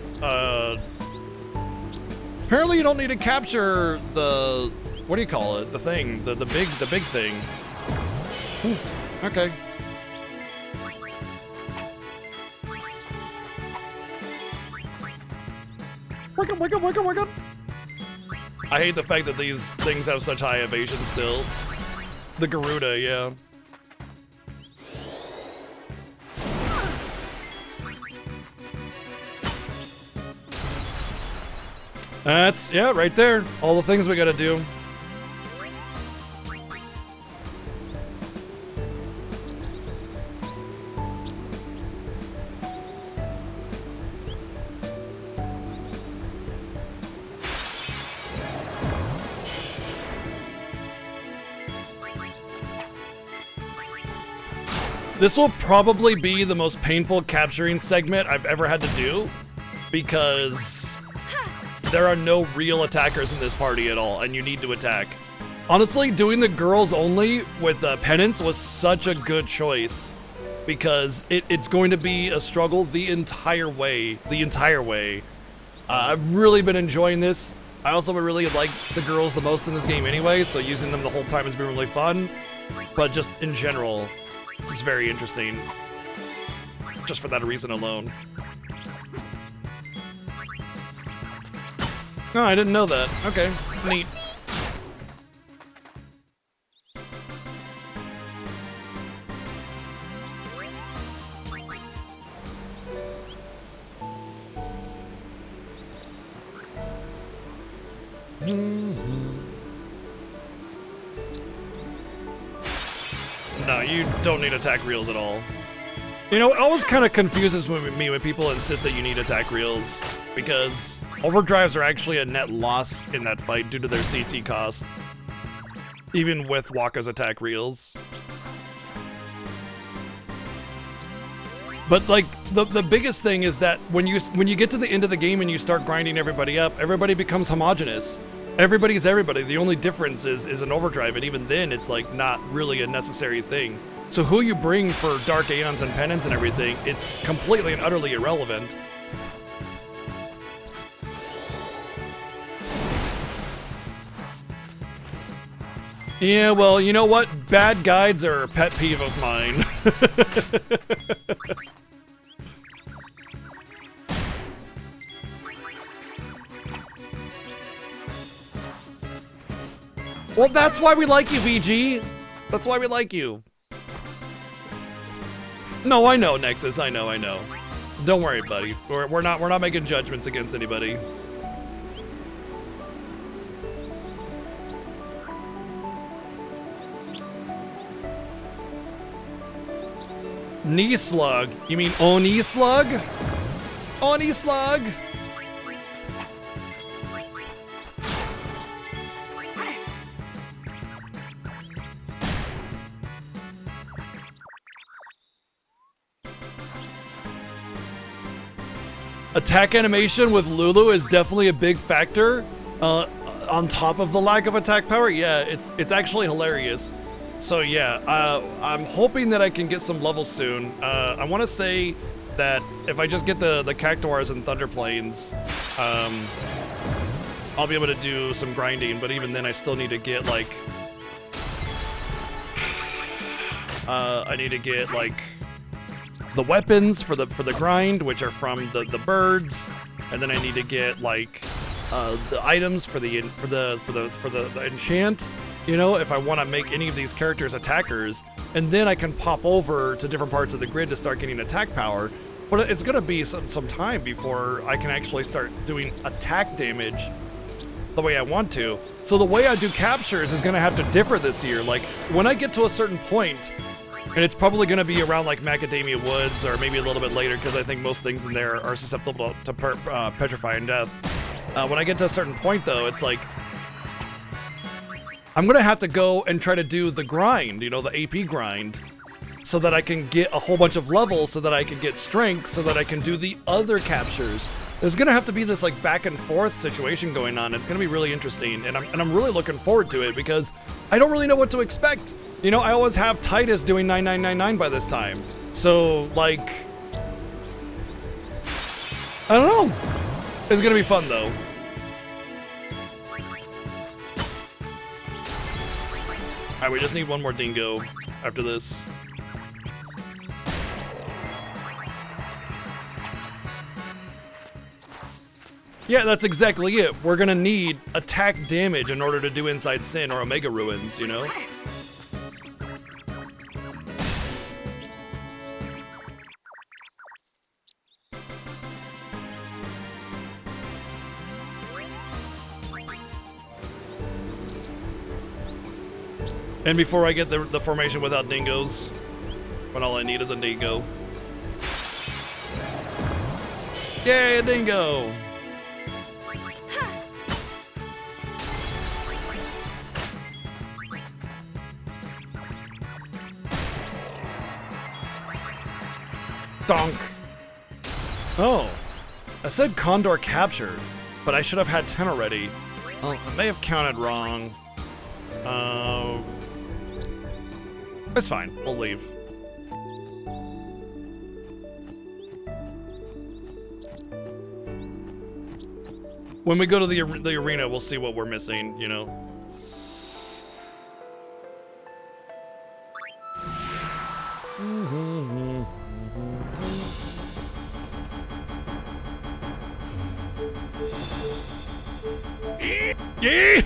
S1: apparently you don't need to capture the, what do you call it? The thing, the big thing. Okay. Work it. I hate the fact that these things have such high evasion still. The Garuda, yeah. That's, yeah, right there. All the things we gotta do. This will probably be the most painful capturing segment I've ever had to do because there are no real attackers in this party at all, and you need to attack. Honestly, doing the girls only with penance was such a good choice because it's going to be a struggle the entire way. I've really been enjoying this. I also really like the girls the most in this game anyway, so using them the whole time has been really fun. But just in general, this is very interesting, just for that reason alone. Oh, I didn't know that. Okay, neat. No, you don't need attack reels at all. You know, it always kind of confuses me when people insist that you need attack reels, because overdrives are actually a net loss in that fight due to their CT cost, even with Wakka's attack reels. But like the biggest thing is that when you get to the end of the game and you start grinding everybody up, everybody becomes homogenous. Everybody's everybody. The only difference is an overdrive, and even then it's like not really a necessary thing. So who you bring for Dark Aeons and Penance and everything, it's completely and utterly irrelevant. Yeah, well, you know what? Bad guides are a pet peeve of mine. Well, that's why we like you, VG. That's why we like you. No, I know, Nexus. I know. Don't worry, buddy. We're not making judgments against anybody. Knee slug? You mean Oni slug? Oni slug? Attack animation with Lulu is definitely a big factor. On top of the lack of attack power, yeah, it's actually hilarious. So yeah, I'm hoping that I can get some levels soon. I want to say that if I just get the Cactuars and Thunder Plains, I'll be able to do some grinding. But even then, I still need to get like I need to get like the weapons for the grind, which are from the birds, and then I need to get like the items for the enchant. You know, if I want to make any of these characters attackers, and then I can pop over to different parts of the grid to start getting attack power. But it's gonna be some time before I can actually start doing attack damage the way I want to. So the way I do captures is gonna have to differ this year. Like when I get to a certain point, and it's probably gonna be around like Macadamia Woods or maybe a little bit later, because I think most things in there are susceptible to petrify and death. When I get to a certain point though, it's like, I'm gonna have to go and try to do the grind, you know, the AP grind, so that I can get a whole bunch of levels, so that I can get strength, so that I can do the other captures. There's gonna have to be this like back and forth situation going on. It's gonna be really interesting, and I'm really looking forward to it because I don't really know what to expect. You know, I always have Titus doing 9999 by this time, so like, I don't know. It's gonna be fun though. Alright, we just need one more dingo after this. Yeah, that's exactly it. We're gonna need attack damage in order to do Inside Sin or Omega Ruins, you know? And before I get the formation without dingoes, when all I need is a dingo. Yay, a dingo! Donk. Oh, I said Condor captured, but I should have had 10 already. Oh, I may have counted wrong. It's fine. We'll leave. When we go to the arena, we'll see what we're missing, you know? Yeah!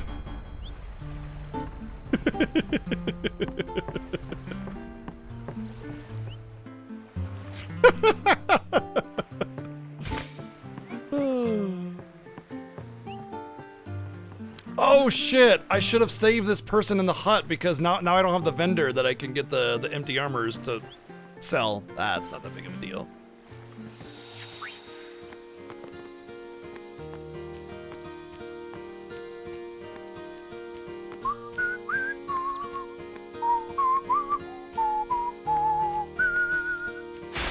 S1: Oh shit! I should have saved this person in the hut because now I don't have the vendor that I can get the empty armors to sell. That's not that big of a deal.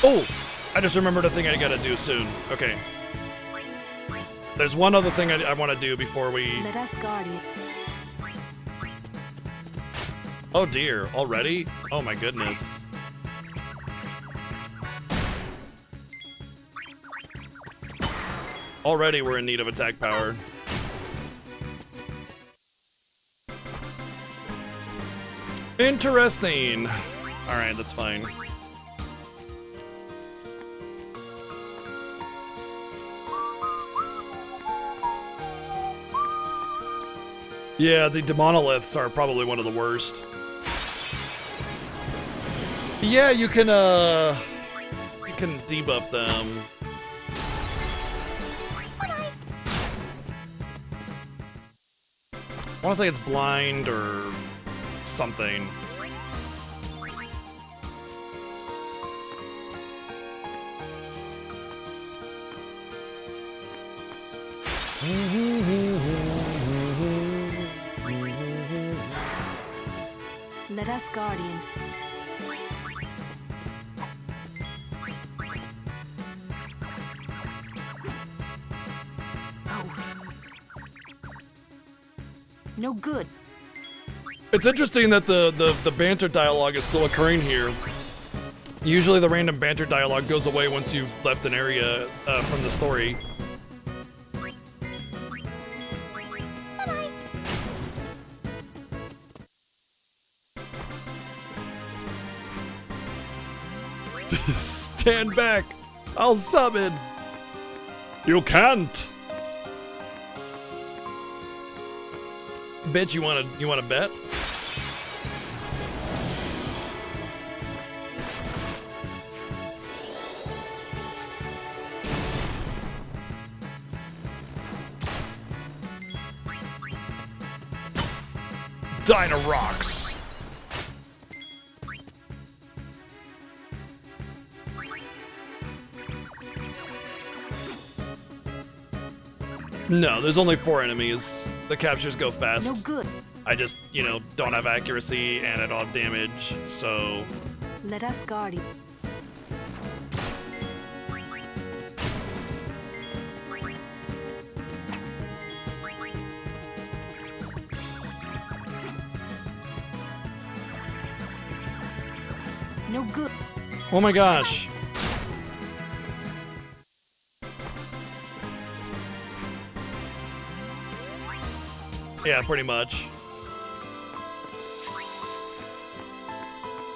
S1: Oh! I just remembered a thing I gotta do soon. Okay. There's one other thing I want to do before we...
S3: Let us guardian.
S1: Oh dear, already? Oh my goodness. Already we're in need of attack power. Interesting. Alright, that's fine. Yeah, the demonoliths are probably one of the worst. Yeah, you can debuff them. I want to say it's blind or something.
S3: Let us guardians. No good.
S1: It's interesting that the banter dialogue is still occurring here. Usually the random banter dialogue goes away once you've left an area from the story. Stand back. I'll summon. You can't. Bitch, you wanna bet? Dino rocks. No, there's only 4 enemies. The captures go fast.
S3: No good.
S1: I just, you know, don't have accuracy and I don't have damage, so...
S3: Let us guard you. No good.
S1: Oh my gosh. Yeah, pretty much.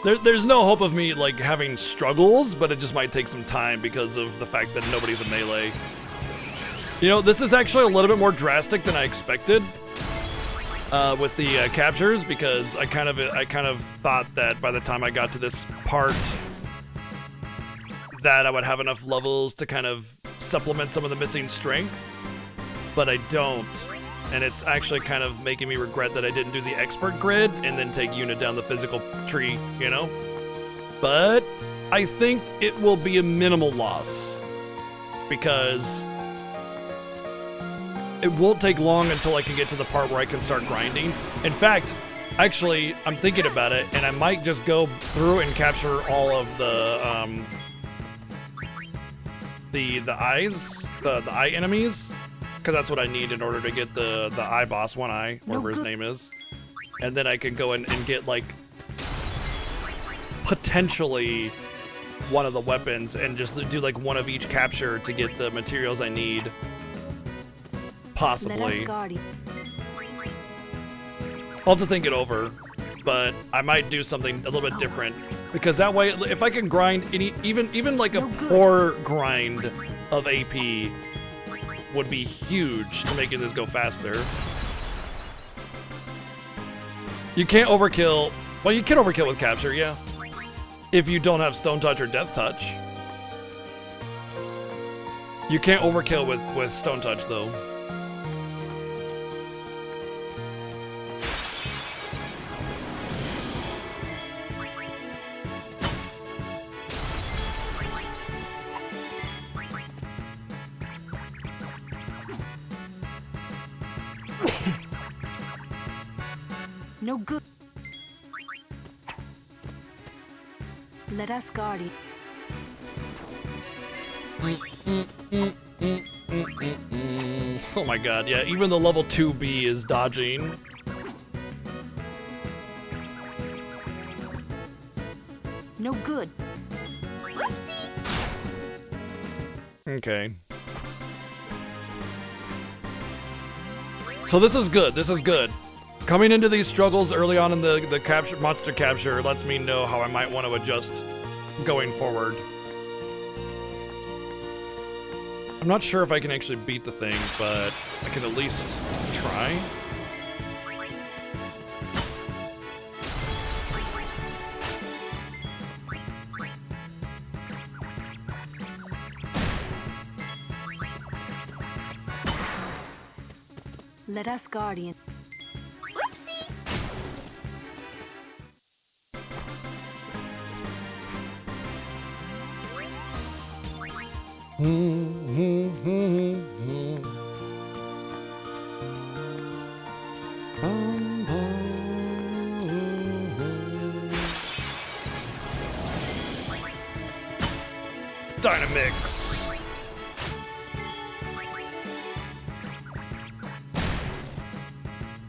S1: There's no hope of me, like, having struggles, but it just might take some time because of the fact that nobody's a melee. You know, this is actually a little bit more drastic than I expected with the captures, because I kind of thought that by the time I got to this part that I would have enough levels to kind of supplement some of the missing strength, but I don't. And it's actually kind of making me regret that I didn't do the expert grid and then take Yuna down the physical tree, you know? But I think it will be a minimal loss because it won't take long until I can get to the part where I can start grinding. In fact, actually, I'm thinking about it and I might just go through and capture all of the eyes, the eye enemies. Because that's what I need in order to get the eye boss, One Eye, whatever his name is. And then I can go in and get, like, potentially one of the weapons and just do, like, one of each capture to get the materials I need. Possibly. I'll have to think it over, but I might do something a little bit different. Because that way, if I can grind even like a poor grind of AP, would be huge to making this go faster. You can't overkill. Well, you can overkill with capture, yeah. If you don't have Stone Touch or Death Touch. You can't overkill with Stone Touch, though.
S3: No good. Let us guard it.
S1: Oh my god, yeah, even the level 2B is dodging.
S3: No good.
S15: Whoopsie.
S1: Okay. So this is good, this is good. Coming into these struggles early on in the capture, monster capture lets me know how I might want to adjust going forward. I'm not sure if I can actually beat the thing, but I can at least try.
S3: Let us guardian.
S15: Whoopsie.
S1: Dynamix.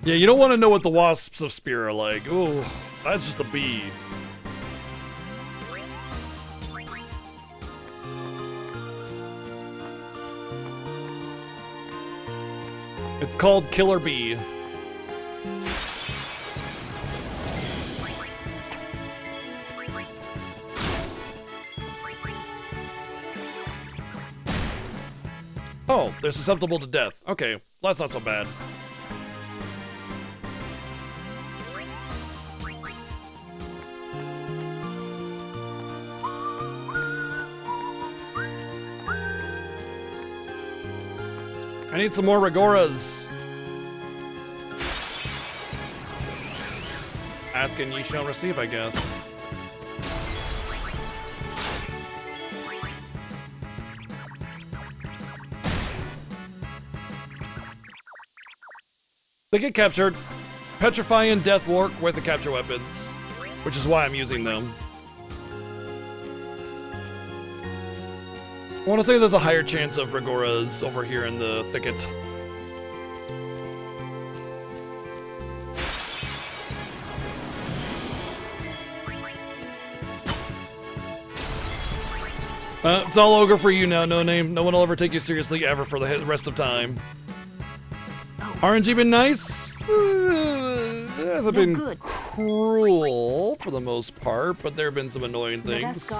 S1: Yeah, you don't want to know what the wasps of Spear are like. Ooh, that's just a bee. It's called Killer Bee. Oh, they're susceptible to death. Okay, well, that's not so bad. I need some more Regoras. Ask and ye shall receive, I guess. They get captured. Petrify and Death work with the capture weapons, which is why I'm using them. I want to say there's a higher chance of Regoras over here in the thicket. It's all ogre for you now, no name. No one will ever take you seriously ever for the rest of time. RNG been nice? It hasn't been cruel for the most part, but there have been some annoying things.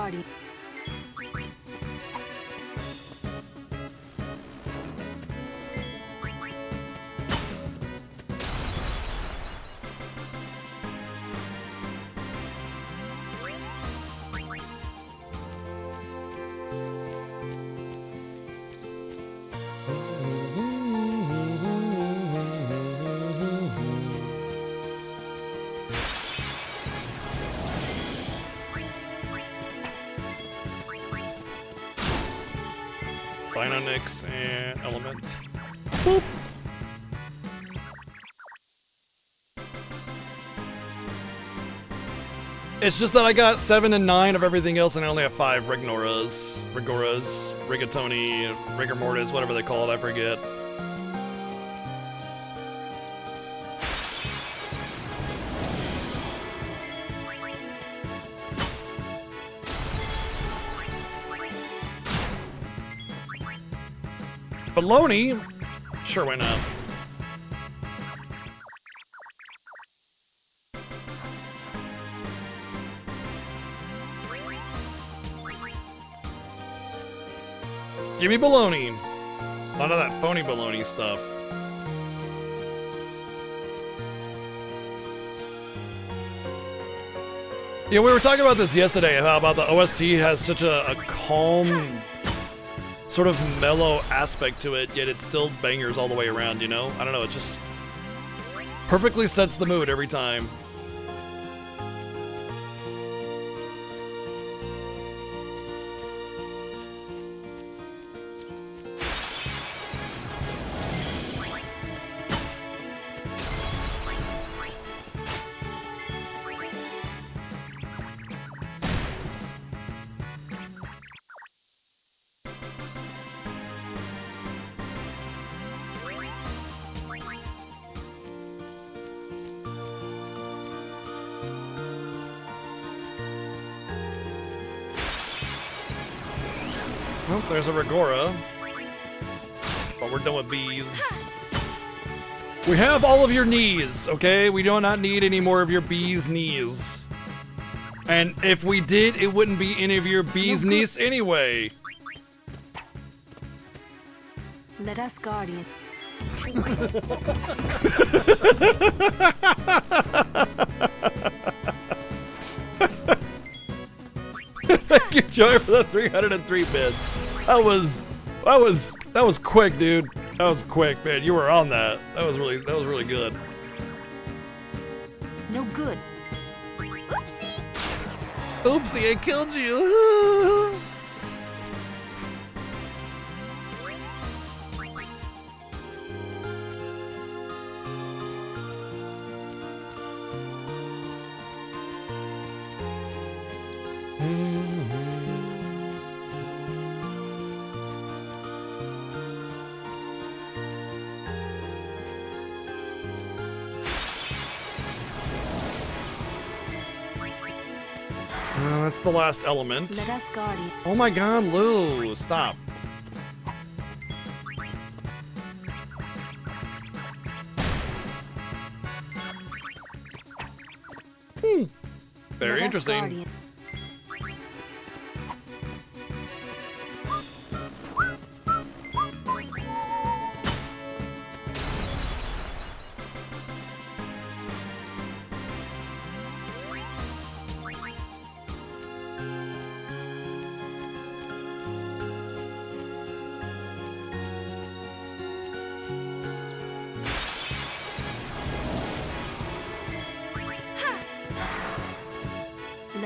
S1: Dynamics and element. Boop. It's just that I got 7 and 9 of everything else and I only have 5 Regoras, Rigatoni, Rigor Mortis, whatever they call it, I forget. Baloney? Sure, why not? Give me baloney. None of that phony baloney stuff. Yeah, we were talking about this yesterday, how about the OST has such a calm, sort of mellow aspect to it, yet it's still bangers all the way around, you know? I don't know, it just perfectly sets the mood every time. Well, there's a Regora. But we're done with bees. We have all of your knees, okay? We do not need any more of your bees' knees. And if we did, it wouldn't be any of your bees' knees anyway.
S3: Let us, Guardian.
S1: Thank you, Joey, for the 303 bits. That was quick, dude. That was quick, man. You were on that. That was really good.
S3: No good.
S15: Oopsie!
S1: Oopsie, I killed you. That's the last element.
S3: Let us, Guardian.
S1: Oh my god, Lou, stop. Very interesting.
S3: Guardian.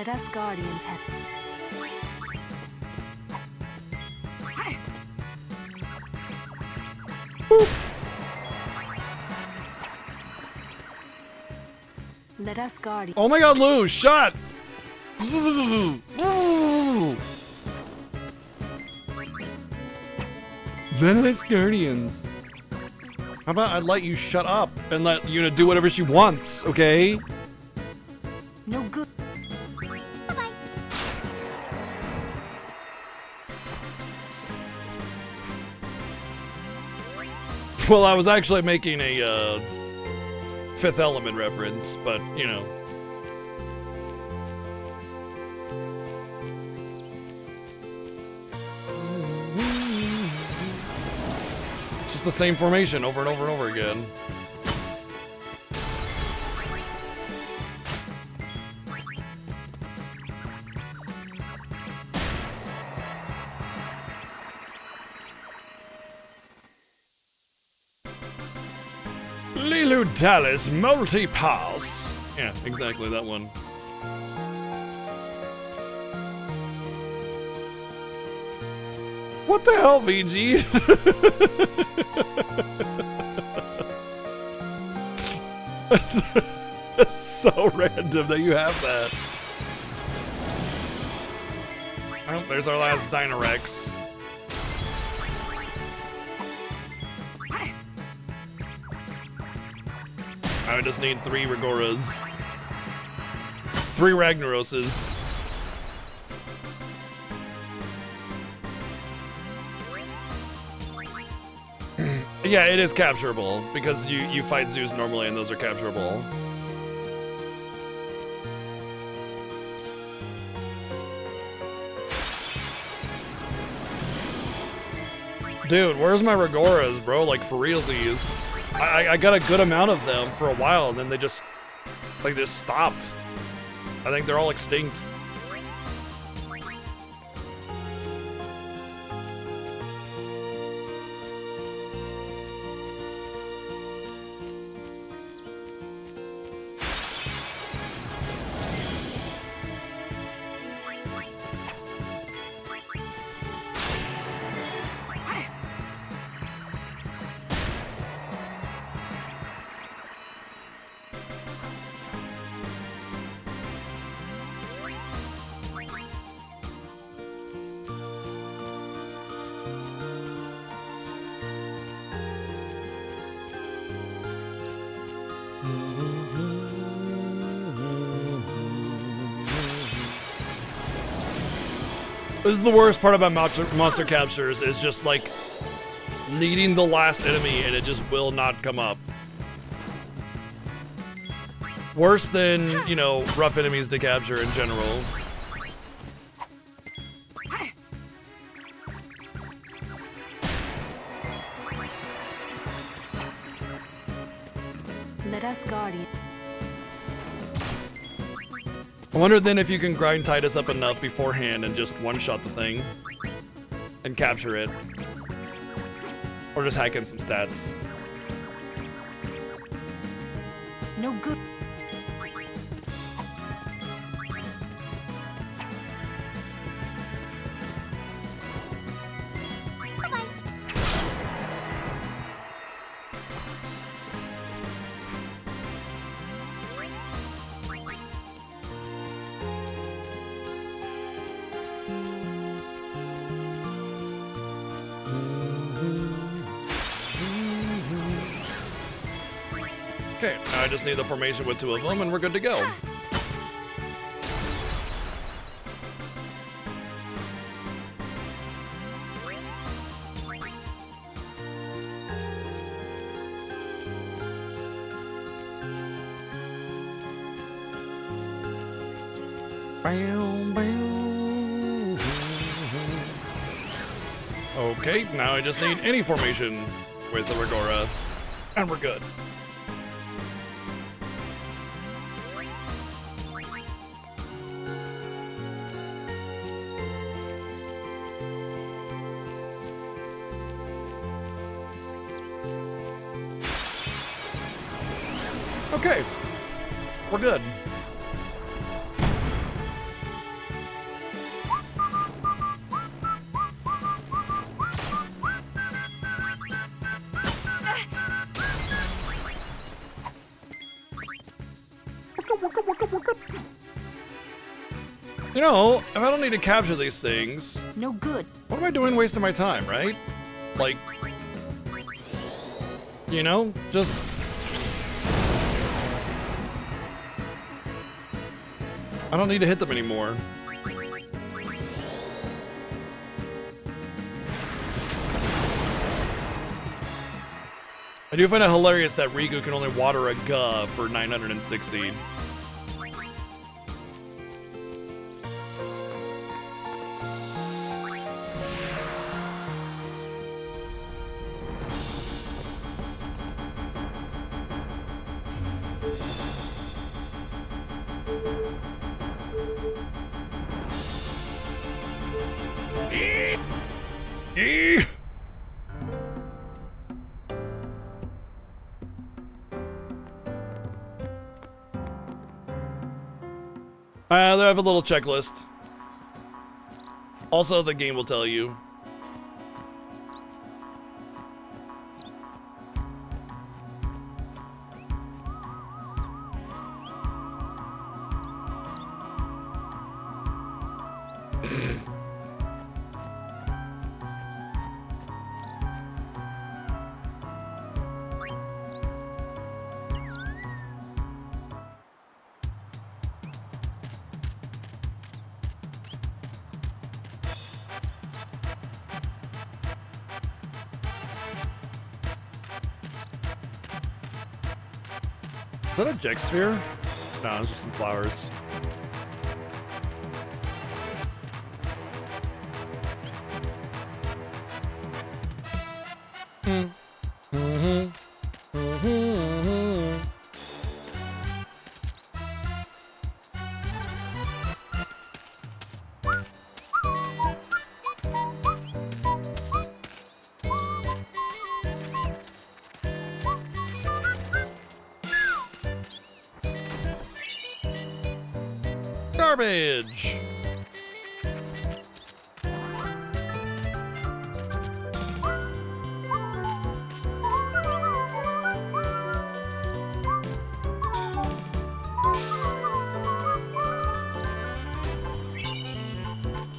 S3: Let us Guardians have... Let us Guardians...
S1: Oh my god, Lou, shot! Let us Guardians. How about I let you shut up and let Yuna do whatever she wants, okay?
S3: No good.
S1: Well, I was actually making a Fifth Element reference, but you know. It's just the same formation over and over and over again. Lilu Dallas multi-pass. Yeah, exactly that one. What the hell, VG? That's so random that you have that. Oh, there's our last Dinorex. I just need 3 Rigoras. 3 Ragnaroses. Yeah, it is capturable, because you fight Zeus normally and those are capturable. Dude, where's my Rigoras, bro? Like, for realsies. I got a good amount of them for a while, and then they just stopped. I think they're all extinct. This is the worst part about monster captures, is just like needing the last enemy and it just will not come up. Worse than, you know, rough enemies to capture in general.
S3: Let us Guardian.
S1: I wonder then if you can grind Titus up enough beforehand and just one-shot the thing and capture it. Or just hack in some stats.
S3: No good.
S1: Okay, now I just need the formation with 2 of them and we're good to go. Okay, now I just need any formation with the Rigora, and we're good. Okay, we're good. You know, if I don't need to capture these things,
S3: no good.
S1: What am I doing wasting my time, right? Like, you know, just... I don't need to hit them anymore. I do find it hilarious that Riku can only water a Ga for 916. They have a little checklist. Also, the game will tell you. Is that a Jex sphere? No, it's just some flowers. Garbage!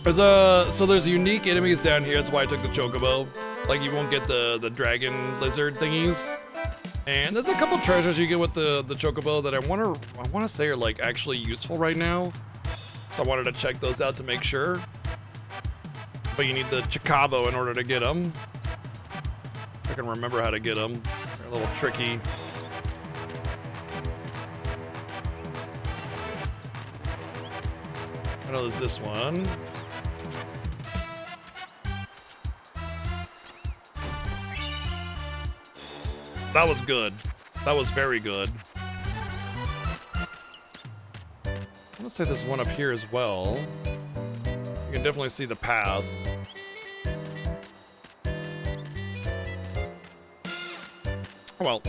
S1: There's unique enemies down here. That's why I took the chocobo. Like, you won't get the dragon lizard thingies. And there's a couple treasures you get with the chocobo that I wanna say are like actually useful right now. So I wanted to check those out to make sure. But you need the chocobo in order to get them. I can remember how to get them. They're a little tricky. I know there's this one. That was good. That was very good. Let's say there's one up here as well. You can definitely see the path. Well,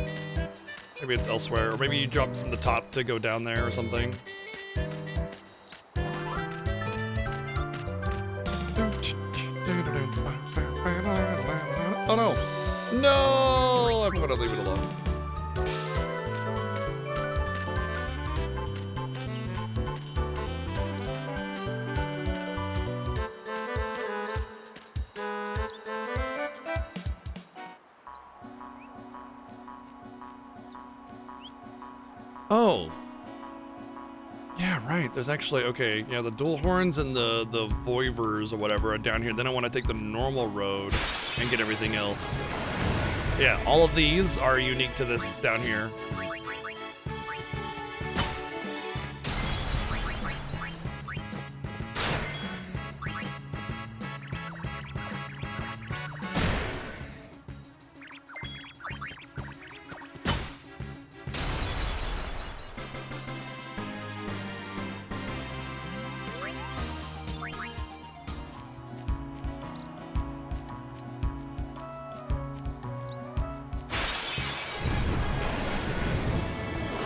S1: maybe it's elsewhere, or maybe you jump from the top to go down there or something. Oh no! No! I'm gonna leave it alone. Oh. Yeah, right. There's actually, okay, yeah, the dual horns and the voivers or whatever are down here. Then I want to take the normal road and get everything else. Yeah, all of these are unique to this down here.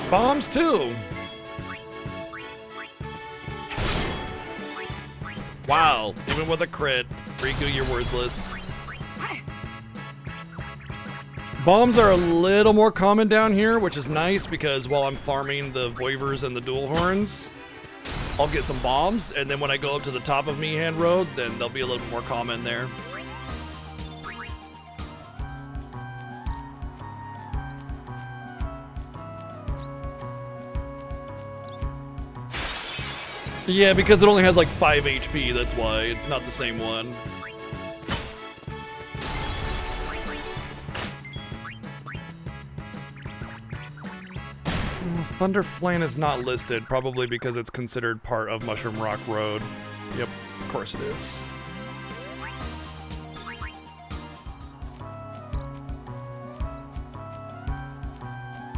S1: Bombs too. Wow, even with a crit, Riku, you're worthless. Bombs are a little more common down here, which is nice because while I'm farming the Voivers and the Dual Horns, I'll get some bombs, and then when I go up to the top of Meehan Road, then they'll be a little bit more common there. Yeah, because it only has like 5 HP, that's why. It's not the same one. Thunder Flame is not listed, probably because it's considered part of Mushroom Rock Road. Yep, of course it is.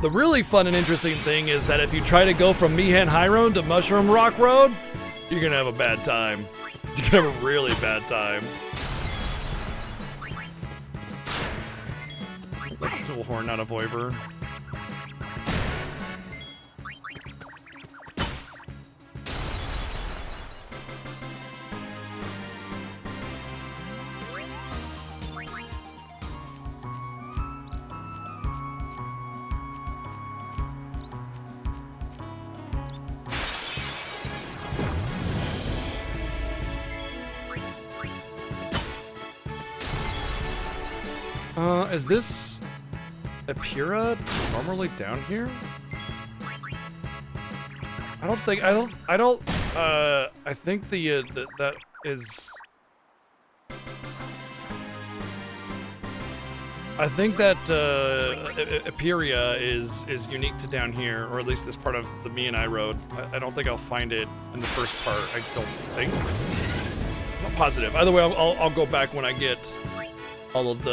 S1: The really fun and interesting thing is that if you try to go from Meehan High Road to Mushroom Rock Road, you're gonna have a bad time. You're gonna have a really bad time. Let's Dual Horn, not a Voiver. Is this Epira normally down here? I think that is... I think that Eperia is unique to down here, or at least this part of the Meehan Road. I don't think I'll find it in the first part, I don't think. I'm not positive. Either way, I'll go back when I get all of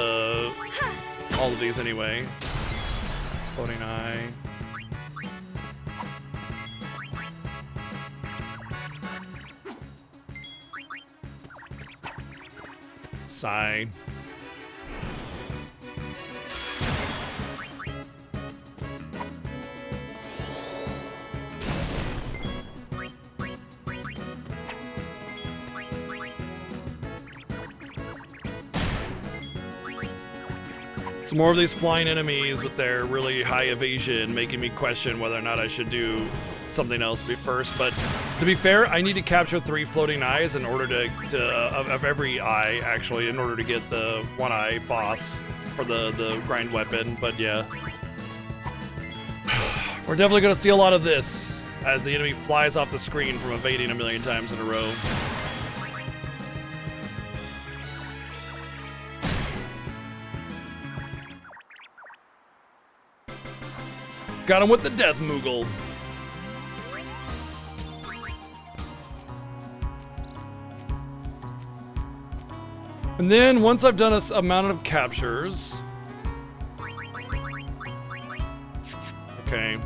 S1: these anyway. Floating Eye. Sigh. Some more of these flying enemies with their really high evasion making me question whether or not I should do something else first. But to be fair, I need to capture 3 floating eyes in order of every eye, actually, in order to get the 1-eye boss for the grind weapon. But yeah. We're definitely going to see a lot of this as the enemy flies off the screen from evading a million times in a row. Got him with the Death Moogle. And then once I've done a amount of captures, okay.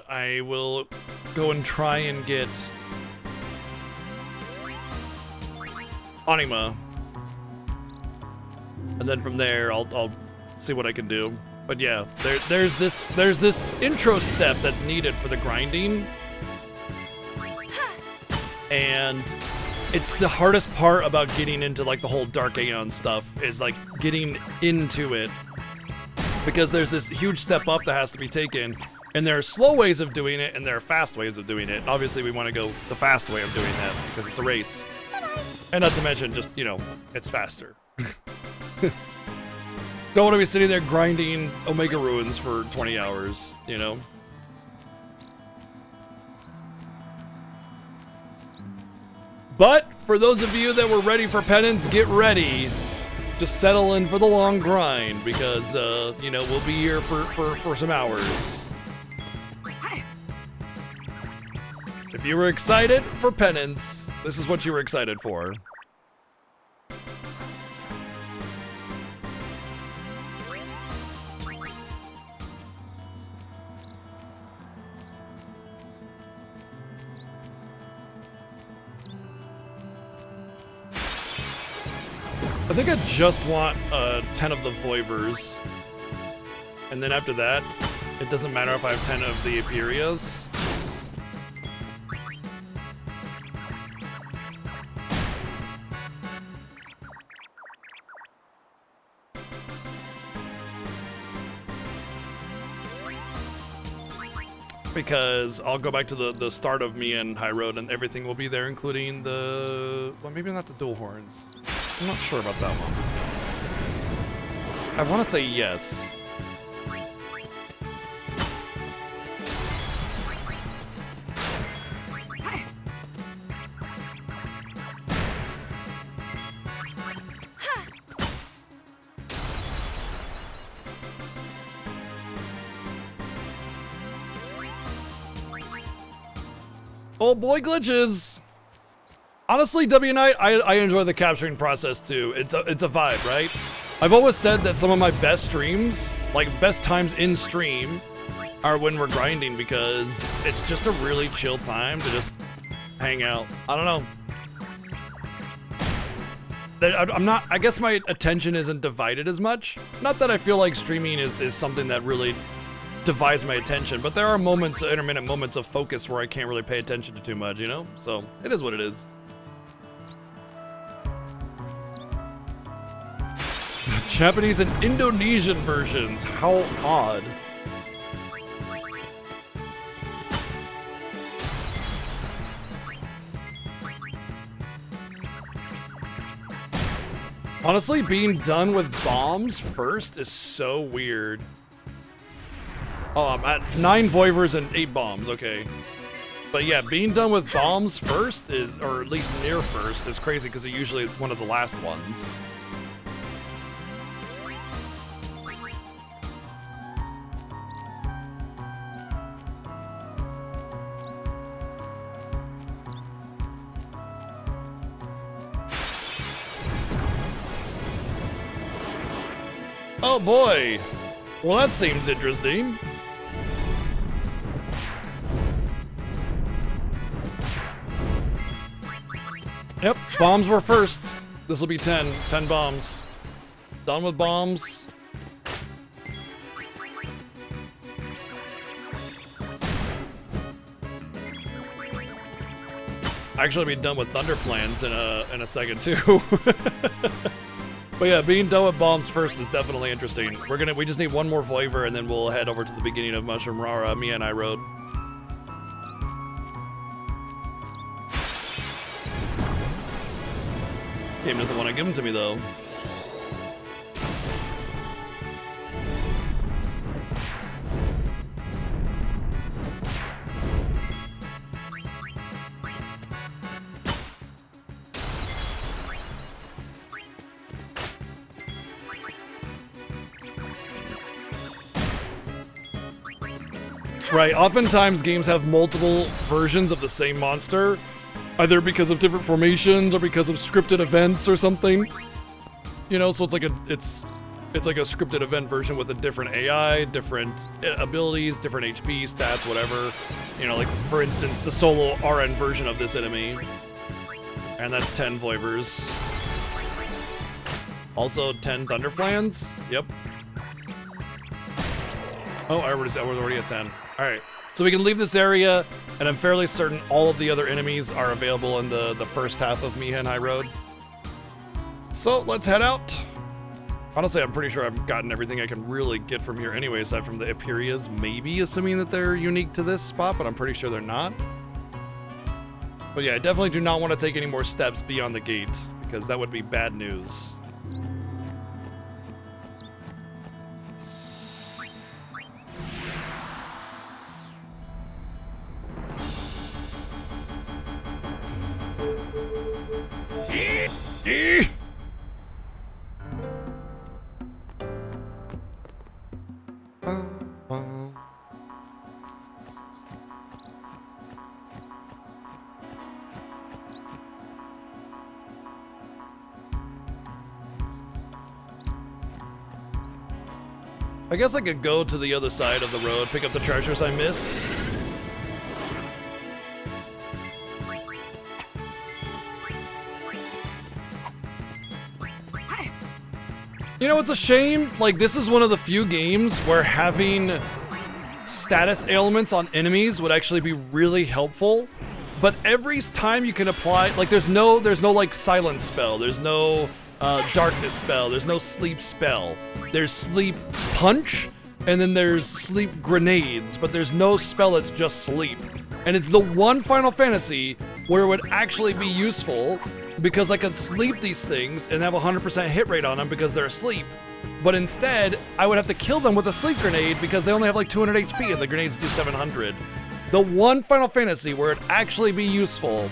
S1: I will go and try and get Anima, and then from there I'll see what I can do. But yeah, there's this intro step that's needed for the grinding, and it's the hardest part about getting into like the whole Dark Aeon stuff, is like getting into it, because there's this huge step up that has to be taken. And there are slow ways of doing it, and there are fast ways of doing it. And obviously, we want to go the fast way of doing that, because it's a race. And not to mention, just, you know, it's faster. Don't want to be sitting there grinding Omega Ruins for 20 hours, you know? But, for those of you that were ready for penance, get ready. Just settle in for the long grind, because, you know, we'll be here for some hours. If you were excited for penance, this is what you were excited for. I think I just want 10 of the Voivers. And then after that, it doesn't matter if I have 10 of the Imperias. Because I'll go back to the start of me and High Road and everything will be there, including the... Well, maybe not the dual horns. I'm not sure about that one. I want to say yes. Oh boy, glitches! Honestly, W Knight, I enjoy the capturing process too. It's a vibe, right? I've always said that some of my best streams, like best times in stream, are when we're grinding because it's just a really chill time to just hang out. I don't know. I'm not, I guess my attention isn't divided as much. Not that I feel like streaming is something that really divides my attention, but there are moments, intermittent moments of focus where I can't really pay attention to too much, you know? So, it is what it is. The Japanese and Indonesian versions, how odd. Honestly, being done with bombs first is so weird. Oh, I'm at 9 Voivers and 8 bombs, okay. But yeah, being done with bombs first is, or at least near first, is crazy because they're usually one of the last ones. Oh boy! Well, that seems interesting. Yep, bombs were first. This will be 10 bombs. Done with bombs. Actually, be done with Thunderflans in a second too. But yeah, being done with bombs first is definitely interesting. We just need one more flavor and then we'll head over to the beginning of Mushroom Rara, Mia and I Road. Game doesn't want to give them to me though. Right, oftentimes games have multiple versions of the same monster, either because of different formations or because of scripted events or something. You know, so it's like a scripted event version with a different AI, different abilities, different HP, stats, whatever. You know, like for instance, the solo RN version of this enemy. And that's 10 Voivers. Also 10 Thunderflans. Yep. Oh, I was already at 10. Alright, so we can leave this area, and I'm fairly certain all of the other enemies are available in the first half of Miha and High Road. So, let's head out. Honestly, I'm pretty sure I've gotten everything I can really get from here anyway, aside from the Imperias, maybe assuming that they're unique to this spot, but I'm pretty sure they're not. But yeah, I definitely do not want to take any more steps beyond the gate, because that would be bad news. I guess I could go to the other side of the road, pick up the treasures I missed. You know, it's a shame. Like, this is one of the few games where having status ailments on enemies would actually be really helpful. But every time you can apply, like, there's no like silence spell. There's no darkness spell. There's no sleep spell. There's sleep punch, and then there's sleep grenades. But there's no spell that's just sleep. And it's the one Final Fantasy where it would actually be useful, because I could sleep these things and have 100% hit rate on them because they're asleep. But instead, I would have to kill them with a sleep grenade because they only have like 200 HP and the grenades do 700. The one Final Fantasy where it'd actually be useful.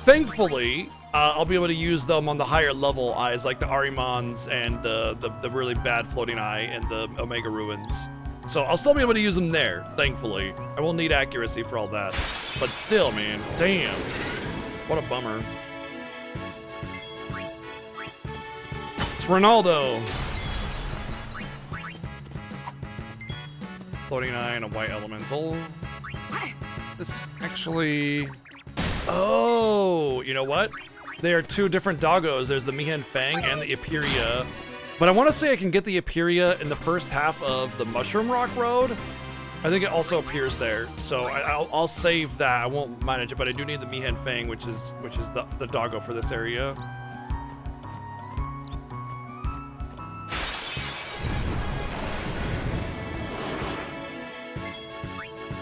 S1: Thankfully, I'll be able to use them on the higher level eyes, like the Arimans and the really bad floating eye and the Omega Ruins. So I'll still be able to use them there, thankfully. I won't need accuracy for all that. But still, man, damn. What a bummer. It's Ronaldo. Floating eye and a white elemental. This actually... Oh, you know what? They are two different doggos. There's the Mihen Fang and the Aperia. But I want to say I can get the Aperia in the first half of the Mushroom Rock Road. I think it also appears there, so I'll save that. I won't manage it, but I do need the Mihen Fang, which is the doggo for this area.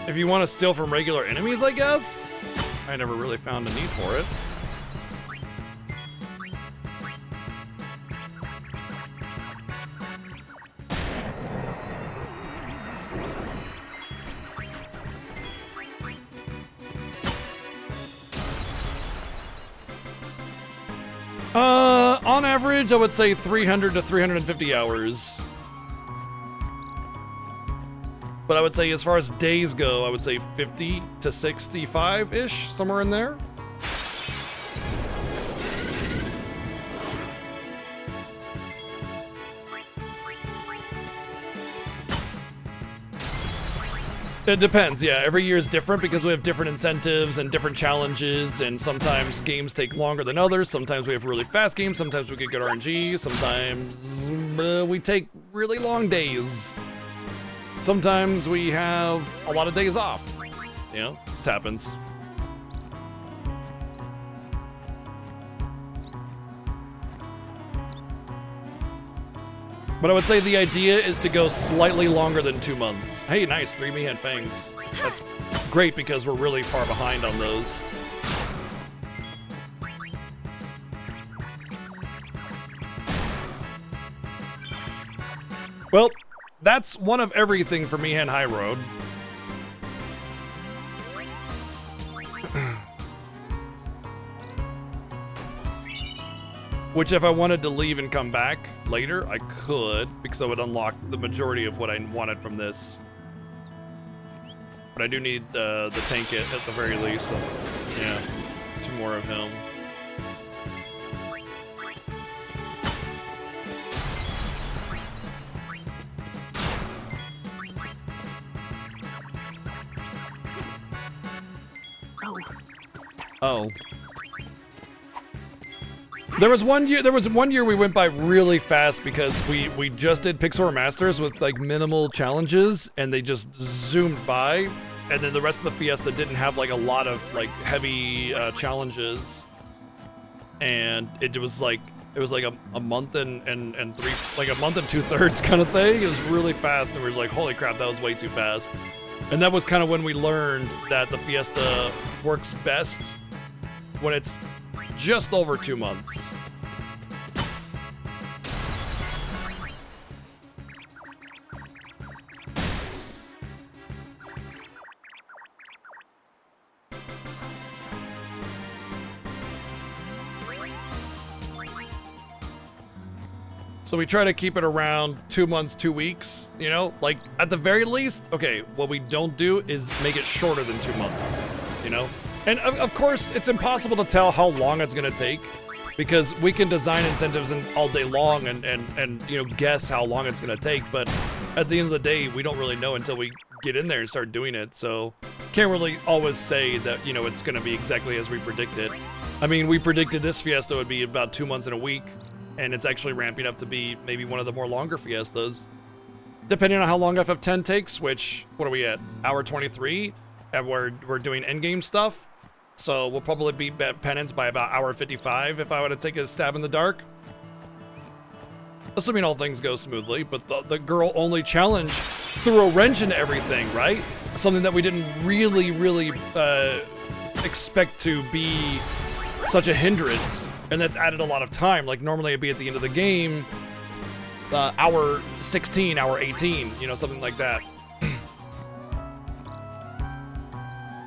S1: If you want to steal from regular enemies, I guess. I never really found a need for it. On average, I would say 300 to 350 hours. But I would say as far as days go, I would say 50 to 65-ish, somewhere in there. It depends, yeah. Every year is different because we have different incentives and different challenges, and sometimes games take longer than others. Sometimes we have really fast games, sometimes we get good RNG, sometimes we take really long days. Sometimes we have a lot of days off. You know, this happens. But I would say the idea is to go slightly longer than 2 months. Hey, nice, 3 Mihen Fangs. That's great because we're really far behind on those. Well, that's one of everything for Mihen High Road. Which if I wanted to leave and come back later, I could, because I would unlock the majority of what I wanted from this. But I do need the tank at the very least, so yeah, 2 more of him. Oh. There was one year we went by really fast because we just did Pixel Masters with like minimal challenges and they just zoomed by, and then the rest of the Fiesta didn't have like a lot of like heavy challenges, and it was like a month and 2/3 kind of thing. It was really fast, and we were like, holy crap, that was way too fast. And that was kind of when we learned that the Fiesta works best when it's just over 2 months. So we try to keep it around 2 months, 2 weeks, you know, like at the very least. Okay, what we don't do is make it shorter than 2 months, you know? And of course, it's impossible to tell how long it's gonna take because we can design incentives all day long and you know, guess how long it's gonna take, but at the end of the day, we don't really know until we get in there and start doing it, so can't really always say that, you know, it's gonna be exactly as we predicted. I mean, we predicted this Fiesta would be about 2 months and a week, and it's actually ramping up to be maybe one of the more longer Fiestas, depending on how long FF10 takes. Which, what are we at? Hour 23, and we're doing endgame stuff, so we'll probably beat Penance by about hour 55 if I were to take a stab in the dark. Assuming all things go smoothly, but the girl-only challenge threw a wrench into everything, right? Something that we didn't really expect to be such a hindrance, and that's added a lot of time. Like, normally it'd be at the end of the game, hour 16, hour 18, you know, something like that.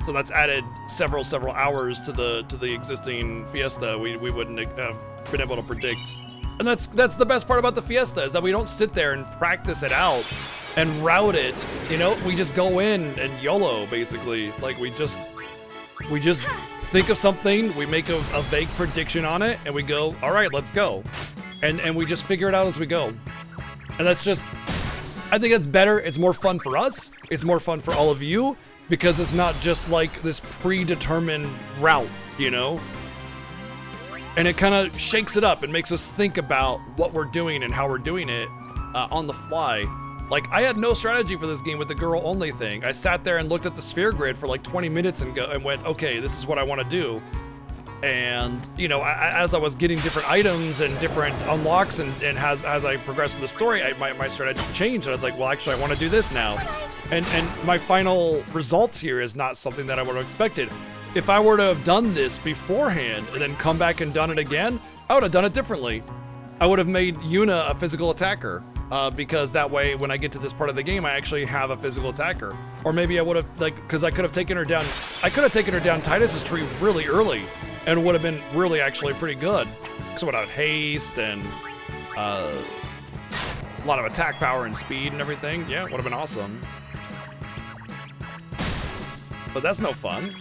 S1: So that's added several hours to the existing Fiesta we wouldn't have been able to predict. And that's the best part about the Fiesta, is that we don't sit there and practice it out and route it, you know? We just go in and YOLO, basically. Like, we just think of something, we make a vague prediction on it, and we go, all right, let's go. And we just figure it out as we go. And that's just, I think that's better. It's more fun for us. It's more fun for all of you, because it's not just like this predetermined route, you know? And it kind of shakes it up and makes us think about what we're doing and how we're doing it on the fly. Like, I had no strategy for this game with the girl-only thing. I sat there and looked at the sphere grid for like 20 minutes and went, okay, this is what I want to do. And, you know, as I was getting different items and different unlocks and as I progressed in the story, my strategy changed. And I was like, well, actually, I want to do this now. And my final results here is not something that I would have expected. If I were to have done this beforehand and then come back and done it again, I would have done it differently. I would have made Yuna a physical attacker, because that way when I get to this part of the game, I actually have a physical attacker. Or maybe I would have, like, because I could have taken her down Titus's tree really early, and it would have been really actually pretty good. So it would have haste and a lot of attack power and speed and everything. Yeah, it would have been awesome. But that's no fun.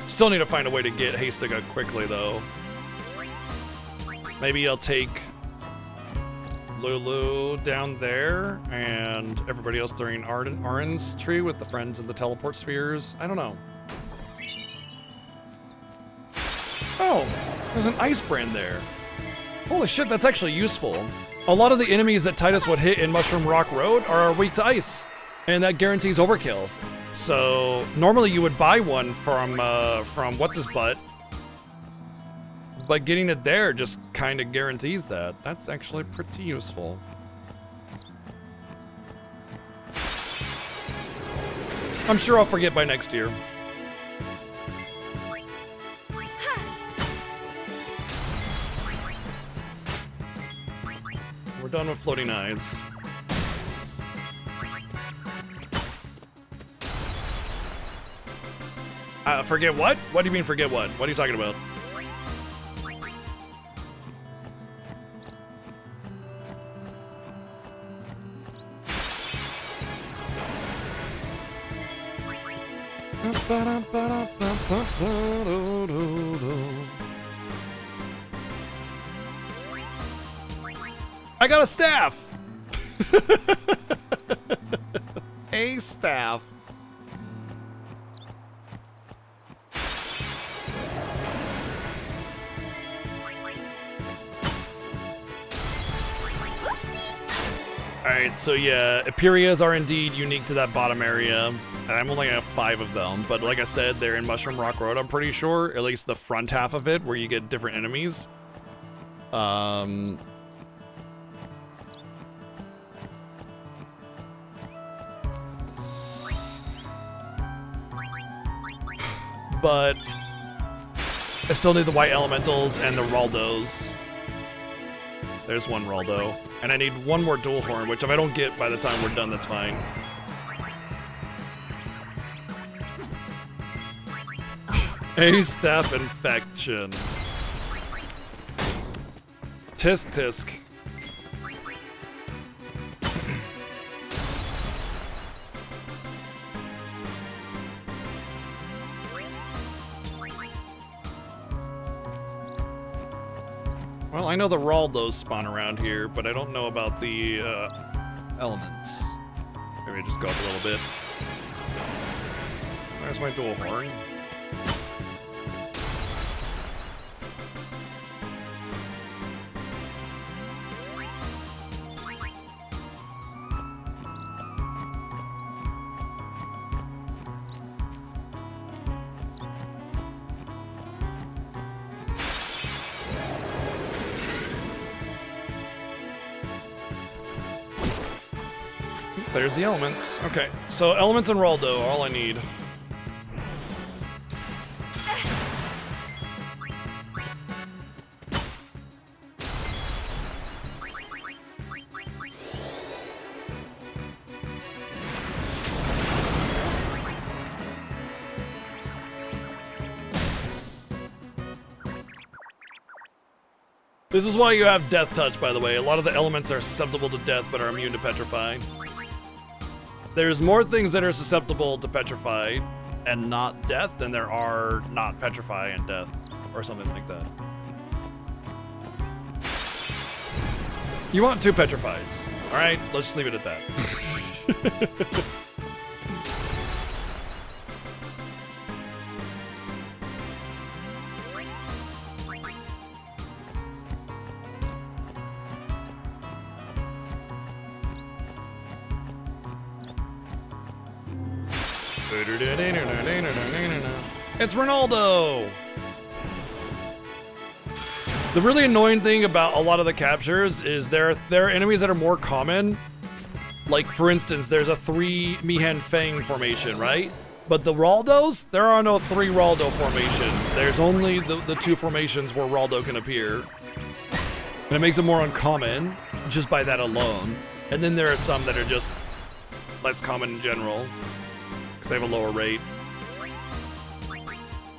S1: Still need to find a way to get haste to go quickly, though. Maybe I'll take Lulu down there and everybody else during Arden's tree with the friends in the teleport spheres. I don't know. Oh, there's an ice brand there. Holy shit, that's actually useful. A lot of the enemies that Titus would hit in Mushroom Rock Road are weak to ice, and that guarantees overkill. So normally you would buy one from what's his butt, but getting it there just kind of guarantees that. That's actually pretty useful. I'm sure I'll forget by next year. We're done with floating eyes. Forget what? What do you mean forget what? What are you talking about? I got a staff! A staff. Alright, so yeah, Epirias are indeed unique to that bottom area. And I'm only gonna have 5 of them, but like I said, they're in Mushroom Rock Road, I'm pretty sure. At least the front half of it, where you get different enemies. But I still need the white elementals and the Raldos. There's one Raldo. And I need one more dual horn, which if I don't get by the time we're done, that's fine. A staff infection. Tisk tisk. Well, I know the Raldos spawn around here, but I don't know about the elements. Maybe I just go up a little bit. There's my dual horn. There's the elements. Okay, so elements and Raldo are all I need. This is why you have Death Touch, by the way. A lot of the elements are susceptible to death, but are immune to Petrify. There's more things that are susceptible to Petrify and not death than there are not Petrify and death, or something like that. You want 2 Petrifies. Alright, let's just leave it at that. It's Ronaldo! The really annoying thing about a lot of the captures is there are enemies that are more common. Like, for instance, there's a 3 Mihen Fang formation, right? But the Raldos, there are no 3 Raldo formations. There's only the 2 formations where Raldo can appear. And it makes it more uncommon, just by that alone. And then there are some that are just less common in general, because they have a lower rate.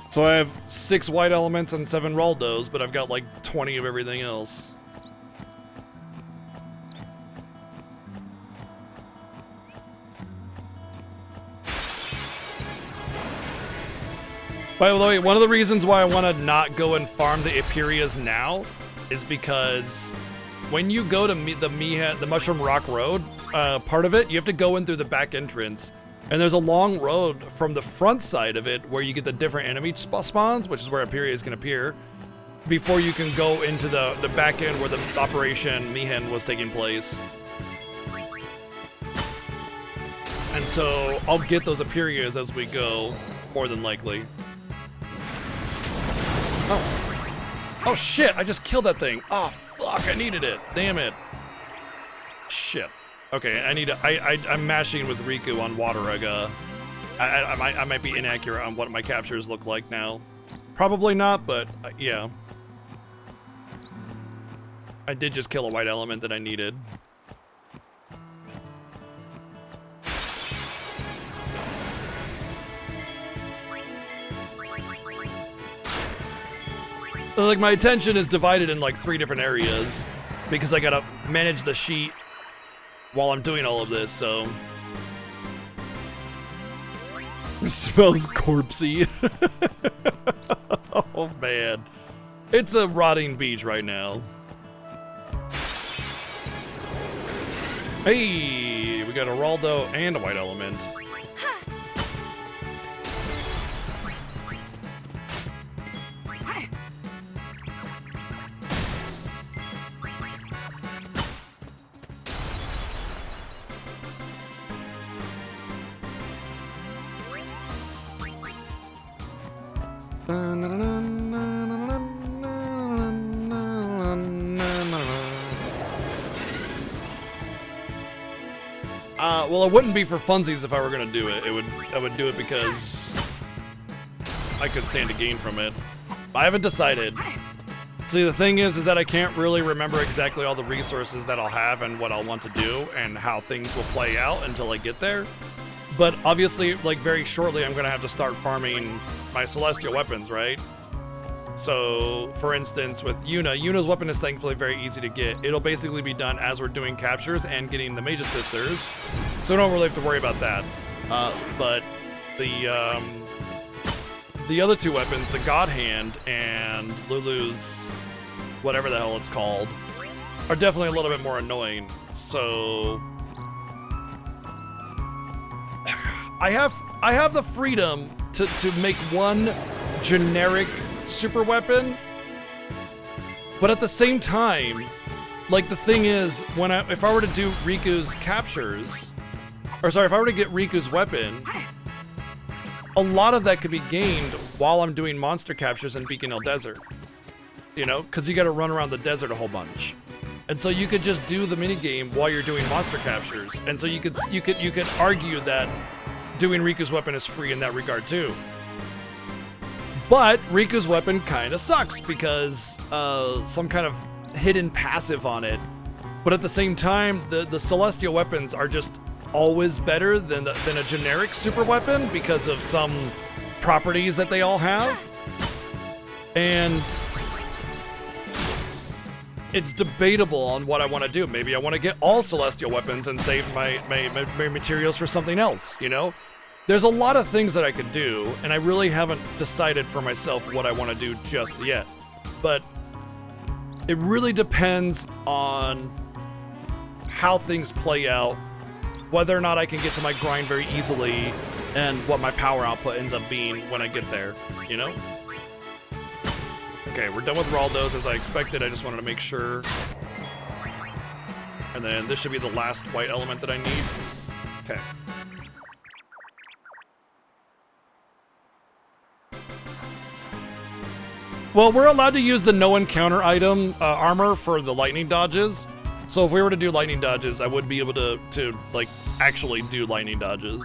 S1: So I have 6 white elements and 7 Raldos, but I've got like 20 of everything else. By the way, one of the reasons why I want to not go and farm the Epirias now is because when you go to the Mushroom Rock Road, part of it, you have to go in through the back entrance. And there's a long road from the front side of it where you get the different enemy spawns, which is where Epirias can appear, before you can go into the back end where the Operation Mihen was taking place. And so I'll get those Epirias as we go, more than likely. Oh shit, I just killed that thing. Oh fuck, I needed it. Damn it. Shit. Okay, I'm mashing with Riku on Wateraga. I might be inaccurate on what my captures look like now. Probably not, but yeah. I did just kill a white element that I needed. Like, my attention is divided in like 3 different areas because I gotta manage the sheet while I'm doing all of this, so. It smells corpsey. Oh man. It's a rotting beach right now. Hey, we got a Raldo and a white element. Well, it wouldn't be for funsies if I were gonna do it. I would do it because I could stand to gain from it. I haven't decided. See, the thing is that I can't really remember exactly all the resources that I'll have and what I'll want to do and how things will play out until I get there. But obviously, like, very shortly, I'm gonna have to start farming my celestial weapons, right? So, for instance, with Yuna's weapon is thankfully very easy to get. It'll basically be done as we're doing captures and getting the Mage's Sisters, so we don't really have to worry about that. But the other 2 weapons, the God Hand and Lulu's whatever the hell it's called, are definitely a little bit more annoying. So I have the freedom to make one generic super weapon, but at the same time, like, the thing is, if I were to do Riku's captures, or sorry, if I were to get Riku's weapon, a lot of that could be gained while I'm doing monster captures in Beacon Hill Desert, you know, because you got to run around the desert a whole bunch. And so you could just do the minigame while you're doing monster captures. And so you could argue that doing Riku's weapon is free in that regard too. But Riku's weapon kind of sucks because some kind of hidden passive on it. But at the same time, the celestial weapons are just always better than a generic super weapon because of some properties that they all have. And it's debatable on what I want to do. Maybe I want to get all celestial weapons and save my materials for something else, you know? There's a lot of things that I could do, and I really haven't decided for myself what I want to do just yet. But it really depends on how things play out, whether or not I can get to my grind very easily, and what my power output ends up being when I get there, you know? Okay, we're done with Raldos as I expected. I just wanted to make sure. And then this should be the last white element that I need. Okay. Well, we're allowed to use the no encounter item armor for the lightning dodges. So if we were to do lightning dodges, I would be able to like actually do lightning dodges.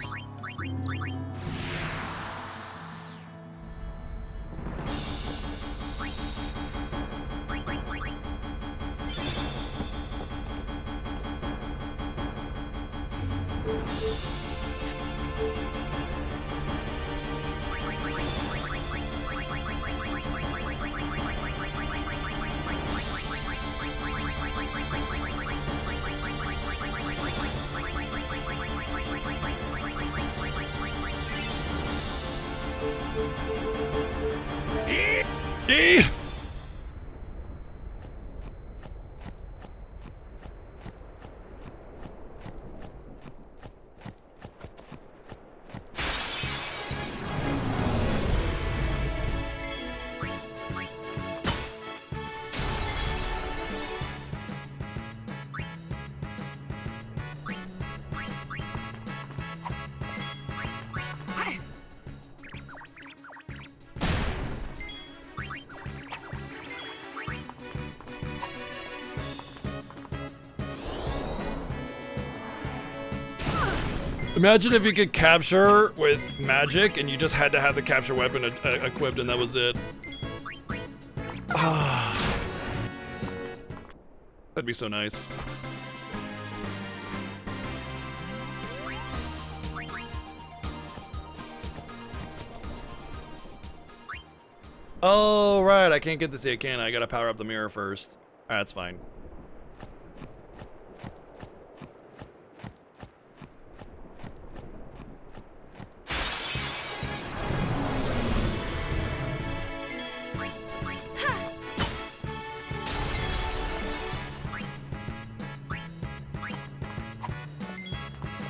S1: Imagine if you could capture with magic and you just had to have the capture weapon equipped and that was it. That'd be so nice. Oh, right, I can't get this yet, can I? I gotta power up the mirror first. That's fine.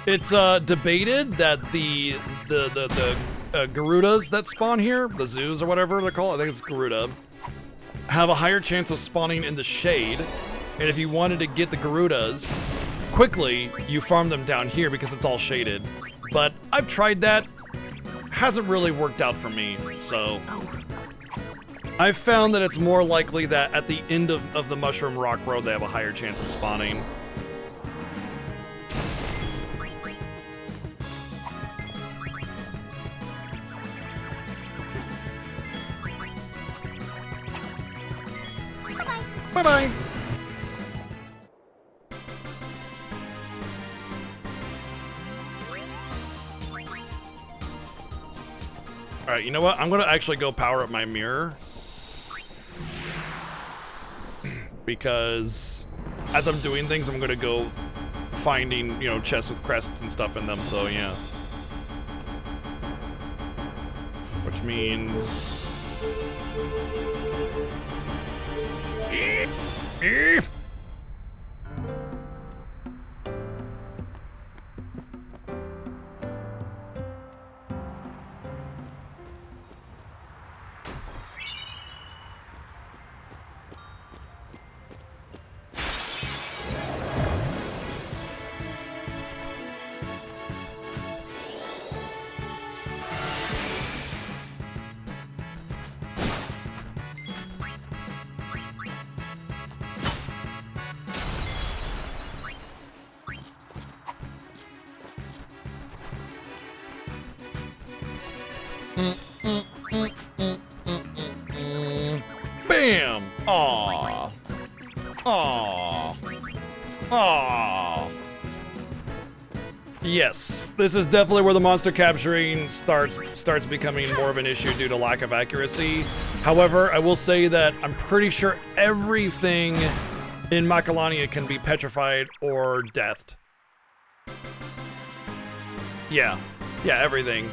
S1: It's debated that the Garudas that spawn here, the zoos or whatever they're called, I think it's Garuda, have a higher chance of spawning in the shade. And if you wanted to get the Garudas quickly, you farm them down here because it's all shaded. But I've tried that, hasn't really worked out for me, so I've found that it's more likely that at the end of the Mushroom Rock Road they have a higher chance of spawning. Bye-bye. Alright, you know what? I'm gonna actually go power up my mirror. Because as I'm doing things, I'm gonna go finding, you know, chests with crests and stuff in them, so yeah. Which means... Bam! Aww. Aww. Aww. Yes, this is definitely where the monster capturing starts becoming more of an issue due to lack of accuracy. However, I will say that I'm pretty sure everything in Macalania can be petrified or deathed. Yeah, everything.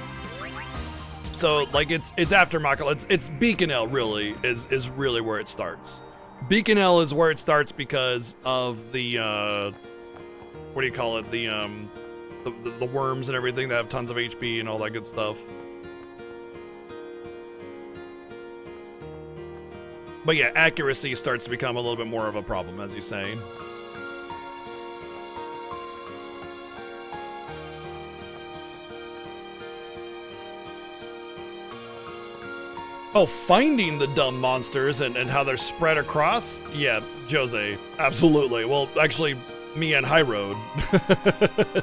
S1: So like it's after Macalania, it's Beaconell really is really where it starts. Beaconell is where it starts because of the what do you call it? The worms and everything that have tons of HP and all that good stuff. But yeah, accuracy starts to become a little bit more of a problem, as you say. Oh, finding the dumb monsters and how they're spread across? Yeah, Jose, absolutely. Well, actually, me and High Road.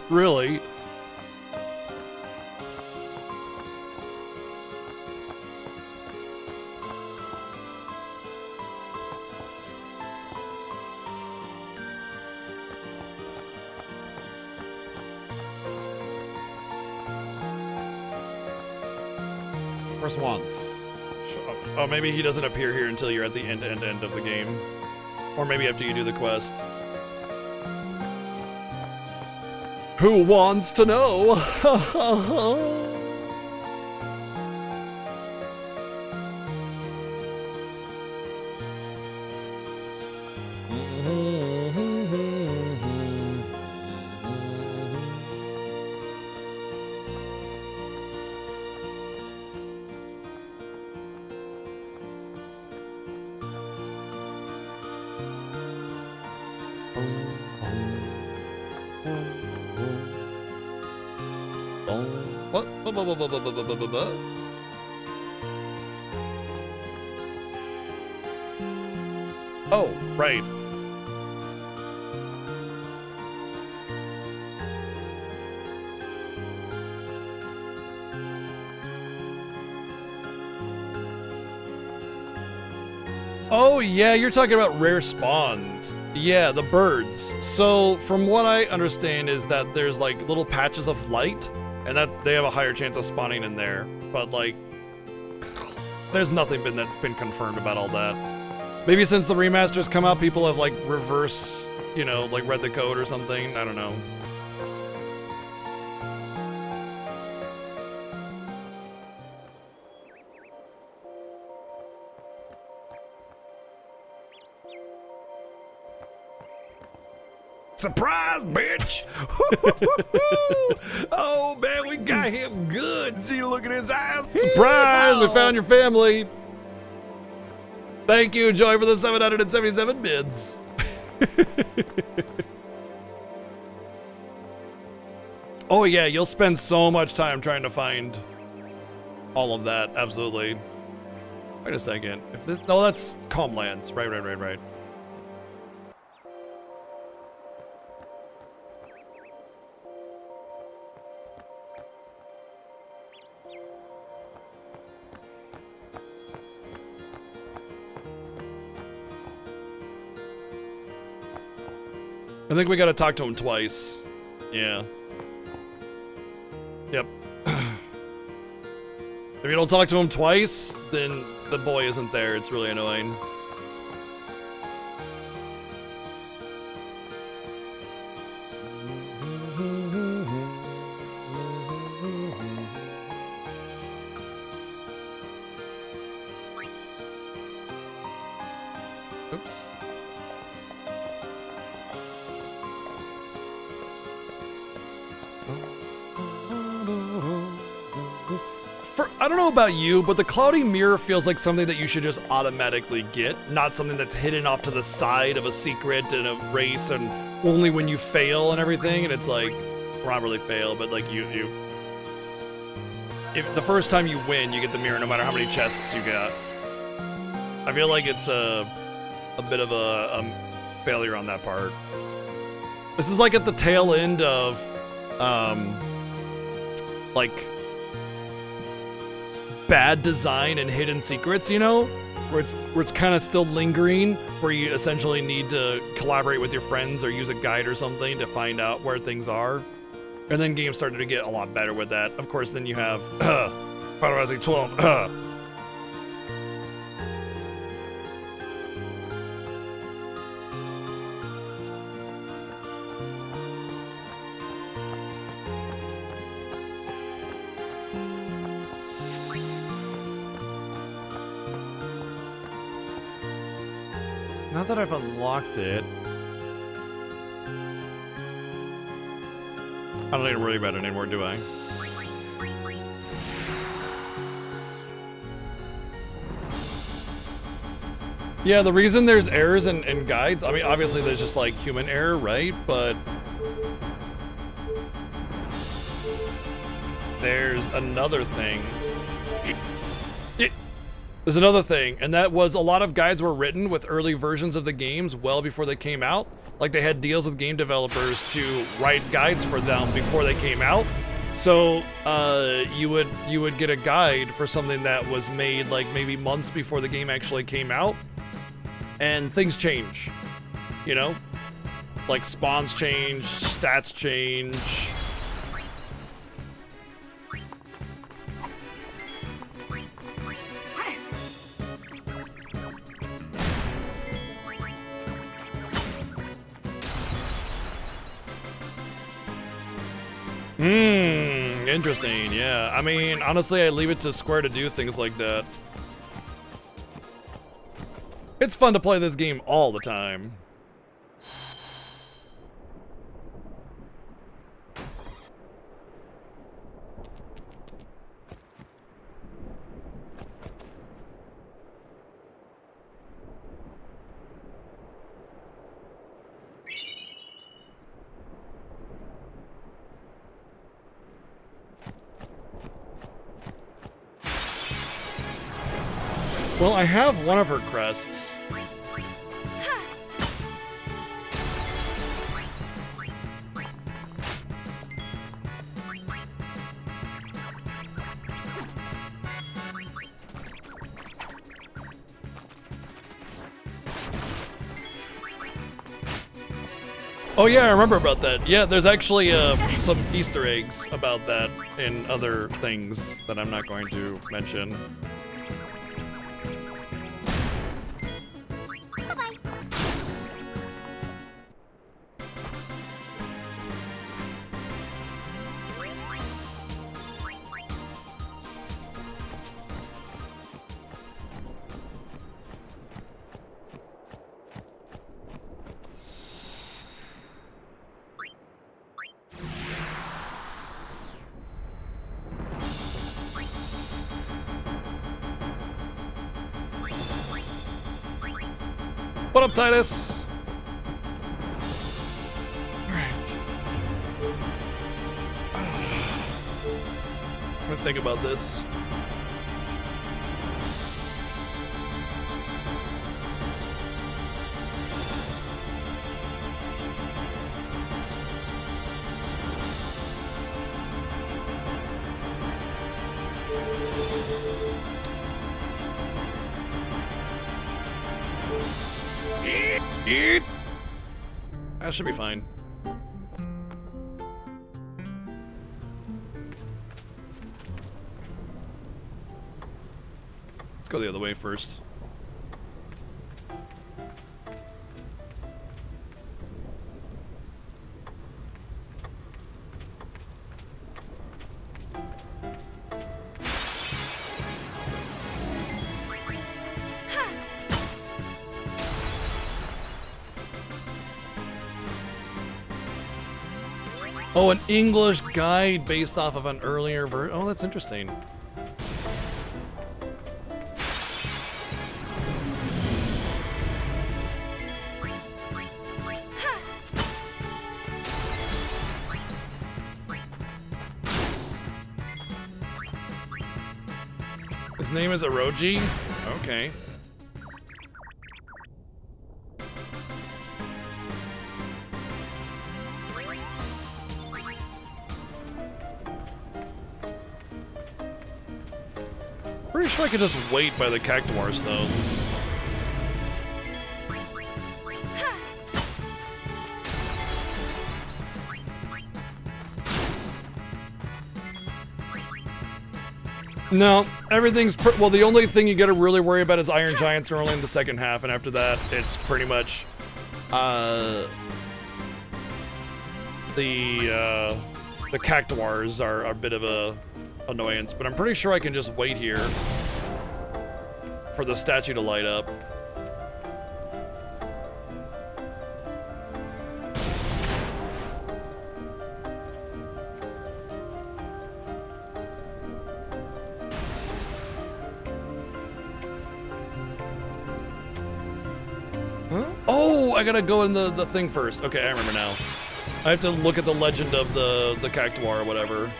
S1: Really. First once. Oh, maybe he doesn't appear here until you're at the end of the game. Or maybe after you do the quest. Who wants to know? What? Oh, right. Oh yeah, you're talking about rare spawns. Yeah, the birds. So from what I understand is that there's like little patches of light, and they have a higher chance of spawning in there. But like, there's nothing that's been confirmed about all that. Maybe since the remasters come out, people have like reverse, like read the code or something. I don't know.
S21: Surprise, bitch! Oh man, we got him good. See, look at his eyes.
S1: Surprise! We found your family. Thank you, Joy, for the 777 bids. Oh yeah, you'll spend so much time trying to find all of that. Absolutely. Wait a second. If this, no, that's Calmlands. Right. I think we gotta talk to him twice. Yeah. Yep. If you don't talk to him twice, then the boy isn't there. It's really annoying. Oops. I don't know about you, but the cloudy mirror feels like something that you should just automatically get, not something that's hidden off to the side of a secret in a race and only when you fail and everything. And it's like, well, not really fail, but like if the first time you win, you get the mirror no matter how many chests you got. I feel like it's a bit of a failure on that part. This is like at the tail end of, like, bad design and hidden secrets, you know, where it's kind of still lingering, where you essentially need to collaborate with your friends or use a guide or something to find out where things are. And then games started to get a lot better with that. Of course, then you have Final Fantasy 12. Not that I've unlocked it. I don't need to worry about it anymore, do I? Yeah, the reason there's errors and guides, I mean, obviously there's just like human error, right? But there's another thing. There's another thing, and that was a lot of guides were written with early versions of the games well before they came out. Like they had deals with game developers to write guides for them before they came out. So you would get a guide for something that was made like maybe months before the game actually came out, and things change, you know? Like spawns change, stats change. Interesting, yeah. I mean, honestly, I leave it to Square to do things like that. It's fun to play this game all the time. Well, I have one of her crests. Oh yeah, I remember about that. Yeah, there's actually some Easter eggs about that in other things that I'm not going to mention. What up, Titus? Alright. I'm gonna think about this. That should be fine. Let's go the other way first. Oh, an English guide based off of an earlier version. Oh, that's interesting. His name is Oroji? Okay. Pretty sure I could just wait by the cactuar stones. No, everything's well. The only thing you got to really worry about is Iron Giants are only in the second half, and after that, it's pretty much the cactuars are a bit of a annoyance. But I'm pretty sure I can just wait here for the statue to light up. Oh, I gotta go in the thing first. Okay, I remember now. I have to look at the legend of the cactuar or whatever.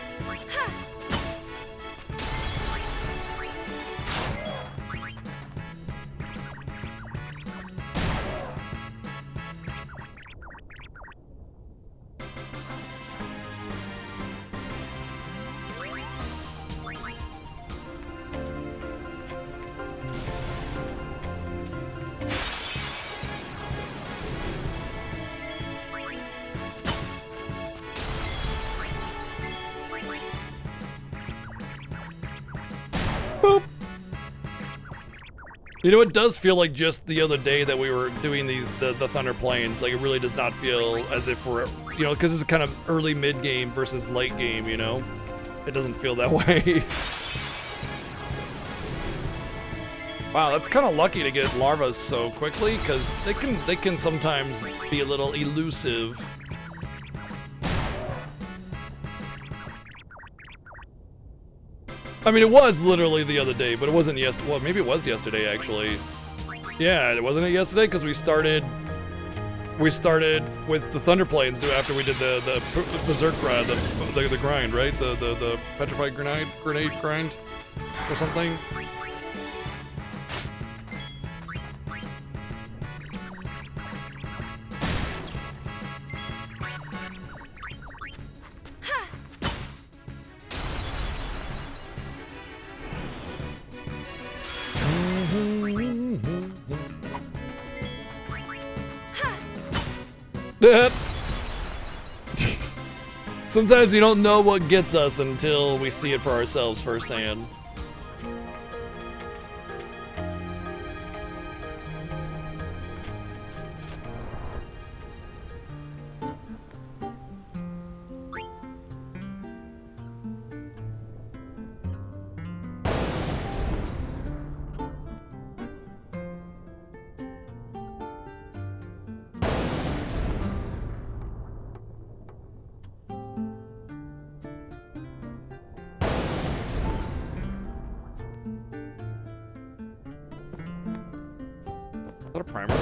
S1: You know, it does feel like just the other day that we were doing the Thunder Plains. Like, it really does not feel as if we're, you know, because it's kind of early mid-game versus late game, you know? It doesn't feel that way. Wow, that's kind of lucky to get larvas so quickly, because they can sometimes be a little elusive. I mean, it was literally the other day, but it wasn't yesterday. Well, maybe it was yesterday, actually. Yeah, it wasn't it yesterday? Because we started with the Thunder Plains after we did the Berserk grind, the grind, right? The Petrified Grenade grind or something. Sometimes we don't know what gets us until we see it for ourselves firsthand. Is that a primer?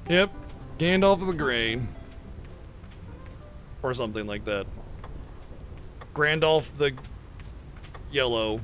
S1: Yep, Gandalf of the Grey. Or something like that. Grandolph the Yellow.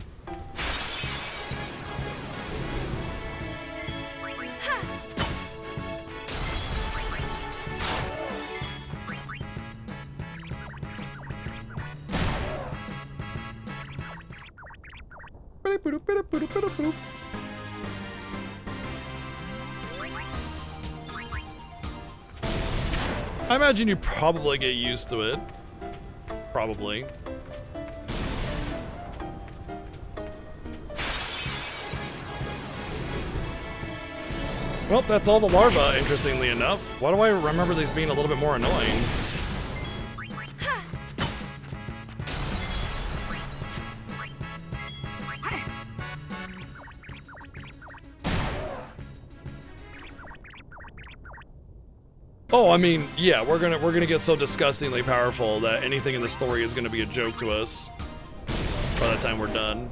S1: I imagine you probably get used to it. Probably. Well, that's all the larvae, interestingly enough. Why do I remember these being a little bit more annoying? Oh, I mean, yeah, we're gonna get so disgustingly powerful that anything in the story is gonna be a joke to us by the time we're done.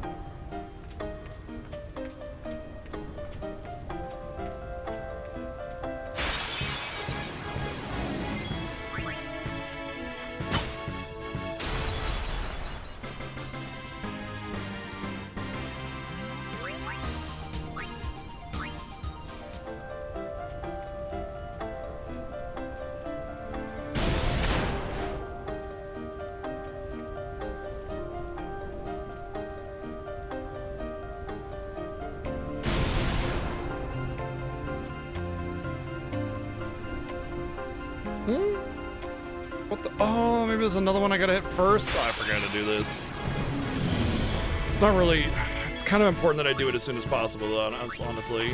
S1: What the? Oh, maybe there's another one I gotta hit first. Oh, I forgot to do this. It's not really. It's kind of important that I do it as soon as possible, though, honestly.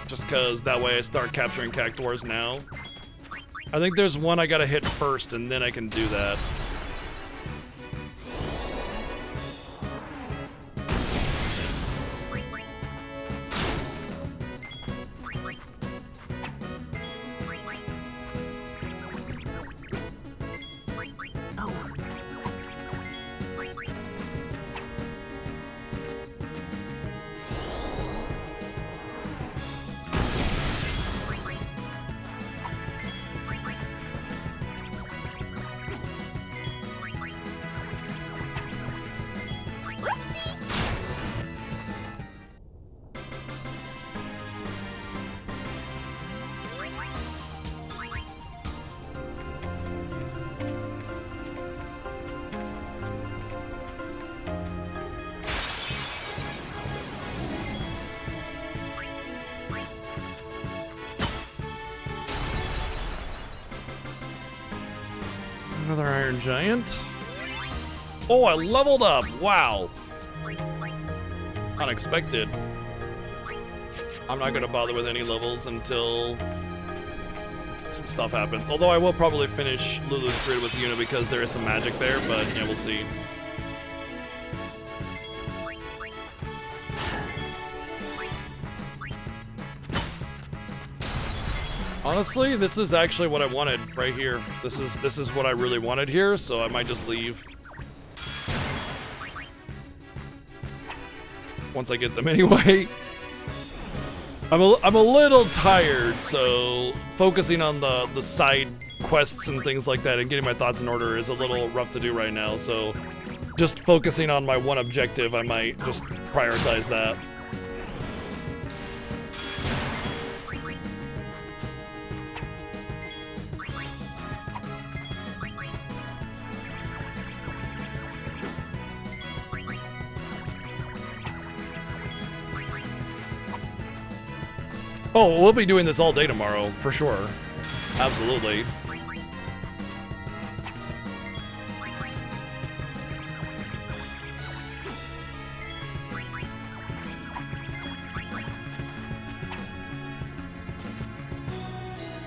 S1: Just because that way I start capturing cactuars now. I think there's one I gotta hit first, and then I can do that. Another Iron Giant. Oh, I leveled up. Wow. Unexpected. I'm not going to bother with any levels until some stuff happens. Although I will probably finish Lulu's Grid with Yuna because there is some magic there, but yeah, we'll see. Honestly, this is actually what I wanted right here. This is what I really wanted here, so I might just leave. Once I get them anyway. I'm a little tired, so focusing on the side quests and things like that and getting my thoughts in order is a little rough to do right now, so just focusing on my one objective, I might just prioritize that. Oh, we'll be doing this all day tomorrow, for sure. Absolutely.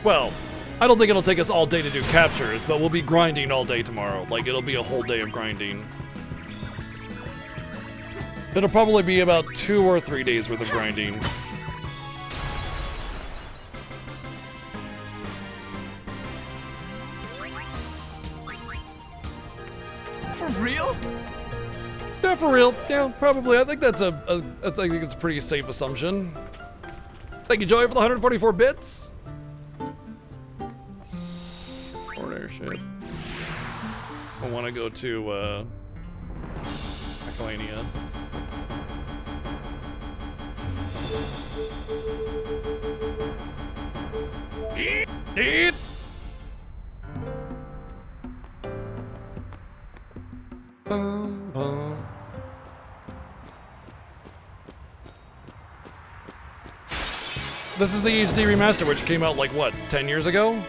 S1: Well, I don't think it'll take us all day to do captures, but we'll be grinding all day tomorrow. Like, it'll be a whole day of grinding. It'll probably be about 2 or 3 days worth of grinding.
S12: For real?
S1: Yeah, for real. Yeah, probably. I think that's I think it's a pretty safe assumption. Thank you, Joey, for the 144 bits. Or airship. I want to go to Aquilania. Eat. Bum, bum. This is the HD remaster, which came out like what, 10 years ago?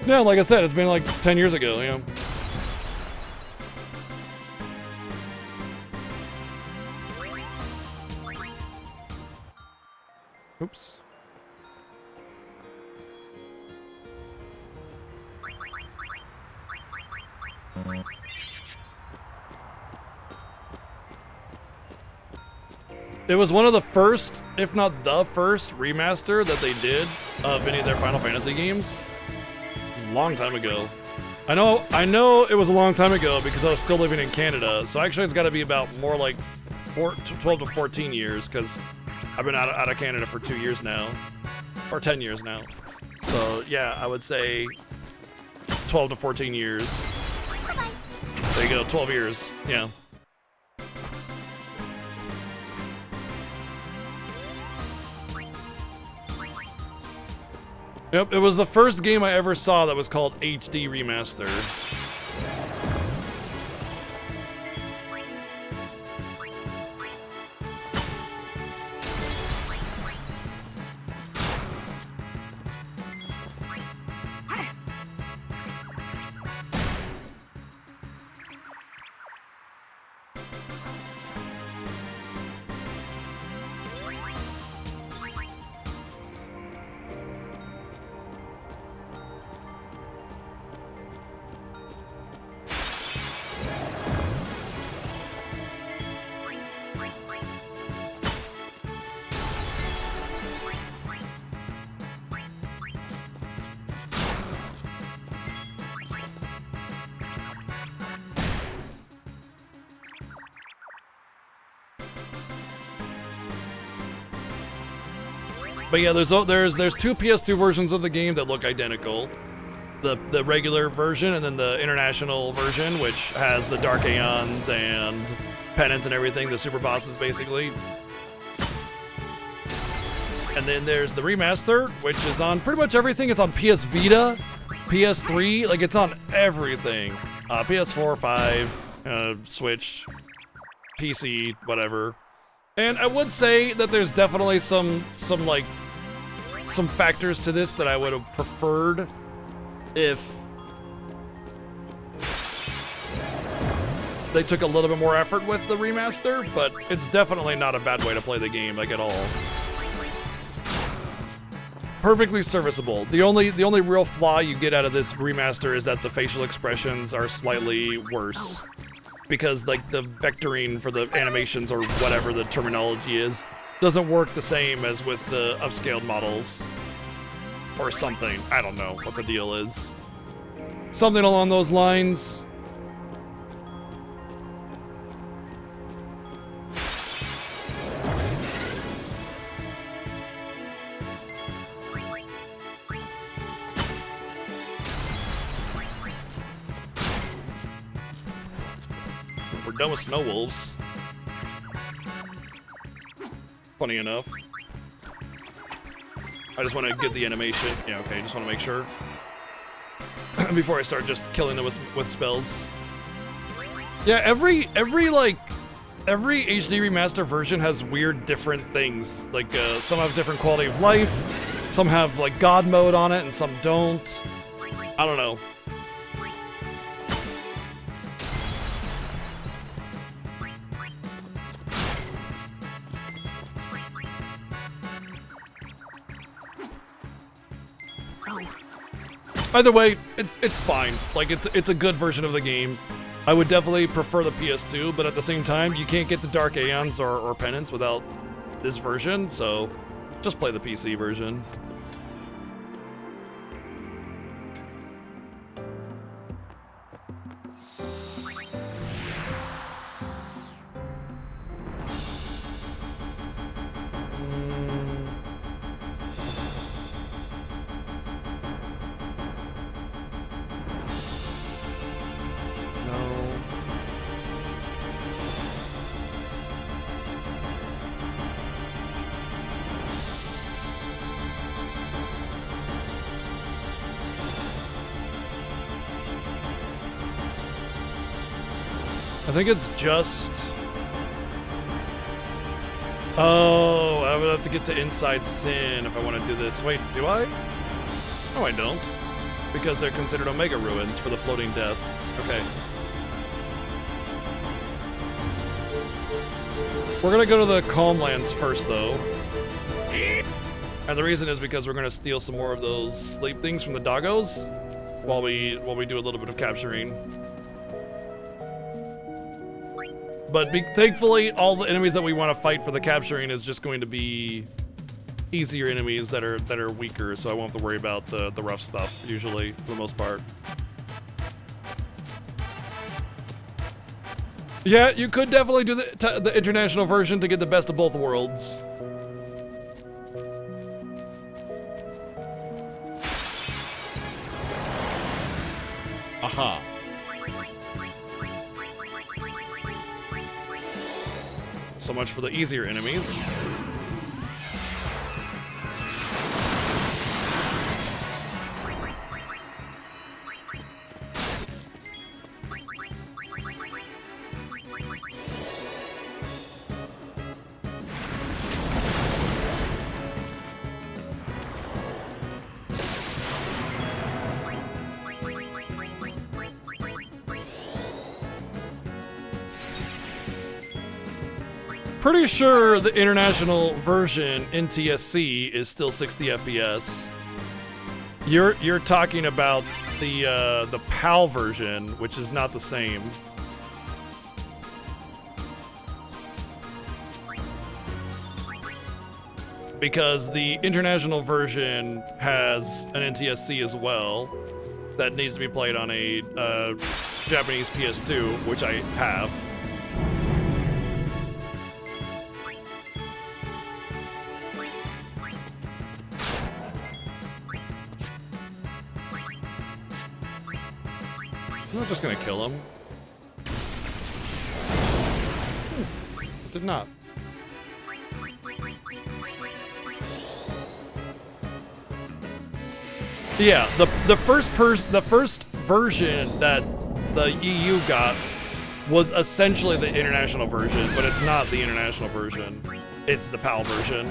S1: Yeah, like I said, it's been like 10 years ago, yeah. Oops. It was one of the first, if not the first, remaster that they did of any of their Final Fantasy games. It was a long time ago. I know it was a long time ago because I was still living in Canada, so actually it's got to be about more like 12 to 14 years because I've been out of Canada for 2 years now, or 10 years now. So yeah, I would say 12 to 14 years. There you go, 12 years. Yeah. Yep, it was the first game I ever saw that was called HD Remaster. But yeah, there's two PS2 versions of the game that look identical. The regular version and then the international version, which has the Dark Aeons and penance and everything, the super bosses basically. And then there's the remaster, which is on pretty much everything. It's on PS Vita, PS3, like it's on everything. PS4, 5, Switch, PC, whatever. And I would say that there's definitely some factors to this that I would have preferred if they took a little bit more effort with the remaster, but it's definitely not a bad way to play the game, like at all. Perfectly serviceable. The only real flaw you get out of this remaster is that the facial expressions are slightly worse. Because like the vectoring for the animations or whatever the terminology is doesn't work the same as with the upscaled models or something. I don't know what the deal is. Something along those lines. We're done with snow wolves. Funny enough. I just want to get the animation. Yeah, okay, just want to make sure. Before I start just killing them with spells. Yeah, every HD remaster version has weird different things. Like, some have different quality of life, some have like God mode on it, and some don't. I don't know. Either way, it's fine. Like it's a good version of the game. I would definitely prefer the PS2, but at the same time, you can't get the Dark Aeons or Penance without this version, so just play the PC version. I think it's just... Oh, I would have to get to Inside Sin if I want to do this. Wait, do I? No, I don't. Because they're considered Omega Ruins for the Floating Death. Okay. We're gonna go to the Calm Lands first, though. And the reason is because we're gonna steal some more of those sleep things from the doggos while we do a little bit of capturing. But thankfully, all the enemies that we want to fight for the capturing is just going to be easier enemies that are weaker, so I won't have to worry about the rough stuff, usually, for the most part. Yeah, you could definitely do the international version to get the best of both worlds. Aha. So much for the easier enemies. Pretty sure the international version NTSC is still 60 FPS. You're talking about the PAL version, which is not the same. Because the international version has an NTSC as well that needs to be played on a Japanese PS2, which I have. I'm not just gonna kill him. Did not. Yeah, the first version that the EU got was essentially the international version, but it's not the international version. It's the PAL version.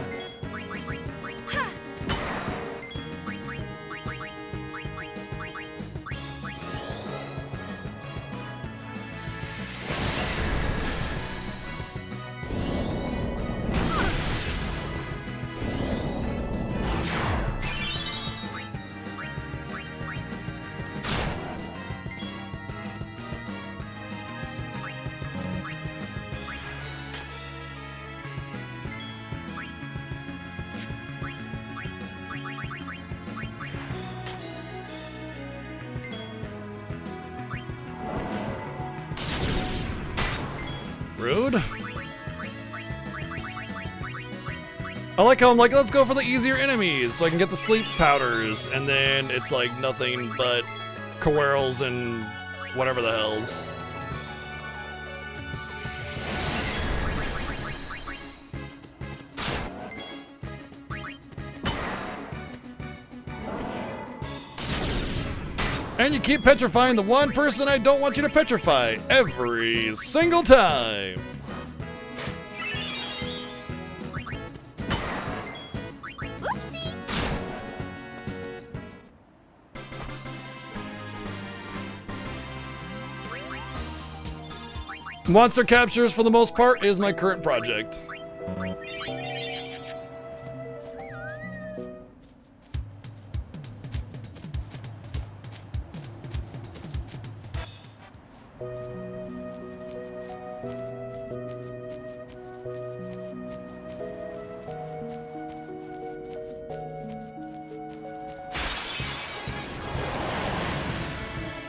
S1: Rude. I like how I'm like, let's go for the easier enemies so I can get the sleep powders, and then it's like nothing but Coerls and whatever the hells. And you keep petrifying the one person I don't want you to petrify every single time.
S15: Oopsie.
S1: Monster captures, for the most part, is my current project.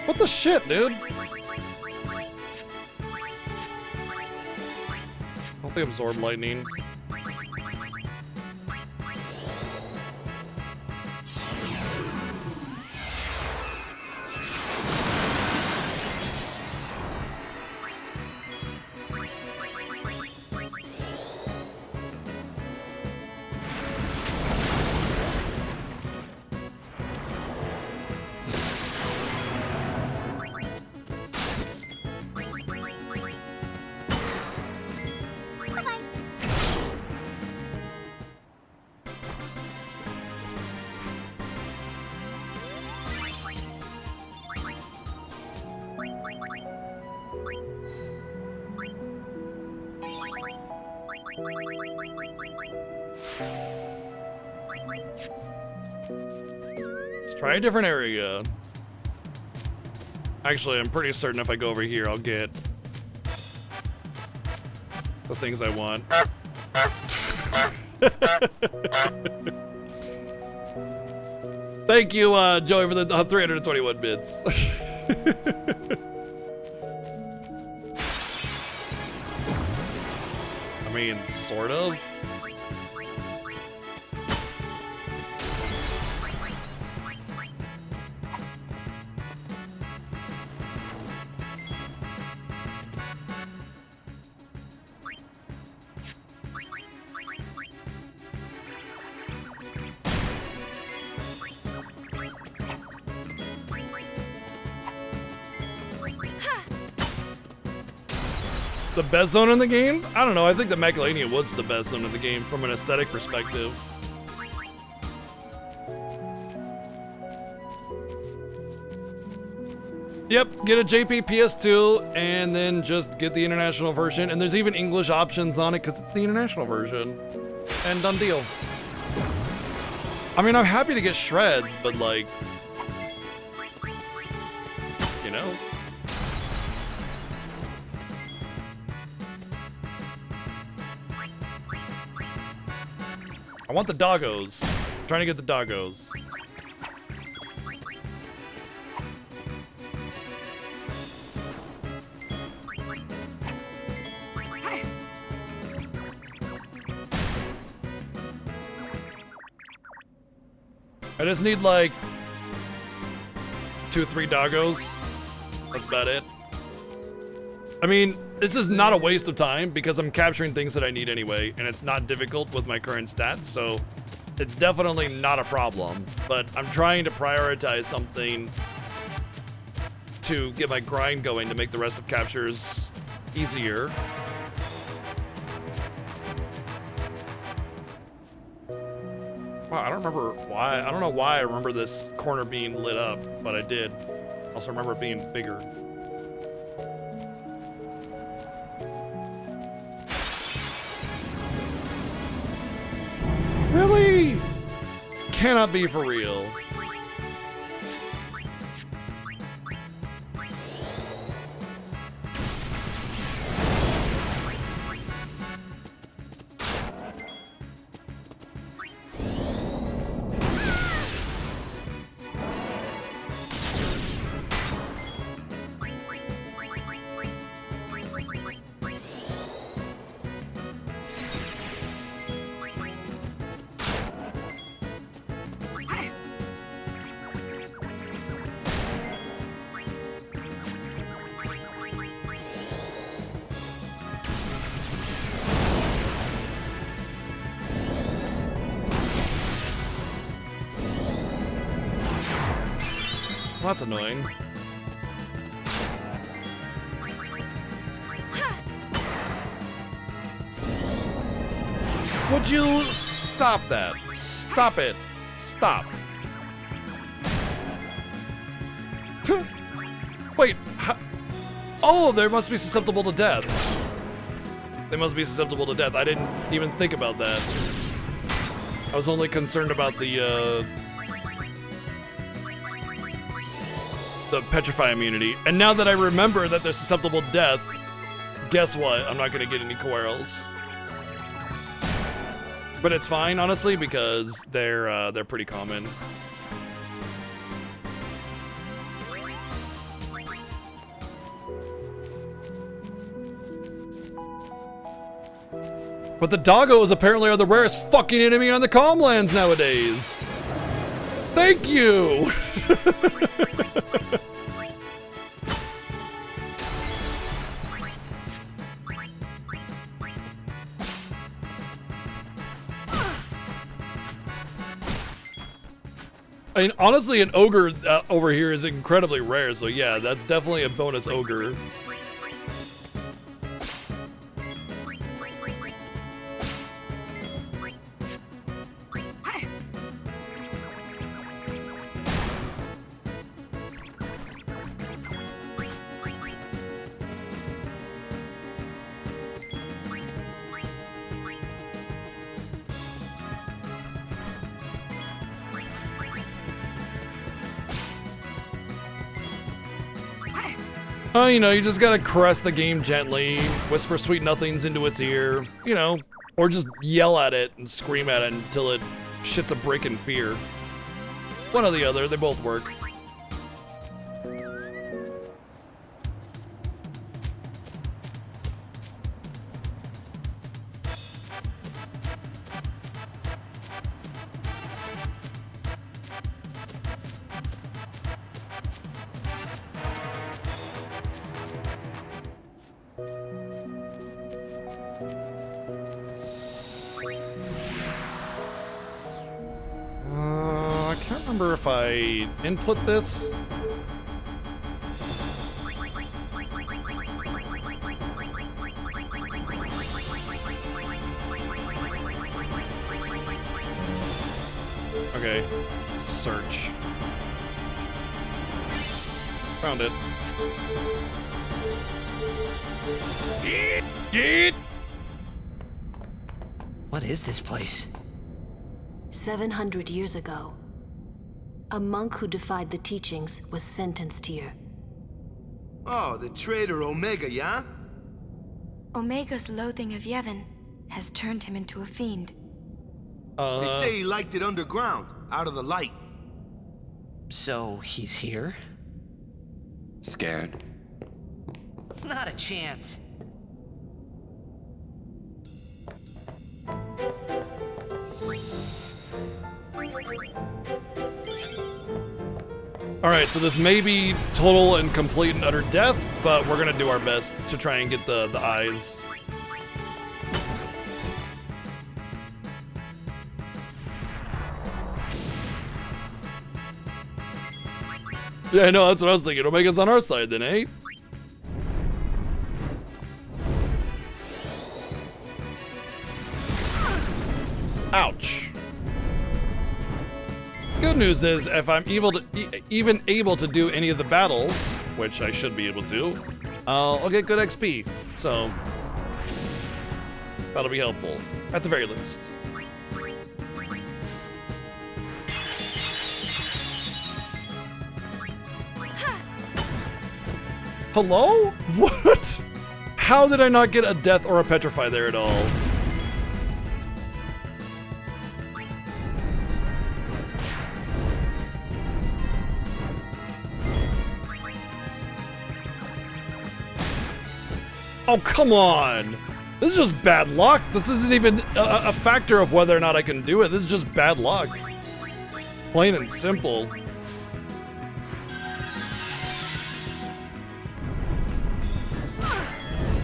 S1: What the shit, dude? I don't think absorb lightning. Let's try a different area. Actually, I'm pretty certain if I go over here, I'll get the things I want. Thank you, Joey, for the 321 bits. I mean, sort of. The best zone in the game? I don't know. I think the Macalania was the best zone in the game from an aesthetic perspective. Yep, get a JP PS2 and then just get the international version. And there's even English options on it because it's the international version. And done deal. I mean, I'm happy to get shreds, but like, you know. I want the doggos. I'm trying to get the doggos. I just need like 2-3 doggos. That's about it. I mean, this is not a waste of time because I'm capturing things that I need anyway, and it's not difficult with my current stats, so it's definitely not a problem. But I'm trying to prioritize something to get my grind going to make the rest of captures easier. Wow, I don't remember why. I don't know why I remember this corner being lit up, but I did. Also remember it being bigger. Really? Cannot be for real. Well, that's annoying. Would you stop that? Stop it. Stop. Wait. Oh, they must be susceptible to death. They must be susceptible to death. I didn't even think about that. I was only concerned about the petrify immunity. And now that I remember that they're susceptible to death, guess what? I'm not gonna get any coils. But it's fine, honestly, because they're pretty common. But the doggos apparently are the rarest fucking enemy on the Calmlands nowadays. Thank you! I mean, honestly, an ogre over here is incredibly rare, so yeah, that's definitely a bonus ogre. You know, you just gotta caress the game gently, whisper sweet nothings into its ear, you know, or just yell at it and scream at it until it shits a brick in fear. One or the other, they both work. I can't remember if I input this. Okay, let's search. Found it. Yeet!
S12: What is this place?
S3: 700 years ago, a monk who defied the teachings was sentenced here.
S9: Oh, the traitor Omega, yeah?
S5: Omega's loathing of Yevon has turned him into a fiend.
S9: They say he liked it underground, out of the light.
S12: So he's here?
S4: Scared?
S12: Not a chance.
S1: Alright, so this may be total and complete and utter death, but we're gonna do our best to try and get the eyes. Yeah, I know, that's what I was thinking. Omega's on our side then, eh? Ouch. Good news is, if I'm even able to do any of the battles, which I should be able to, I'll get good XP. So that'll be helpful, at the very least. Hello? What? How did I not get a death or a petrify there at all? Oh, come on. This is just bad luck. This isn't even a factor of whether or not I can do it. This is just bad luck. Plain and simple.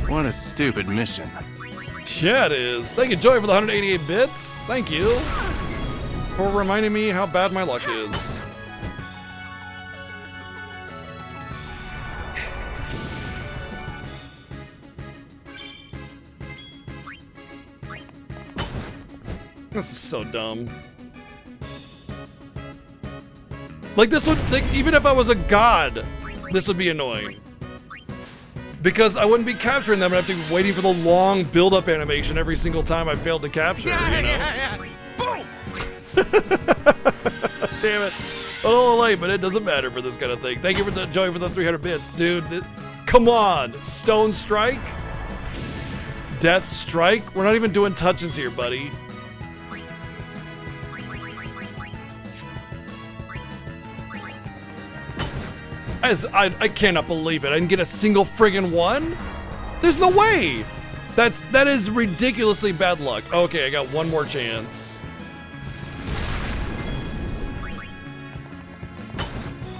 S19: What a stupid mission.
S1: Yeah, it is. Thank you, Joy, for the 188 bits. Thank you for reminding me how bad my luck is. This is so dumb. Like, this would, like, even if I was a god, this would be annoying. Because I wouldn't be capturing them, and I'd have to be waiting for the long build-up animation every single time I failed to capture, you know?
S9: Boom!
S1: Damn it. A little late, but it doesn't matter for this kind of thing. Thank you for the Joey for the 300 bits. Dude, come on. Stone Strike? Death Strike? We're not even doing touches here, buddy. I cannot believe it. I didn't get a single friggin' one? There's no way! That is ridiculously bad luck. Okay, I got one more chance.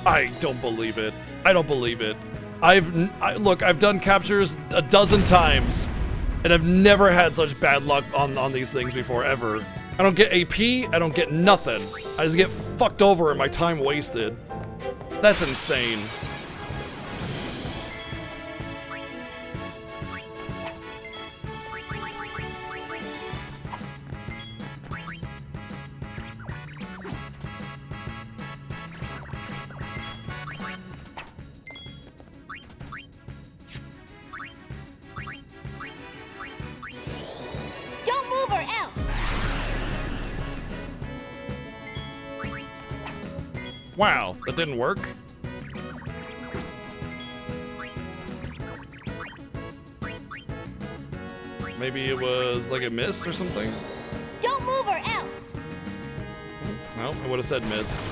S1: I don't believe it. I don't believe it. Look, I've done captures a dozen times, and I've never had such bad luck on these things before, ever. I don't get AP, I don't get nothing. I just get fucked over and my time wasted. That's insane.
S17: Don't move or else!
S1: Wow, that didn't work. Maybe it was like a miss or something?
S17: Don't move or else!
S1: No, I would have said miss.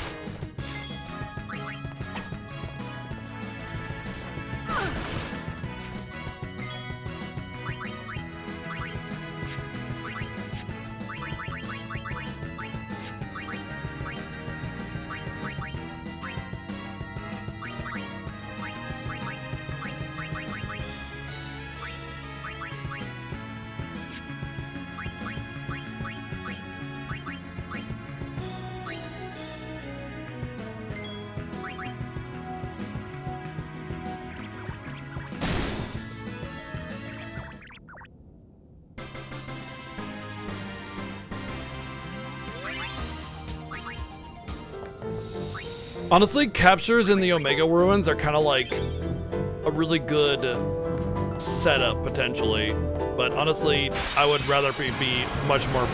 S1: Honestly, captures in the Omega Ruins are kind of like a really good setup, potentially. But honestly, I would rather be much more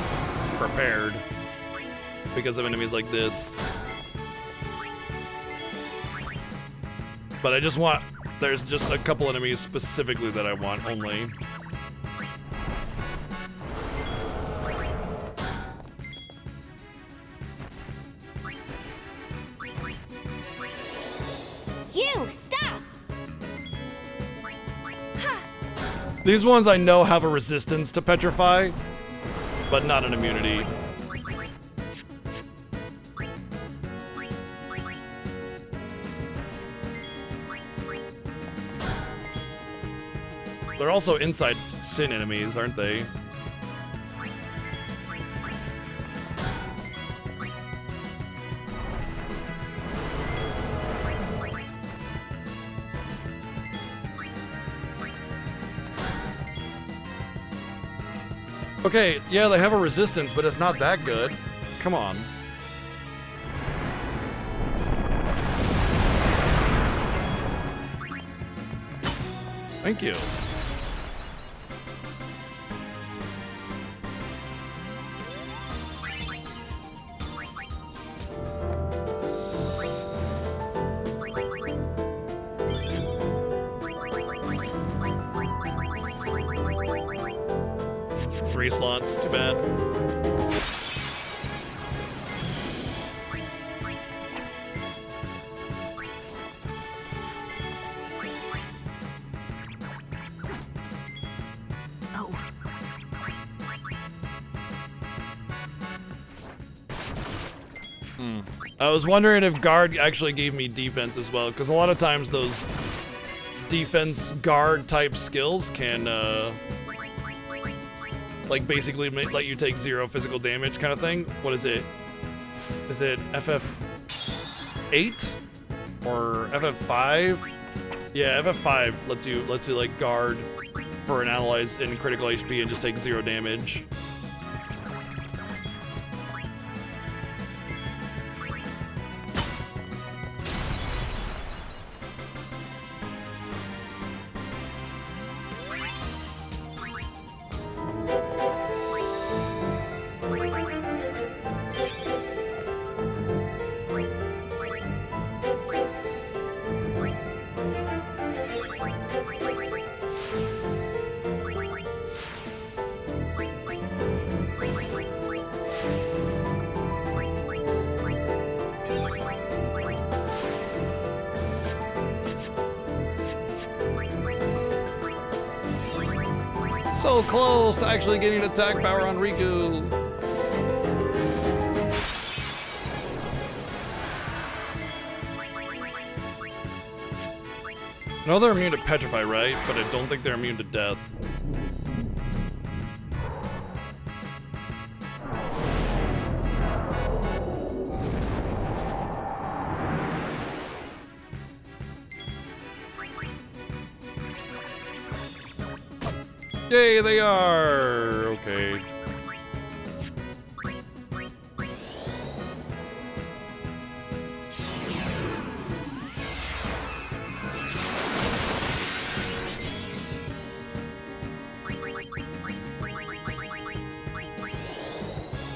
S1: prepared because of enemies like this. But I just want... There's just a couple enemies specifically that I want only.
S13: You, stop!
S1: These ones I know have a resistance to petrify, but not an immunity. They're also inside Sin enemies, aren't they? Okay, yeah, they have a resistance, but it's not that good. Come on. Thank you. Three slots, too bad. I was wondering if guard actually gave me defense as well, because a lot of times those defense guard type skills can like basically let you take 0 physical damage kind of thing. What is it? Is it FF8 or FF5? Yeah, FF5 lets you like guard for an ally's in critical HP and just take 0 damage. So close to actually getting attack power on Riku. I know they're immune to petrify, right? But I don't think they're immune to death. Yay, they are! Okay.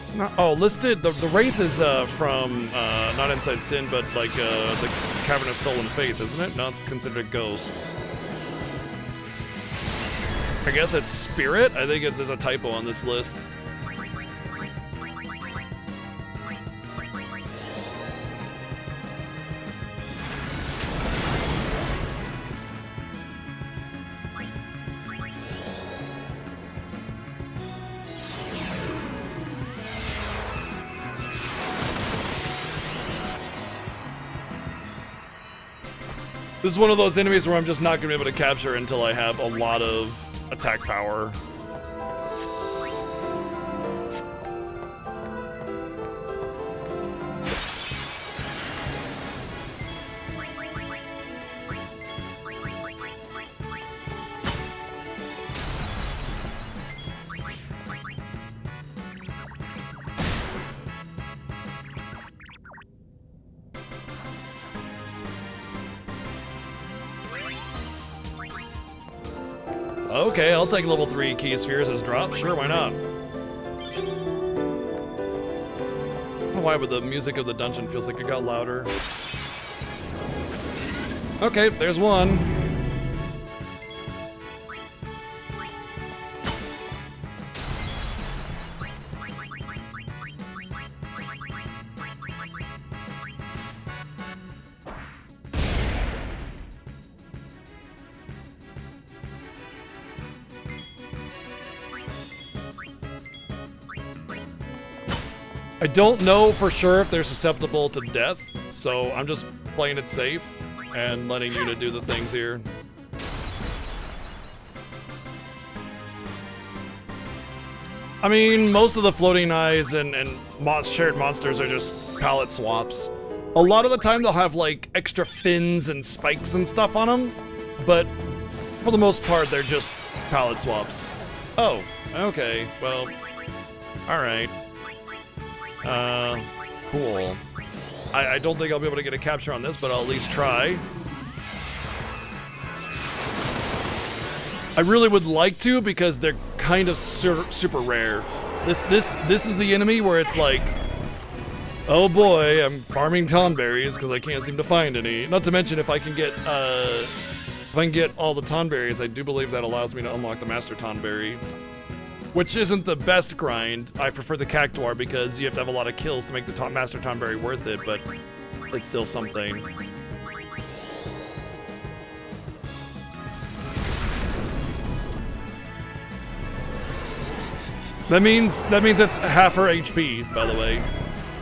S1: It's not... Oh, listed... The Wraith is from... not Inside Sin, but like the Cavern of Stolen Faith, isn't it? No, it's considered a ghost. I guess it's Spirit? I think there's a typo on this list. This is one of those enemies where I'm just not going to be able to capture until I have a lot of attack power. Okay, I'll take level 3 key spheres as drop. Sure, why not? I don't know why, but the music of the dungeon feels like it got louder. Okay, there's one. I don't know for sure if they're susceptible to death, so I'm just playing it safe and letting you to do the things here. I mean, most of the floating eyes and shared monsters are just palette swaps. A lot of the time they'll have like extra fins and spikes and stuff on them, but for the most part they're just palette swaps. Oh, okay, well, alright. Cool. I don't think I'll be able to get a capture on this, but I'll at least try. I really would like to because they're kind of super rare. This is the enemy where it's like, oh boy, I'm farming tonberries because I can't seem to find any. Not to mention if I can get all the tonberries, I do believe that allows me to unlock the master tonberry. Which isn't the best grind. I prefer the Cactuar because you have to have a lot of kills to make the Master Tonberry worth it, but it's still something. That means it's half her HP, by the way.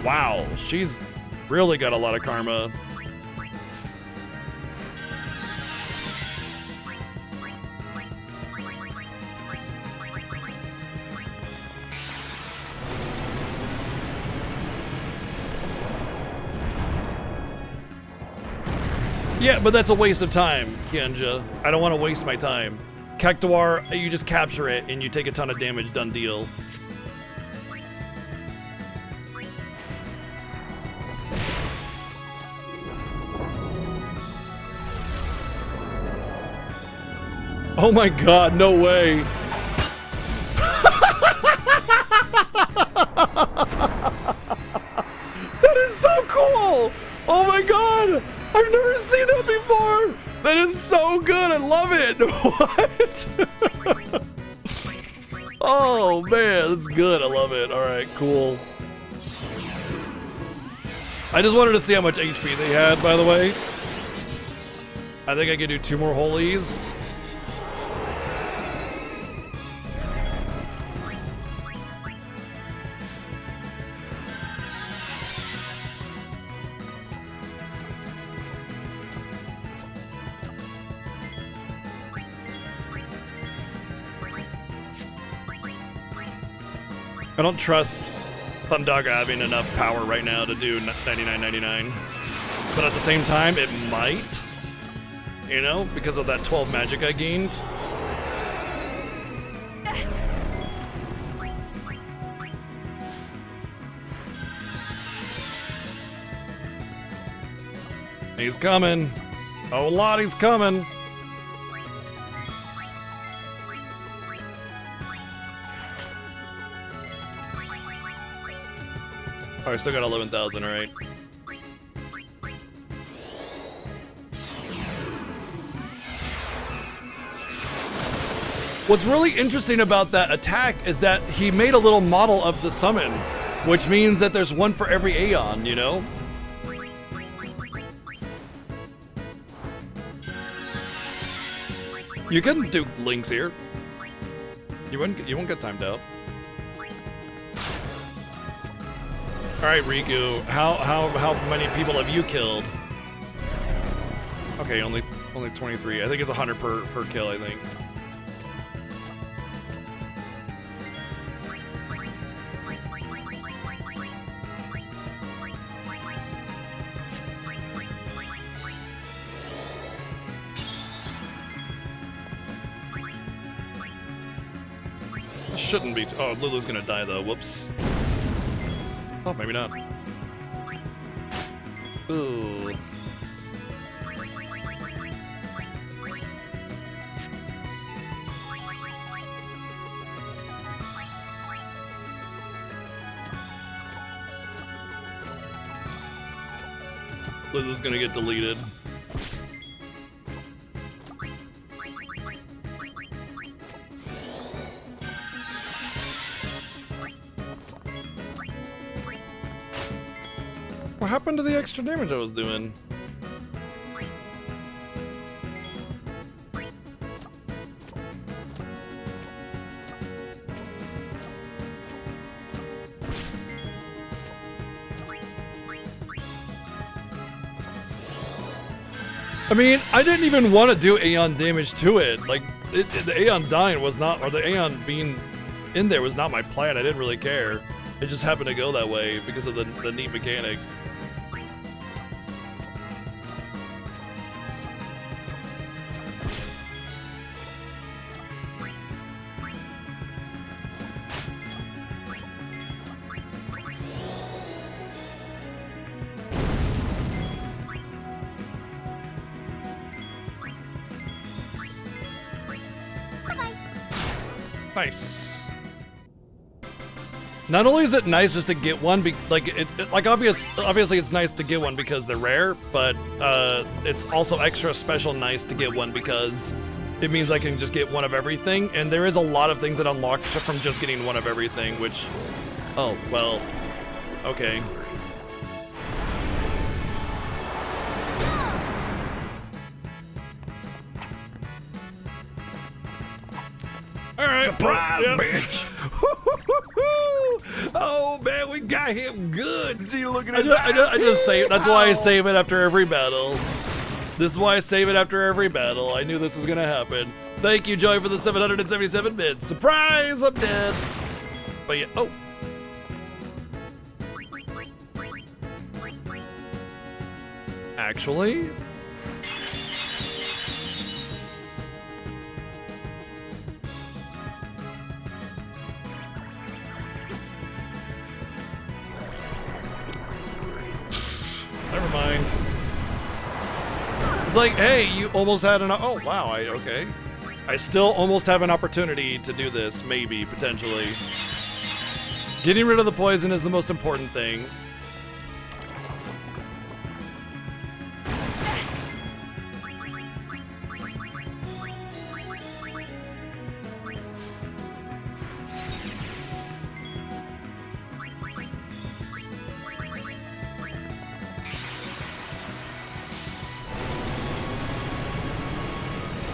S1: Wow, she's really got a lot of karma. Yeah, but that's a waste of time, Kianja. I don't want to waste my time. Cactuar, you just capture it and you take a ton of damage, done deal. Oh my god, no way. That is so cool! Oh my god! I've never seen that before! That is so good, I love it! What? Oh man, that's good, I love it. Alright, cool. I just wanted to see how much HP they had, by the way. I think I could do 2 more holies. I don't trust Thundaga having enough power right now to do 99.99. But at the same time, it might. You know, because of that 12 magic I gained. He's coming. Oh, Lottie's coming. Oh, I still got 11,000, all right. What's really interesting about that attack is that he made a little model of the summon, which means that there's one for every Aeon, you know? You can do links here. You won't get timed out. All right, Riku, how many people have you killed? Okay, only 23. I think it's 100 per kill, I think. Shouldn't be. Oh, Lulu's gonna die though. Whoops. Oh, maybe not. Ooh. This is gonna get deleted. What happened to the extra damage I was doing? I mean, I didn't even want to do Aeon damage to it. Like, the Aeon dying was not, or the Aeon being in there was not my plan. I didn't really care. It just happened to go that way because of the neat mechanic. Nice. Not only is it nice just to get one, obviously it's nice to get one because they're rare, but it's also extra special nice to get one because it means I can just get one of everything, and there is a lot of things that unlock from just getting one of everything, which, oh, well, okay. All right.
S8: Surprise,
S1: Yep.
S8: bitch!
S1: Oh man, we got him good. See, look at it. I just save. That's why I save it after every battle. This is why I save it after every battle. I knew this was gonna happen. Thank you, Joey, for the 777 bits. Surprise! I'm dead. But yeah. Oh. Actually. Never mind. It's like, hey, you almost had an. Oh wow, okay. I still almost have an opportunity to do this, maybe, potentially. Getting rid of the poison is the most important thing.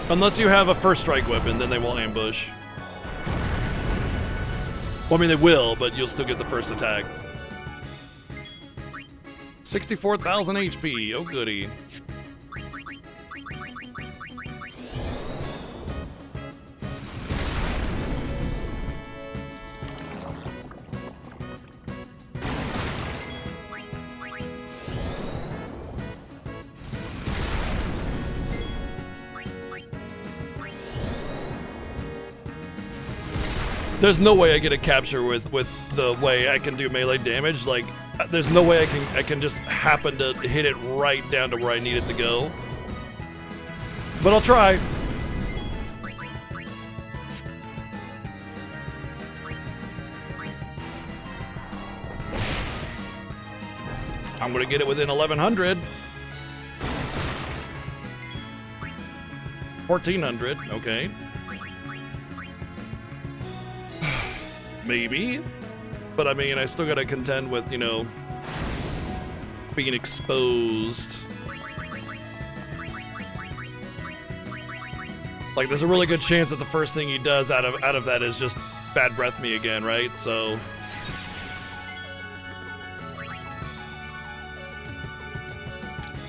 S1: Unless you have a first strike weapon, then they won't ambush. Well, I mean, they will, but you'll still get the first attack. 64,000 HP. Oh, goody. There's no way I get a capture with the way I can do melee damage. Like, there's no way I can just happen to hit it right down to where I need it to go. But I'll try. I'm gonna get it within 1100. 1400, okay. Maybe, but I mean, I still gotta contend with, you know, being exposed. Like, there's a really good chance that the first thing he does out of that is just bad breath me again, right? So.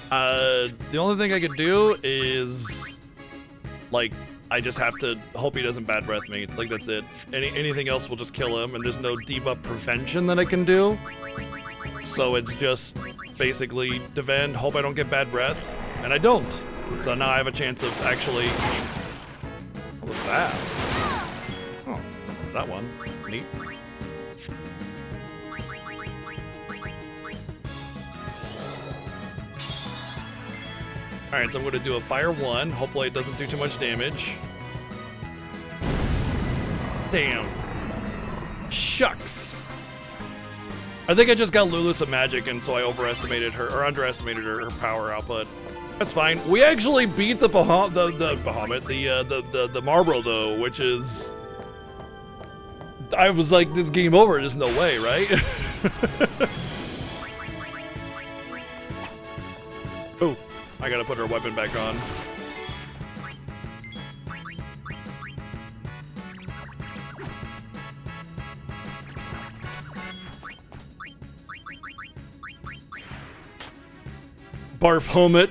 S1: The only thing I could do is, like, I just have to hope he doesn't bad breath me. Like, that's it. Anything else will just kill him, and there's no debuff prevention that I can do. So it's just basically defend, hope I don't get bad breath, and I don't. So now I have a chance of actually. What was that? Oh, that one. Neat. Alright, so I'm going to do a fire 1. Hopefully it doesn't do too much damage. Damn. Shucks. I think I just got Lulu some magic, and so I overestimated her, or underestimated her power output. That's fine. We actually beat the Marlboro though, which is... I was like, this game over, there's no way, right? Oh, I gotta put her weapon back on. Barf home it.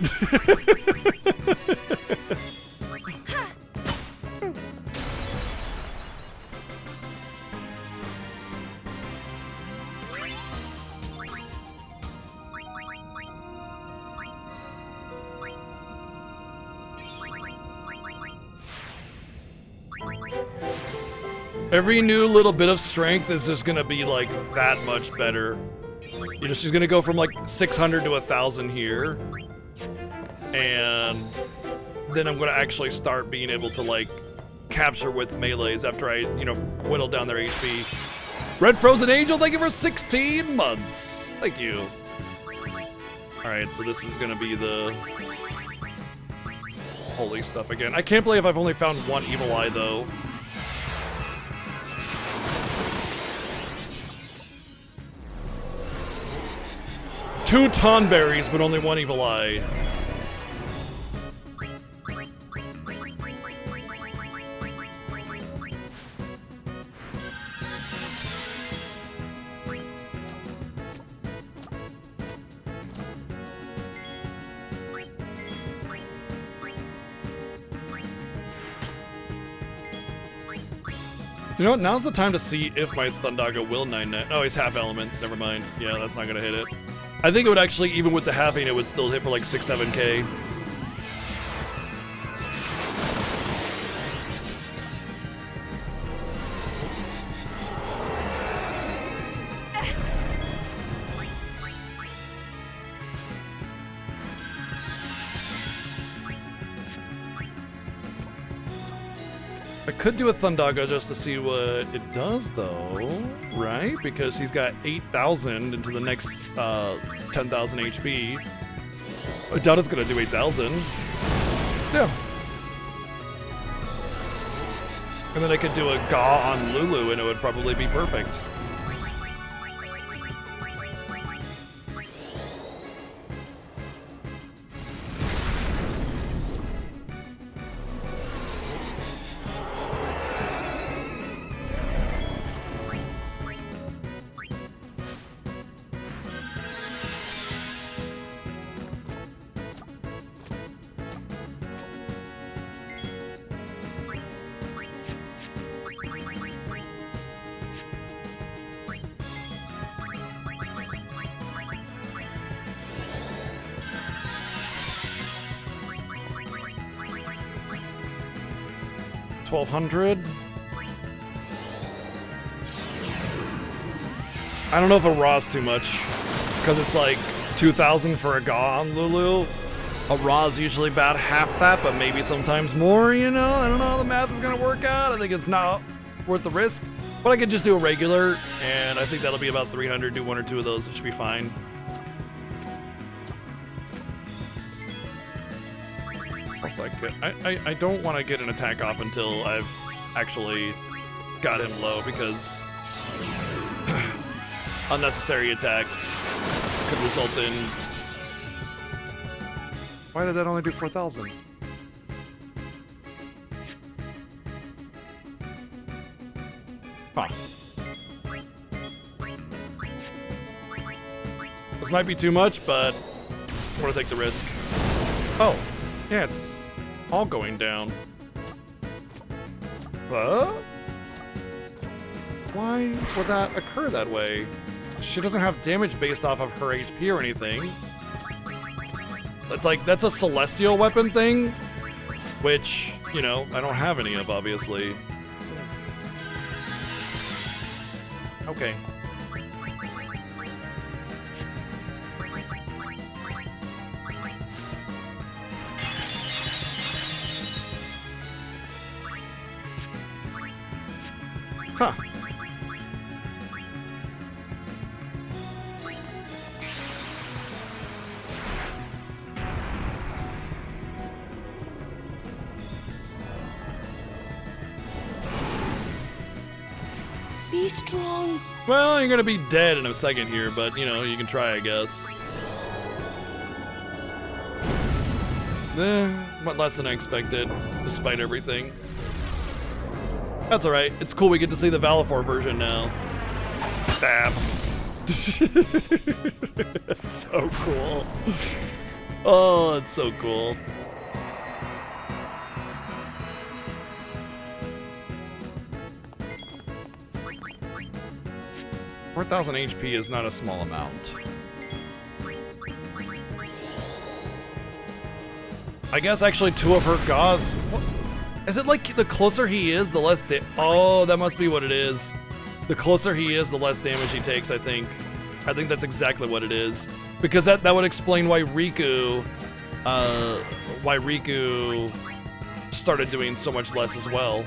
S1: Every new little bit of strength is just gonna be like that much better. You know, she's gonna go from like 600 to 1,000 here. And then I'm gonna actually start being able to like capture with melees after I, you know, whittle down their HP. Red Frozen Angel, thank you for 16 months. Thank you. Alright, so this is gonna be the holy stuff again. I can't believe I've only found one Evil Eye though. Two Tonberries, but only one Evil Eye. You know what? Now's the time to see if my Thundaga will 9-9. Oh, he's half elements. Never mind. Yeah, that's not gonna hit it. I think it would actually, even with the halving, it would still hit for like 6-7k. I could do a Thundaga just to see what it does, though, right? Because he's got 8,000 into the next 10,000 HP. I doubt it's gonna do 8,000. Yeah. And then I could do a Ga on Lulu, and it would probably be perfect. $1,200. I don't know if a Ra's too much, because it's like 2,000 for a Ga on Lulu. A Ra's usually about half that, but maybe sometimes more, you know? I don't know how the math is gonna work out. I think it's not worth the risk, but I could just do a regular, and I think that'll be about 300. Do one or two of those, it should be fine. Also, I don't want to get an attack off until I've actually got him low, because unnecessary attacks could result in... Why did that only do 4,000? Huh. This might be too much, but I want to take the risk. Oh, yeah, it's all going down. What? Why would that occur that way? She doesn't have damage based off of her HP or anything. That's a celestial weapon thing, which, you know, I don't have any of, obviously. Okay. Huh.
S15: Be strong.
S1: Well, you're gonna be dead in a second here, but you know, you can try, I guess. What less than I expected, despite everything. That's alright. It's cool we get to see the Valifor version now. Stab. That's so cool. Oh, it's so cool. $4,000 HP is not a small amount. I guess actually 2 of her gauze. What? Is it like the closer he is, the less oh, that must be what it is. The closer he is, the less damage he takes, I think. I think that's exactly what it is. Because that would explain why Riku started doing so much less as well.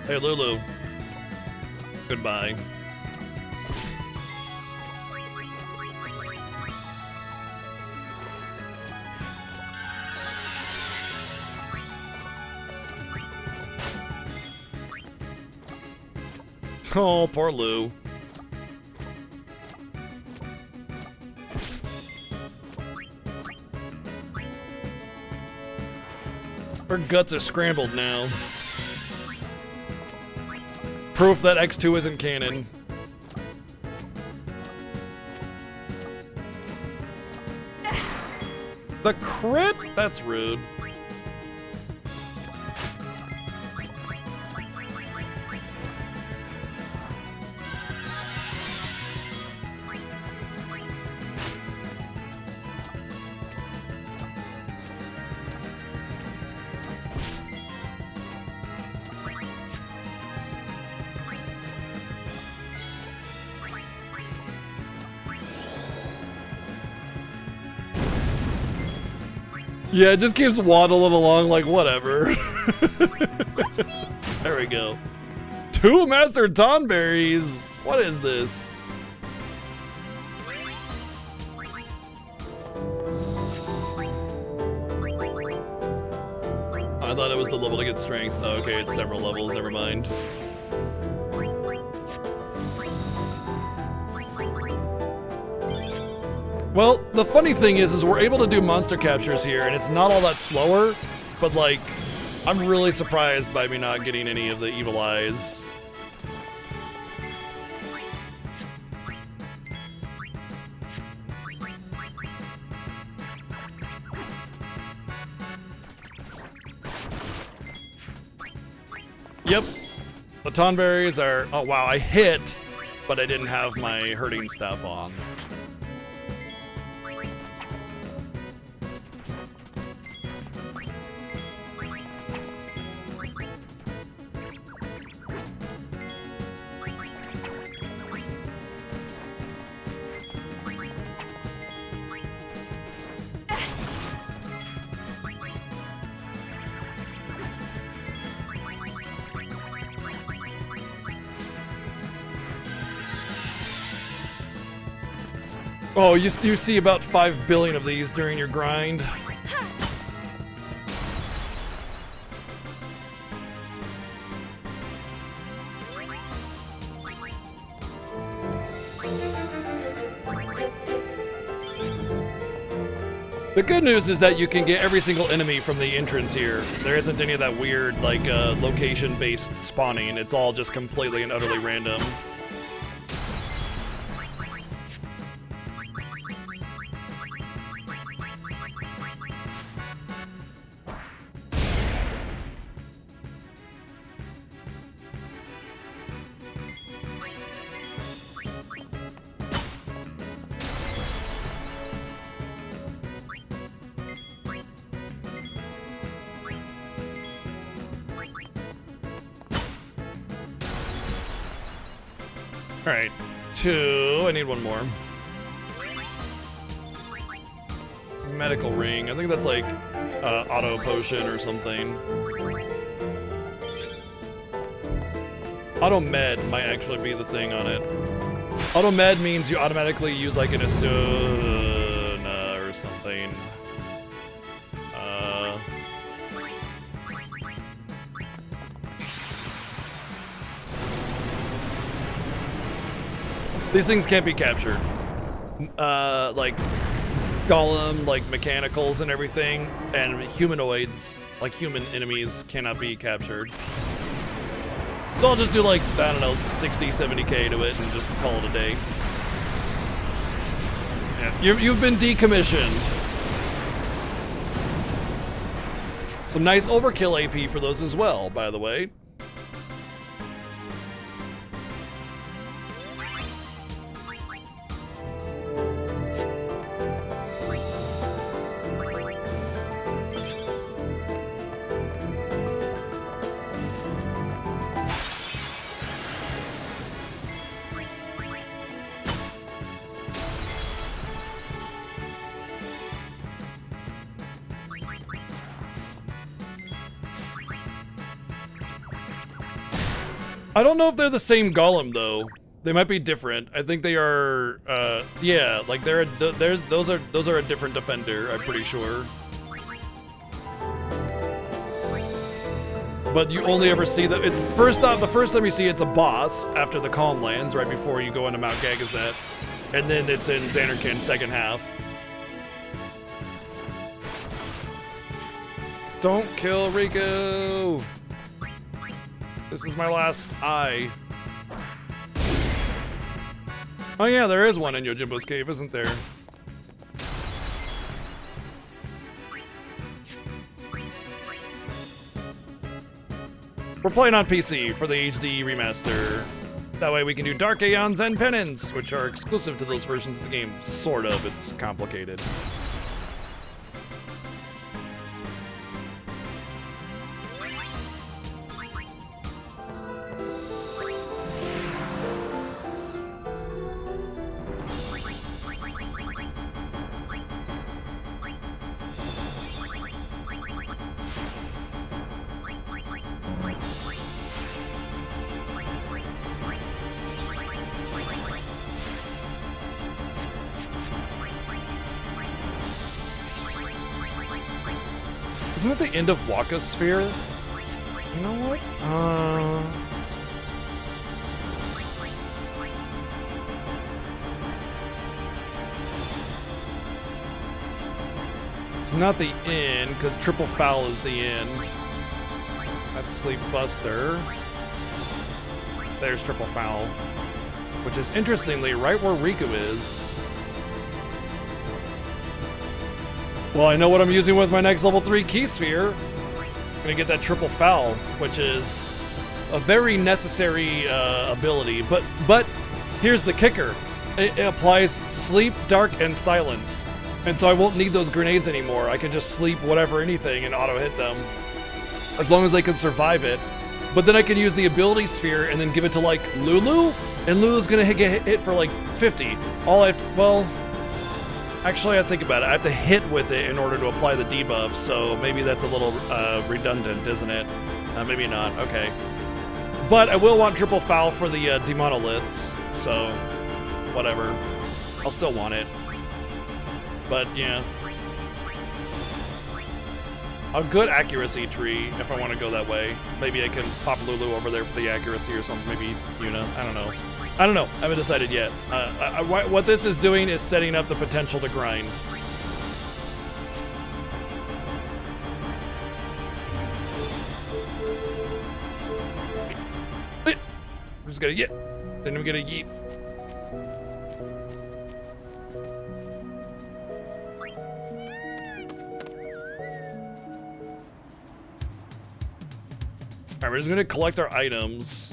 S1: Hey, Lulu. Goodbye. Oh, poor Lou. Her guts are scrambled now. Proof that X2 isn't canon. The crit? That's rude. Yeah, it just keeps waddling along like whatever. There we go. 2 Master Tonberries. What is this? I thought it was the level to get strength. Oh, okay, it's several levels. Never mind. Well, the funny thing is we're able to do monster captures here, and it's not all that slower, but like, I'm really surprised by me not getting any of the evil eyes. Yep, the Tonberries are, oh wow, I hit, but I didn't have my hurting stuff on. Oh, you see about 5 billion of these during your grind. The good news is that you can get every single enemy from the entrance here. There isn't any of that weird, like, location-based spawning. It's all just completely and utterly random. Alright, 2. I need one more. Medical ring. I think that's like auto potion or something. Auto med might actually be the thing on it. Auto med means you automatically use like an Asuna or something. These things can't be captured. Like golem, like mechanicals and everything, and humanoids, like human enemies, cannot be captured. So I'll just do like, I don't know, 60, 70k to it and just call it a day. Yeah, you've been decommissioned. Some nice overkill AP for those as well, by the way. I don't know if they're the same golem though. They might be different. I think they are. Yeah, like those are a different defender. I'm pretty sure. But you only ever see that. It's first off, the first time you see it's a boss after the calm lands, right before you go into Mount Gagazet, and then it's in Xanarkand second half. Don't kill Riku. This is my last eye. Oh yeah, there is one in Yojimbo's cave, isn't there? We're playing on PC for the HD remaster. That way we can do Dark Aeons and Penance, which are exclusive to those versions of the game. Sort of, it's complicated. Isn't it the end of Waka Sphere? You know what? It's not the end, because Triple Foul is the end. That's Sleep Buster. There's Triple Foul. Which is, interestingly, right where Riku is. Well, I know what I'm using with my next level 3 Key Sphere. I'm gonna get that Triple Foul, which is a very necessary ability. But here's the kicker. It applies Sleep, Dark, and Silence. And so I won't need those grenades anymore. I can just sleep whatever, anything, and auto-hit them. As long as they can survive it. But then I can use the ability sphere and then give it to, like, Lulu? And Lulu's gonna get hit for, like, 50. All I have to, well... Actually, I think about it. I have to hit with it in order to apply the debuff, so maybe that's a little redundant, isn't it? Maybe not. Okay. But I will want Triple Foul for the Demonoliths, so whatever. I'll still want it. But, yeah. A good accuracy tree, if I want to go that way. Maybe I can pop Lulu over there for the accuracy or something. Maybe Yuna. I don't know. I don't know. I haven't decided yet. What this is doing is setting up the potential to grind. We're just gonna yeet. Then we're gonna yeet. Alright, we're just gonna collect our items.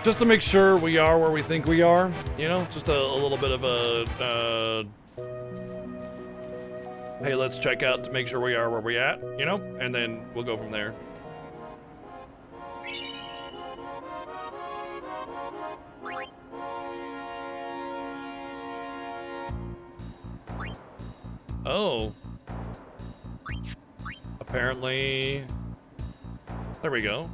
S1: Just to make sure we are where we think we are, you know? Just a little bit of a, hey, let's check out to make sure we are where we at, you know? And then we'll go from there. Oh. Apparently... There we go.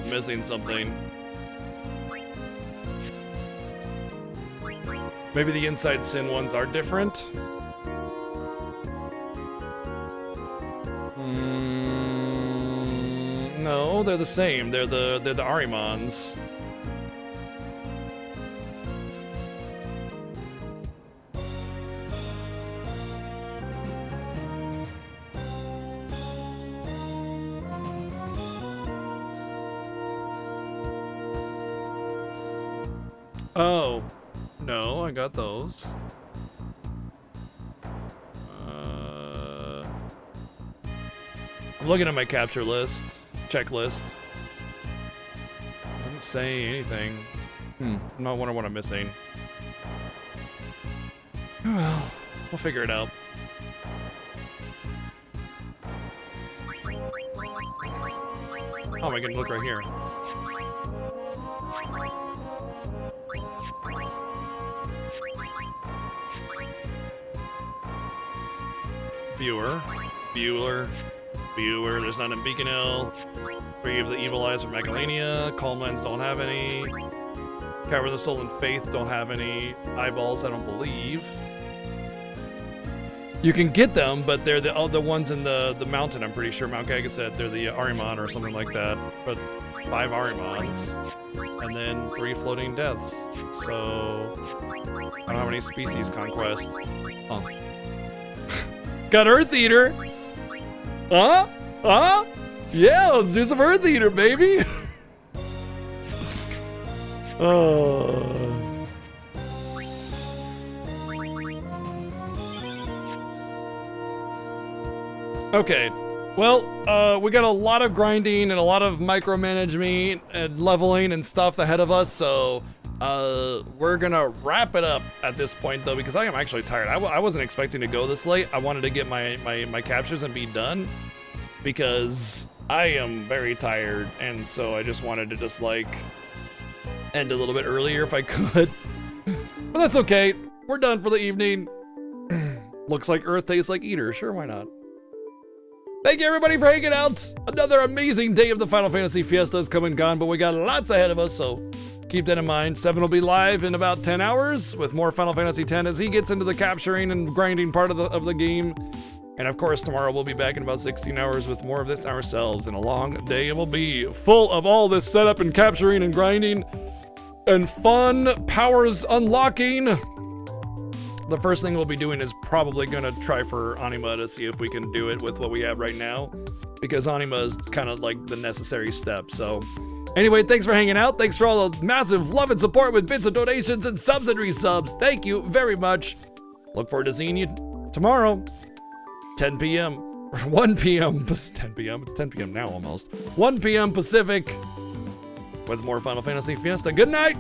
S1: Missing something. Maybe the Inside Sin ones are different? No, they're the same. They're the Arimans. Oh, no, I got those. I'm looking at my capture list, checklist. Doesn't say anything. I'm not wondering what I'm missing. Well, we'll figure it out. Oh my god, look right here. Viewer. There's none in Beacon Hill. Free of the Evil Eyes from Megalania. Calm Lens don't have any. Cover the Soul and Faith don't have any. Eyeballs, I don't believe. You can get them, but they're the ones in the mountain, I'm pretty sure. Mount Gagaset, they're the Ahriman or something like that. But 5 Ahrimans. And then 3 Floating Deaths. So, I don't have any Species Conquest. Oh. Got Earth Eater! Huh? Huh? Yeah, let's do some Earth Eater, baby! Okay, well, we got a lot of grinding and a lot of micromanagement and leveling and stuff ahead of us, so we're gonna wrap it up at this point, though, because I am actually tired. I wasn't expecting to go this late. I wanted to get my captures and be done, because I am very tired, and so I just wanted to just, like, end a little bit earlier if I could. But that's okay. We're done for the evening. Looks like Earth tastes like Eater. Sure, why not? Thank you, everybody, for hanging out. Another amazing day of the Final Fantasy Fiesta is come and gone, but we got lots ahead of us, so keep that in mind. 7 will be live in about 10 hours with more Final Fantasy X as he gets into the capturing and grinding part of the game. And of course, tomorrow we'll be back in about 16 hours with more of this ourselves, and a long day it will be, full of all this setup and capturing and grinding and fun powers unlocking. The first thing we'll be doing is probably gonna try for Anima to see if we can do it with what we have right now, because Anima is kind of like the necessary step. So anyway, thanks for hanging out. Thanks for all the massive love and support with bits and donations and subs and resubs. Thank you very much. Look forward to seeing you tomorrow, 10 p.m. or 1 p.m. 10 p.m. It's 10 p.m. now almost. 1 p.m. Pacific with more Final Fantasy Fiesta. Good night.